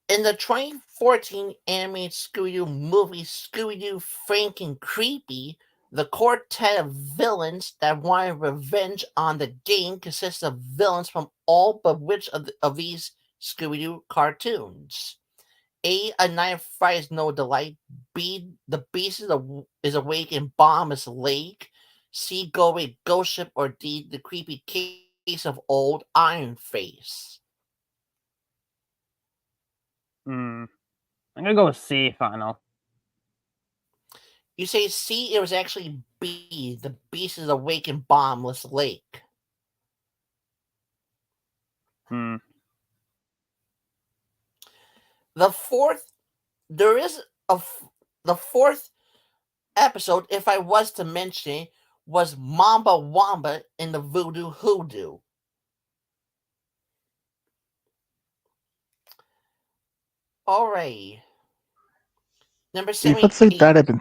In the 2014 animated Scooby-Doo movie Scooby-Doo Frank and Creepy, the quartet of villains that wanted revenge on the game consists of villains from all but which of these Scooby-Doo cartoons? A night of fright is no delight. B, the beast is awake and bomb is lake. C, go away ghost ship. Or D, the creepy case of old Iron Face. Hmm. I'm gonna go with C final. You say C, it was actually B, the beast is awake and bombless lake. Hmm. The fourth, there is the fourth episode, if I was to mention it, was Mamba Wamba in the Voodoo Hoodoo. Alright. Number If I'd say 78. that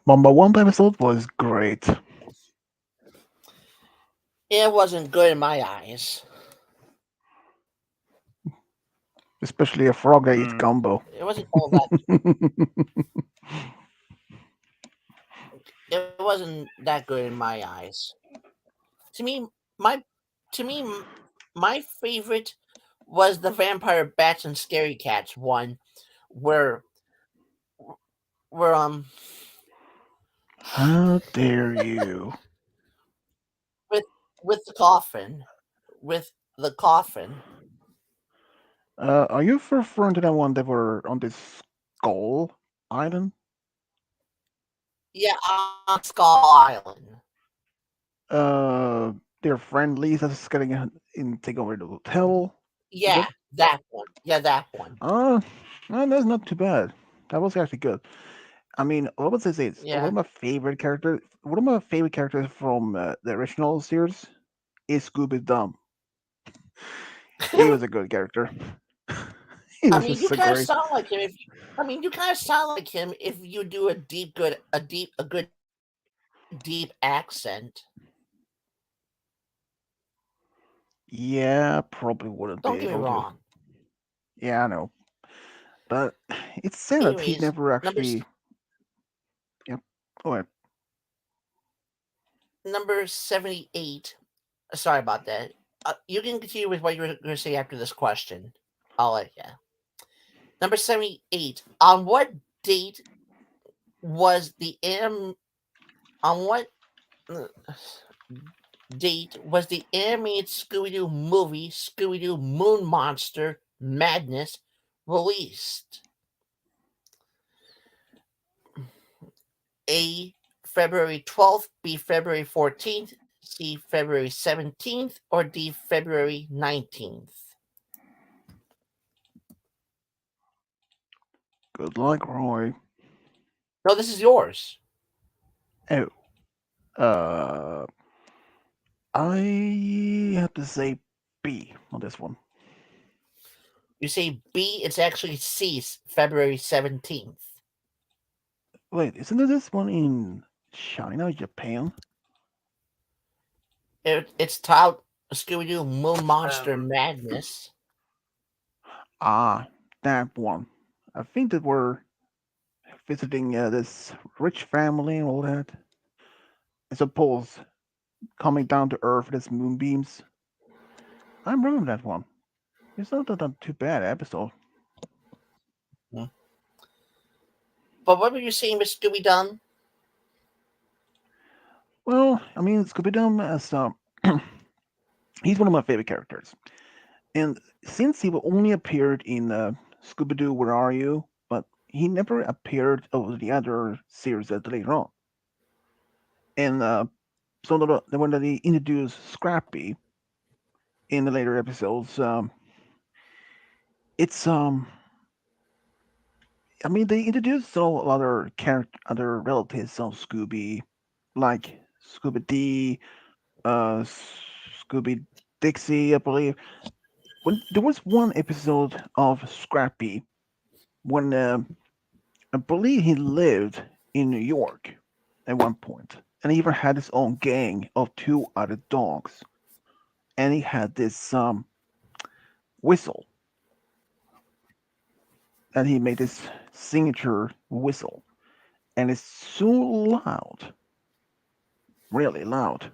Mamba Wamba episode was great, It wasn't good in my eyes. especially a frog that eats Hmm. gumbo. It wasn't all that. It wasn't that good in my eyes. To me, my to me, my favorite was the Vampire Bats and Scary Cats one, where where How dare you? with with the coffin, with the coffin. Are you referring to that one that were on this skull island? Yeah, on Skull Island. Uh, their friend Lisa's getting in take over the hotel. Is Yeah, it? that one. Yeah, that one. No, that's not too bad. That was actually good. I mean, what was I say? Yeah. One of my favorite characters from the original series is Scooby Doo. He was a good character. He I was mean, just you so kind of great. sound like him. If I mean, you kind of sound like him if you do a good deep accent. Yeah, probably wouldn't be Don't get me able to. wrong. Yeah, I know, but it's sad that he Anyways, never number actually. Yep. Go ahead. number 78. Sorry about that. You can continue with what you were going to say after this question. I'll let you. Number 78. Date was the M? On what uh, date was the animated Scooby Doo movie Scooby Doo Moon Monster Madness released? A. February 12th, B. February 14th, C. February 17th, or D. February 19th? Good luck, Roy. No, this is yours. Oh, uh, I have to say B on this one. You say B, it's actually C, February 17th. Wait, isn't this one in China or Japan? It's titled Scooby Doo Moon Monster Um. Madness. Ah, that one. I think that we're visiting this rich family and all that. I suppose coming down to Earth with its moonbeams. I remember that one. It's not that too bad episode. Hmm. But what were you saying with Scooby Doo? Well, I mean, Scooby Doo as he's one of my favorite characters, and since he only appeared in Scooby Doo, Where Are You? But he never appeared over the other series that later on. And so when they introduced Scrappy in the later episodes, it's I mean, they introduced some other relatives of Scooby, like Scooby D, uh, Scooby Dixie, I believe. When there was one episode of Scrappy when I believe he lived in New York at one point, and he even had his own gang of two other dogs, and he had this whistle, and he made this signature whistle, and it's so loud, really loud.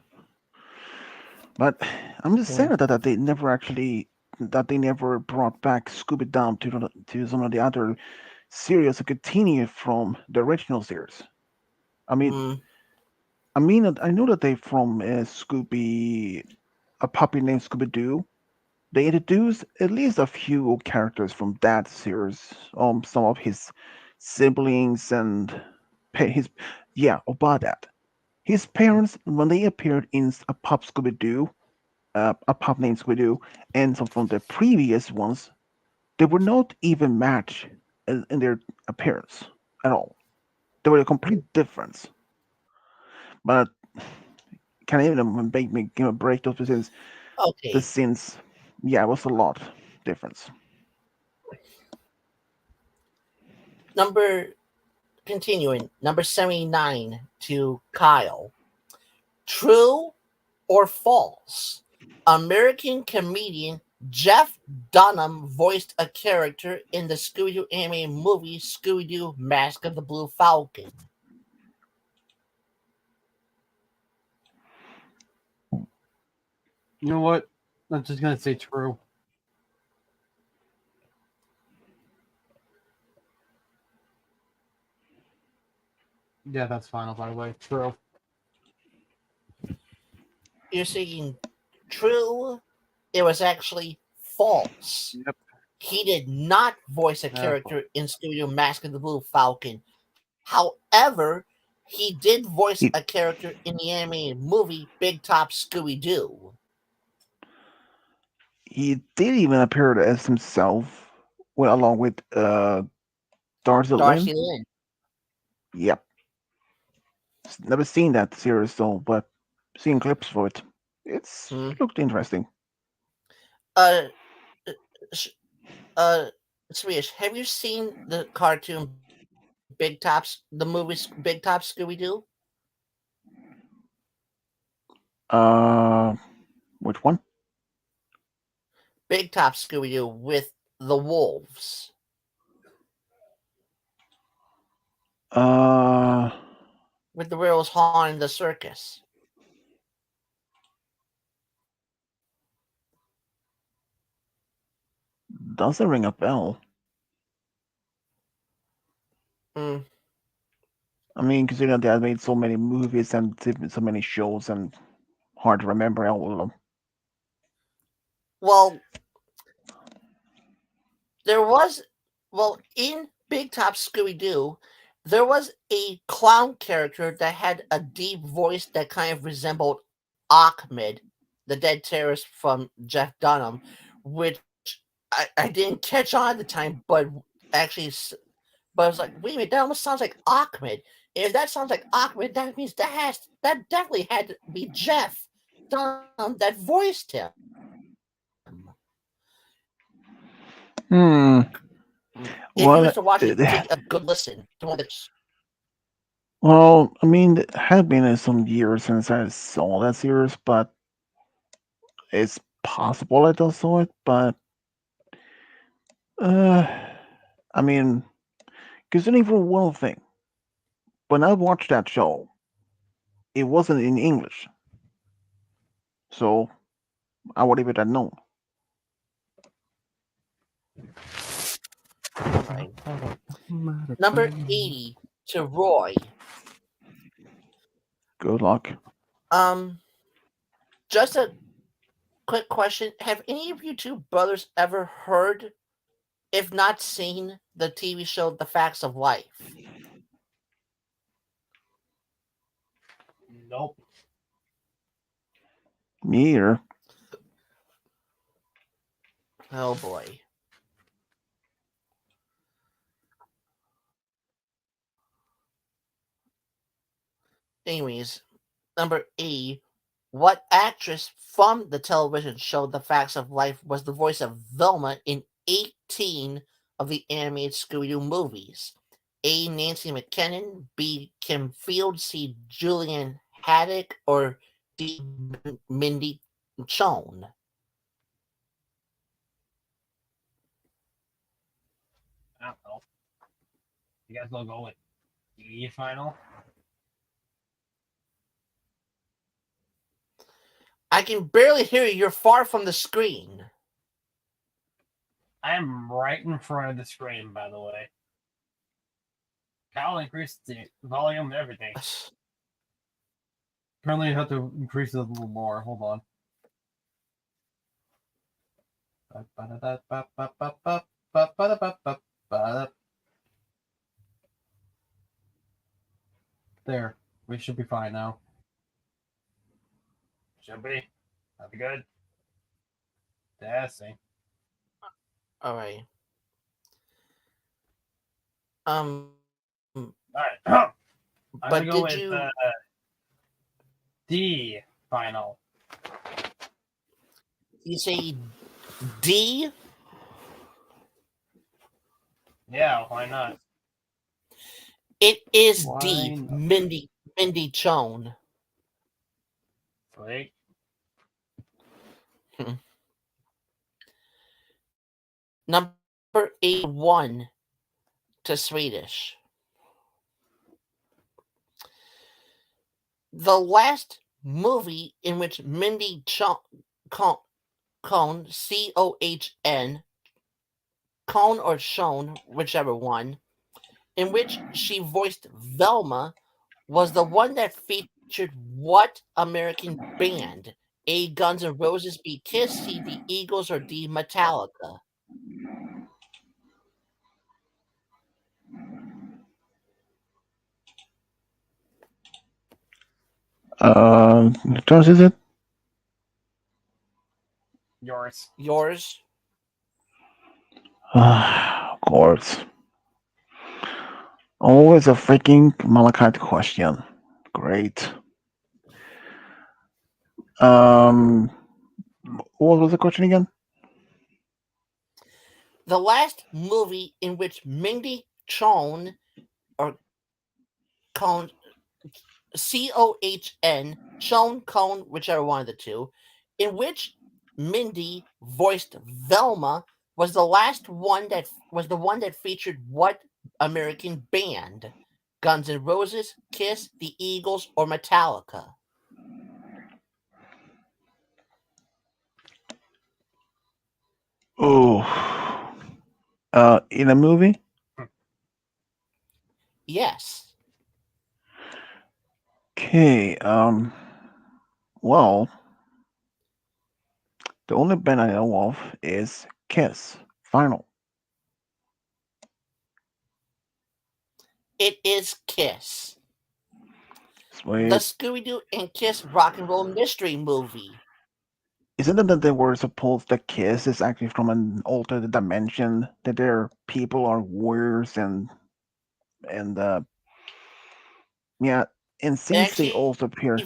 But I'm just Hmm. sad that they never actually that they never brought back Scooby Doo to some of the other series to continue from the original series. I mean, Hmm. I know that they from Scooby, a puppy named Scooby Doo. They introduced at least a few characters from that series. Some of his siblings and his about that. His parents, when they appeared in a pup Scooby Doo, a pup named Scooby Doo, and some from the previous ones, they were not even matched in their appearance at all. They were a complete difference. But can even make me break those since the Okay. scenes, yeah, it was a lot difference. Number Continuing. Number 79 to Kyle. True or false? American comedian Jeff Dunham voiced a character in the Scooby Doo anime movie Scooby Doo Mask of the Blue Falcon. You know what? I'm just gonna say true. Yeah, that's final. By the way, true. You're saying true? It was actually false. Yep. He did not voice a That's character in Scooby Doo Mask of the Blue Falcon. However, he did voice a He character in the anime movie Big Top Scooby Doo. he did even appear as himself, well, along with Darcy Lynn. Darcy Lynn. Yep, never seen that series though, but seen clips for it. It's Hmm. looked interesting. Uh, sh- uh, Swedish, have you seen the cartoon Big Tops, the movie Big Top Scooby Doo? Uh, which one? Big Top Scooby Doo with the wolves. Uh, With the werewolves haunting the circus. doesn't ring a bell. Mm. I mean, considering they have made so many movies and so many shows, and hard to remember all of them. Well, there was, in Big Top Scooby Doo, there was a clown character that had a deep voice that kind of resembled Ahmed, the dead terrorist from Jeff Dunham, which I didn't catch on at the time, but actually, but I was like, wait a minute, that almost sounds like Ahmed. If that sounds like Ahmed, that means that definitely had to be Jeff Dunham that voiced him. Hmm. If you was Well, to watch it, take a good listen to one of the. I mean, it had been some years since I saw that series, but it's possible I just saw it. But uh, I mean, considering for one thing, when I watched that show, it wasn't in English, so I would even have known. All right. Number 80 to Roy. Good luck. Um, just a quick question. Have any of you two brothers ever heard, if not seen, the TV show The Facts of Life? Nope. Me either. Oh boy. Anyways, number 80. What actress from the television show The Facts of Life was the voice of Velma in 18 of the animated Scooby Doo movies? A. Nancy McKinnon, B. Kim Field, C. Julian Haddock, or D. Mindy Chone? I don't know. You guys will go with E final. I can barely hear you. You're far from the screen. I am right in front of the screen, by the way. I'll increase the volume and everything. Apparently, I have to increase it a little more. Hold on. There. We should be fine now. Should be. That'd be good. Testing. All right. Um, Alright. I'm but gonna go did with you D final. say D? Yeah, why not? It is Why D. not? Mindy Chone. Wait. Number 81 to Swedish. The last movie in which Mindy Cohn, Cohn, Cohn or Schoen, whichever one, in which she voiced Velma, was the one that featured what American band? A. Guns N' Roses, B. Kiss, C. The Eagles, or D. Metallica? Josh, is it? Yours. Yours? Of course. Always a freaking Malachite question. Great. Um, what was the question again? The last movie in which Mindy Chone or Cohn, Cohn, Sean Cohn, whichever one of the two, in which Mindy voiced Velma, was the one that featured what American band? Guns N' Roses, Kiss, The Eagles, or Metallica? Oh, in a movie? Yes. Okay. Well, the only band I know of is Kiss. Final. It is Kiss. The Sweet. Scooby-Doo and Kiss rock and roll mystery movie. Isn't it that they were supposed that Kiss is actually from an altered dimension? That their people are warriors and yeah, and It since they actually also appear,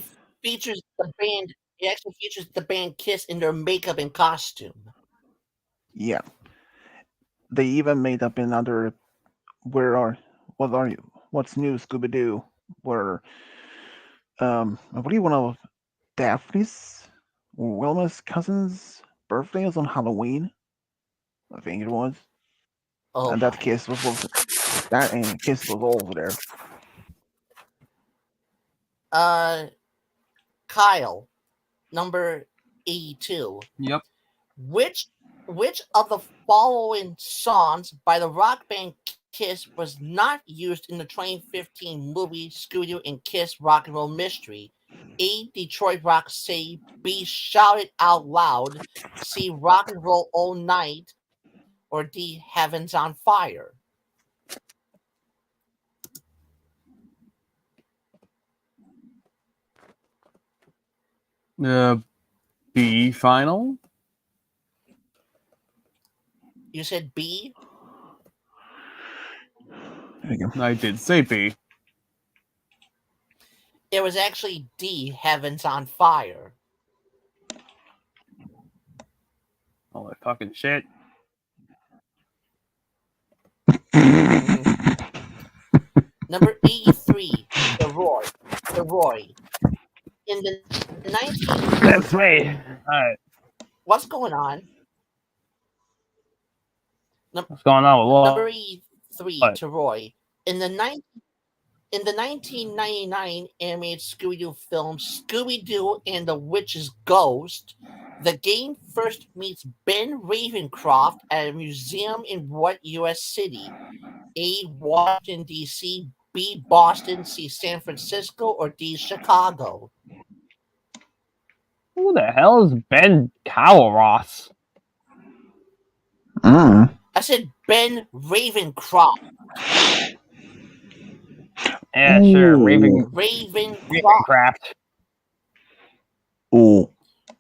features the band. It actually features the band Kiss in their makeup and costume. yeah, they even made up another. Where are what are you? What's new, Scooby Doo? Where I believe one of Daphne's or Wilma's cousins' birthday was on Halloween. I think it was, Oh and that my. Kiss was that and Kiss was over there. Uh, Kyle, number 82. Yep. Which which of the following songs by the rock band Kiss was not used in the 2015 movie Scooby-Doo and Kiss Rock and Roll Mystery? A. Detroit Rock City. B. Shout It Out Loud. C. Rock and Roll All Night. Or D. Heaven's on Fire. B final. You said B. There you go. I did say B. It was actually D. Heaven's on Fire. All that fucking shit. Number 83, The Roy. The Roy. In the 19... That's me. Alright. What's going on? What's going on with what? Number 83, To Roy. In the 1999 animated Scooby-Doo film Scooby-Doo and the Witch's Ghost, The game first meets Ben Ravencroft at a museum in what U.S. city? A. Washington, D.C., B. Boston, C. San Francisco, or D. Chicago? Who the hell is Ben Cowross? Mm. I said Ben Ravencroft. Yeah, sure. Ooh. Ravencroft. Ravencraft. Ooh.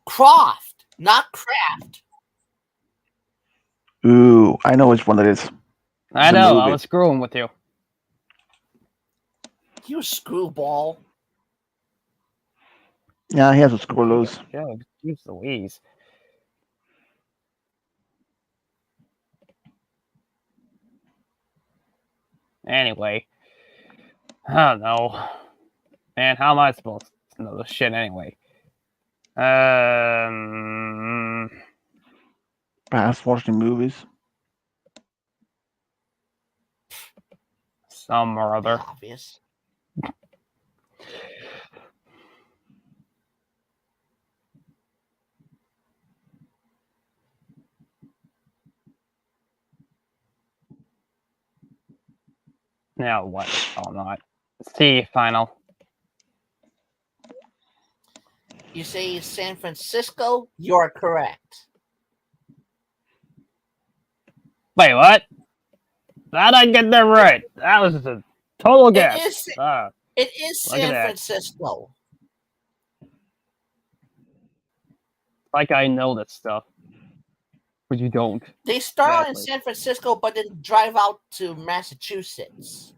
Croft, not Kraft. Ooh. I know which one that is. I It's a know. I movie. was screwing with you. You screwball. Yeah, he has a screw loose. Yeah, use Louise. Anyway, I don't know. Man, how am I supposed to know this shit anyway? Um, Past watching movies. some or The other. obvious. Now what? Oh, not. C, final. You say San Francisco, you're correct. Wait, what? That I get that right. That was just a total It guess. is it is Look at San that. Francisco. Like I know this stuff, but you don't. They start out in Exactly. San Francisco, but then drive out to Massachusetts.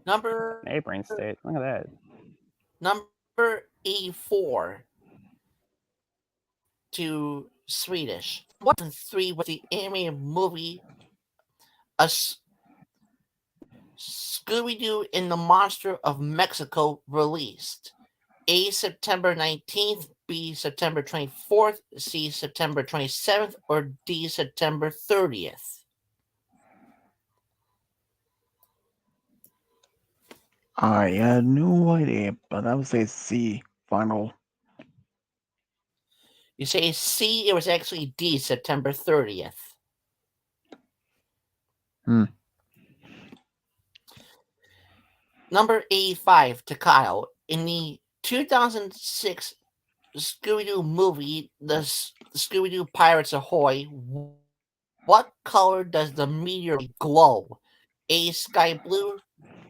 Number Neighboring state. Look at that. number E4 to Swedish. 2003 was the animated movie a Scooby-Doo and the Monster of Mexico released. A. September 19th, B. September 24th, C. September 27th, or D. September 30th. I had no idea, but I would say C. Final. You say C, it was actually D. September 30th. Hmm. Number 85 to Kyle. In the 2006 Scooby-Doo movie, the Scooby-Doo Pirates Ahoy, what color does the meteor glow? A. Sky blue,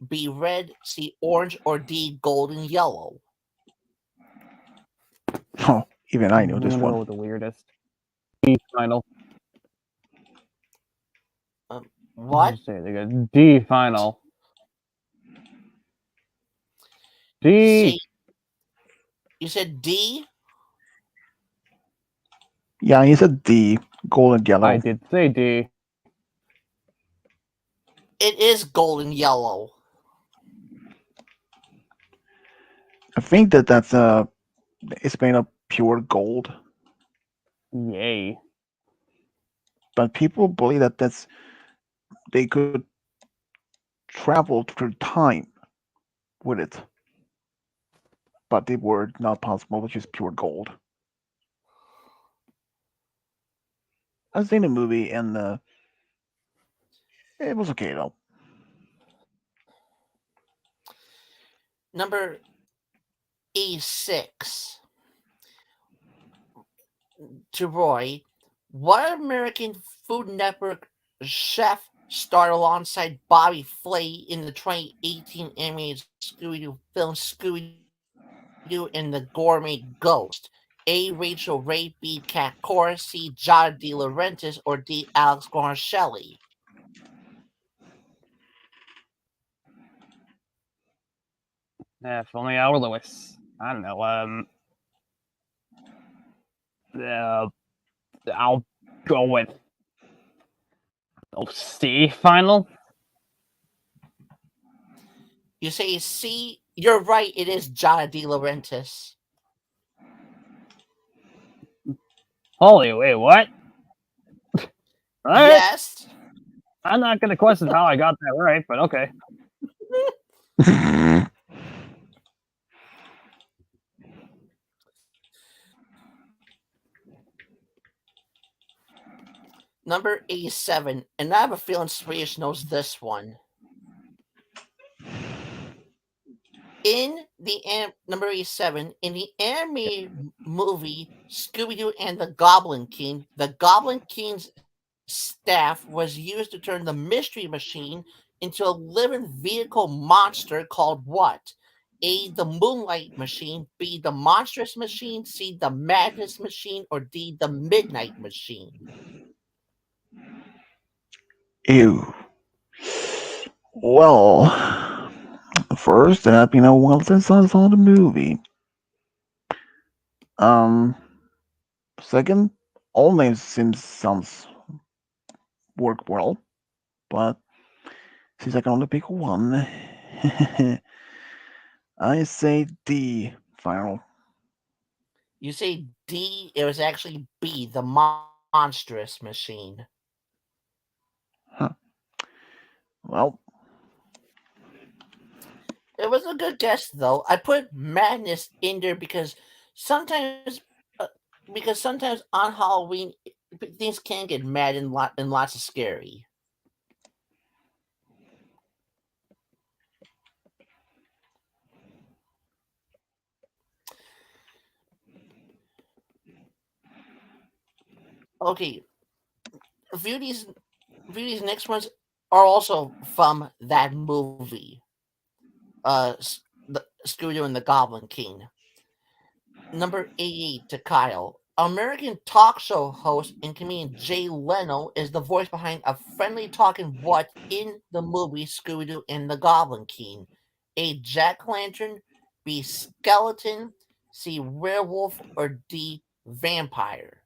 B. red, C. orange, or D. golden yellow? Oh, even I knew I'm this gonna go one. with the weirdest. D, final. What? Say they got D, final. See, D. you said D? Yeah, he said D. Gold and I yellow. did say D. It is golden yellow. I think that's it's made of pure gold, Yay. but people believe that they could travel through time with it, but they were not possible, which is pure gold. I've seen the movie and it was okay though. Number E6 to Roy. What American Food Network chef starred alongside Bobby Flay in the 2018 animated Scooby-Doo film Scooby-Doo and the Gourmet Ghost? A. Rachel Ray, B. Cat Cora, C. Giada De Laurentiis, or D. Alex Guarnaschelli? Yeah, if only I were Lewis. I don't know. I'll go with C, final. You say C. You're right. It is Giada De Laurentiis. Holy, wait, what? What? Yes. I'm not going to question how I got that right, but okay. Number 87, and I have a feeling Swedish knows this one. Number 87, in the animated movie Scooby Doo and the Goblin King's staff was used to turn the Mystery Machine into a living vehicle monster called what? A. The Moonlight Machine, B. The Monstrous Machine, C. The Madness Machine, or D. The Midnight Machine? Ew. Well, first, well, since I saw the movie. Um, Second, all names sounds work well, but since I can only pick one, I say D. Final. You say D, it was actually B. The Monstrous Machine. Huh. Well, It was a good guess, though. I put madness in there sometimes, uh, because sometimes on Halloween things can get mad and lots of scary. Okay, a few of these next ones are also from that movie, the Scooby Doo and the Goblin King. Number 88 to Kyle. American talk show host and comedian Jay Leno is the voice behind a friendly talking what in the movie Scooby Doo and the Goblin King? A. Jack Lantern, B. Skeleton, C. Werewolf, or D. Vampire?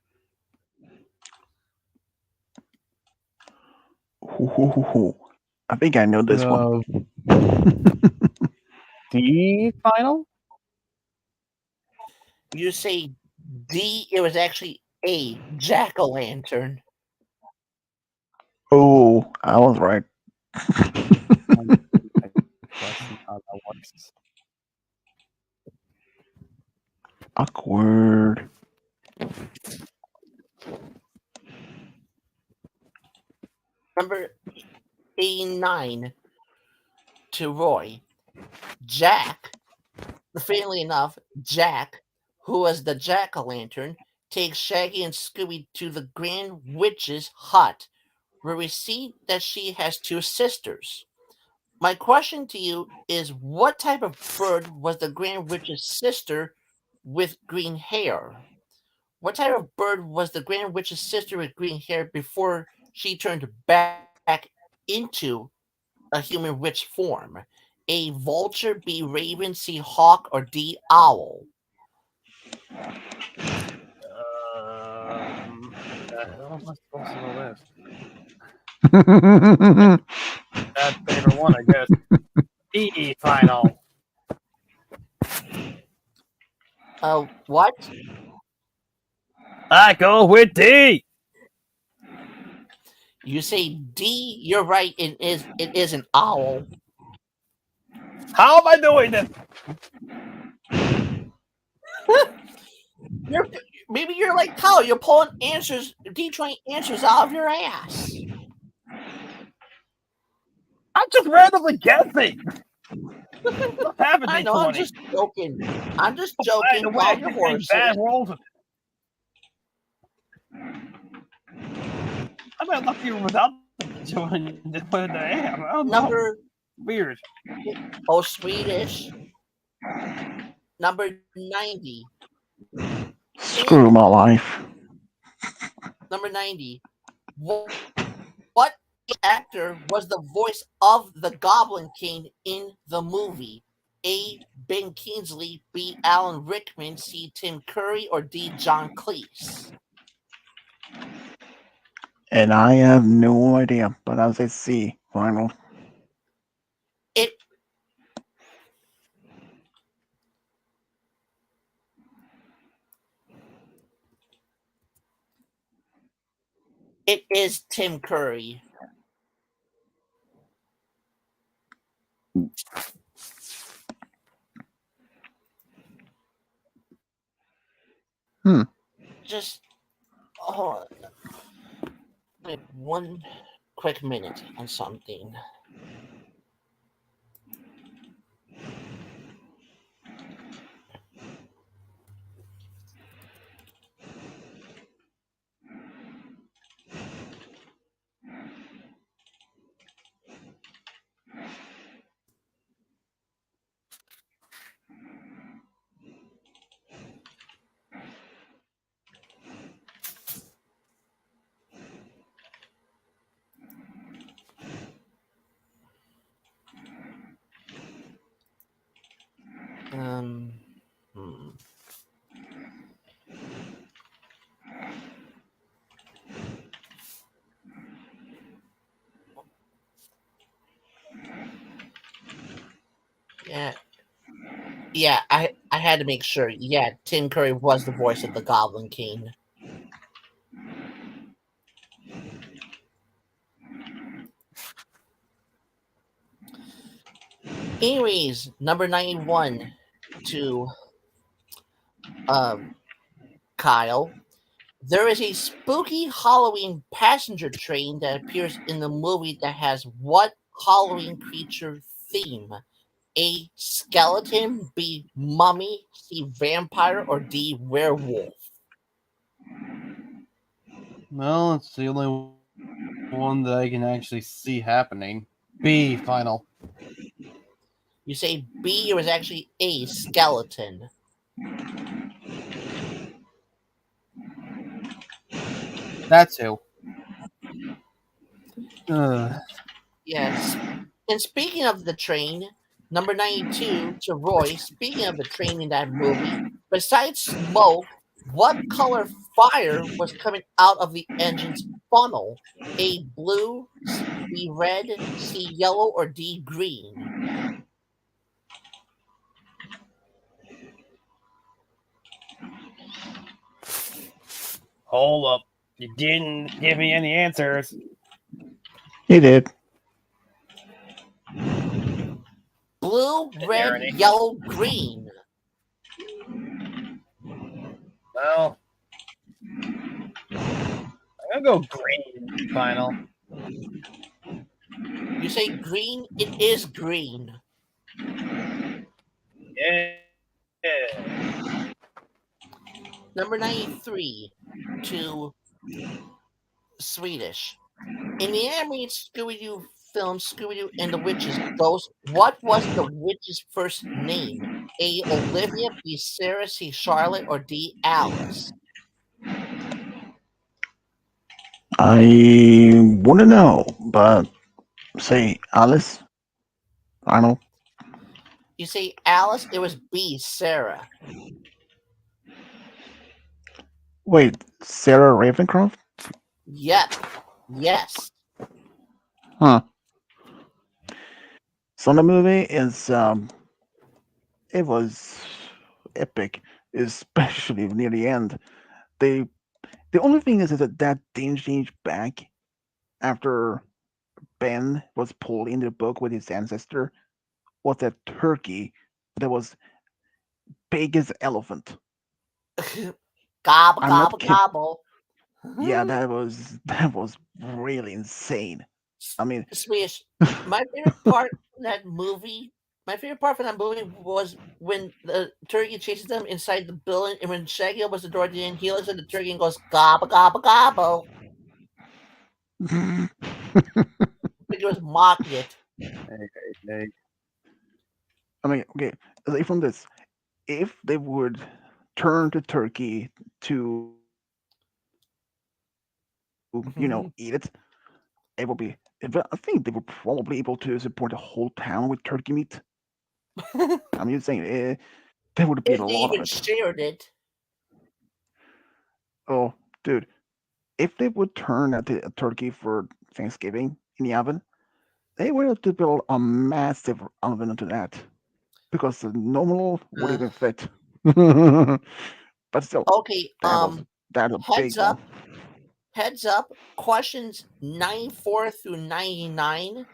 I think I know this one. D final? You say D, it was actually A. Jack o' lantern. Oh, I was right. Question how that works. Awkward. Number 89 to Roy. Jack, funnily enough, Jack, who was the jack o' lantern, takes Shaggy and Scooby to the Grand Witch's hut, where we see that she has two sisters. My question to you is what type of bird was the Grand Witch's sister with green hair? What type of bird was the Grand Witch's sister with green hair before she turned back into a human witch form? A vulture, B raven, C hawk, or D owl? How am I supposed to know this? That favorite one, I guess. D final. What? I go with D. You say D, you're right, it is an owl. How am I doing this? You're maybe you're like Kyle, you're pulling D20 answers out of your ass. I'm just randomly guessing. What happened, I know, D20? I'm just joking. I'm just By joking. the way, I Call your keep getting bad horses. rolls. I might lucky without joining the AM. I don't know. Number Weird. Swedish. Number 90. Screw my life. Number 90. What actor was the voice of the Goblin King in the movie? A. Ben Kingsley, B. Alan Rickman, C. Tim Curry, or D. John Cleese? And I have no idea, but I'll say C. Final. It it is Tim Curry. just hold on. Wait one quick minute on something. Um, hmm. Yeah, yeah. I had to make sure. Yeah, Tim Curry was the voice of the Goblin King. Anyways, number 91 to um Kyle. There is a spooky Halloween passenger train that appears in the movie that has what Halloween creature theme? A. Skeleton, B. Mummy, C. Vampire, or D. Werewolf? Well, it's the only one that I can actually see happening. B, final. You say B, it was actually A. Skeleton. That's who. Ugh. Yes. And speaking of the train, number 92 to Roy, speaking of the train in that movie, besides smoke, what color fire was coming out of the engine's funnel? A. Blue, B. Red, C. Yellow, or D. Green? Hold up. You didn't give me any answers. He did. Blue, The red, irony. yellow, green. Well, I'm gonna go green final. You say green, it is green. Yeah. Number 93 to Swedish. In the animated Scooby Doo film Scooby Doo and the Witch's Ghost, what was the witch's first name? A. Olivia, B. Sarah, C. Charlotte, or D. Alice? I want to know, but say Alice. I know. You say Alice, it was B. Sarah. Wait, Sarah Ravencroft? Yep. Yes. Huh. So the movie is it was epic, especially near the end. They the only thing is that didn't change back after Ben was pulled into the book with his ancestor was that turkey that was big as elephant. Gobble, I'm not gobble, kidding. gobble. Yeah, that was really insane. I mean, Swedish. My favorite part from that movie, my favorite part from that movie was when the turkey chases them inside the building, and when Shaggy opens the door at the end, he looks at the turkey and goes gobble, gobble, gobble. Like he was mocking it. Hey. I mean, okay. Aside from this, if they would turn the turkey to eat it, it would be. I think they were probably able to support a whole town with turkey meat. I'm just saying, there would be a If they lot of even it. shared it. Oh, dude, if they would turn a turkey for Thanksgiving in the oven, they would have to build a massive oven into that because the normal would Uh, even fit. But still, okay, that was that a heads big one. up, heads up. Questions 94 through 99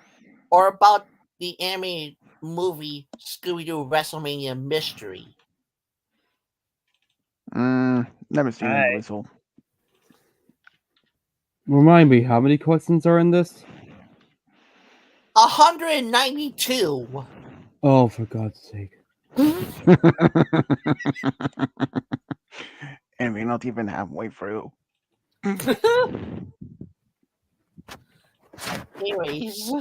are about the animated movie Scooby Doo WrestleMania Mystery. Never seen the movie, Alright. so Remind me, how many questions are in this? 192. Oh, for God's sake. and we're not even halfway through. Anyways,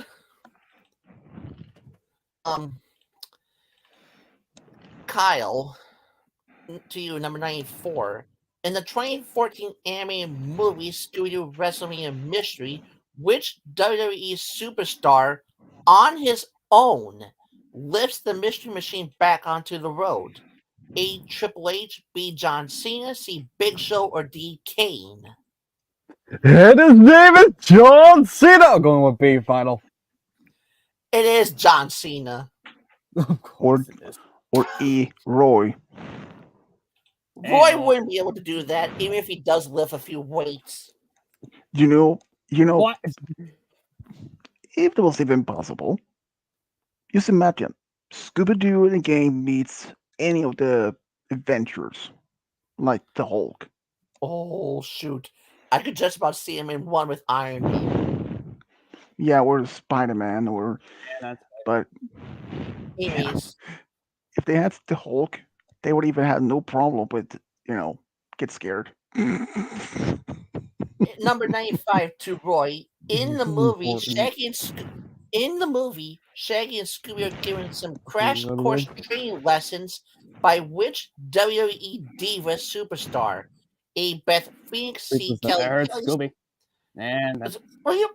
um, Kyle, to you, number 94. In the 2014 animated movie Scooby WrestleMania Mystery, which WWE superstar on his own lifts the Mystery Machine back onto the road? A. Triple H, B. John Cena, C. Big Show, or D. Kane? It is David John Cena! Going with B final. It is John Cena. Of Or course it is. or E. Roy. Roy Damn. wouldn't be able to do that, even if he does lift a few weights. You know, What? if it was even possible, just imagine Scooby Doo in a game meets any of the adventures, like the Hulk. Oh, shoot. I could just about see him in one with Iron Man. Yeah, or Spider Man, or That's but Anyways, if they had the Hulk, they would even have no problem with get scared. number 95 to Roy. In the So movie, important. Shaggy and Scooby are given some You crash know the course word? training lessons by which WWE Diva superstar? A. Beth Phoenix, C. I Kelly heard Kelly. Scooby. And that's Are you,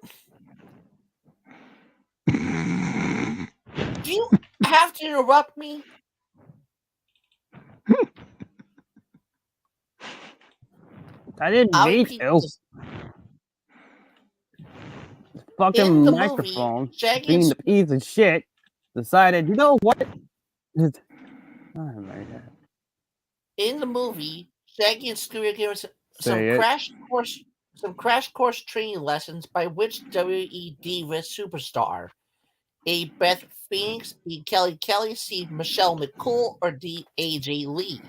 do you have to interrupt me? I didn't I'll mean repeat to. this. In Fucking the movie, microphone, Shaggy and being the piece of shit, decided, you know what? Oh my god. in the movie, Shaggy and Scooby are given some Say it. crash course training lessons by which WE Diva superstar? A. Beth Phoenix, B. Kelly Kelly, C. Michelle McCool, or D. AJ Lee?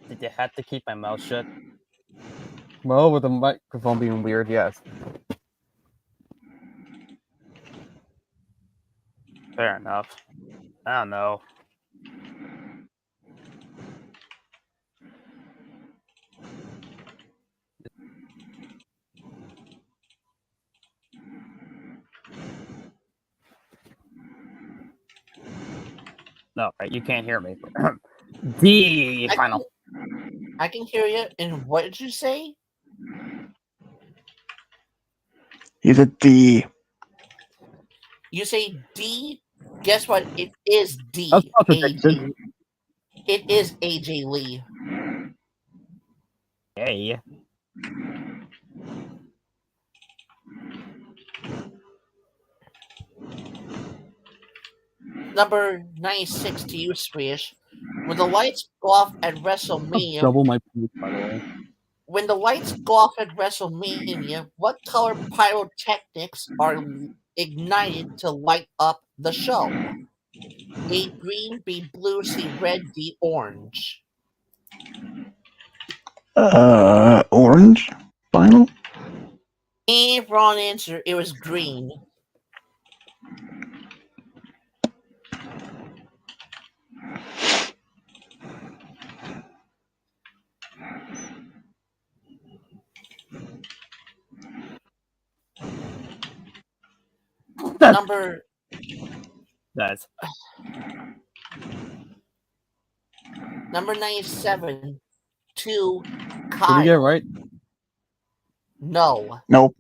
Did you have to keep my mouth shut? Well, with the microphone being weird, yes. Fair enough. I don't know. No, right? You can't hear me. D I final. I can hear you. And what did you say? He's a D. You say D? Guess what? It is That's D. contradiction. It is AJ Lee. Hey. Number 96 to you, Squish. When the lights go off at WrestleMania, Double my poop, by the way. when the lights go off at WrestleMania, what color pyrotechnics are ignited to light up the show? A. Green, B. Blue, C. Red, D. Orange. Orange. Final. Wrong answer. It was green. That's Number that's number 97 to Did we get it Kyle. right? No. Nope.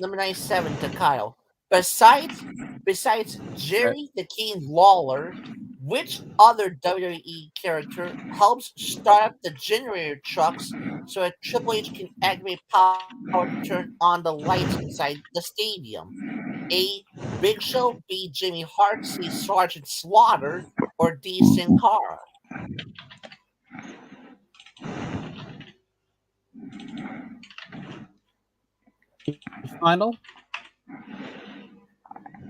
Number 97 to Kyle. Besides Jerry the King Lawler, which other WWE character helps start up the generator trucks so that Triple H can activate power to turn on the lights inside the stadium? A. Big Show, B. Jimmy Hart, C. Sergeant Slaughter, or D. Sin Cara? Final?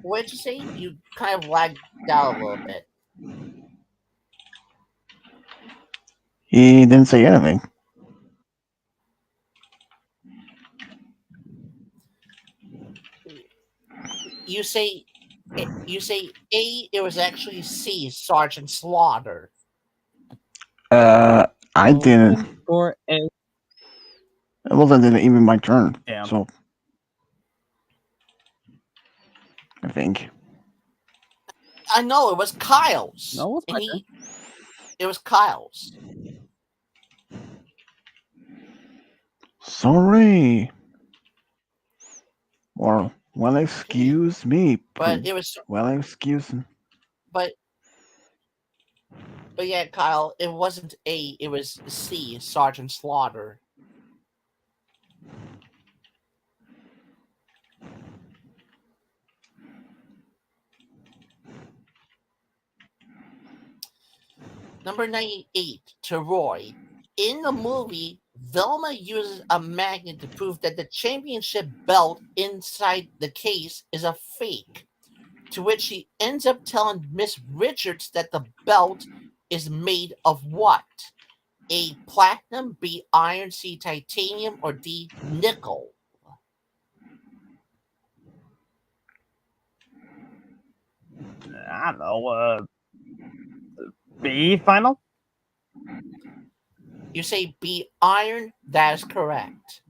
What'd you say? You kind of lagged out a little bit. He didn't say anything. You say you say A. It was actually C. Sergeant Slaughter. I didn't. For a It wasn't even my turn. Damn. So I think. I know it was Kyle's. No, it's my turn. It was Kyle's. Sorry. Well, excuse me. But it was Well, excuse me. but but yeah, Kyle, it wasn't A, it was C. Sergeant Slaughter. Number 98 to Roy. In the movie, Velma uses a magnet to prove that the championship belt inside the case is a fake, to which she ends up telling Miss Richards that the belt is made of what? A. Platinum, B. Iron, C. Titanium, or D. Nickel? I don't know. B final? You say B. Iron? That is correct.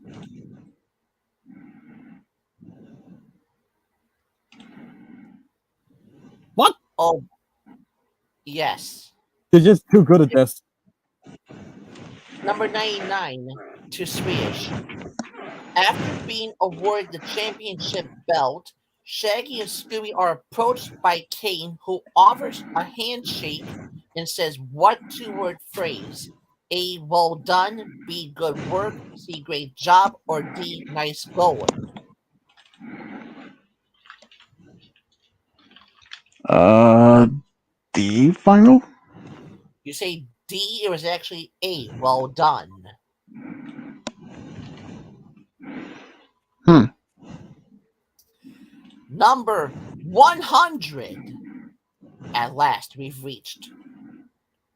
What? Oh, yes. You're just too good at this. Number 99 to Swedish. After being awarded the championship belt, Shaggy and Scooby are approached by Kane, who offers a handshake and says, what two-word phrase? A. Well done. B. Good work. C. Great job. Or D. Nice going. Uh, D final. You say D. It was actually A. Well done. Number 100. At last, we've reached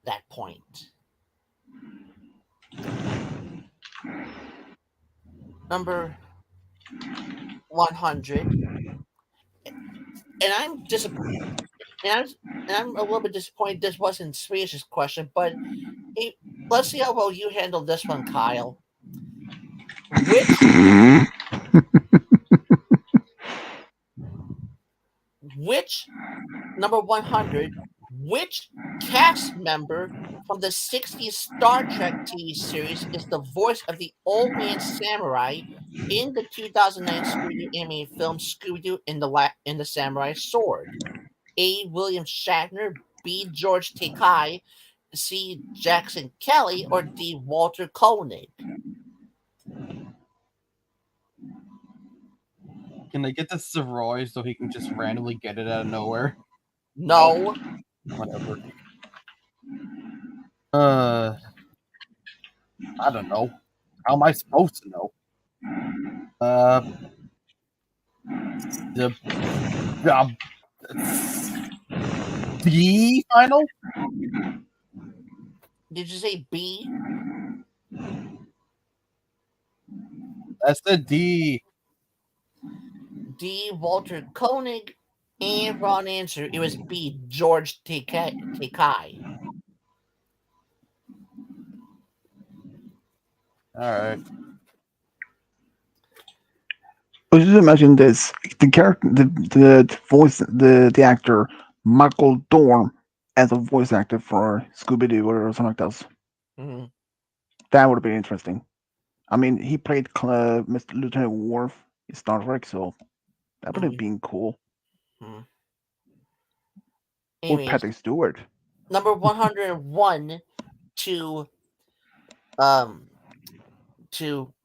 that point. Number 100. And I'm disappointed. And I'm a little bit disappointed this wasn't Swedish's question, but hey, let's see how well you handle this one, Kyle. Which number 100, which cast member from the 60s Star Trek TV series is the voice of the old man samurai in the 2009 Scooby-Doo animated film Scooby-Doo in the Samurai Sword? A. William Shatner, B. George Takei, C. Jackson Kelly, or D. Walter Koenig? Can I get this to Roy so he can just randomly get it out of nowhere? No. Whatever. I don't know. How am I supposed to know? The B final? Did you say B? That's the D. D. Walter Koenig. And wrong answer. It was B. George Takei. Alright. Just imagine this: the character, the voice, the actor Michael Dorn as a voice actor for Scooby Doo or something like that. Mm-hmm. That would have been interesting. I mean, he played Mr. Lieutenant Worf in Star Trek, so that would have been cool. Mm-hmm. Or Anyways, Patrick Stewart. number 101 to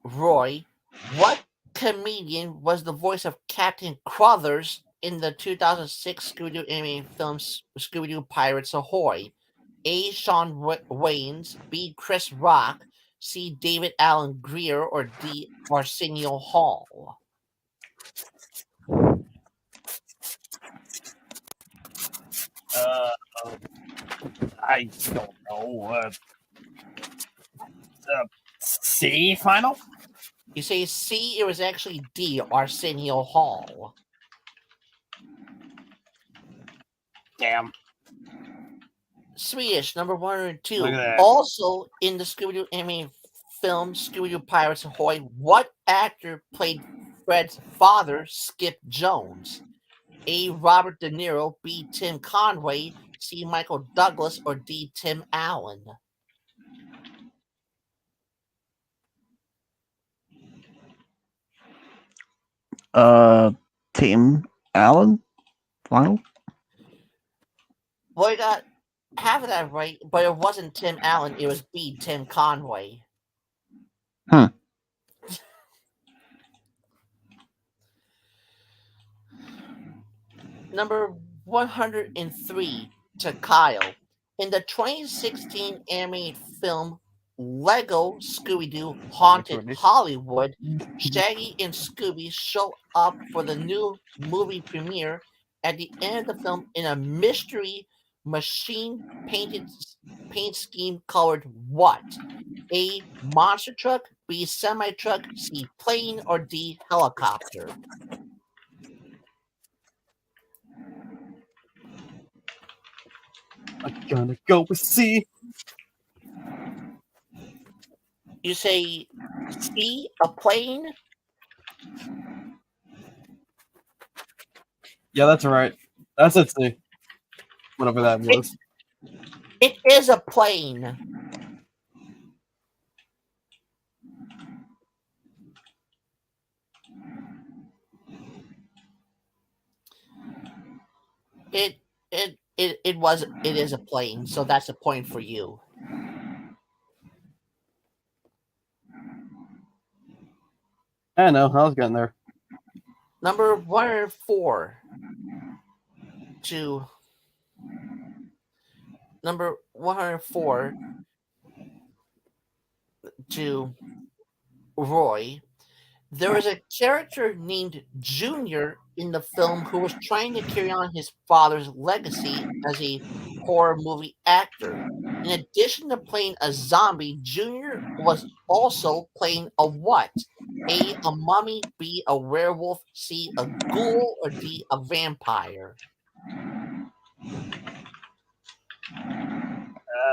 Roy. What comedian was the voice of Captain Crothers in the 2006 Scooby-Doo animated film Scooby-Doo Pirates Ahoy? A. Sean Wayans, B. Chris Rock, C. David Allen Greer, or D. Arsenio Hall? Uh, I don't know. C final? You say C, it was actually D, Arsenio Hall. Damn. Swedish, number Look 102. at that. Also in the Scooby-Doo anime film Scooby-Doo Pirates Ahoy, what actor played Fred's father, Skip Jones? A. Robert De Niro, B. Tim Conway, C. Michael Douglas, or D. Tim Allen? Uh, Tim Allen. Final. Well, you got half of that right, but it wasn't Tim Allen. It was B. Tim Conway. Hmm. Number 103 to Kyle. In the 2016 animated film Lego Scooby Doo Haunted Hollywood, Shaggy and Scooby show up for the new movie premiere at the end of the film in a mystery machine paint scheme colored what? A. Monster truck, B. Semi truck, C. Plane, or D. Helicopter? I'm gonna go with C. You say C, a plane? Yeah, that's right. That's it, C. Whatever that It, was. it is a plane. It is a plane, so that's a point for you. I know, I was getting there. Number 104 to number 104 to Roy. There is a character named Junior in the film who was trying to carry on his father's legacy as a horror movie actor. In addition to playing a zombie, Junior was also playing a what? A mummy, B, a werewolf, C, a ghoul, or D, a vampire?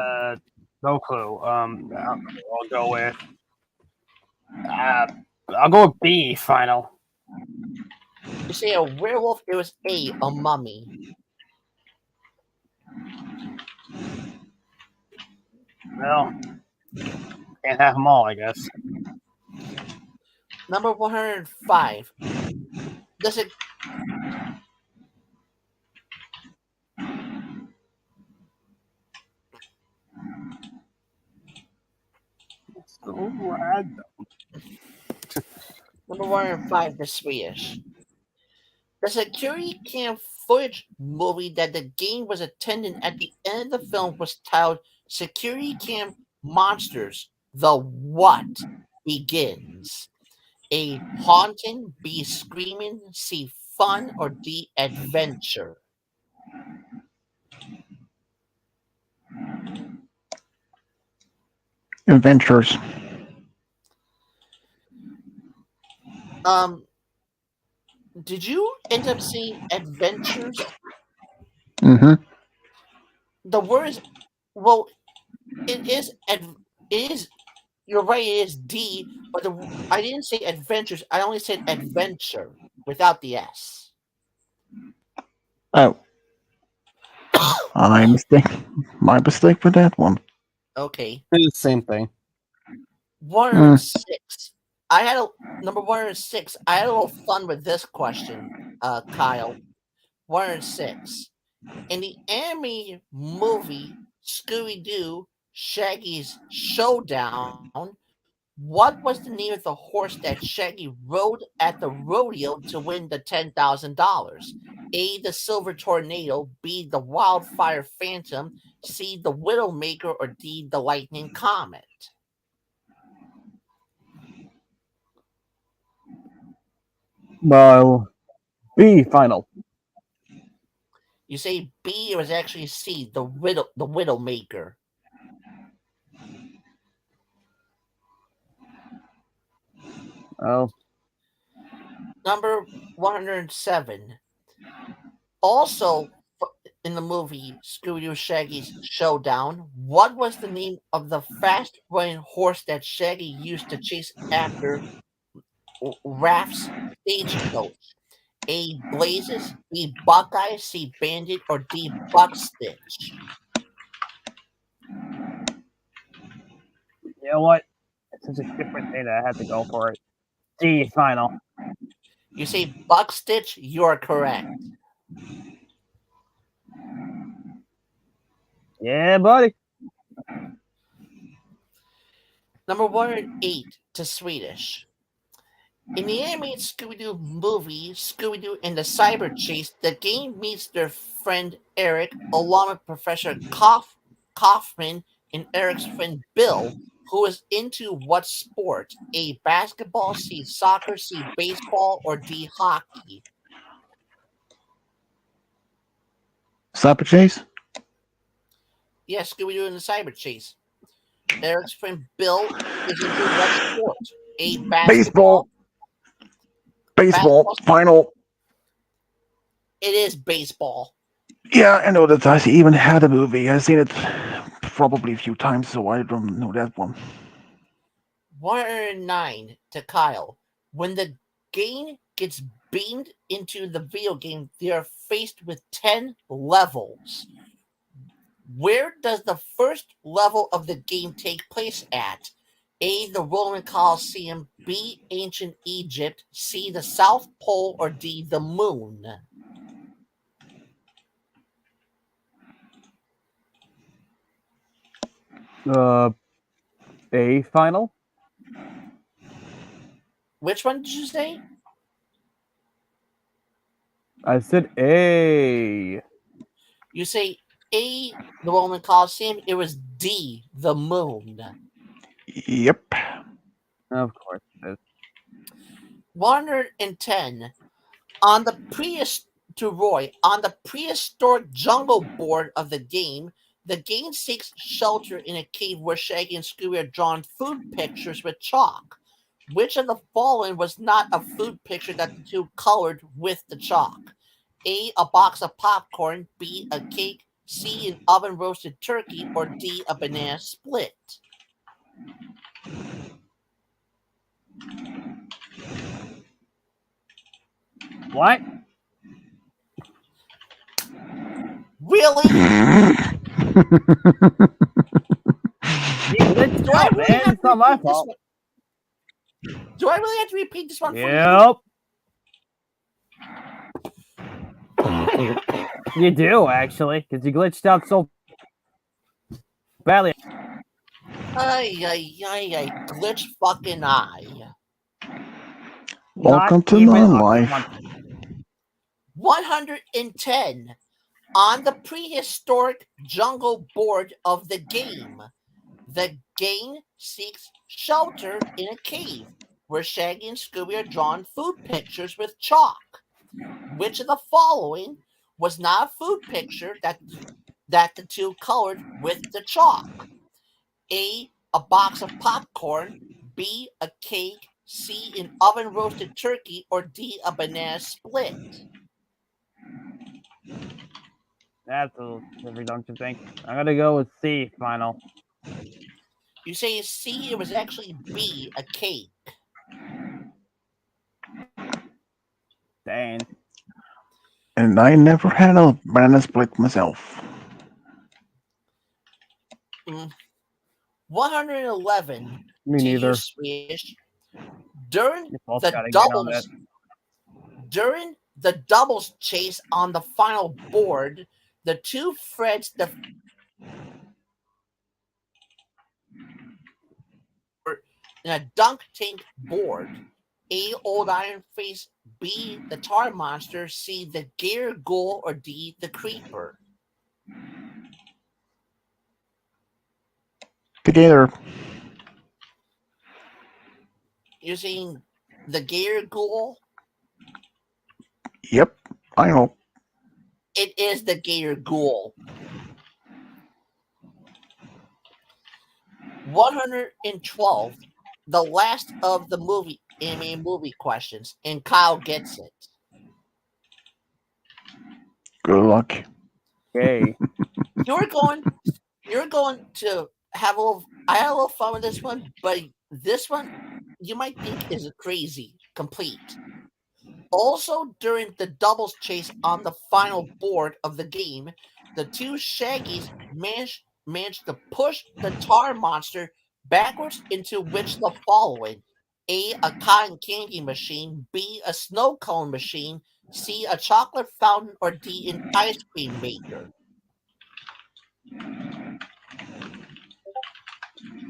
Uh, no clue. I'll go with. Uh, I'll go with B final. You say a werewolf, it was a mummy. Well, can't have them all, I guess. Number 105. Does it So random. Number 105, the Swedish. The security cam footage movie that the game was attending at the end of the film was titled Security Cam Monsters. The what begins? A haunting, B screaming, C fun, or D adventure? Adventures. Um, did you end up seeing adventures? Mm-hmm. The word is well, it is you're right, it is D, but I didn't say adventures, I only said adventure without the S. Oh, I mistake. My mistake for that one. Okay. It's the same thing. Hmm. 106. I had a number 106. I had a little fun with this question, Kyle. 106. In the anime movie Scooby Doo Shaggy's Showdown, what was the name of the horse that Shaggy rode at the rodeo to win the $10,000? A. The Silver Tornado, B. The Wildfire Phantom, C. The Widowmaker, or D. The Lightning Comet? Well, B final. You say B, it was actually C, the Widowmaker. Oh, Number 107. Also, in the movie Scooby-Doo Shaggy's Showdown, what was the name of the fast-running horse that Shaggy used to chase after Raph's stagecoach? A. Blazes, B. Buckeye, C. Bandit, or D. Buckstitch? you know what? It's such a different thing that I had to go for it. D final. You say Buckstitch, you're correct. Yeah, buddy. Number 108 to Swedish. In the animated Scooby-Doo movie, Scooby-Doo and the Cyber Chase, the game meets their friend Eric along with Professor Kaufman and Eric's friend Bill, who is into what sport? A. Basketball, C. Soccer, C. Baseball, or D. Hockey? Cyber Chase? Yes, Scooby-Doo and the Cyber Chase. Eric's friend Bill is into what sport? A. Basketball. Baseball. Basketball. Final. It is baseball. Yeah, I know that. I even had a movie. I've seen it probably a few times, so I don't know that one. 109 to Kyle. When the game gets beamed into the video game, they are faced with 10 levels. Where does the first level of the game take place at? A. The Roman Colosseum, B. Ancient Egypt, C. The South Pole, or D. The Moon? A final. Which one did you say? I said A. You say A. The Roman Colosseum. It was D. The Moon. Yep. Of course it is. 110 on the prehistoric jungle board of the game seeks shelter in a cave where Shaggy and Scooby are drawn food pictures with chalk. Which of the following was not a food picture that the two colored with the chalk? A. A box of popcorn, B. A cake, C. An oven roasted turkey, or D. A banana split? What? Really? Let's Do I go, really man. have It's to not my repeat this fault. one? Do I really have to repeat this one for Yep. You do, actually, because you glitched out so badly. Ay, glitch fucking eye. Welcome Not to even my on life. 110 on the prehistoric jungle board of the game. The game seeks shelter in a cave where Shaggy and Scooby are drawn food pictures with chalk. Which of the following was not a food picture that the two colored with the chalk? A. A box of popcorn, B. A cake, C. An oven roasted turkey, or D. A banana split? That's a little silly, don't you think? I'm gonna go with C final. You say C, it was actually B. A cake. Dang. And I never had a banana split myself. 111 Me to neither. you, Swedish. During You both the gotta get on doubles, that. during the doubles chase on the final board, the two Freds in a dunk tank board. A. Old Iron Face, B. The Tar Monster, C. The Gear Ghoul, or D. The Creeper? Together. You're saying the Gear Ghoul? Yep. I know. It is the Gator Ghoul. 112, the last of the anime movie questions, and Kyle gets it. Good luck. Yay. You're going, you're going to have a little. I had a little fun with this one, but this one you might think is crazy complete. Also, during the doubles chase on the final board of the game, the two Shaggies managed to push the tar monster backwards into which the following: A cotton candy machine, B, a snow cone machine, C, a chocolate fountain, or D, an ice cream maker.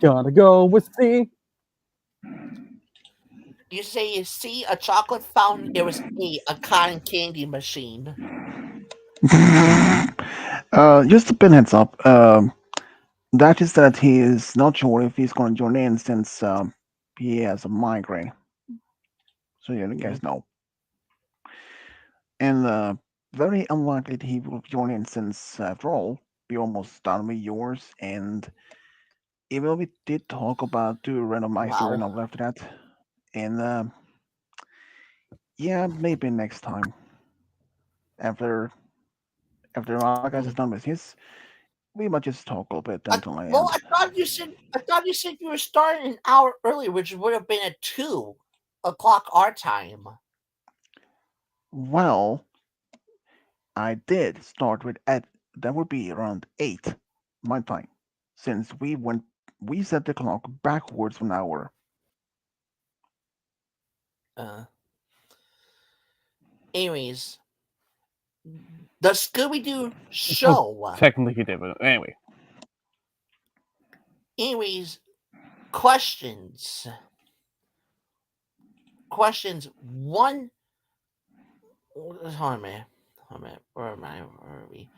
Gotta go with C. You say C, a chocolate fountain, it was A cotton candy machine. Just a pin heads up. That is that he is not sure if he's going to join in since he has a migraine. So yeah, you guys know. And very unlikely that he will join in since, after all, we almost done with yours. And even we did talk about do randomizer and Wow. all after that. And yeah, maybe next time after our guys is Mhm. done with his, we might just talk a little bit until I Well, end. I thought you said you were starting an hour early, which would have been at 2 o'clock our time. Well, I did start with at that would be around 8 my time, since we set the clock backwards 1 hour. Uh, anyways, the Scooby Doo Well, show. technically he did, but anyway. Anyways, questions. Questions one. Hold on a minute. Hold on a minute. Where am I? Where are we?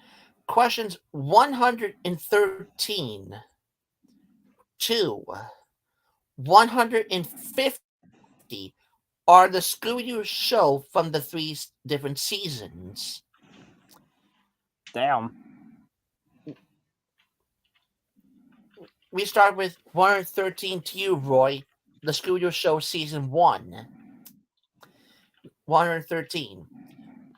Questions 113 to 150 are the Scooby Doo show from the three different seasons. Damn. We start with 113 to you, Roy. The Scooby Doo show season 1. 113.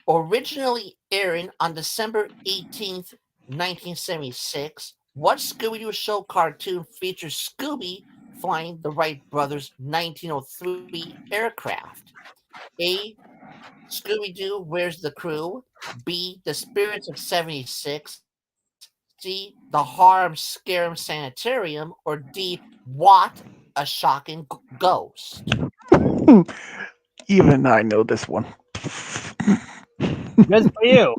Originally airing on December 18th, 1976, what Scooby Doo show cartoon features Scooby flying the Wright brothers' 1903 aircraft? A. Scooby Doo Where's the Crew? B. The Spirits of 76. C. The Harm Scarum Sanitarium. Or D. What a Shocking Ghost. Even I know this one. Good for you.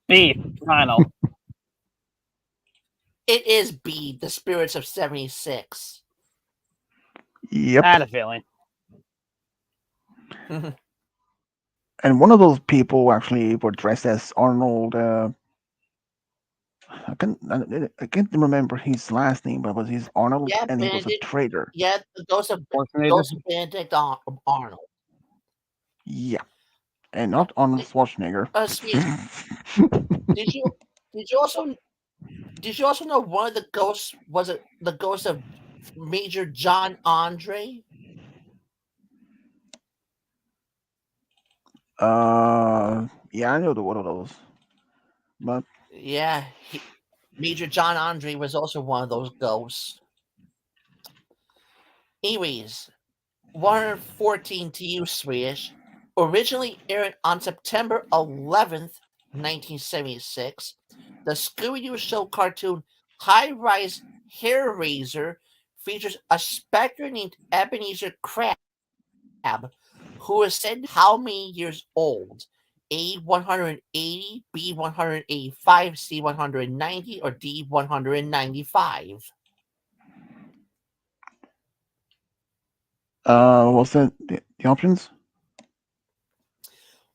B. Final. It is B. The Spirits of 76. Yep. I had a feeling. And one of those people actually were dressed as Arnold. I can't remember his last name, but it was his Arnold, Yeah, and he was a Benedict. traitor. Yeah, the Schwarzenegger. Ghost of Benedict Arnold. Yeah, and not Arnold Schwarzenegger. Sweet. Did you did you also did you also know one of the ghosts was the ghost of Major John Andre? Yeah, I know the one of those, but Yeah, Major John Andre was also one of those ghosts. Anyways, 114 to you, Swedish. Originally aired on September 11th, 1976, the Scooby Doo show cartoon High Rise Hair Raiser features a specter named Ebenezer Crab, who is said to be how many years old? A 180, B 185, C 190, or D 195. what's that? The options?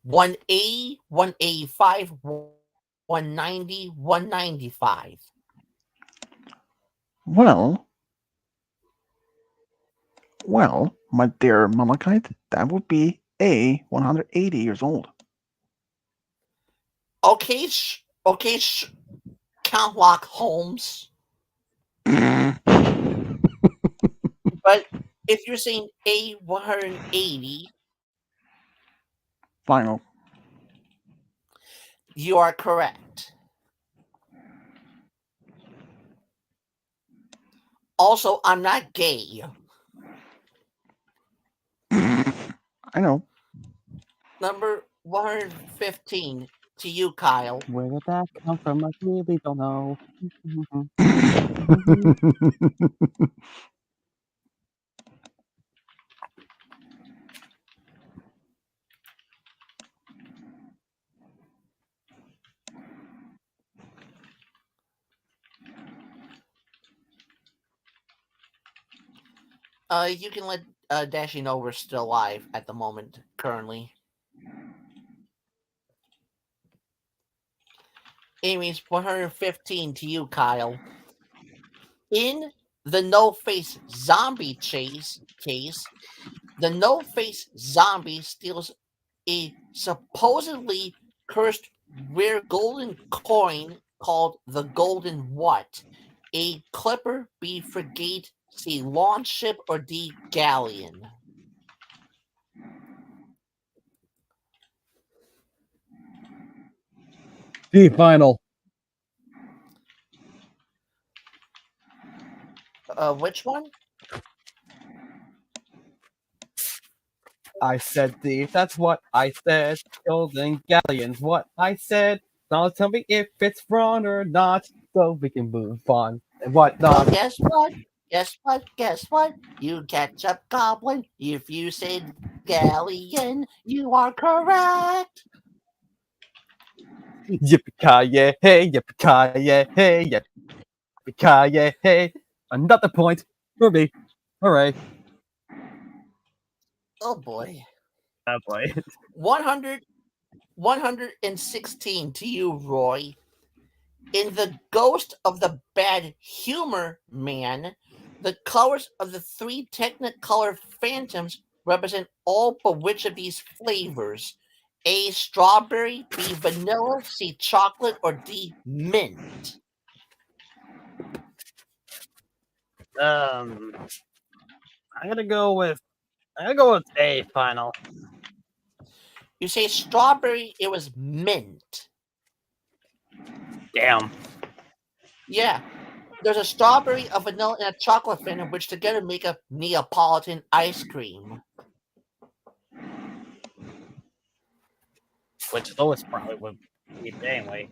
180, 185, 190, 195. Well, my dear Malachite, that would be A 180 years old. Okay, Count Lock Holmes. But if you're saying A180, Final. you are correct. Also, I'm not gay. I know. Number 115 to you, Kyle. Where did that come from? I really don't know. You can let Dashy know we're still live at the moment, currently. Amy's 115 to you, Kyle. In the No Face Zombie chase case, the No Face Zombie steals a supposedly cursed rare golden coin called the Golden What? A Clipper, B frigate, C launch ship, or D galleon? D final. Which one? I said D. That's what I said. Golden galleons. What I said. Now tell me if it's wrong or not, so we can move on and Well, whatnot. guess what? Guess what? Guess what? You catch up, Goblin. If you said galleon, you are correct. Yippee-ki-yay, hey, yippee-ki-yay, hey, yippee-ki-yay, hey. Another point for me. Hooray. Oh boy. Oh boy. 100, 116 to you, Roy. In The Ghost of the Bad Humor Man, the colors of the three Technicolor Phantoms represent all but which of these flavors? A. Strawberry, B. Vanilla, C. Chocolate, or D. Mint? Um, I'm gonna go with A final. You say strawberry, it was mint. Damn. Yeah. There's a strawberry, a vanilla, and a chocolate phantom, which together make a Neapolitan ice cream. Which Lois probably would eat anyway.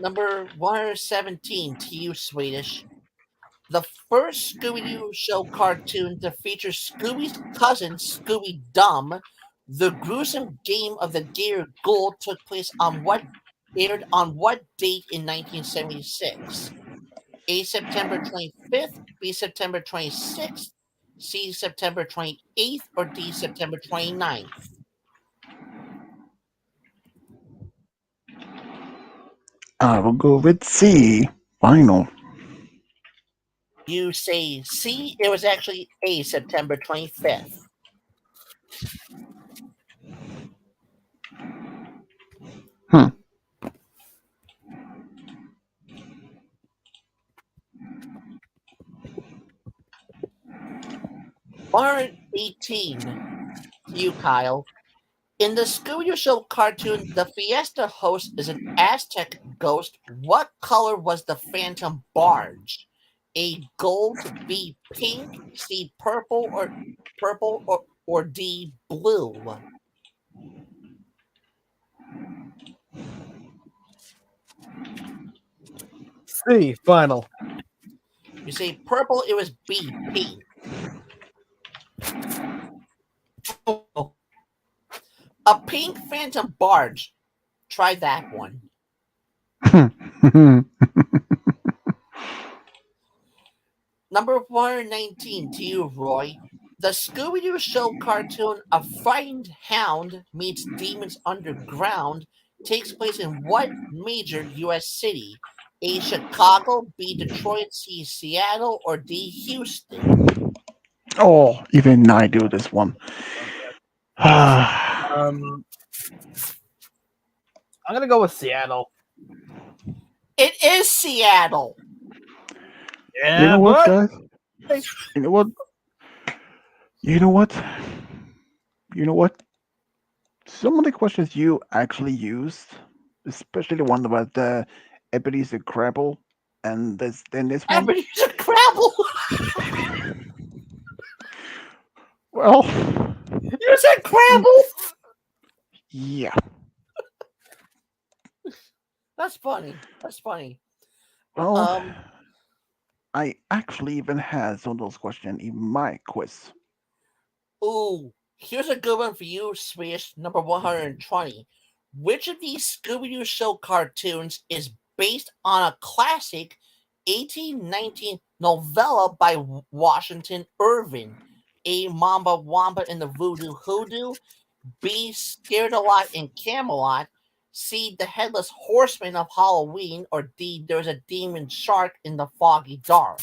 Number 117 to you, Swedish. The first Scooby Doo show cartoon to feature Scooby's cousin, Scooby Dumb, the gruesome game of the Gator Ghoul took place on what aired on what date in 1976? A. September 25th, B. September 26th, C. September 28th, or D. September 29th? I will go with C. Final. You say C, it was actually A. September 25th. Hmm. 118 to you, Kyle. In the Scooby Show cartoon, the Fiesta host is an Aztec ghost. What color was the Phantom Barge? A gold, B pink, C purple, or D blue? C final. You say purple, it was B pink. Oh, a pink Phantom Barge. Try that one. Number 119 to you, Roy. The Scooby Doo Show cartoon A Frightened Hound Meets Demons Underground takes place in what major U.S. city? A. Chicago, B. Detroit, C. Seattle, or D. Houston? Oh, even I do this one. Um, I'm gonna go with Seattle. It is Seattle. You Yeah, know what, but guys? You know what? You know what? You know what? Some of the questions you actually used, especially the one about the Ebenezer Crabble, and this one. Ebenezer Crabble. Well, You said Crabble. yeah. That's funny. That's funny. Well, Um. I actually even had some of those questions in my quiz. Ooh. Here's a good one for you, Swedish number 120. Which of these Scooby Doo show cartoons is based on a classic 1819 novella by Washington Irving? A. Mamba Wamba and the Voodoo Hoodoo. B. Scared a Lot in Camelot. C. The Headless Horseman of Halloween. Or D. There's a Demon Shark in the Foggy Dark.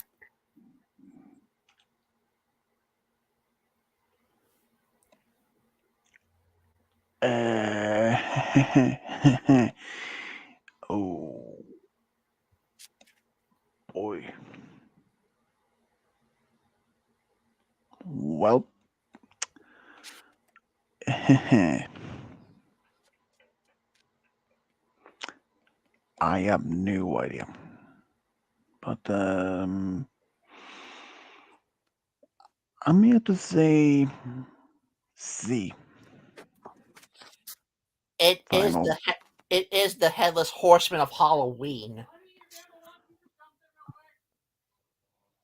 Uh, oh boy. Well, I have no idea. But I'm here to say C. It is Final. the Headless Horseman of Halloween.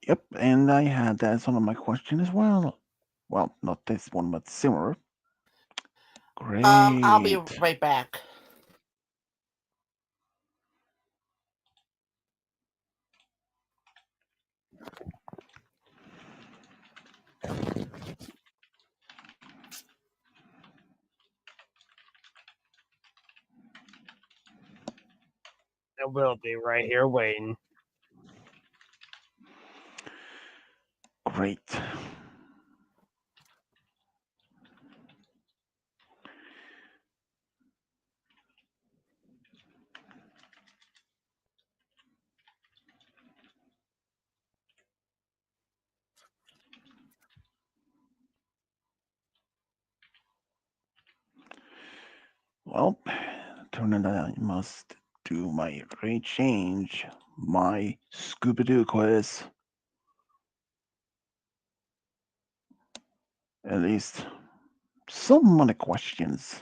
Yep, and I had that as one of my questions as well. Well, not this one, but similar. I'll be Great. right back. it will be right here waiting. Great. Well, turn it I must do my great change. My Scooby Doo quiz. At least some of the questions.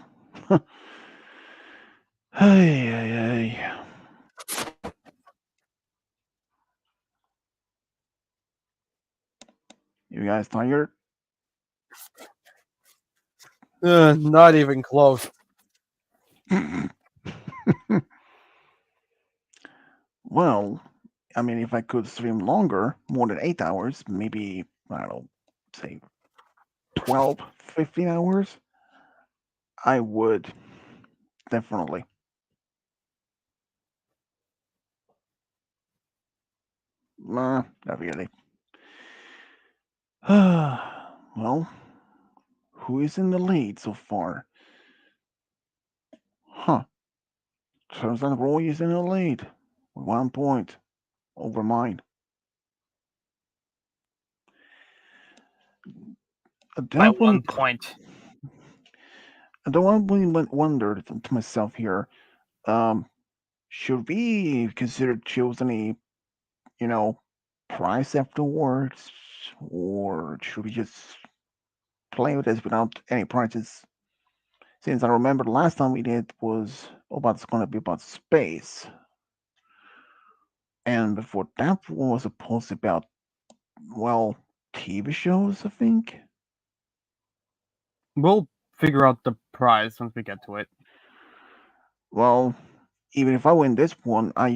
Hey, hey, hey. You guys tired? Not even close. Well, I mean, if I could stream longer, more than 8 hours, maybe, I don't know, say 12, 15 hours, I would definitely. Not really. Well, who is in the lead so far? Huh. Turns out Roy is in the lead. 1 point over mine. By That one, 1 point. the one wondered to myself here. Um, should we consider choosing a, you know, prize afterwards, or should we just play with this without any prizes? Since I remember the last time we did was about it's gonna be about space, and before that one was supposed to be about, well, TV shows, I think. We'll figure out the prize once we get to it. Well, even if I win this one, I'm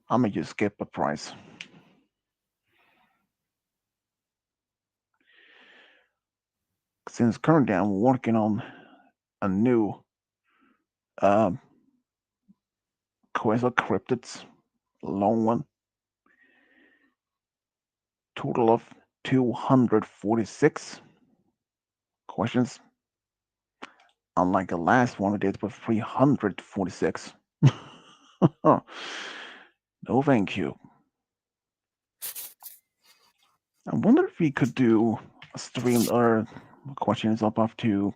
gonna just skip a prize. Since currently I'm working on a new um quest of cryptids, long one, total of 246 questions. unlike the last one we did with 346. No, thank you. I wonder if we could do a stream or questions up to,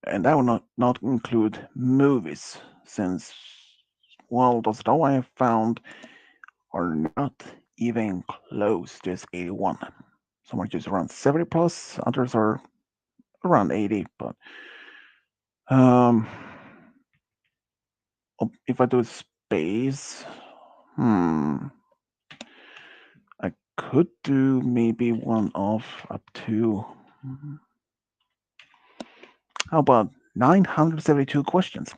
and that would not include movies, since well, those that I have found are not even close to this 81. Some are just around 70 plus, others are around 80. But um, if I do space, I could do maybe one of up to. How about 972 questions?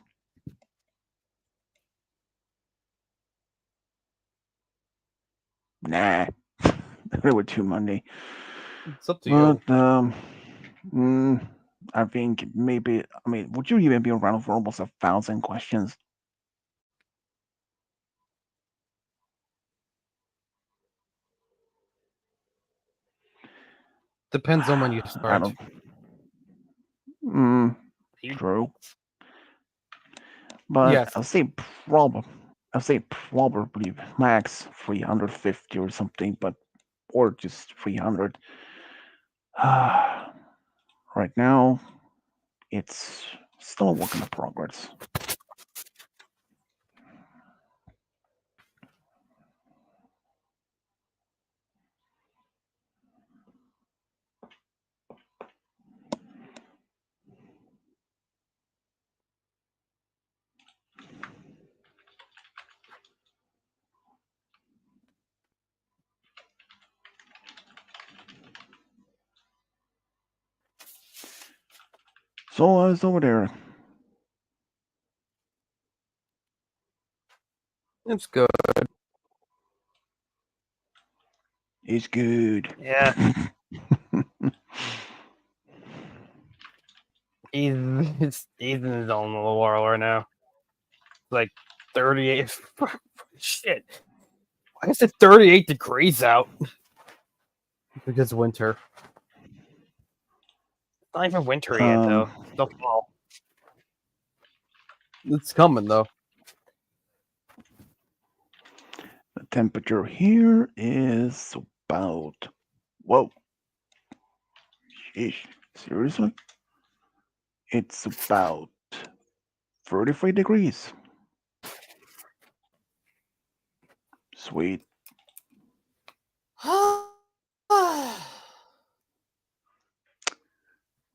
Nah, they were too many. It's up to But you. I think maybe. I mean, would you even be around for almost 1,000 questions? Depends on when you I start. don't. Mm, You- true. But Yes. I'll say probably max 350 or something, but or just 300. Right now, it's still a work in progress. So it's over there. It's good. It's good. Yeah. He's in his own little world right now. Like 38. Shit. Why is it 38 degrees out? Because winter. It's not even winter yet, though. It's still fall. It's coming though. The temperature here is about. Whoa. Sheesh. Seriously? It's about 33 degrees. Sweet.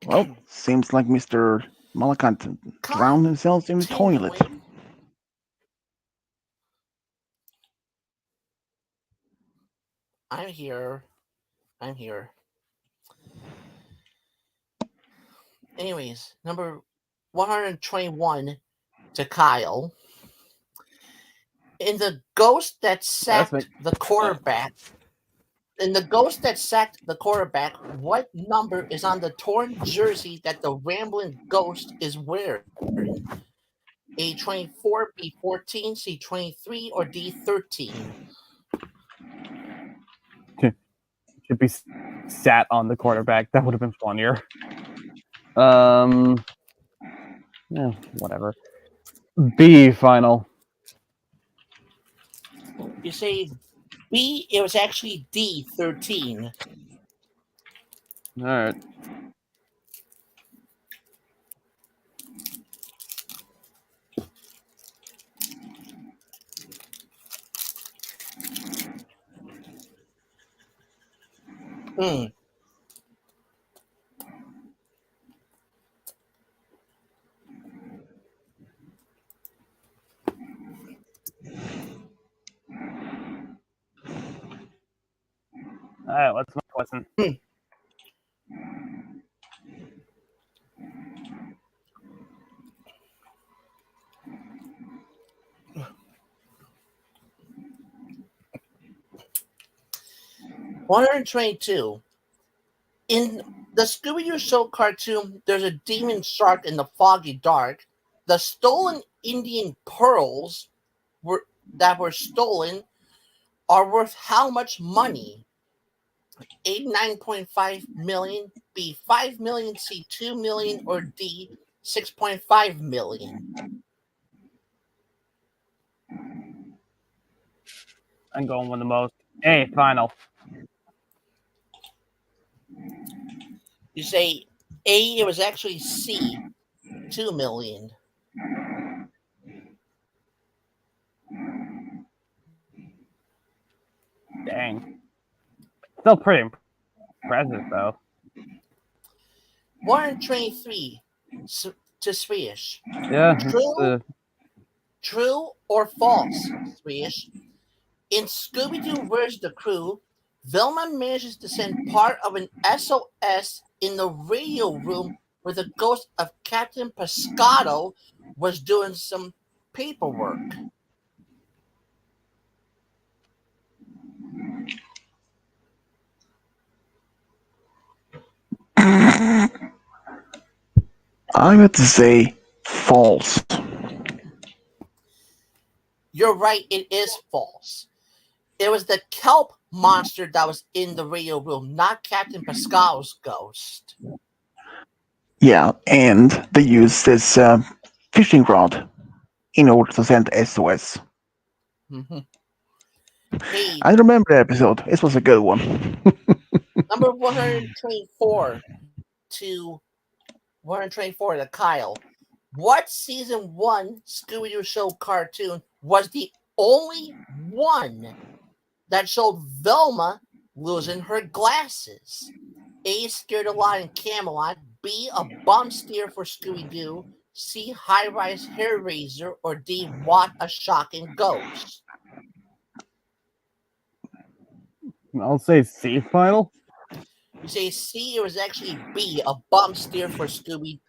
Well, seems like Mr. Malakant drowned himself in the toilet. Continuing. I'm here. I'm here. Anyways, number 121 to Kyle. In the ghost that sacked the quarterback. In the ghost that sacked the quarterback, what number is on the torn jersey that the rambling ghost is wearing? A24, B14, C23, or D13? Should be sat on the quarterback. That would have been funnier. Yeah, whatever. B final. You say B, it was actually D13. All right. Hmm. All right, let's listen. 122. In the Scooby-Doo show cartoon, there's a demon shark in the foggy dark. The stolen Indian pearls that were stolen are worth how much money? $89.5 million, B, 5 million, C, 2 million, or D, 6.5 million? I'm going with the most. A, final. You say A, it was actually C, 2 million. Dang. Still pretty impressive, though. 123 to Swedish. Yeah. True, true or false, Swedish? In Scooby Doo Where's the Crew, Velma manages to send part of an SOS in the radio room where the ghost of Captain Pescado was doing some paperwork. I'm going to say false. You're right, it is false. It was the kelp monster that was in the radio room, not Captain Pascal's ghost. Yeah, and they use this fishing rod in order to send SOS. Hey, I remember the episode. It was a good one. number 124 to 124 to Kyle. What season 1 Scooby Doo show cartoon was the only one that showed Velma losing her glasses? A, Scared a Lot in Camelot. B, A Bum Steer for Scooby Doo. C, High Rise Hair Raiser. Or D, What a Shocking Ghost. I'll say C, final. You say C, it was actually B, A Bum Steer for Scooby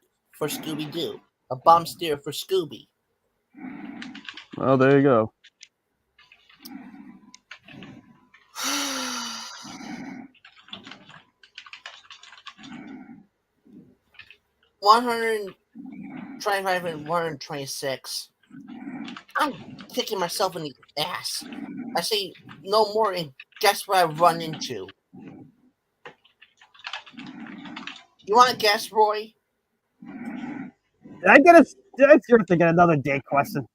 Doo. A Bum Steer for Scooby. Well, there you go. 125 and 126. I'm kicking myself in the ass. I say no more, and guess what I run into? You want to guess, Roy? Did I get a? Did I seriously get another date question?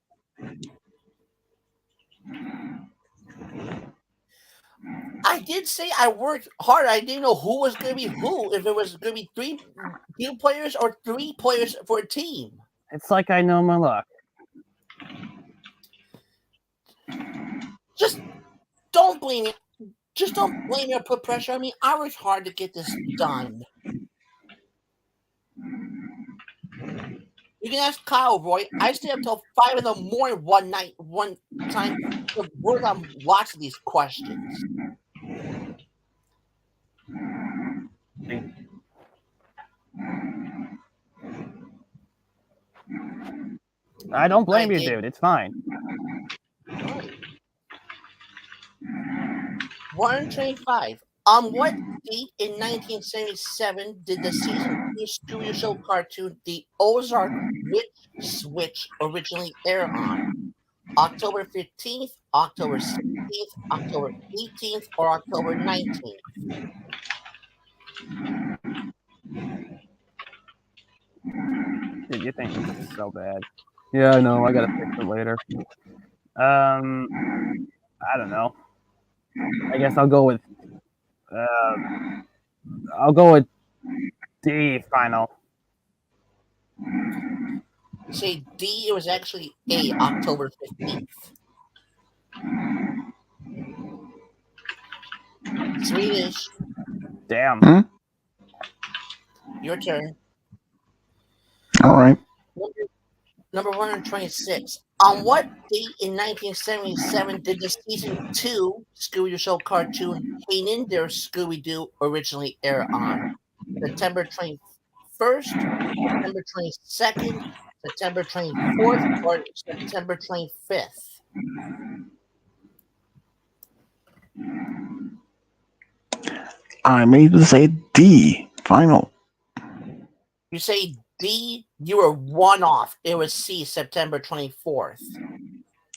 I did say I worked hard. I didn't know who was going to be who. If it was going to be 2 players or 3 players for a team. It's like I know my luck. Just don't blame me. Just don't blame me or put pressure on me. I worked hard to get this done. You can ask Kyle, Roy. I stayed up till 5 in the morning one time to work on lots of these questions. I don't blame you, dude. It's fine. 125. On what date in 1977 did the season 2 Scooby Show cartoon The Ozark Witch Switch originally air on? October 15th, October 16th, October 18th, or October 19th? Dude, you think this is so bad? Yeah, I know. I gotta fix it later. I don't know. I guess I'll go with. I'll go with D, final. You say D, it was actually A, October 15th. Swedish. Damn. Your turn. All right. Number 126. On what date in 1977 did the season 2 Scooby Doo Show cartoon Hang in There Scooby Doo originally air on? September 21st, September 22nd, September 24th, or September 25th? I'm able to say D, final. You say D, you were one off. It was C, September 24th.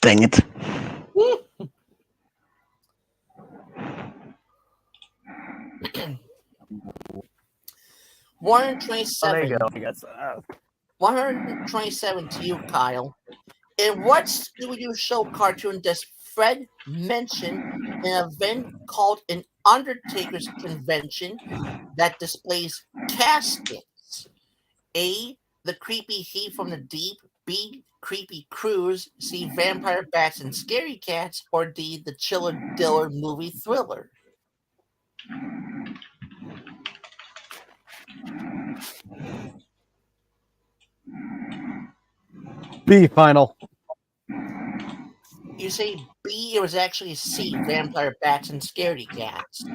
Dang it. Oh, there you 127. go. I guess. 127 to you, Kyle. In what Scooby-Doo show cartoon does Fred mention an event called an Undertaker's Convention that displays caskets? A. The creepy heat from the deep. B. Creepy cruise. C. Vampire bats and scary cats. Or D. The Chiller Diller movie thriller. B final. You say B. It was actually C. Vampire bats and scary cats.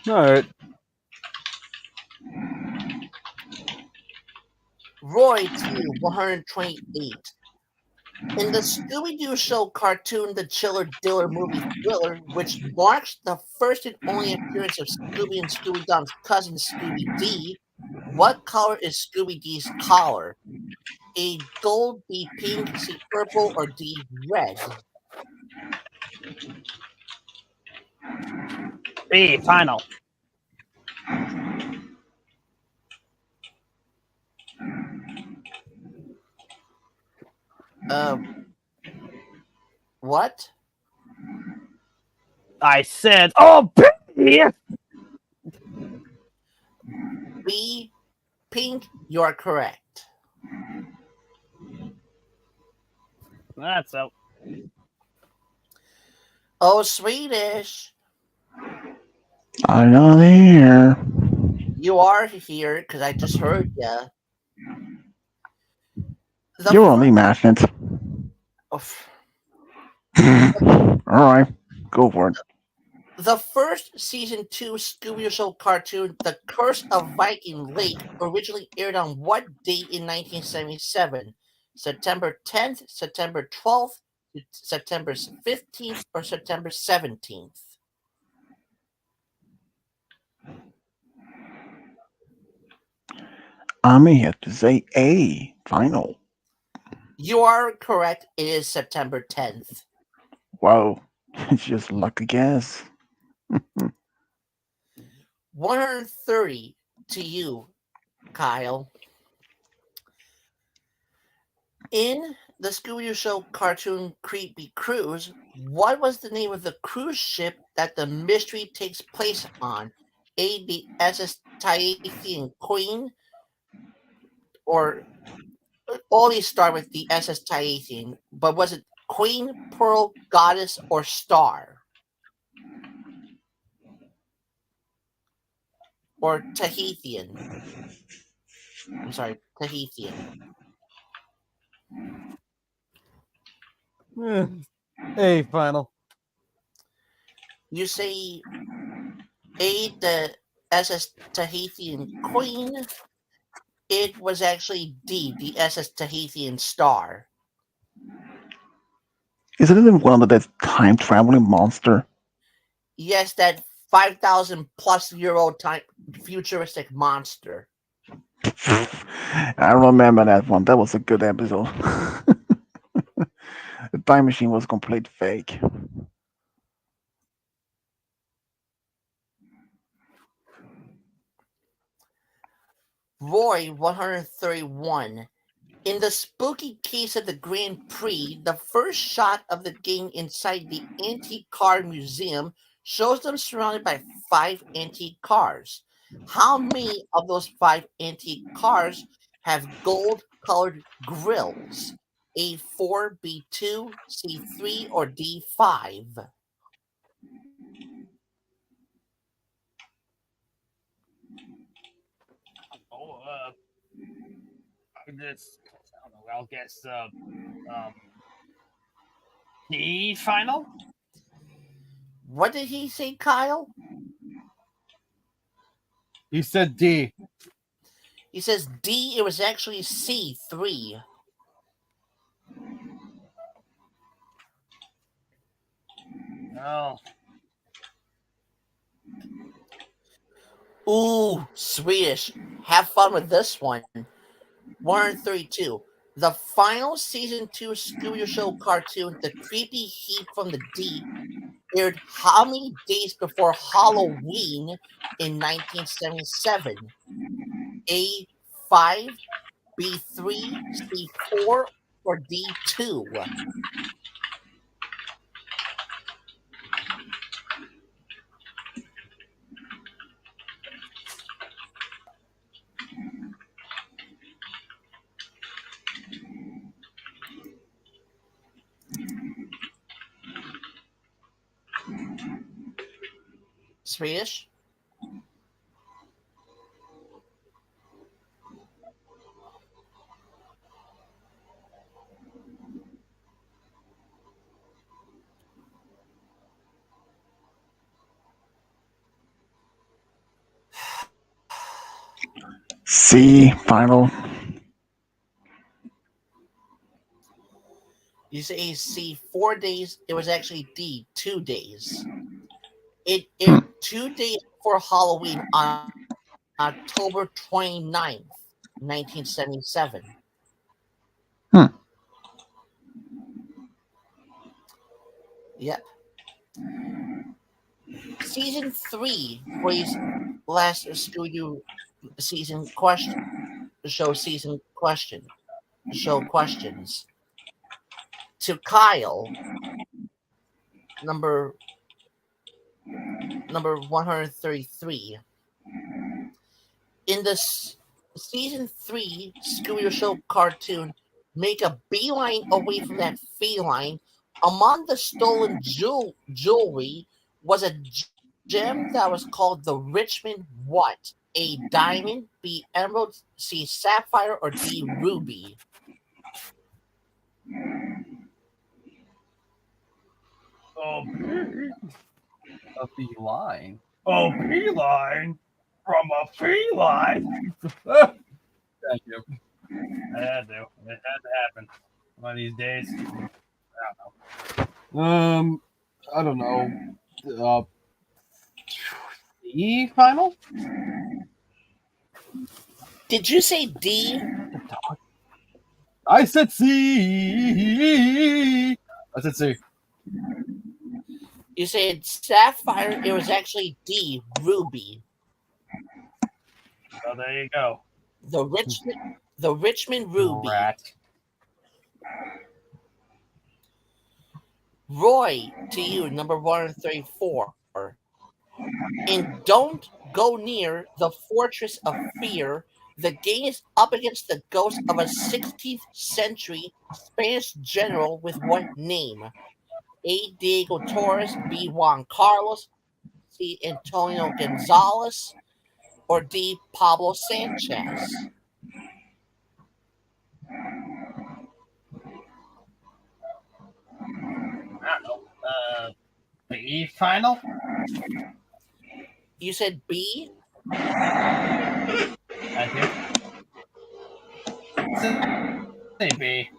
All right. Roy to you, 128. In the Scooby-Doo show cartoon The Chiller Diller movie thriller, which marks the first and only appearance of Scooby and Scooby-Doo's cousin Scooby-D, what color is Scooby-D's collar? A. Gold, B. Pink, C. Purple, or D. Red? B final. Uh, what? I said, oh, B. B. Pink, you're correct. That's out. Oh, Swedish, I'm not here. you are here because I just heard ya. The You're only magnet. f- Alright, go for it. The first season 2 Scooby Show cartoon, The Curse of Viking Lake, originally aired on what date in 1977? September 10th, September 12th, September 15th, or September 17th? I'm here to say A. Final. You are correct. It is September 10th. Wow. It's just lucky guess. 130 to you, Kyle. In the Scooby-Doo show cartoon Creepy Cruise, what was the name of the cruise ship that the mystery takes place on? A. The SS Tahitian Queen, or all these start with the SS Tahitian, but was it Queen, Pearl, Goddess, or Star? Or Tahitian? I'm sorry, Tahitian. A final. You say A, the SS Tahitian Queen. It was actually D, the SS Tahitian Star. Isn't it one of that time traveling monster? Yes, that 5,000 plus year old time futuristic monster. I remember that one. That was a good episode. The time machine was complete fake. Roy 131. In the spooky case of the Grand Prix, the first shot of the gang inside the antique car museum shows them surrounded by 5 antique cars. How many of those 5 antique cars have gold colored grills? A4, B2, C3, or D5? Oh, I just, I don't know. I'll guess D final. What did he say, Kyle? You said D. He says D, it was actually C3. Oh, Ooh, Swedish. Have fun with this one. 132. The final season 2 Scooby Show cartoon, The Creepy Heat from the Deep, aired how many days before Halloween in 1977? A5, B3, C4, or D2? Swedish? C final. You say C 4 days. It was actually D 2 days. It Hmm. 2 days before Halloween on October 29th, 1977. Hmm. Yep. Season 3 for his last Scooby season question show season question show questions to Kyle number 133 in the season 3 Scooby Show cartoon. Make a beeline away from that feline. Among the stolen jewelry was a gem that was called the Richmond what? A diamond, B emerald, C sapphire, or D ruby? Oh, a beeline. Oh, beeline from a feline. Thank you. I had to. It had to happen one of these days. I don't know. Uh, E final? Did you say D? I said C. I said C. You said sapphire. It was actually D ruby. Oh, there you go. The Richmond the Richmond ruby. Rat. Roy, to you, number 134. And don't go near the Fortress of Fear. The game is up against the ghost of a 16th century Spanish general with what name? A. Diego Torres, B. Juan Carlos, C. Antonio Gonzalez, or D. Pablo Sanchez? I don't know. The E final? You said B? I did. Say B.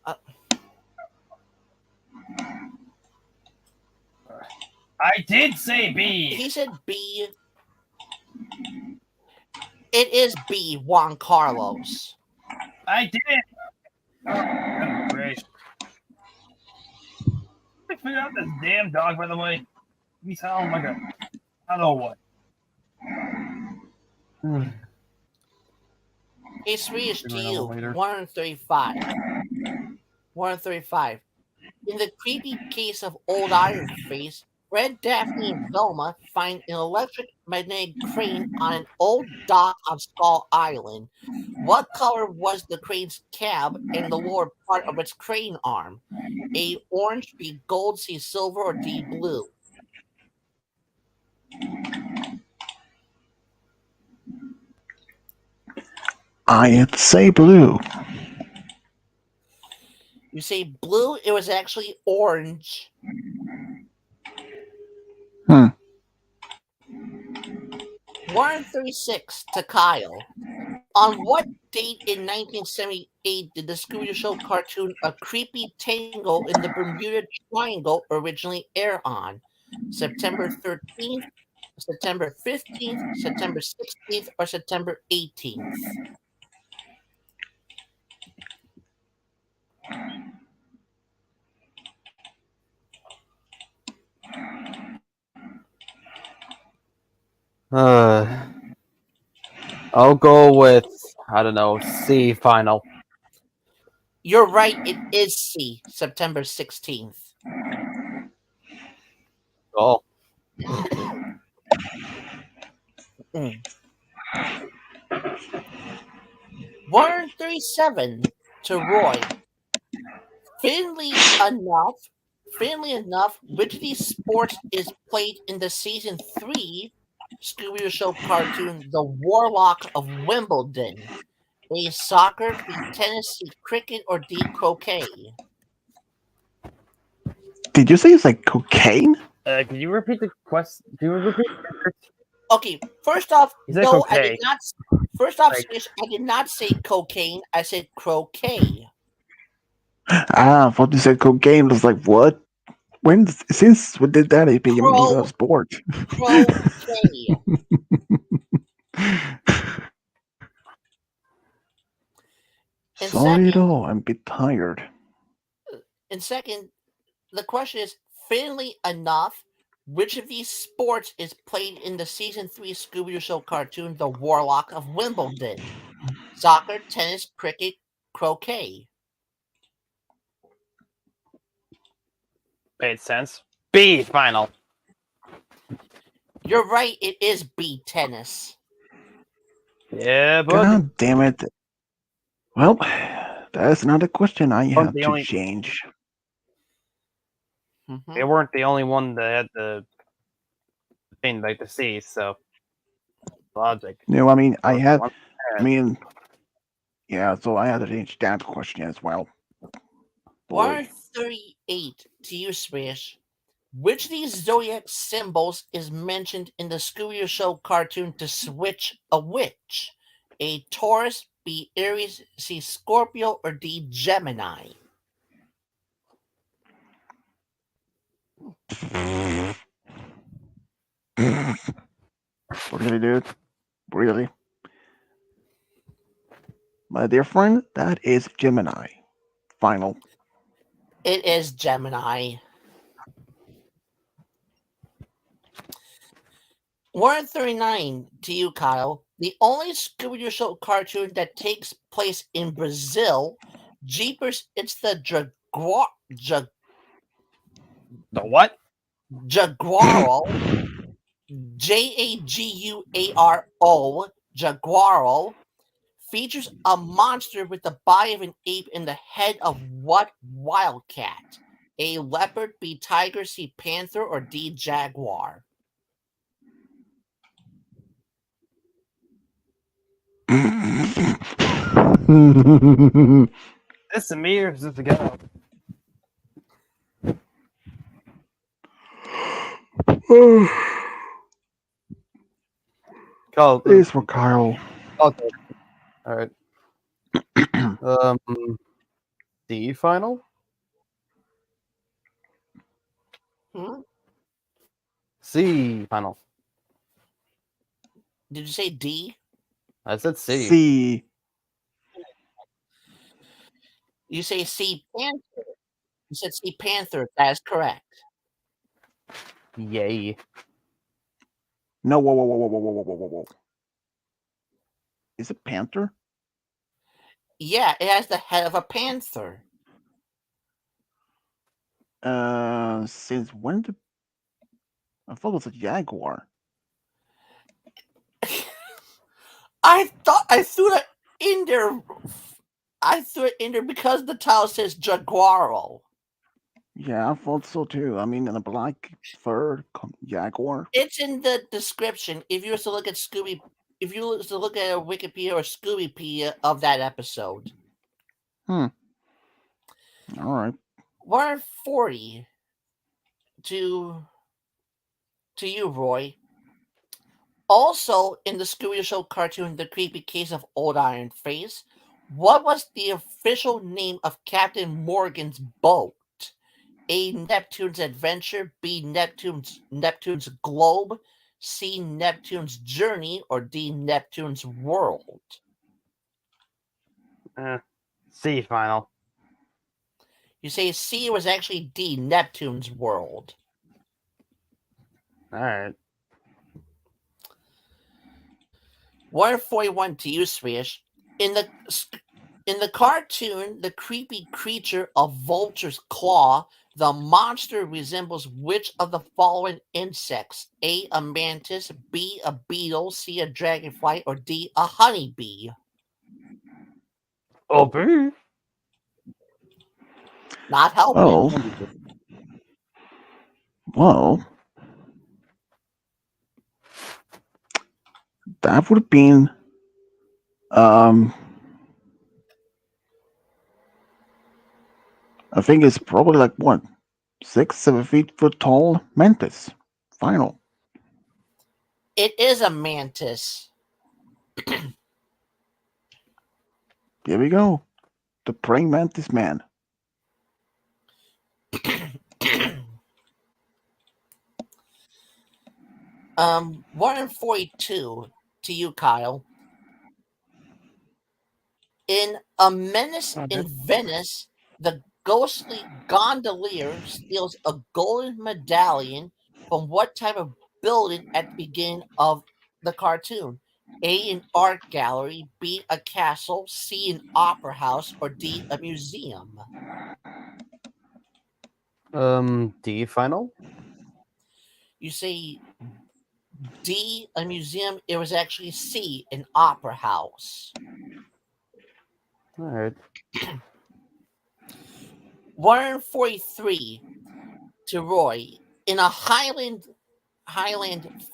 Uh, I did say B. he said B. It is B. Juan Carlos. I did. Oh, great. I figured out this damn dog, by the way. He sounds like a, I don't know what. It's reached to Figure it out you. later. 135. 135. In the creepy case of Old Iron Face, Fred, Daphne, and Velma find an electric magnetic crane on an old dock on Skull Island. What color was the crane's cab and the lower part of its crane arm? A orange, B gold, C silver, or D blue? I'd say blue. You say blue, it was actually orange. Hmm. 136 to Kyle. On what date in 1978 did the Scooby Show cartoon A Creepy Tango in the Bermuda Triangle originally air on? September 13th, September 15th, September 16th, or September 18th? Uh, I'll go with I don't know C final. You're right. It is C. September 16th. Oh, Mm. 137 to Roy. Fittingly enough, which of these sports is played in the season 3 Scooby-Doo show cartoon The Warlock of Wimbledon? A, soccer, B, tennis, C, cricket, or D, croquet? Did you say it's like cocaine? Can you repeat the question? Can you repeat the answer? Okay, first off, You said no, I did cocaine. not. First off, Like, Swish, I did not say cocaine. I said croquet. Ah, I thought you said cocaine. I was like, what? Since we did that, it became even a Cro sport. croquet. And Sorry at second, all. I'm a bit tired. and second, the question is, fittingly enough, which of these sports is played in the season 3 Scooby-Doo show cartoon The Warlock of Wimbledon? Soccer, tennis, cricket, croquet. made sense. B final. You're right, it is B, tennis. Yeah, but God damn it. Well, that's another question I weren't have the to only change. they weren't the only one that had the thing like the C, so logic. No, I mean, I Or had, one I mean, yeah, so I had to change that question as well. Boy. 138 to you, Swish. Which of these zodiac symbols is mentioned in the Scooby-Doo show cartoon to switch a witch? A, Taurus, B, Aries, C, Scorpio, or D, Gemini? Really, dude? Really? My dear friend, that is Gemini. Final. It is Gemini. 139 to you, Kyle. The only Scooby-Doo show cartoon that takes place in Brazil, Jeepers, it's the the what? Jaguaro, Jaguaro, Jaguaro, features a monster with the body of an ape and the head of what wildcat? A, leopard, B, tiger, C, panther, or D, jaguar? This to me or is this the guy? Call It's for Kyle. okay. All right. D final. Hmm? C final. Did you say D? I said C. C. You say C, panther. You said C, panther. That is correct. Yay. No, whoa, whoa, whoa, whoa, whoa, whoa, whoa, whoa, whoa. Is it Panther? Yeah, it has the head of a panther. Since when did I thought it was a Jaguar? I thought I threw that in there. I threw it in there because the title says Jaguaro. Yeah, I thought so too. I mean, in a black fur Jaguar. It's in the description. If you were to look at Scooby, if you were to look at a Wikipedia or Scoobypedia of that episode. All right. 140 to you, Roy. Also in the Scooby Show cartoon, The Creepy Case of Old Iron Face, what was the official name of Captain Morgan's boat? A, Neptune's Adventure, B, Neptune's Globe, C, Neptune's Journey, or D, Neptune's World? C final. You say C was actually D, Neptune's World. All right. 141 to you, Swish. In the in the cartoon, the creepy creature of Vulture's Claw, the monster resembles which of the following insects? A mantis, B, a beetle, C, a dragonfly, or D, a honeybee? Oh, boo. Not helping. Well, well, that would have been um I think it's probably like what 6, 7 feet tall mantis. Final. It is a mantis. Here we go. The praying mantis man. 142 to you, Kyle. In A Menace Oh, in dude. Venice, the ghostly gondolier steals a golden medallion from what type of building at the beginning of the cartoon? A, an art gallery, B, a castle, C, an opera house, or D, a museum? D final. You say D, a museum. It was actually C, an opera house. All right. 143 to Roy. In a Highland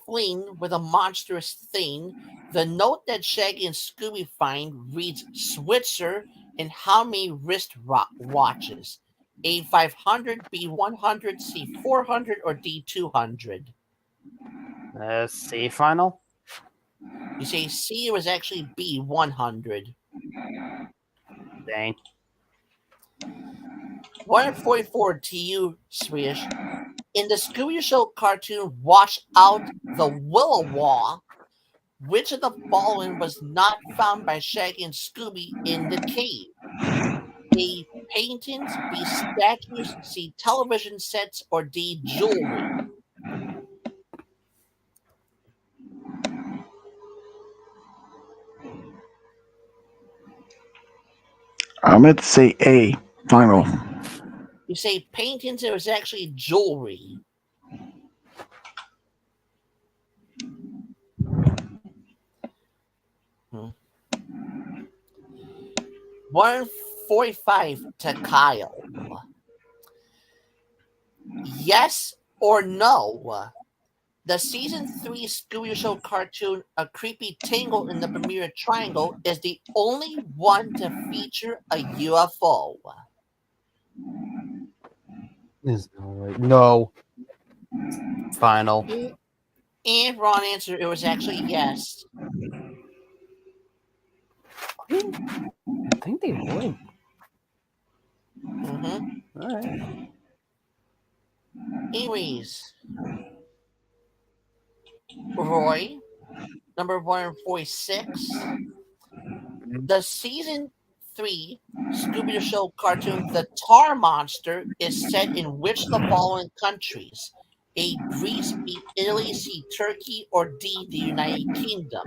fling with a monstrous thing, the note that Shaggy and Scooby find reads Switzer and how many watches? A 500, B 100, C 400, or D 200? C final. You say C was actually B 100. Dang. 144 to you, Swedish. In the Scooby Show cartoon Wash Out the Willowa, which of the following was not found by Shaggy and Scooby in the cave? A. Paintings, B. Statues, C. Television sets, or D. Jewelry? I'm going to say A. Final. You say paintings, it was actually jewelry. Hmm. 145 to Kyle. Yes or no? The season 3 Scooby Show cartoon, A Creepy Tangle in the Bermuda Triangle, is the only one to feature a UFO. Is no way. No. Final. And wrong answer, it was actually yes. I think they would. Hmm. All right. Anyways, Roy, number 146. The season 3 Scooby Doo Show cartoon, The Tar Monster, is set in which of the following countries? A. Greece, B. Italy, C. Turkey, or D. The United Kingdom?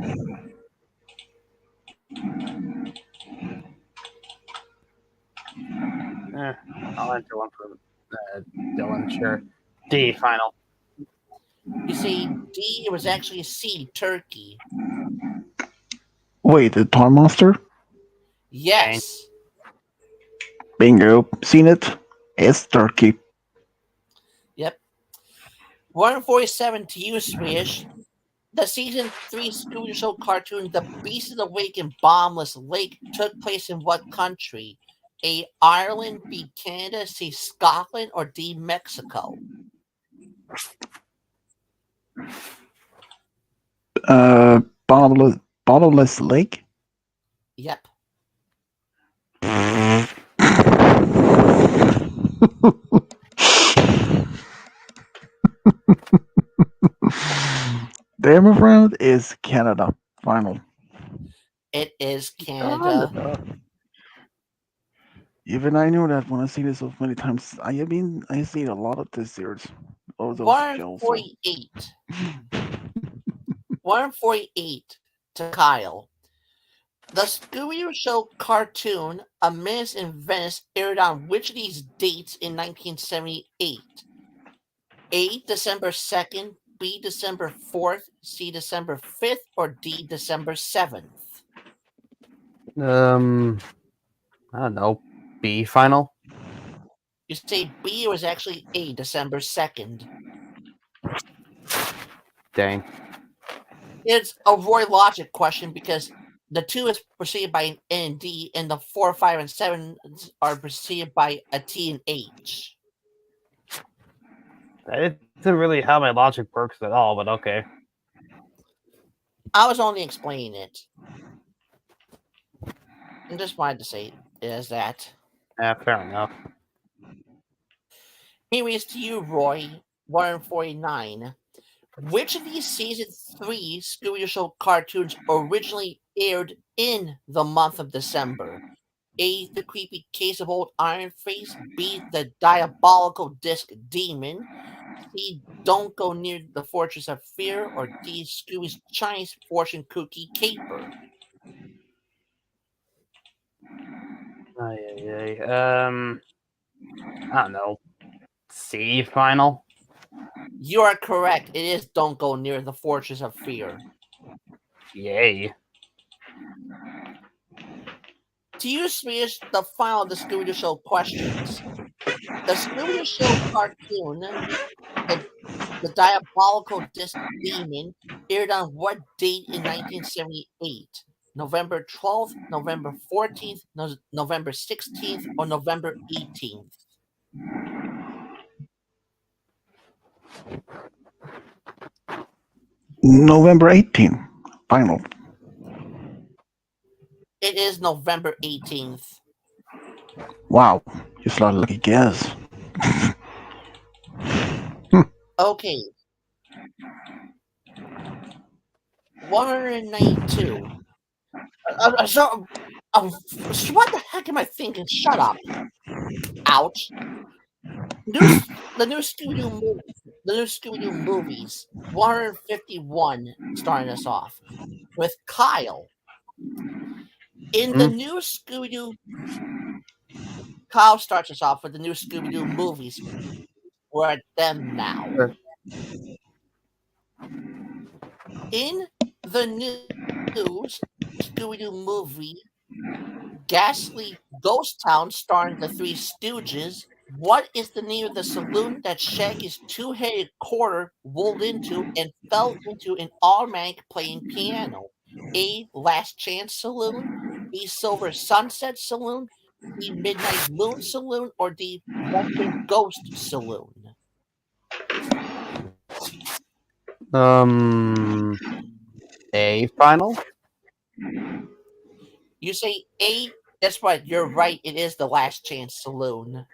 I'll enter one for Dylan. Sure. D final. You say D, it was actually C. Turkey. Wait, the Tar Monster? Yes. Bingo. Seen it? It's Turkey. Yep. 147 to you, Swish. The season 3 Scooby Show cartoon, The Beast of the Wake in Bombless Lake, took place in what country? A. Ireland, B. Canada, C. Scotland, or D. Mexico? Bottomless, bottomless lake? Yep. There, my friend, is Canada. Final. It is Canada. Even I know that when I see this so many times, I seen a lot of this series. All those shows. So. 148. 148 to Kyle. The Scooby-Doo Show cartoon, A Menace in Venice, aired on which of these dates in 1978? A. December 2nd, B. December 4th, C. December 5th, or D. December 7th? I don't know. B final. You say B, it was actually A. December 2nd. Dang. It's a Roy logic question because the 2 is preceded by an N and D, and the 4, 5, and 7 are preceded by a T and H. That isn't really how my logic works at all, but okay. I was only explaining it. I just wanted to say it as that. Yeah, fair enough. Anyways, to you, Roy, 149. Which of these season 3 Scooby-Doo Show cartoons originally aired in the month of December? A. The Creepy Case of Old Iron Face. B. The Diabolical Disc Demon. C. Don't Go Near the Fortress of Fear. Or D. Scooby's Chinese Fortune Cookie Caper. Ay. I don't know. C final. You are correct. It is Don't Go Near the Fortress of Fear. Yay. To you, Swedish, the final of the Scooby-Doo Show questions. The Scooby-Doo Show cartoon, the Diabolical Disc Demon, aired on what date in 1978? November 12th, November 14th, November 16th, or November 18th? November 18th. Final. It is November 18th. Wow. Just a lot of lucky guess. Okay. 192. What the heck am I thinking? Shut up. Ouch. The new Scooby-Doo movies, 151, starting us off with Kyle. In the new Scooby-Doo, Kyle starts us off with the new Scooby-Doo movies. We're at them now. Sure. In the new Scooby-Doo movie, Ghastly Ghost Town, starring the Three Stooges, what is the name of the saloon that Shaggy's two-headed quarter rolled into and fell into an automatic playing piano? A. Last Chance Saloon, B. Silver Sunset Saloon, C. Midnight Moon Saloon, or D. Western Ghost Saloon? A final. You say A. That's right, you're right. It is the Last Chance Saloon.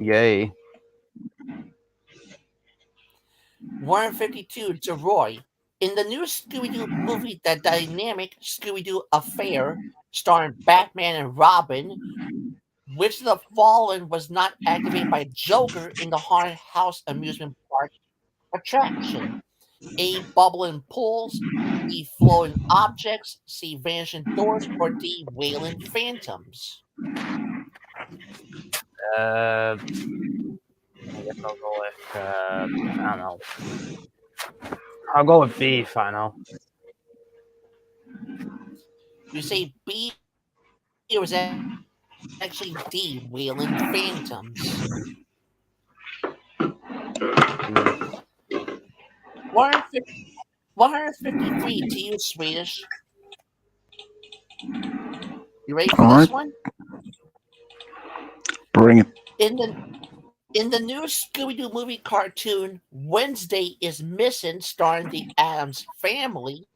Yay. 152 to Roy. In the new Scooby-Doo movie, The Dynamic Scooby-Doo Affair, starring Batman and Robin, which of the following was not activated by Joker in the Haunted House amusement park attraction? A. Bubbling pools, B. Flowing objects, C. Vanishing doors, or D. Wailing phantoms? I guess I'll go with I don't know. I'll go with B final. You say B. It was actually D. Wailing phantoms. 153 to you, Swedish. You ready for All this right. one? Bring it. In the new Scooby-Doo movie cartoon, Wednesday is Missing, starring the Addams Family,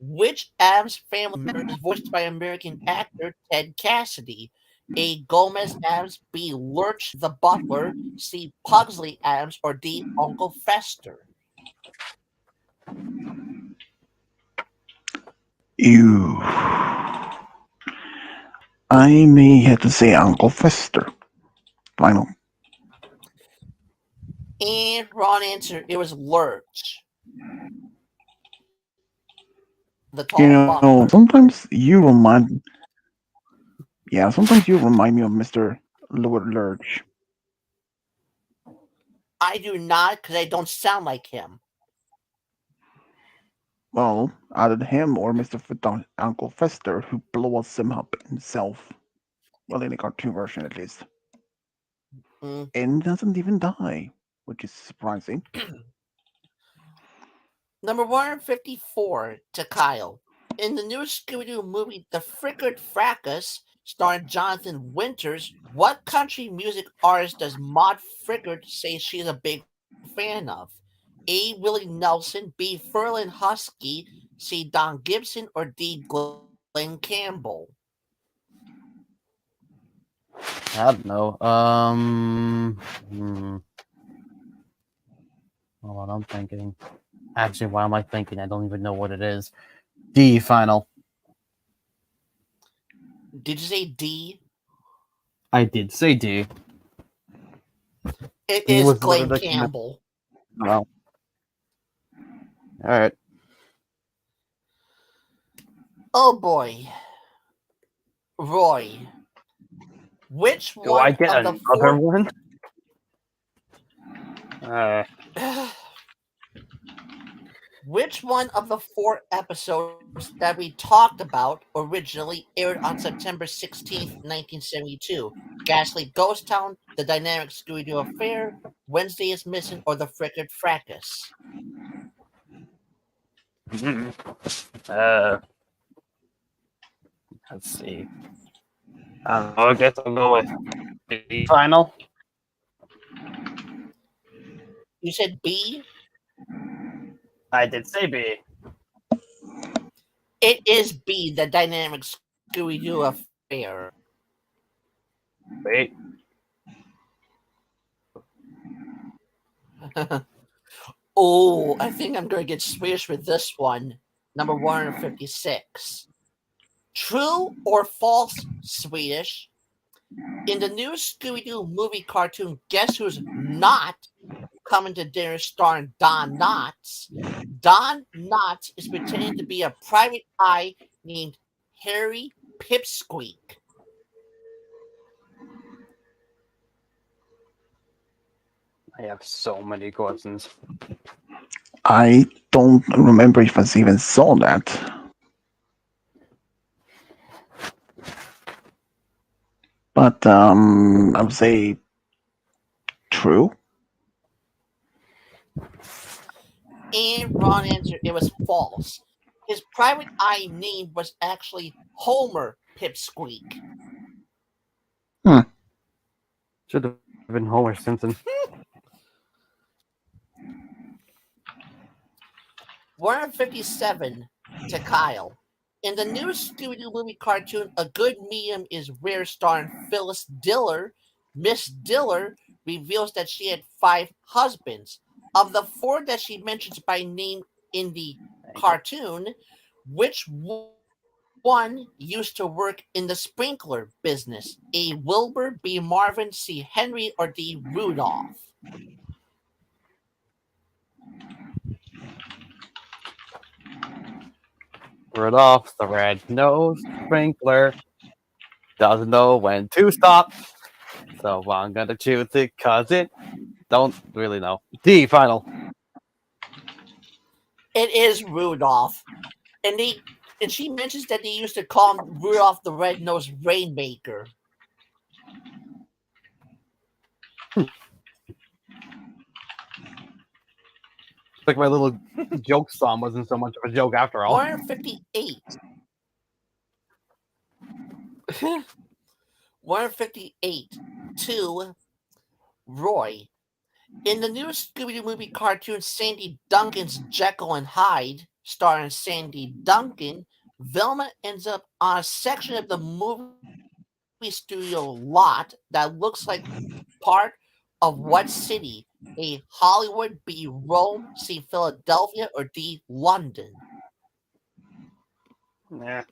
which Addams Family member is voiced by American actor Ted Cassidy? A. Gomez Addams, B. Lurch the Butler, C. Pugsley Addams, or D. Uncle Fester? You. I may have to say Uncle Fester. Final. And wrong answer. It was Lurch. The tall buffer. Sometimes you remind, yeah, sometimes you remind me of Mr. Lord Lurch. I do not, because I don't sound like him. Well, either him or Mr. Uncle Fester, who blows him up himself. Well, in the cartoon version at least. Mm. And doesn't even die, which is surprising. Number 154 to Kyle. In the new Scooby-Doo movie The Frickard Fracas, starring Jonathan Winters, what country music artist does Maud Frickard say she's a big fan of? A. Willie Nelson, B. Ferlin Husky, C. Don Gibson, or D. Glenn Campbell? I don't know. Hold on, I'm thinking. Actually, why am I thinking? I don't even know what it is. D final. Did you say D? I did say D. It D is was the letter Glenn that came out. Campbell. Well, all right. Oh boy. Roy. Which Do I one get of the another four one? Uh, Which one of the four episodes that we talked about originally aired on September 16th, 1972? Ghastly Ghost Town, The Dynamic Scooby-Doo Affair, Wednesday is Missing, or The Frickard Fracas? uh, let's see. I don't know. I guess I'll go with B final. You said B? I did say B. It is B, The Dynamic Scooby-Doo Affair. Wait. Oh, I think I'm going to get Swedish with this one. Number 156. True or false, Swedish? In the new Scooby-Doo movie cartoon, guess who's not coming to dinner starring Don Knotts? Don Knotts is pretending to be a private eye named Harry Pipsqueak. I have so many questions. I don't remember if I even saw that. But I would say true. And wrong answer, it was false. His private eye name was actually Homer Pipsqueak. Should have been Homer Simpson. 157 to Kyle. In the new Scooby-Doo movie cartoon, A Good Medium is Rare starring Phyllis Diller. Miss Diller reveals that she had 5 husbands. Of the 4 that she mentions by name in the cartoon, which one used to work in the sprinkler business? A. Wilbur, B. Marvin, C. Henry, or D. Rudolph? Rudolph the red-nosed sprinkler doesn't know when to stop, so I'm gonna choose it because it don't really know. D final. It is Rudolph. And she mentions that they used to call him Rudolph the Red-Nosed Rainmaker. It's like my little joke song wasn't so much of a joke after all. 158. 158 to Roy. In the new Scooby-Doo movie cartoon Sandy Duncan's Jekyll and Hyde, starring Sandy Duncan, Velma ends up on a section of the movie studio lot that looks like part of what city? A. Hollywood, B. Rome, C. Philadelphia, or D. London? Yeah,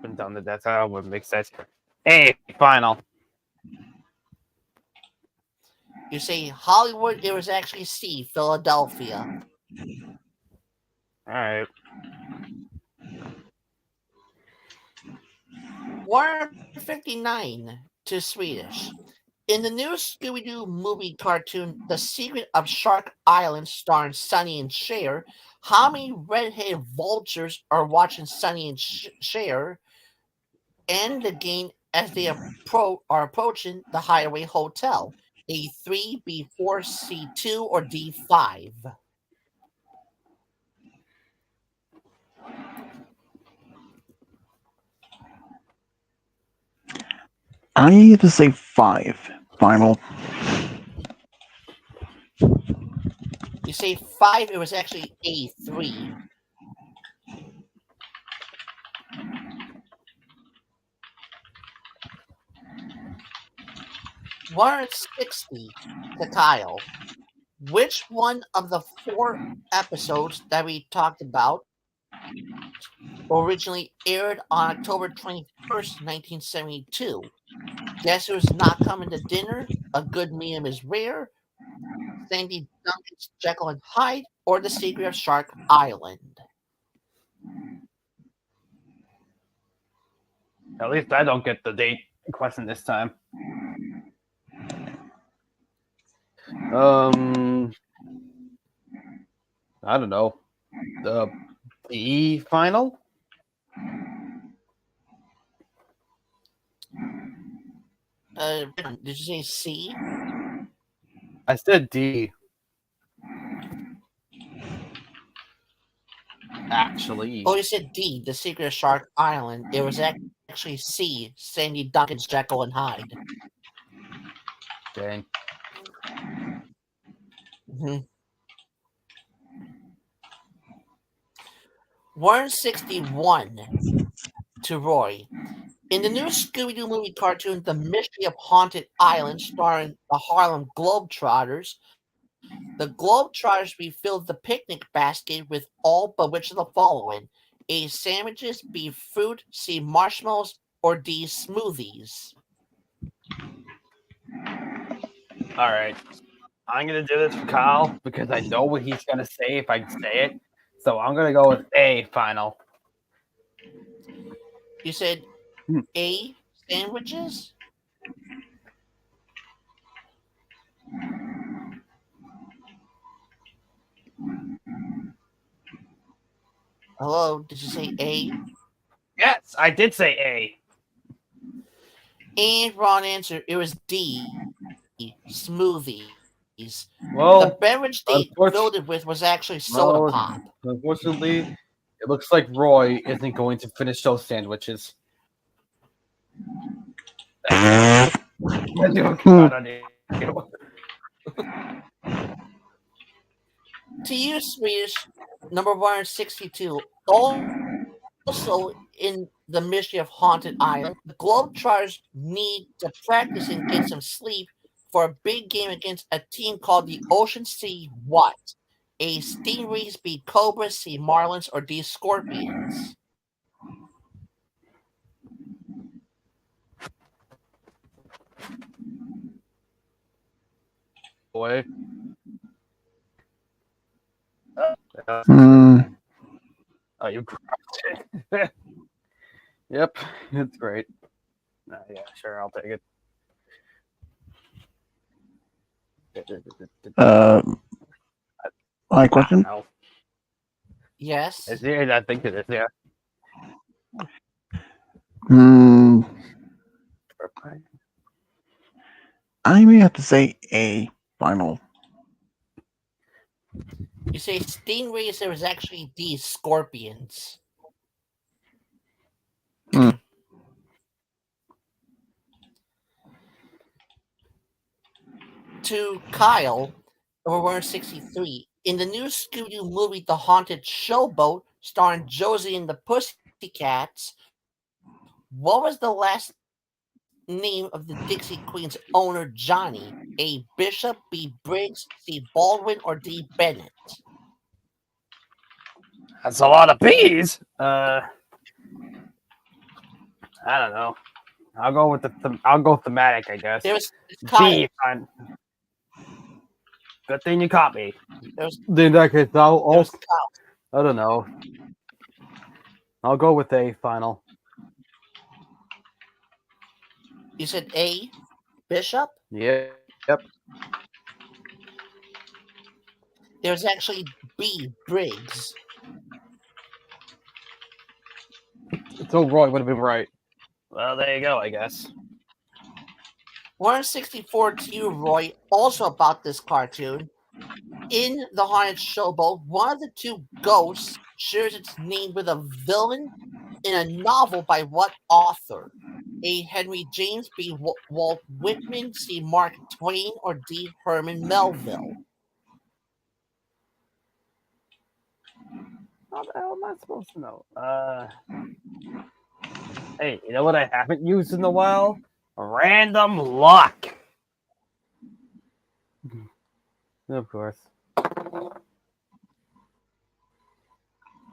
been done to death. That would make sense. A final. You say Hollywood, it was actually C. Philadelphia. All right. 159 to Swedish. In the new Scooby Doo movie cartoon, The Secret of Shark Island, starring Sonny and Cher, how many red-headed vultures are watching Sonny and Cher and the game as they are approaching the Hideaway Hotel? A3, B4, C2, or D5? I need to say 5. Final. You say 5, it was actually A3. $160 to Kyle. Which one of the 4 episodes that we talked about originally aired on October 21st, 1972? Guess Who's Not Coming to Dinner, A Good Medium is Rare, Sandy Duncan's Jekyll and Hyde, or The Secret of Shark Island? At least I don't get the date question this time. I don't know. The B final? Did you say C? I said D. Actually. Oh, you said D, The Secret of Shark Island. It was actually C, Sandy Duncan's Jekyll and Hyde. Dang. Mm-hmm. 161 to Roy. In the new Scooby-Doo movie cartoon, The Mystery of Haunted Island, starring the Harlem Globetrotters, the Globetrotters refilled the picnic basket with all but which of the following? A, sandwiches, B, fruit, C, marshmallows, or D, smoothies? All right. I'm going to do this for Kyle because I know what he's going to say if I say it. So I'm going to go with A final. You said A, sandwiches? Hello, did you say A? Yes, I did say A. And wrong answer. It was D, smoothies. Well, the beverage they voted with was actually soda pop. Unfortunately, it looks like Roy isn't going to finish those sandwiches. To you, Swedish, number 162. Also, in The Mystery of Haunted Island, the Globetrotters need to practice and get some sleep for a big game against a team called the Ocean Sea what? A, Stingrays, B, Cobras, C, Marlins, or D, Scorpions? Boy. Oh, you crushed it. Yep, it's great. Yeah, sure, I'll take it. My question? Yes. I think it is, yeah. I may have to say A final. You say Stingrays, there was actually D, Scorpions. To Kyle, number 163. In the new Scooby-Doo movie, The Haunted Showboat, starring Josie and the Pussycats, what was the last name of the Dixie Queen's owner, Johnny? A, Bishop, B, Briggs, C, Baldwin, or D, Bennett? That's a lot of P's. I don't know. I'll go with I'll go thematic, I guess. B. Fine. Good thing you caught me. In that case, I'll I don't know. I'll go with A final. You said A, Bishop? Yep. There's actually B, Briggs. So Roy would have been right. Well, there you go, I guess. 164 to you, Roy, also about this cartoon. In the Haunted Showboat, one of the two ghosts shares its name with a villain in a novel by what author? A. Henry James, B. Walt Whitman, C. Mark Twain, or D. Herman Melville? How the hell am I supposed to know? Hey, you know what I haven't used in a while? Random luck. Of course. All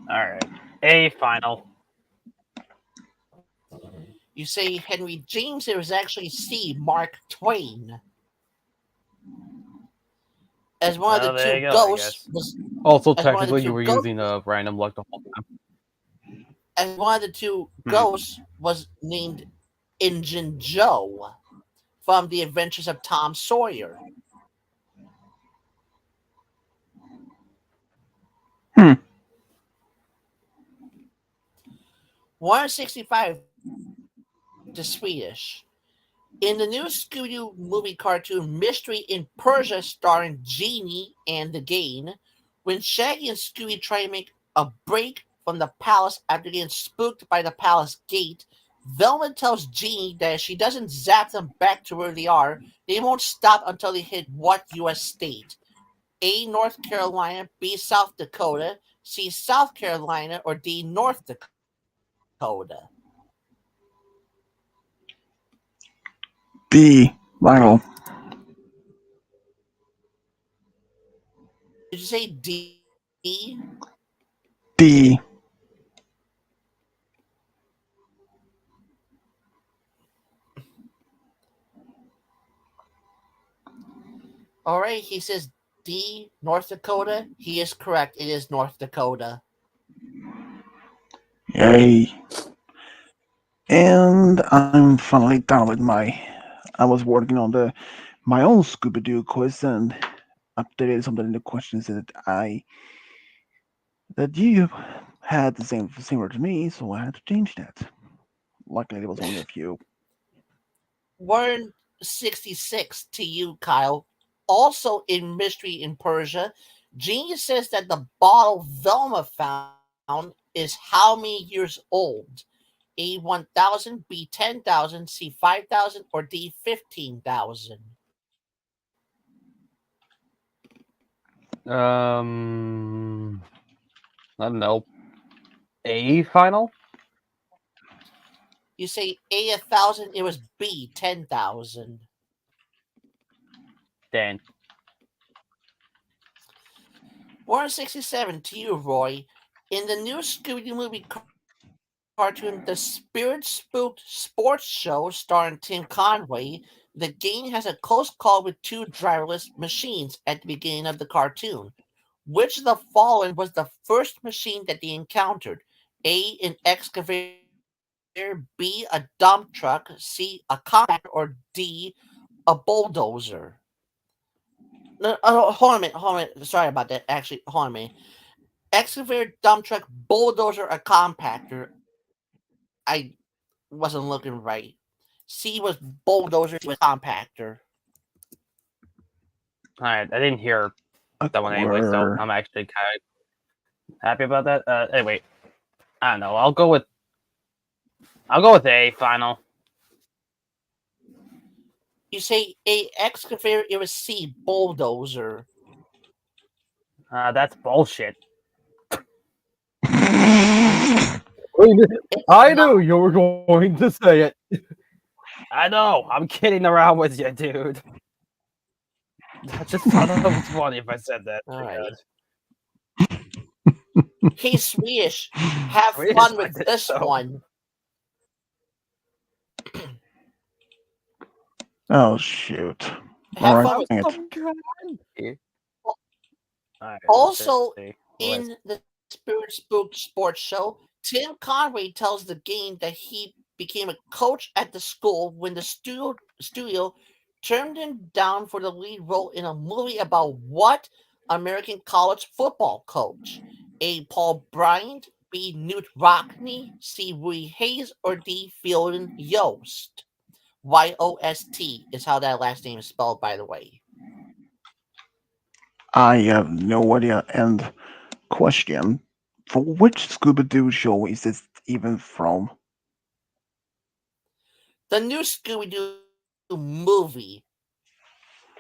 right. A final. You say Henry James, it was actually C. Mark Twain. As one of Well, the there two you go, I ghosts guess. was Also, as one of the technically, you two were ghosts using random luck the whole time. as one of the two ghosts was named Injun Joe from the Adventures of Tom Sawyer. Hmm. 165 to Swedish. In the new Scooby movie cartoon Mystery in Persia, starring Genie and the Gang, when Shaggy and Scooby try to make a break from the palace after getting spooked by the palace gate, Velma tells Genie that if she doesn't zap them back to where they are, they won't stop until they hit what U.S. state? A. North Carolina, B. South Dakota, C. South Carolina, or D. North Dakota? B. Viral. Did you say D? D. All right, he says D, North Dakota. He is correct. It is North Dakota. Yay. And I'm finally done with my. I was working on my own Scooby Doo quiz and updated something in the questions that you had the same similar to me, so I had to change that. Luckily, there was only a few. 166 to you, Kyle. Also in Mystery in Persia, Genius says that the bottle Velma found is how many years old? A 1,000, B 10,000, C 5,000, or D 15,000? I don't know. A final? You say A 1,000, it was B 10,000. Dan. 167 to you, Roy. In the new Scooby movie cartoon, The Spirit Spooked Sports Show, starring Tim Conway, the gang has a close call with two driverless machines at the beginning of the cartoon. Which of the following was the first machine that they encountered? A. An excavator, B. A dump truck, C. A compactor, or D. A bulldozer? No, hold on a minute, hold on a minute. Sorry about that. Actually, hold on a minute. Excavator, dump truck, bulldozer, or compactor. I wasn't looking right. C was bulldozer, C was compactor. Alright, I didn't hear A that one anyway, so quarter. I'm actually kind of happy about that. Anyway, I don't know. I'll go with A final. You say A excavator, it was C bulldozer. That's bullshit. It's I not. knew you were going to say it. I know. I'm kidding around with you, dude. I just thought it was funny if I said that. All My right. God. Hey, Swedish, have Swedish fun like with this this show. one. Oh shoot! All Have right, fun with. dang it. Alright, let's Also, see. in the Spirit Spook Sports Show, Tim Conway tells the game that he became a coach at the school when the studio turned him down for the lead role in a movie about what American college football coach? A. Paul Bryant, B. Newt Rockney, C. Rudy Hayes, or D. Fielding Yost? Yost is how that last name is spelled, by the way. I have no idea. And question: for which Scooby Doo show is this even from? The new Scooby Doo movie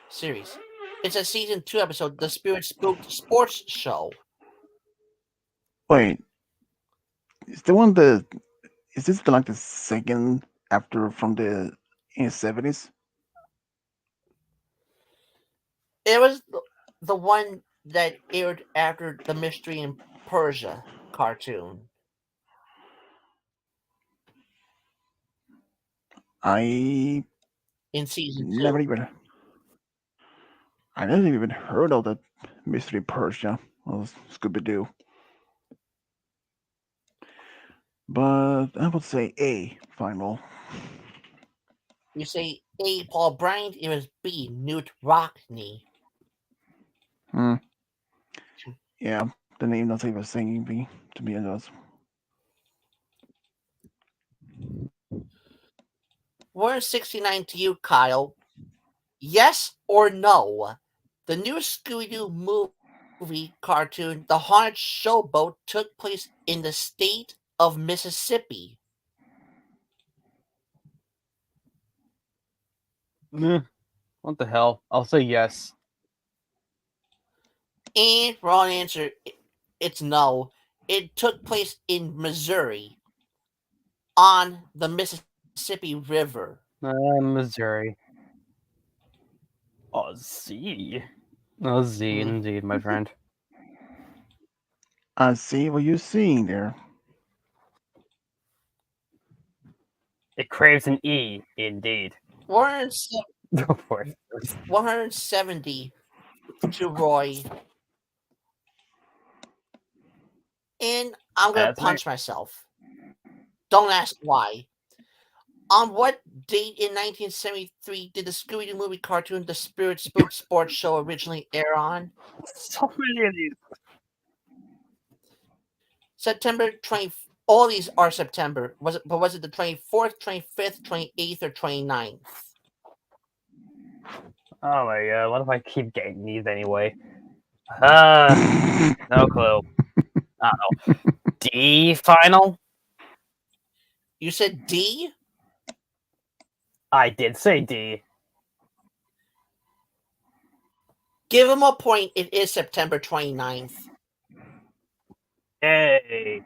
series. It's a season 2 episode, The Spirit Spooked Sports Show. Wait, is the one the is this like the second after from the in 70s? It was the one that aired after the Mystery in Persia cartoon I in season never 2. even I never even heard of the Mystery Persia of Scooby Doo. But I would say A final. You say A. Paul Bryant, it was B. Newt Rockney. Hmm. Yeah, the name doesn't even say anything to be honest. 169 to you, Kyle. Yes or no? The new Scooby Doo movie cartoon, The Haunted Showboat, took place in the state of Mississippi. Meh, what the hell? I'll say yes. And wrong answer. It's no. It took place in Missouri on the Mississippi River. Missouri. Oh, Z. Oh, Z, Mm. indeed, my friend. I see what you're seeing there. It craves an E, indeed. 170 to Roy. And I'm going to That's me. punch myself. Don't ask why. On what date in 1973 did the Scooby Doo movie cartoon The Spirit Spook Sports Show originally air on? So many of these. September 20. All these are September. Was it the 24th, 25th, 28th, or 29th? Oh my god, what if I keep getting these anyway? No clue. I don't know. D final? You said D? I did say D. Give him a point. It is September 29th. Yay.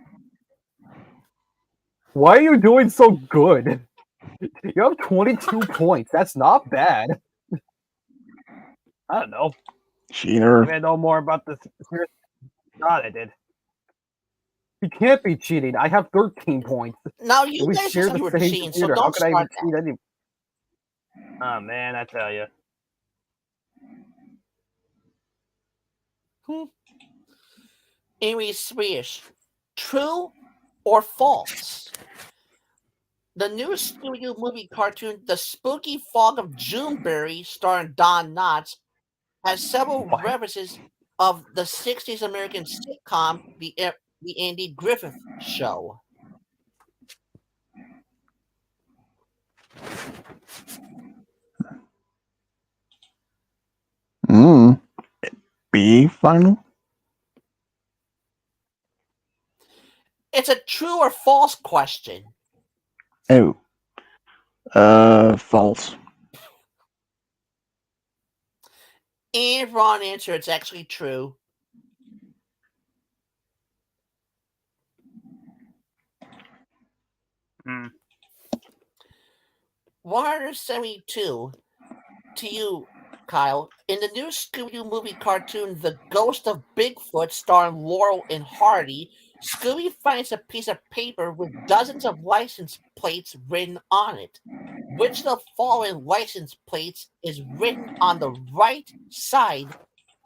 Why are you doing so good? You have 22 points. That's not bad. I don't know. Cheater. Maybe I know more about this. God, I did. You can't be cheating. I have 13 points. Now, And you we guys share just said the you were same cheating, so computer. How don't could I even start that. cheat any? Oh man, I tell you. Amy Swedish. True or false? The new Scooby Doo movie cartoon, The Spooky Fog of Juneberry, starring Don Knotts, has several What? references of the 60s American sitcom, The Andy Griffith Show. Mm. B final. It's a true or false question. Oh. False. And wrong answer, it's actually true. Hmm. 172 to you, Kyle. In the new Scooby Doo movie cartoon, The Ghost of Bigfoot, starring Laurel and Hardy, Scooby finds a piece of paper with dozens of license plates written on it. Which of the following license plates is written on the right side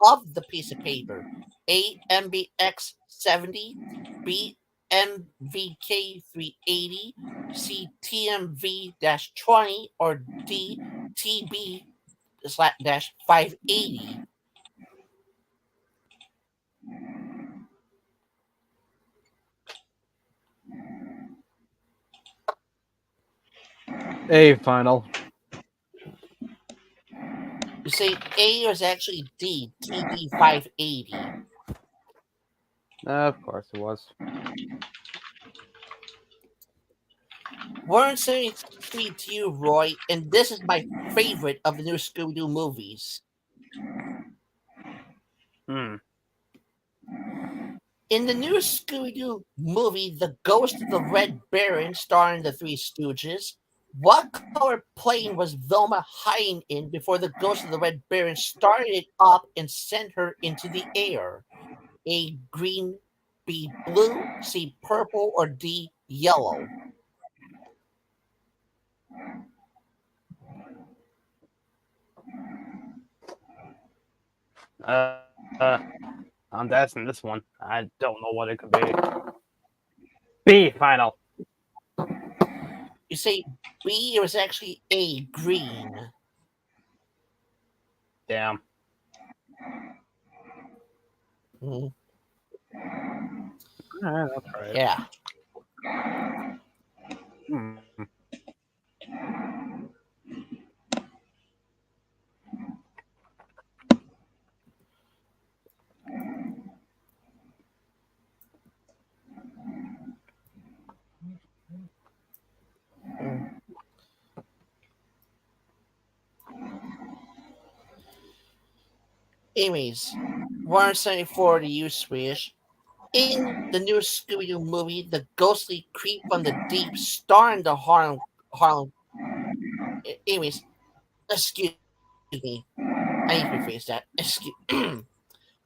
of the piece of paper? A. MBX 70, B. MVK 380, C. TMV 20, or D. TB 580. A final. You say A was actually D, TB 580. Of course it was. 173 to you, Roy, and this is my favorite of the new Scooby Doo movies. Hmm. In the new Scooby Doo movie, The Ghost of the Red Baron, starring the Three Stooges, what color plane was Velma hiding in before the Ghost of the Red Baron started it up and sent her into the air? A. Green, B. Blue, C. Purple, or D. Yellow? Uh, uh, I'm guessing this one. I don't know what it could be. B final. You say B, it was actually A. Green. Damn. Mhm. That's right. Yeah. Hmm. Mm. Anyways, 174 to you, Swish. In the new Scooby Doo movie, The Ghostly Creep from the Deep, starring the Harlem. Anyways, excuse me. I need to rephrase that. Excuse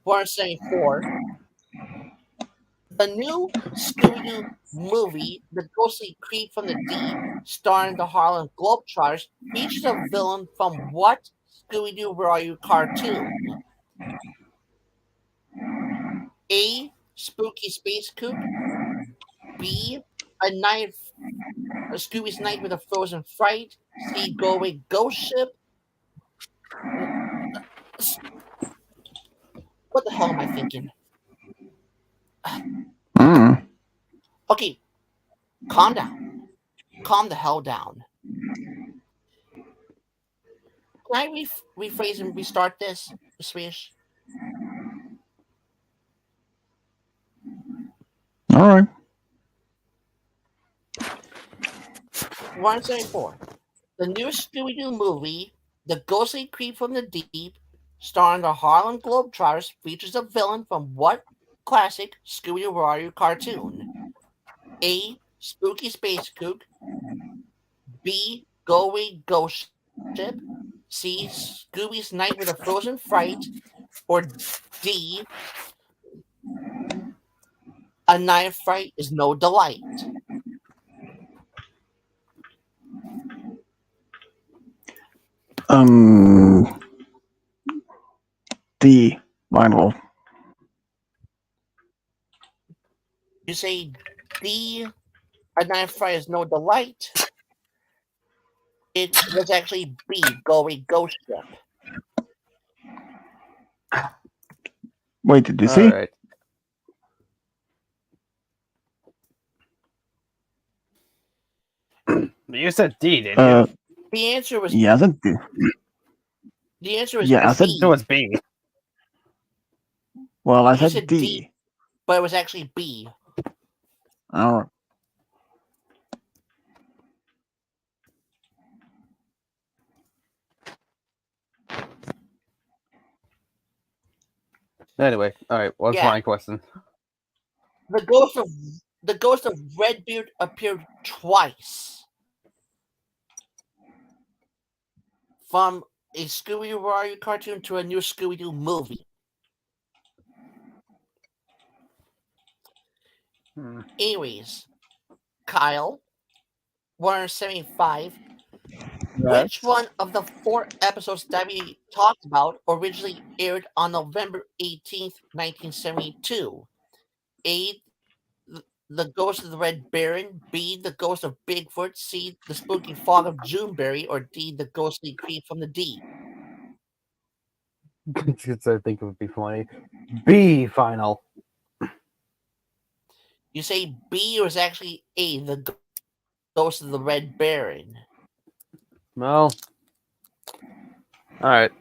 174. The new Scooby Doo movie, The Ghostly Creep from the Deep, starring the Harlem Globetrotters, features a villain from what Scooby Doo Where Are You cartoon? A. Spooky Space Kook. B. A night, a Scooby's Night with a Frozen Fright. C. Go Away Ghost Ship. What the hell am I thinking? Mm. Okay, calm down. Calm the hell down. Can I rephrase and restart this, Swish? All right. 174. The new Scooby Doo movie, The Ghostly Creep from the Deep, starring the Harlem Globetrotters, features a villain from what classic Scooby Doo Where Are You cartoon? A. Spooky Space Kook. B. Go Away Ghost Ship. C. Scooby's Night with a Frozen Fright. Or D. A Night of Fright is No Delight. Um, D final. You say D. A Night of Fright is No Delight. It was actually B. Go Away Ghost Ship. Wait, did you All see? right. You said D, didn't Uh, you? The answer was yeah, I said D. the answer was Yeah, I said. It B. was B. Well, I You said said D, D. but it was actually B. All right. Anyway, all right. What's Yeah. my question? The ghost of the ghost of Redbeard appeared twice from a Scooby Doo Where Are You cartoon to a new Scooby Doo movie. Hmm. Anyways, Kyle, 175. Which Yes. one of the four episodes that we talked about originally aired on November 18th, 1972? A. The Ghost of the Red Baron. B. The Ghost of Bigfoot. C. The Spooky Fog of Juneberry. Or D. The Ghostly Creep from the Deep. Because I think it would be funny. B final. You say B was actually A. The Ghost of the Red Baron. Well, all right.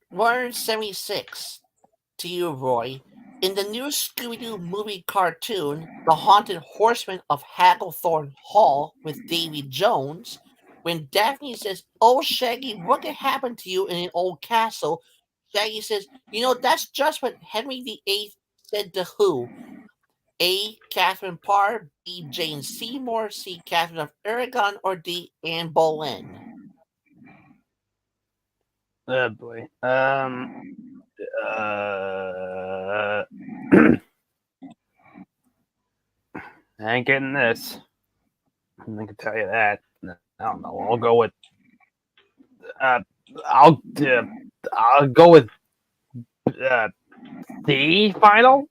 176. To you, Roy. In the new Scooby Doo movie cartoon, The Haunted Horseman of Hagglethorne Hall with Davy Jones, when Daphne says, "Oh, Shaggy, what could happen to you in an old castle?" Shaggy says, that's just what Henry VIII said to who? A. Catherine Parr, B. Jane Seymour, C. Catherine of Aragon, or D. Anne Boleyn. Oh boy. Uh, I ain't getting this. I can tell you that. I don't know. Uh, I'll I'll go with uh, the final.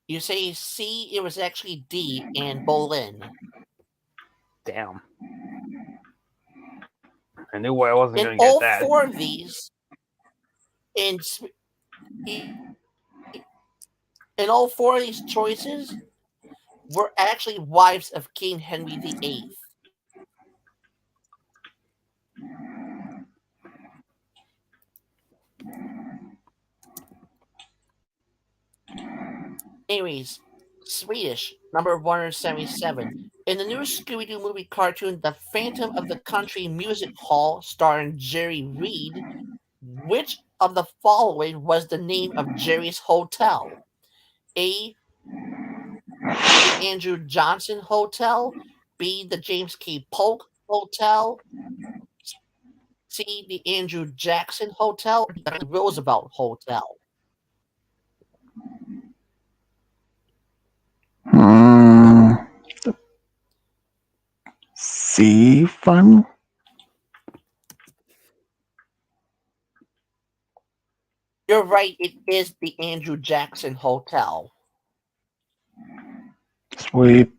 You say C, it was actually D, Anne Boleyn. Damn. I knew I wasn't In gonna get all that. four of these, in in all four of these choices, were actually wives of King Henry VIII. Anyways, Swedish, number 177. In the new Scooby Doo movie cartoon, The Phantom of the Country Music Hall, starring Jerry Reed, which of the following was the name of Jerry's hotel? A. The Andrew Johnson Hotel. B. The James K. Polk Hotel. C. The Andrew Jackson Hotel. Or D. The Roosevelt Hotel. Hmm. C final. You're right, it is the Andrew Jackson Hotel. Sweet.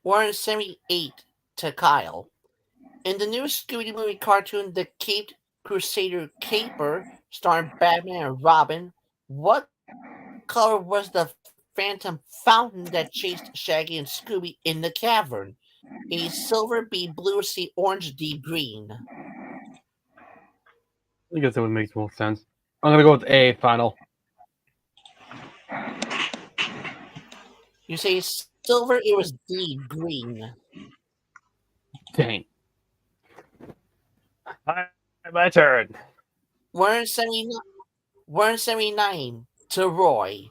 178 to Kyle. In the new Scooby movie cartoon, The Caped Crusader Caper, starring Batman and Robin, what color was the phantom fountain that chased Shaggy and Scooby in the cavern? A. Silver, B. Blue, C. Orange, D. Green. I guess that would make more sense. I'm gonna go with A final. You say silver, it was D. Green. Dang. My turn. 179, 179 to Roy.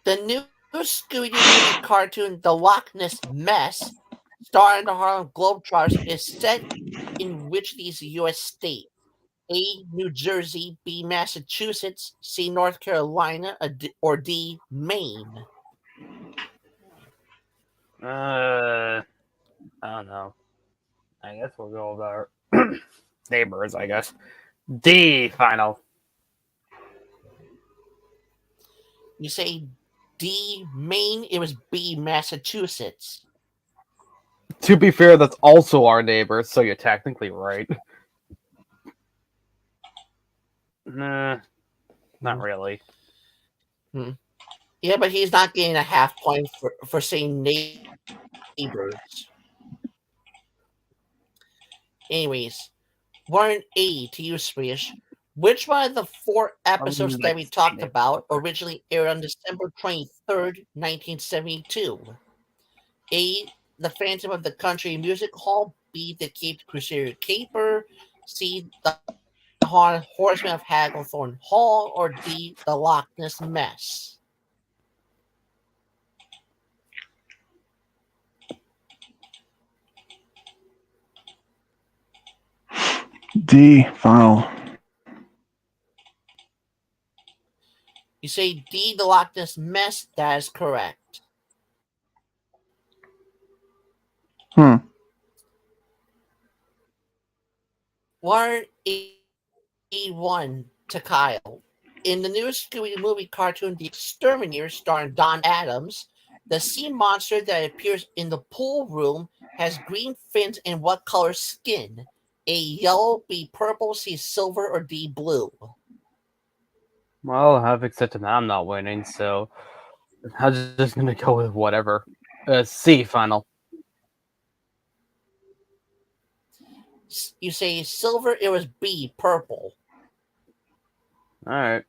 The new Scooby Doo movie cartoon, The Loch Ness Mess, starring the Harlem Globetrotters, is set in which these U.S. states? A. New Jersey, B. Massachusetts, C. North Carolina, or D. Maine. I don't know. I guess we'll go with our neighbors. I guess D final. You say D. Maine, it was B. Massachusetts. To be fair, that's also our neighbors, so you're technically right. Nah, not really. Hmm. Yeah, but he's not getting a half point for saying neighbors. Anyways, 180 to you, Swedish. Which one of the four I'm episodes gonna that get we talked neighbor. about originally aired on December 23rd, 1972? A. The Phantom of the Country Music Hall. B. The Caped Crusader Caper. C. The Horseman of Hagglethorne Hall. Or D. The Loch Ness Mess. D final. You say You say D, the Loch Ness Mess. That is correct. Hmm. 181 to Kyle. In the new Scooby movie cartoon, The Exterminator, starring Don Adams, the sea monster that appears in the pool room has green fins and what color skin? A, yellow, B, purple, C, silver, or D, blue? Well, I've accepted that I'm not winning, so I'm just gonna go with whatever. C final. You say silver, it was B, purple. All right.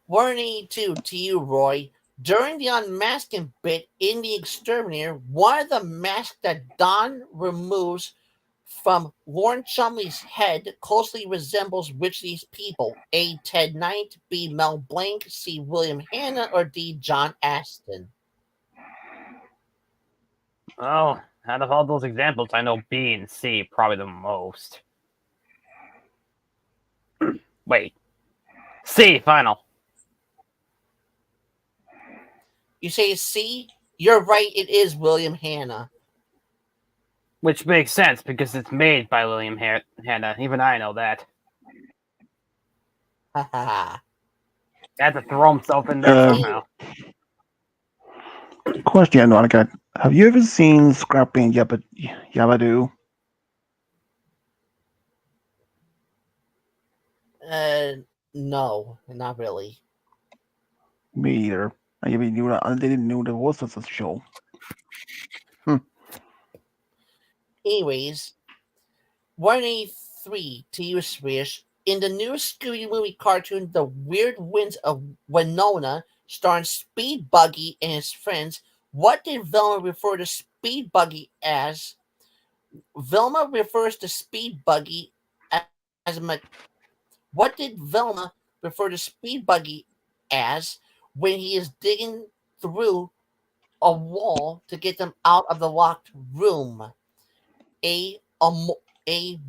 182 to you, Roy. During the unmasking bit in The Exterminator, one of the masks that Don removes from Lauren Chumley's head closely resembles which of these people? A. Ted Knight, B. Mel Blanc, C. William Hanna, or D. John Aston? Well, out of all those examples, I know B and C probably the most. Wait, C final. You say C? You're right, it is William Hanna. Which makes sense because it's made by William Hanna. Even I know that. Ha ha ha. Had to throw himself in there Uh, somehow. Question, Monica. Have you ever seen Scrappy and Yabadoo? Uh, no, not really. Me either. I even knew that. I didn't know there was such a show. Anyways, 183 to you, Swish. In the new Scooby movie cartoon, The Weird Winds of Winona, starring Speed Buggy and his friends, what did Velma refer to Speed Buggy as? Velma refers to Speed Buggy as a. What did Velma refer to Speed Buggy as when he is digging through a wall to get them out of the locked room? A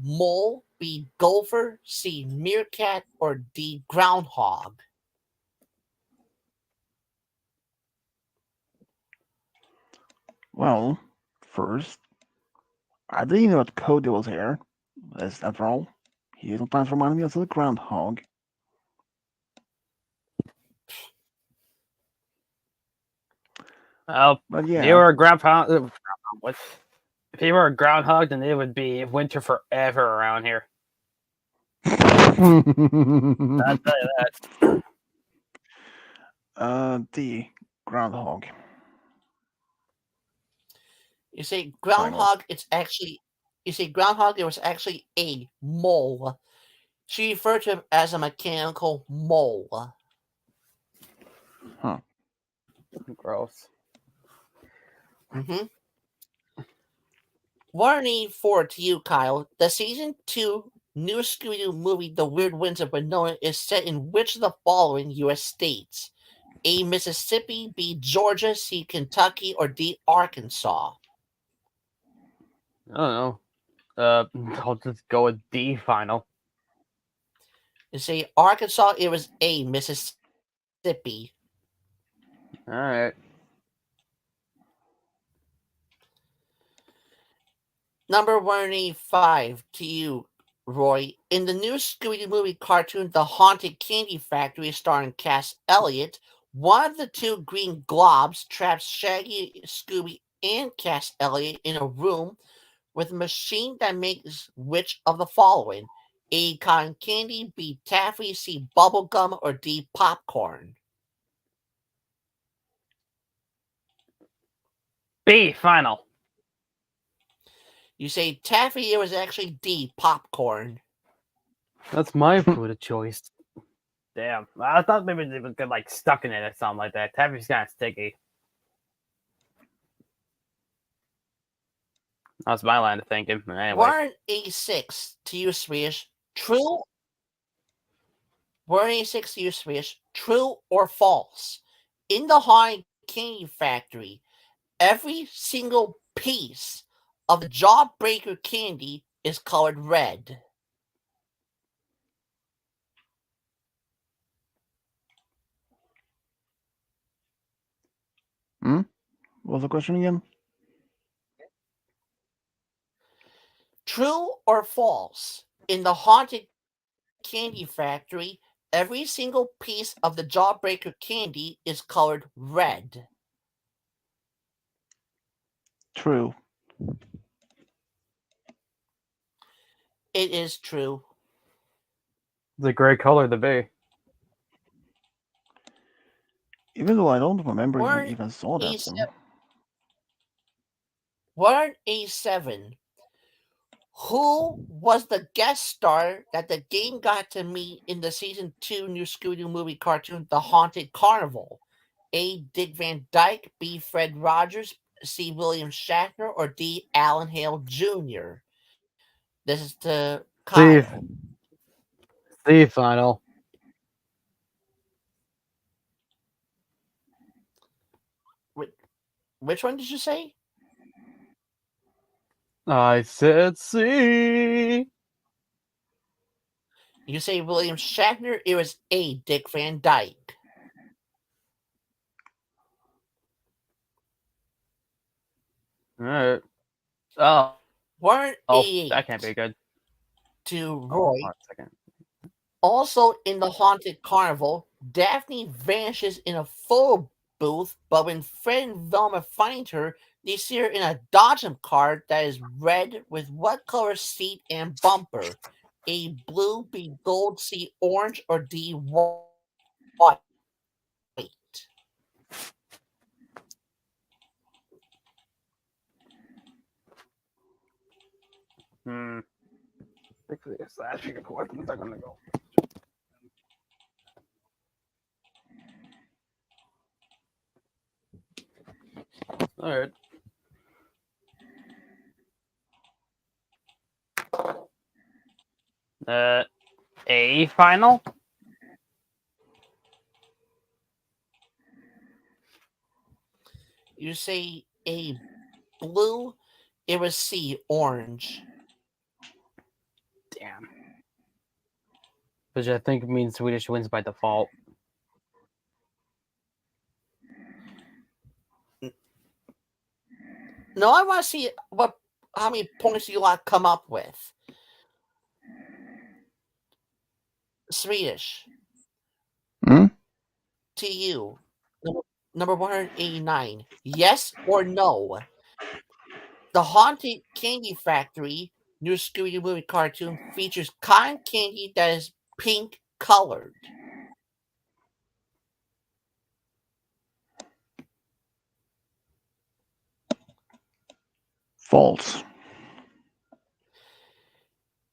mole, B gopher, C meerkat, or D groundhog? Well, first, I didn't know that Cody was here. As after all, he sometimes reminded me of the groundhog. Well, But if you yeah. were a groundhog, what? If you were a groundhog, then it would be winter forever around here. I'll tell you that. The groundhog. You say Final. groundhog, it was actually a mole. She referred to him as a mechanical mole. Huh. Gross. Mm-hmm. Warning for to you, Kyle. The season 2 new Scooby-Doo movie, The Weird Winds of Winona, is set in which of the following U.S. states? A. Mississippi, B. Georgia, C. Kentucky, or D. Arkansas? I don't know. I'll just go with D final. You say Arkansas, it was A. Mississippi. All right. Number 185 to you, Roy. In the new Scooby movie cartoon, The Haunted Candy Factory, starring Cass Elliot, one of the two green globs traps Shaggy, Scooby, and Cass Elliot in a room with a machine that makes which of the following? A. Cotton candy, B. Taffy, C. Bubblegum, or D. Popcorn? B final. You say taffy, it was actually D. Popcorn. That's my food of choice. Damn. I thought maybe they would get like stuck in it or something like that. Taffy's kind of sticky. That's my line of thinking. Anyway. 186 to you, Swedish. True 186 to you, Swedish. True or false? In the Haunted Candy Factory, every single piece of the Jawbreaker candy is colored red. What's the question again? True or false? In the haunted candy factory, every single piece of the Jawbreaker candy is colored red. True. It is true. It's a great color to be. Even though I don't remember Warren even saw that. So. A7. Warren A7. Who was the guest star that the game got to meet in the season 2 new Scooby movie cartoon, The Haunted Carnival? A. Dick Van Dyke, B. Fred Rogers, C. William Shatner, or D. Alan Hale Jr.? This is to Steve. Kyle. Steve final. Which one did you say? I said C. You say William Shatner. It was A. Dick Van Dyke. Alright. Oh. Warren Oh, A8 that can't be good. to Oh, Roy. hold on a second. Also in the Haunted Carnival, Daphne vanishes in a photo booth, but when Fred and Velma find her, they see her in a Dodgem car that is red with what color seat and bumper? A. Blue, B. Gold, C. Orange, or D. White? Hmm. Yes, actually, of course, I'm gonna go. Alright. A final? You say A. Blue, it was C. Orange. Damn. Which I think means Swedish wins by default. No, I want to see how many points you lot come up with. Swedish. Hmm? To you. Number 189. Yes or no? The Haunted Candy Factory, new Scooby movie cartoon, features cotton candy that is pink colored. False.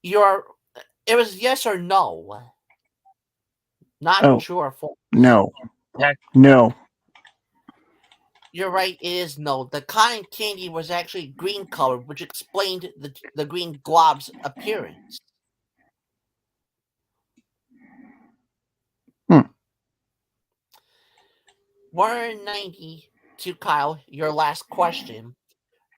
It was yes or no, not Oh, true or false. no. Heck, No. You're right, it is no. The cotton candy was actually green colored, which explained the green glob's appearance. Hmm. 190 to Kyle, your last question.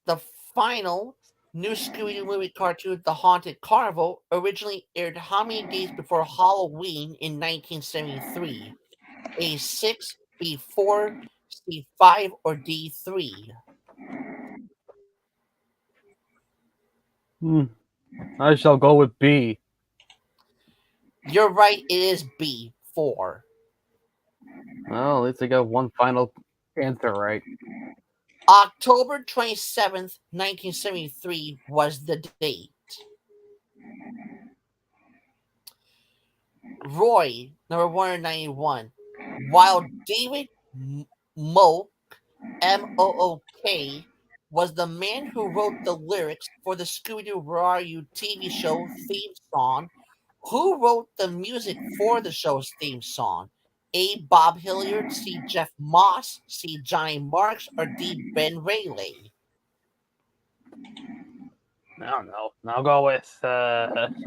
The final new Scooby-Doo movie cartoon, The Haunted Carnival, originally aired how many days before Halloween in 1973? A6, B4, C5, or D3? I shall go with B. You're right, it is B4. Well, at least I got one final answer right. October 27th, 1973 was the date. Roy, number 191. While David Moak, Mook, was the man who wrote the lyrics for the Scooby Doo Where Are You TV show theme song, who wrote the music for the show's theme song? A. Bob Hilliard, C. Jeff Moss, C. Johnny Marks, or D. Ben Rayleigh? I don't know. I'll go with I'll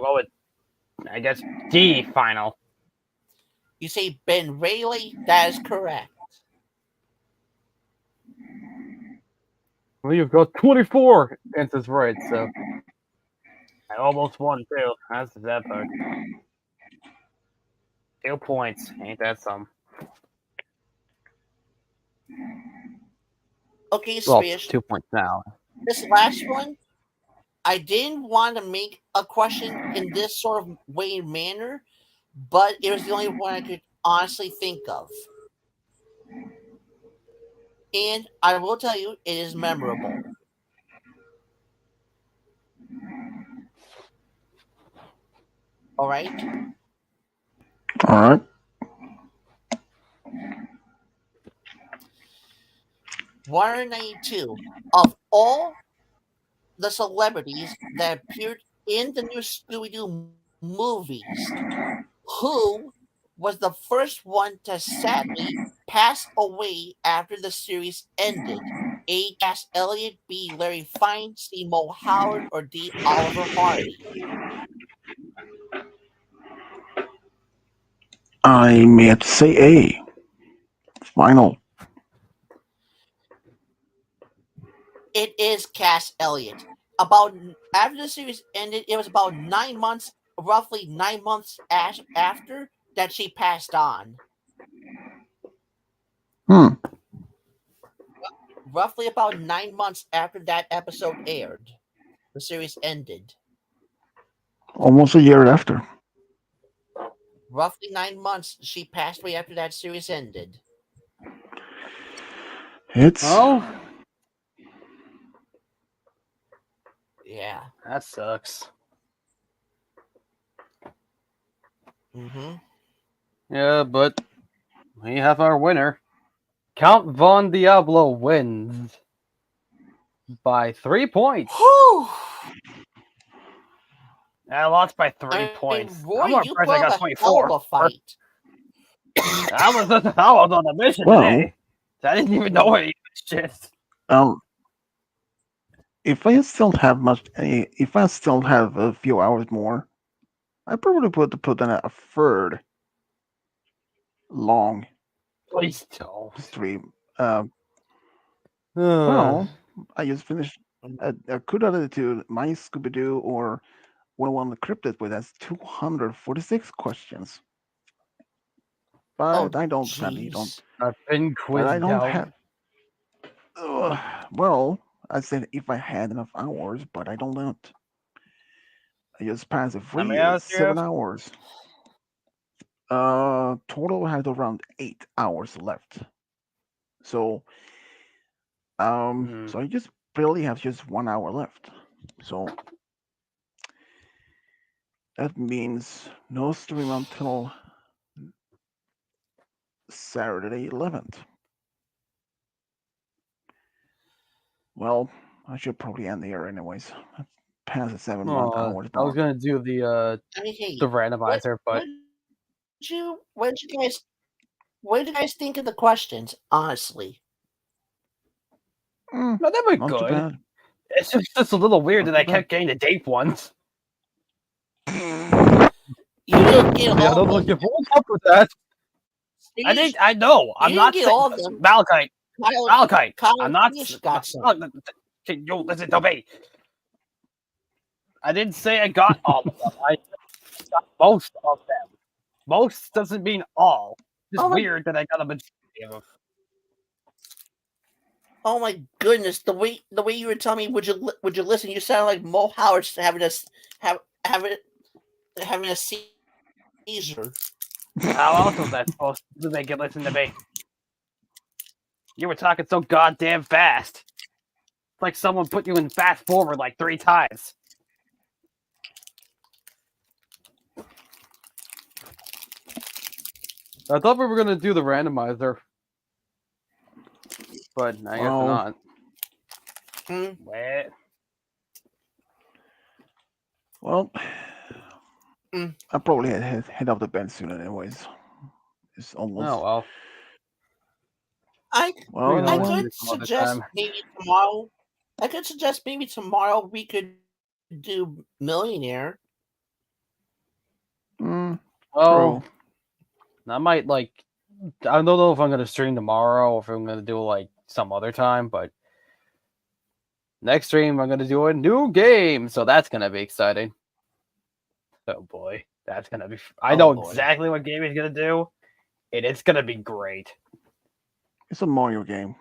go with I guess D final. You say Ben Rayleigh? That is correct. Well, you've got 24 answers right, so I almost won too. That's the sad part. 2 points. Ain't that some? Okay, Well, Swish. 2 points now. This last one, I didn't want to make a question in this sort of way and manner, but it was the only one I could honestly think of. And I will tell you, it is memorable. All right? All right. 192. Of all the celebrities that appeared in the new Scooby Doo movies, who was the first one to sadly pass away after the series ended? A. Cass Elliot, B. Larry Fine, C. Mo Howard, or D. Oliver Hardy? I may have to say A. Final. It is Cass Elliot. About after the series ended, it was about 9 months, roughly 9 months after that she passed on. Hmm. Roughly about 9 months after that episode aired, the series ended. Almost a year after. Roughly 9 months, she passed away after that series ended. It's Oh, Yeah. that sucks. Mm-hmm. Yeah, but we have our winner. Count Von Diablo wins by 3 points. Whew. I lost by 3 I mean, points. Roy, I'm more you impressed put I up got a hell of 24. a fight. I was on a mission well. today. I didn't even know any of this shit. Um. If I still have if I still have a few hours more, I probably put in a third long Please don't. stream. Uh, Well, I just finished. I could add it to my Scooby Doo or 101 Cryptid, but that's 246 questions. Oh, But I don't sadly don't. jeez. I've been But I quizzed don't out. have. Well, I said if I had enough hours, but I don't. I just passed a How free many hours do you 7 hours. Total has around 8 hours left. So, have? so I just barely have just 1 hour left. So that means no stream until Saturday 11th. Well, I should probably end the year anyways. Past the 7 month Oh, hours I was mark. gonna do I mean, hey, the what randomizer, but what did you guys what did you guys think of the questions? Honestly, no, they were Not too good. bad. It's just a little weird Not that too I kept getting the date ones. you didn't get Yeah, all don't of look them. what's up with that. Steve, I know. you I'm didn't not get saying all of them. Malachite. Malachite. Kyle I'm and not. Steve got some. Can you listen to me? I didn't say I got all of them. I got most of them. Most doesn't mean all. Just Oh my, weird that I got a majority of them. oh my goodness! The way you were telling me, would you listen? You sound like Mo Howard have having having a seizure. How else was that supposed to make it listen to me? You were talking so goddamn fast. It's like someone put you in fast forward like 3 times. I thought we were gonna do the randomizer, but I guess Well, not. Hmm? Wait. well, Mm. I probably head off the bed soon anyways. It's almost. Oh well. I Well, We can I always everyone. do could some other suggest time. maybe tomorrow. I could suggest maybe tomorrow we could do Millionaire. Mm, Oh, true. I might like. I don't know if I'm gonna stream tomorrow or if I'm gonna do like some other time, but next stream I'm gonna do a new game, so that's gonna be exciting. Oh boy, that's gonna be. I Oh know boy. exactly what game he's gonna do, and it's gonna be great. It's a Mario game.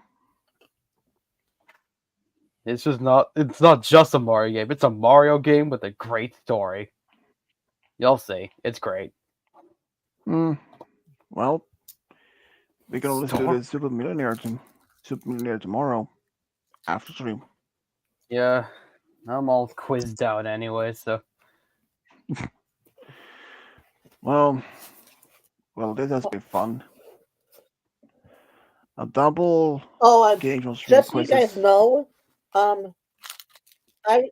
It's just not. It's not just a Mario game. It's a Mario game with a great story. You'll see. It's great. Hmm. Well, we can always do Story? the Super Millionaire tomorrow after stream. Yeah, I'm all quizzed out anyway. So Well, well, this has been fun. A double Oh, game show stream just so you guys quizzes. know, um, I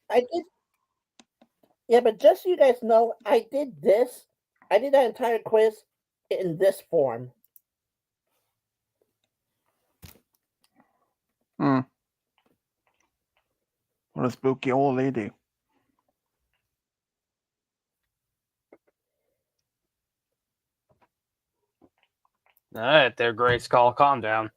I did. Yeah, but just so you guys know, I did this. I did that entire quiz in this form. Hmm. What a spooky old lady. All right, there, Great Skull. Calm down.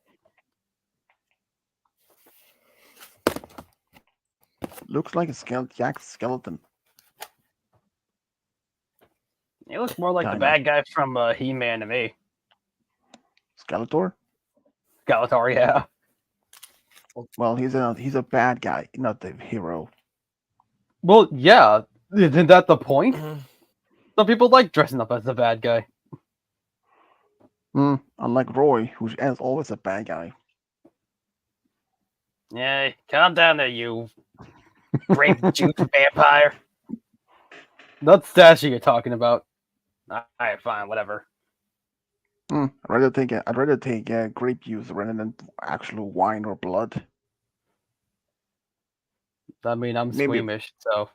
Looks like a Jack skeleton. He looks more like the Kinda. bad guy from He-Man to me. Skeletor? Skeletor, yeah. Well, he's a bad guy, not the hero. well, yeah. Isn't that the point? Mhm. Some people like dressing up as the bad guy. Hmm. Unlike Roy, who's as always a bad guy. Yeah, calm down there, you grape juice vampire. That's Stashy you're talking about. All right, fine, whatever. Hmm. I'd rather take grape juice rather than actual wine or blood. I mean, I'm Maybe squeamish, so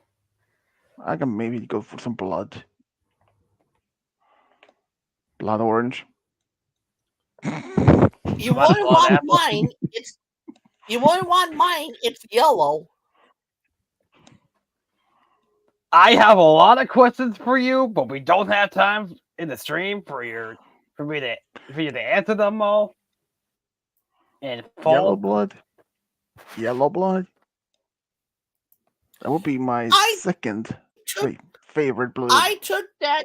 I can maybe go for some blood. Blood orange. You Blood, wouldn't blood want apple. mine. You wouldn't want mine. It's yellow. I have a lot of questions for you, but we don't have time in the stream for you to answer them all in Yellow full. blood. Yellow blood. That would be my I second took. favorite blood. I took that.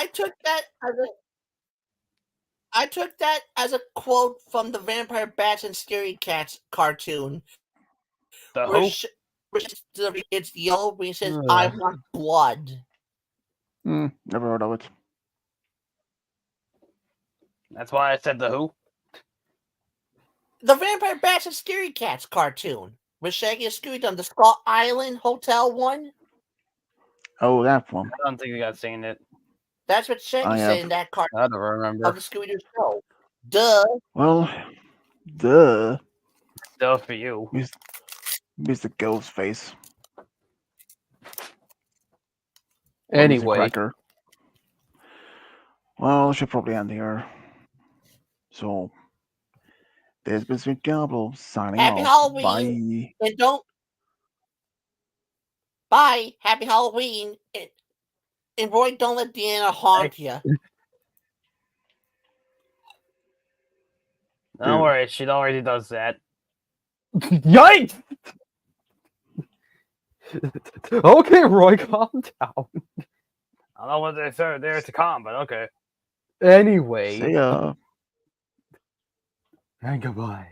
I took that as a. I took that as a quote from the Vampire Bats and Scary Cats cartoon. The Where who? it's yellow when he says, Ugh. "I want blood." Never heard of it. That's why I said the who. The Vampire Bats and Scary Cats cartoon with Shaggy and Scooby on the Skull Island Hotel one. Oh, that one. I don't think you guys seen it. That's what Shaggy I said have. in that cartoon I don't of remember. the Scooby Doo show. Duh. Well, duh. Still for you. Mr. Ghostface. Or Mr. Anyway, Cracker. Well, I should probably end here. So, there's been Sweet Gobble signing Happy off. Halloween. Bye. And don't. Bye. Happy Halloween. And Roy, don't let Deanna haunt you. Don't Dude. worry, she already does that. yikes! okay, Roy, calm down. I don't know what they said there to calm, but okay. Anyway, See ya. and goodbye.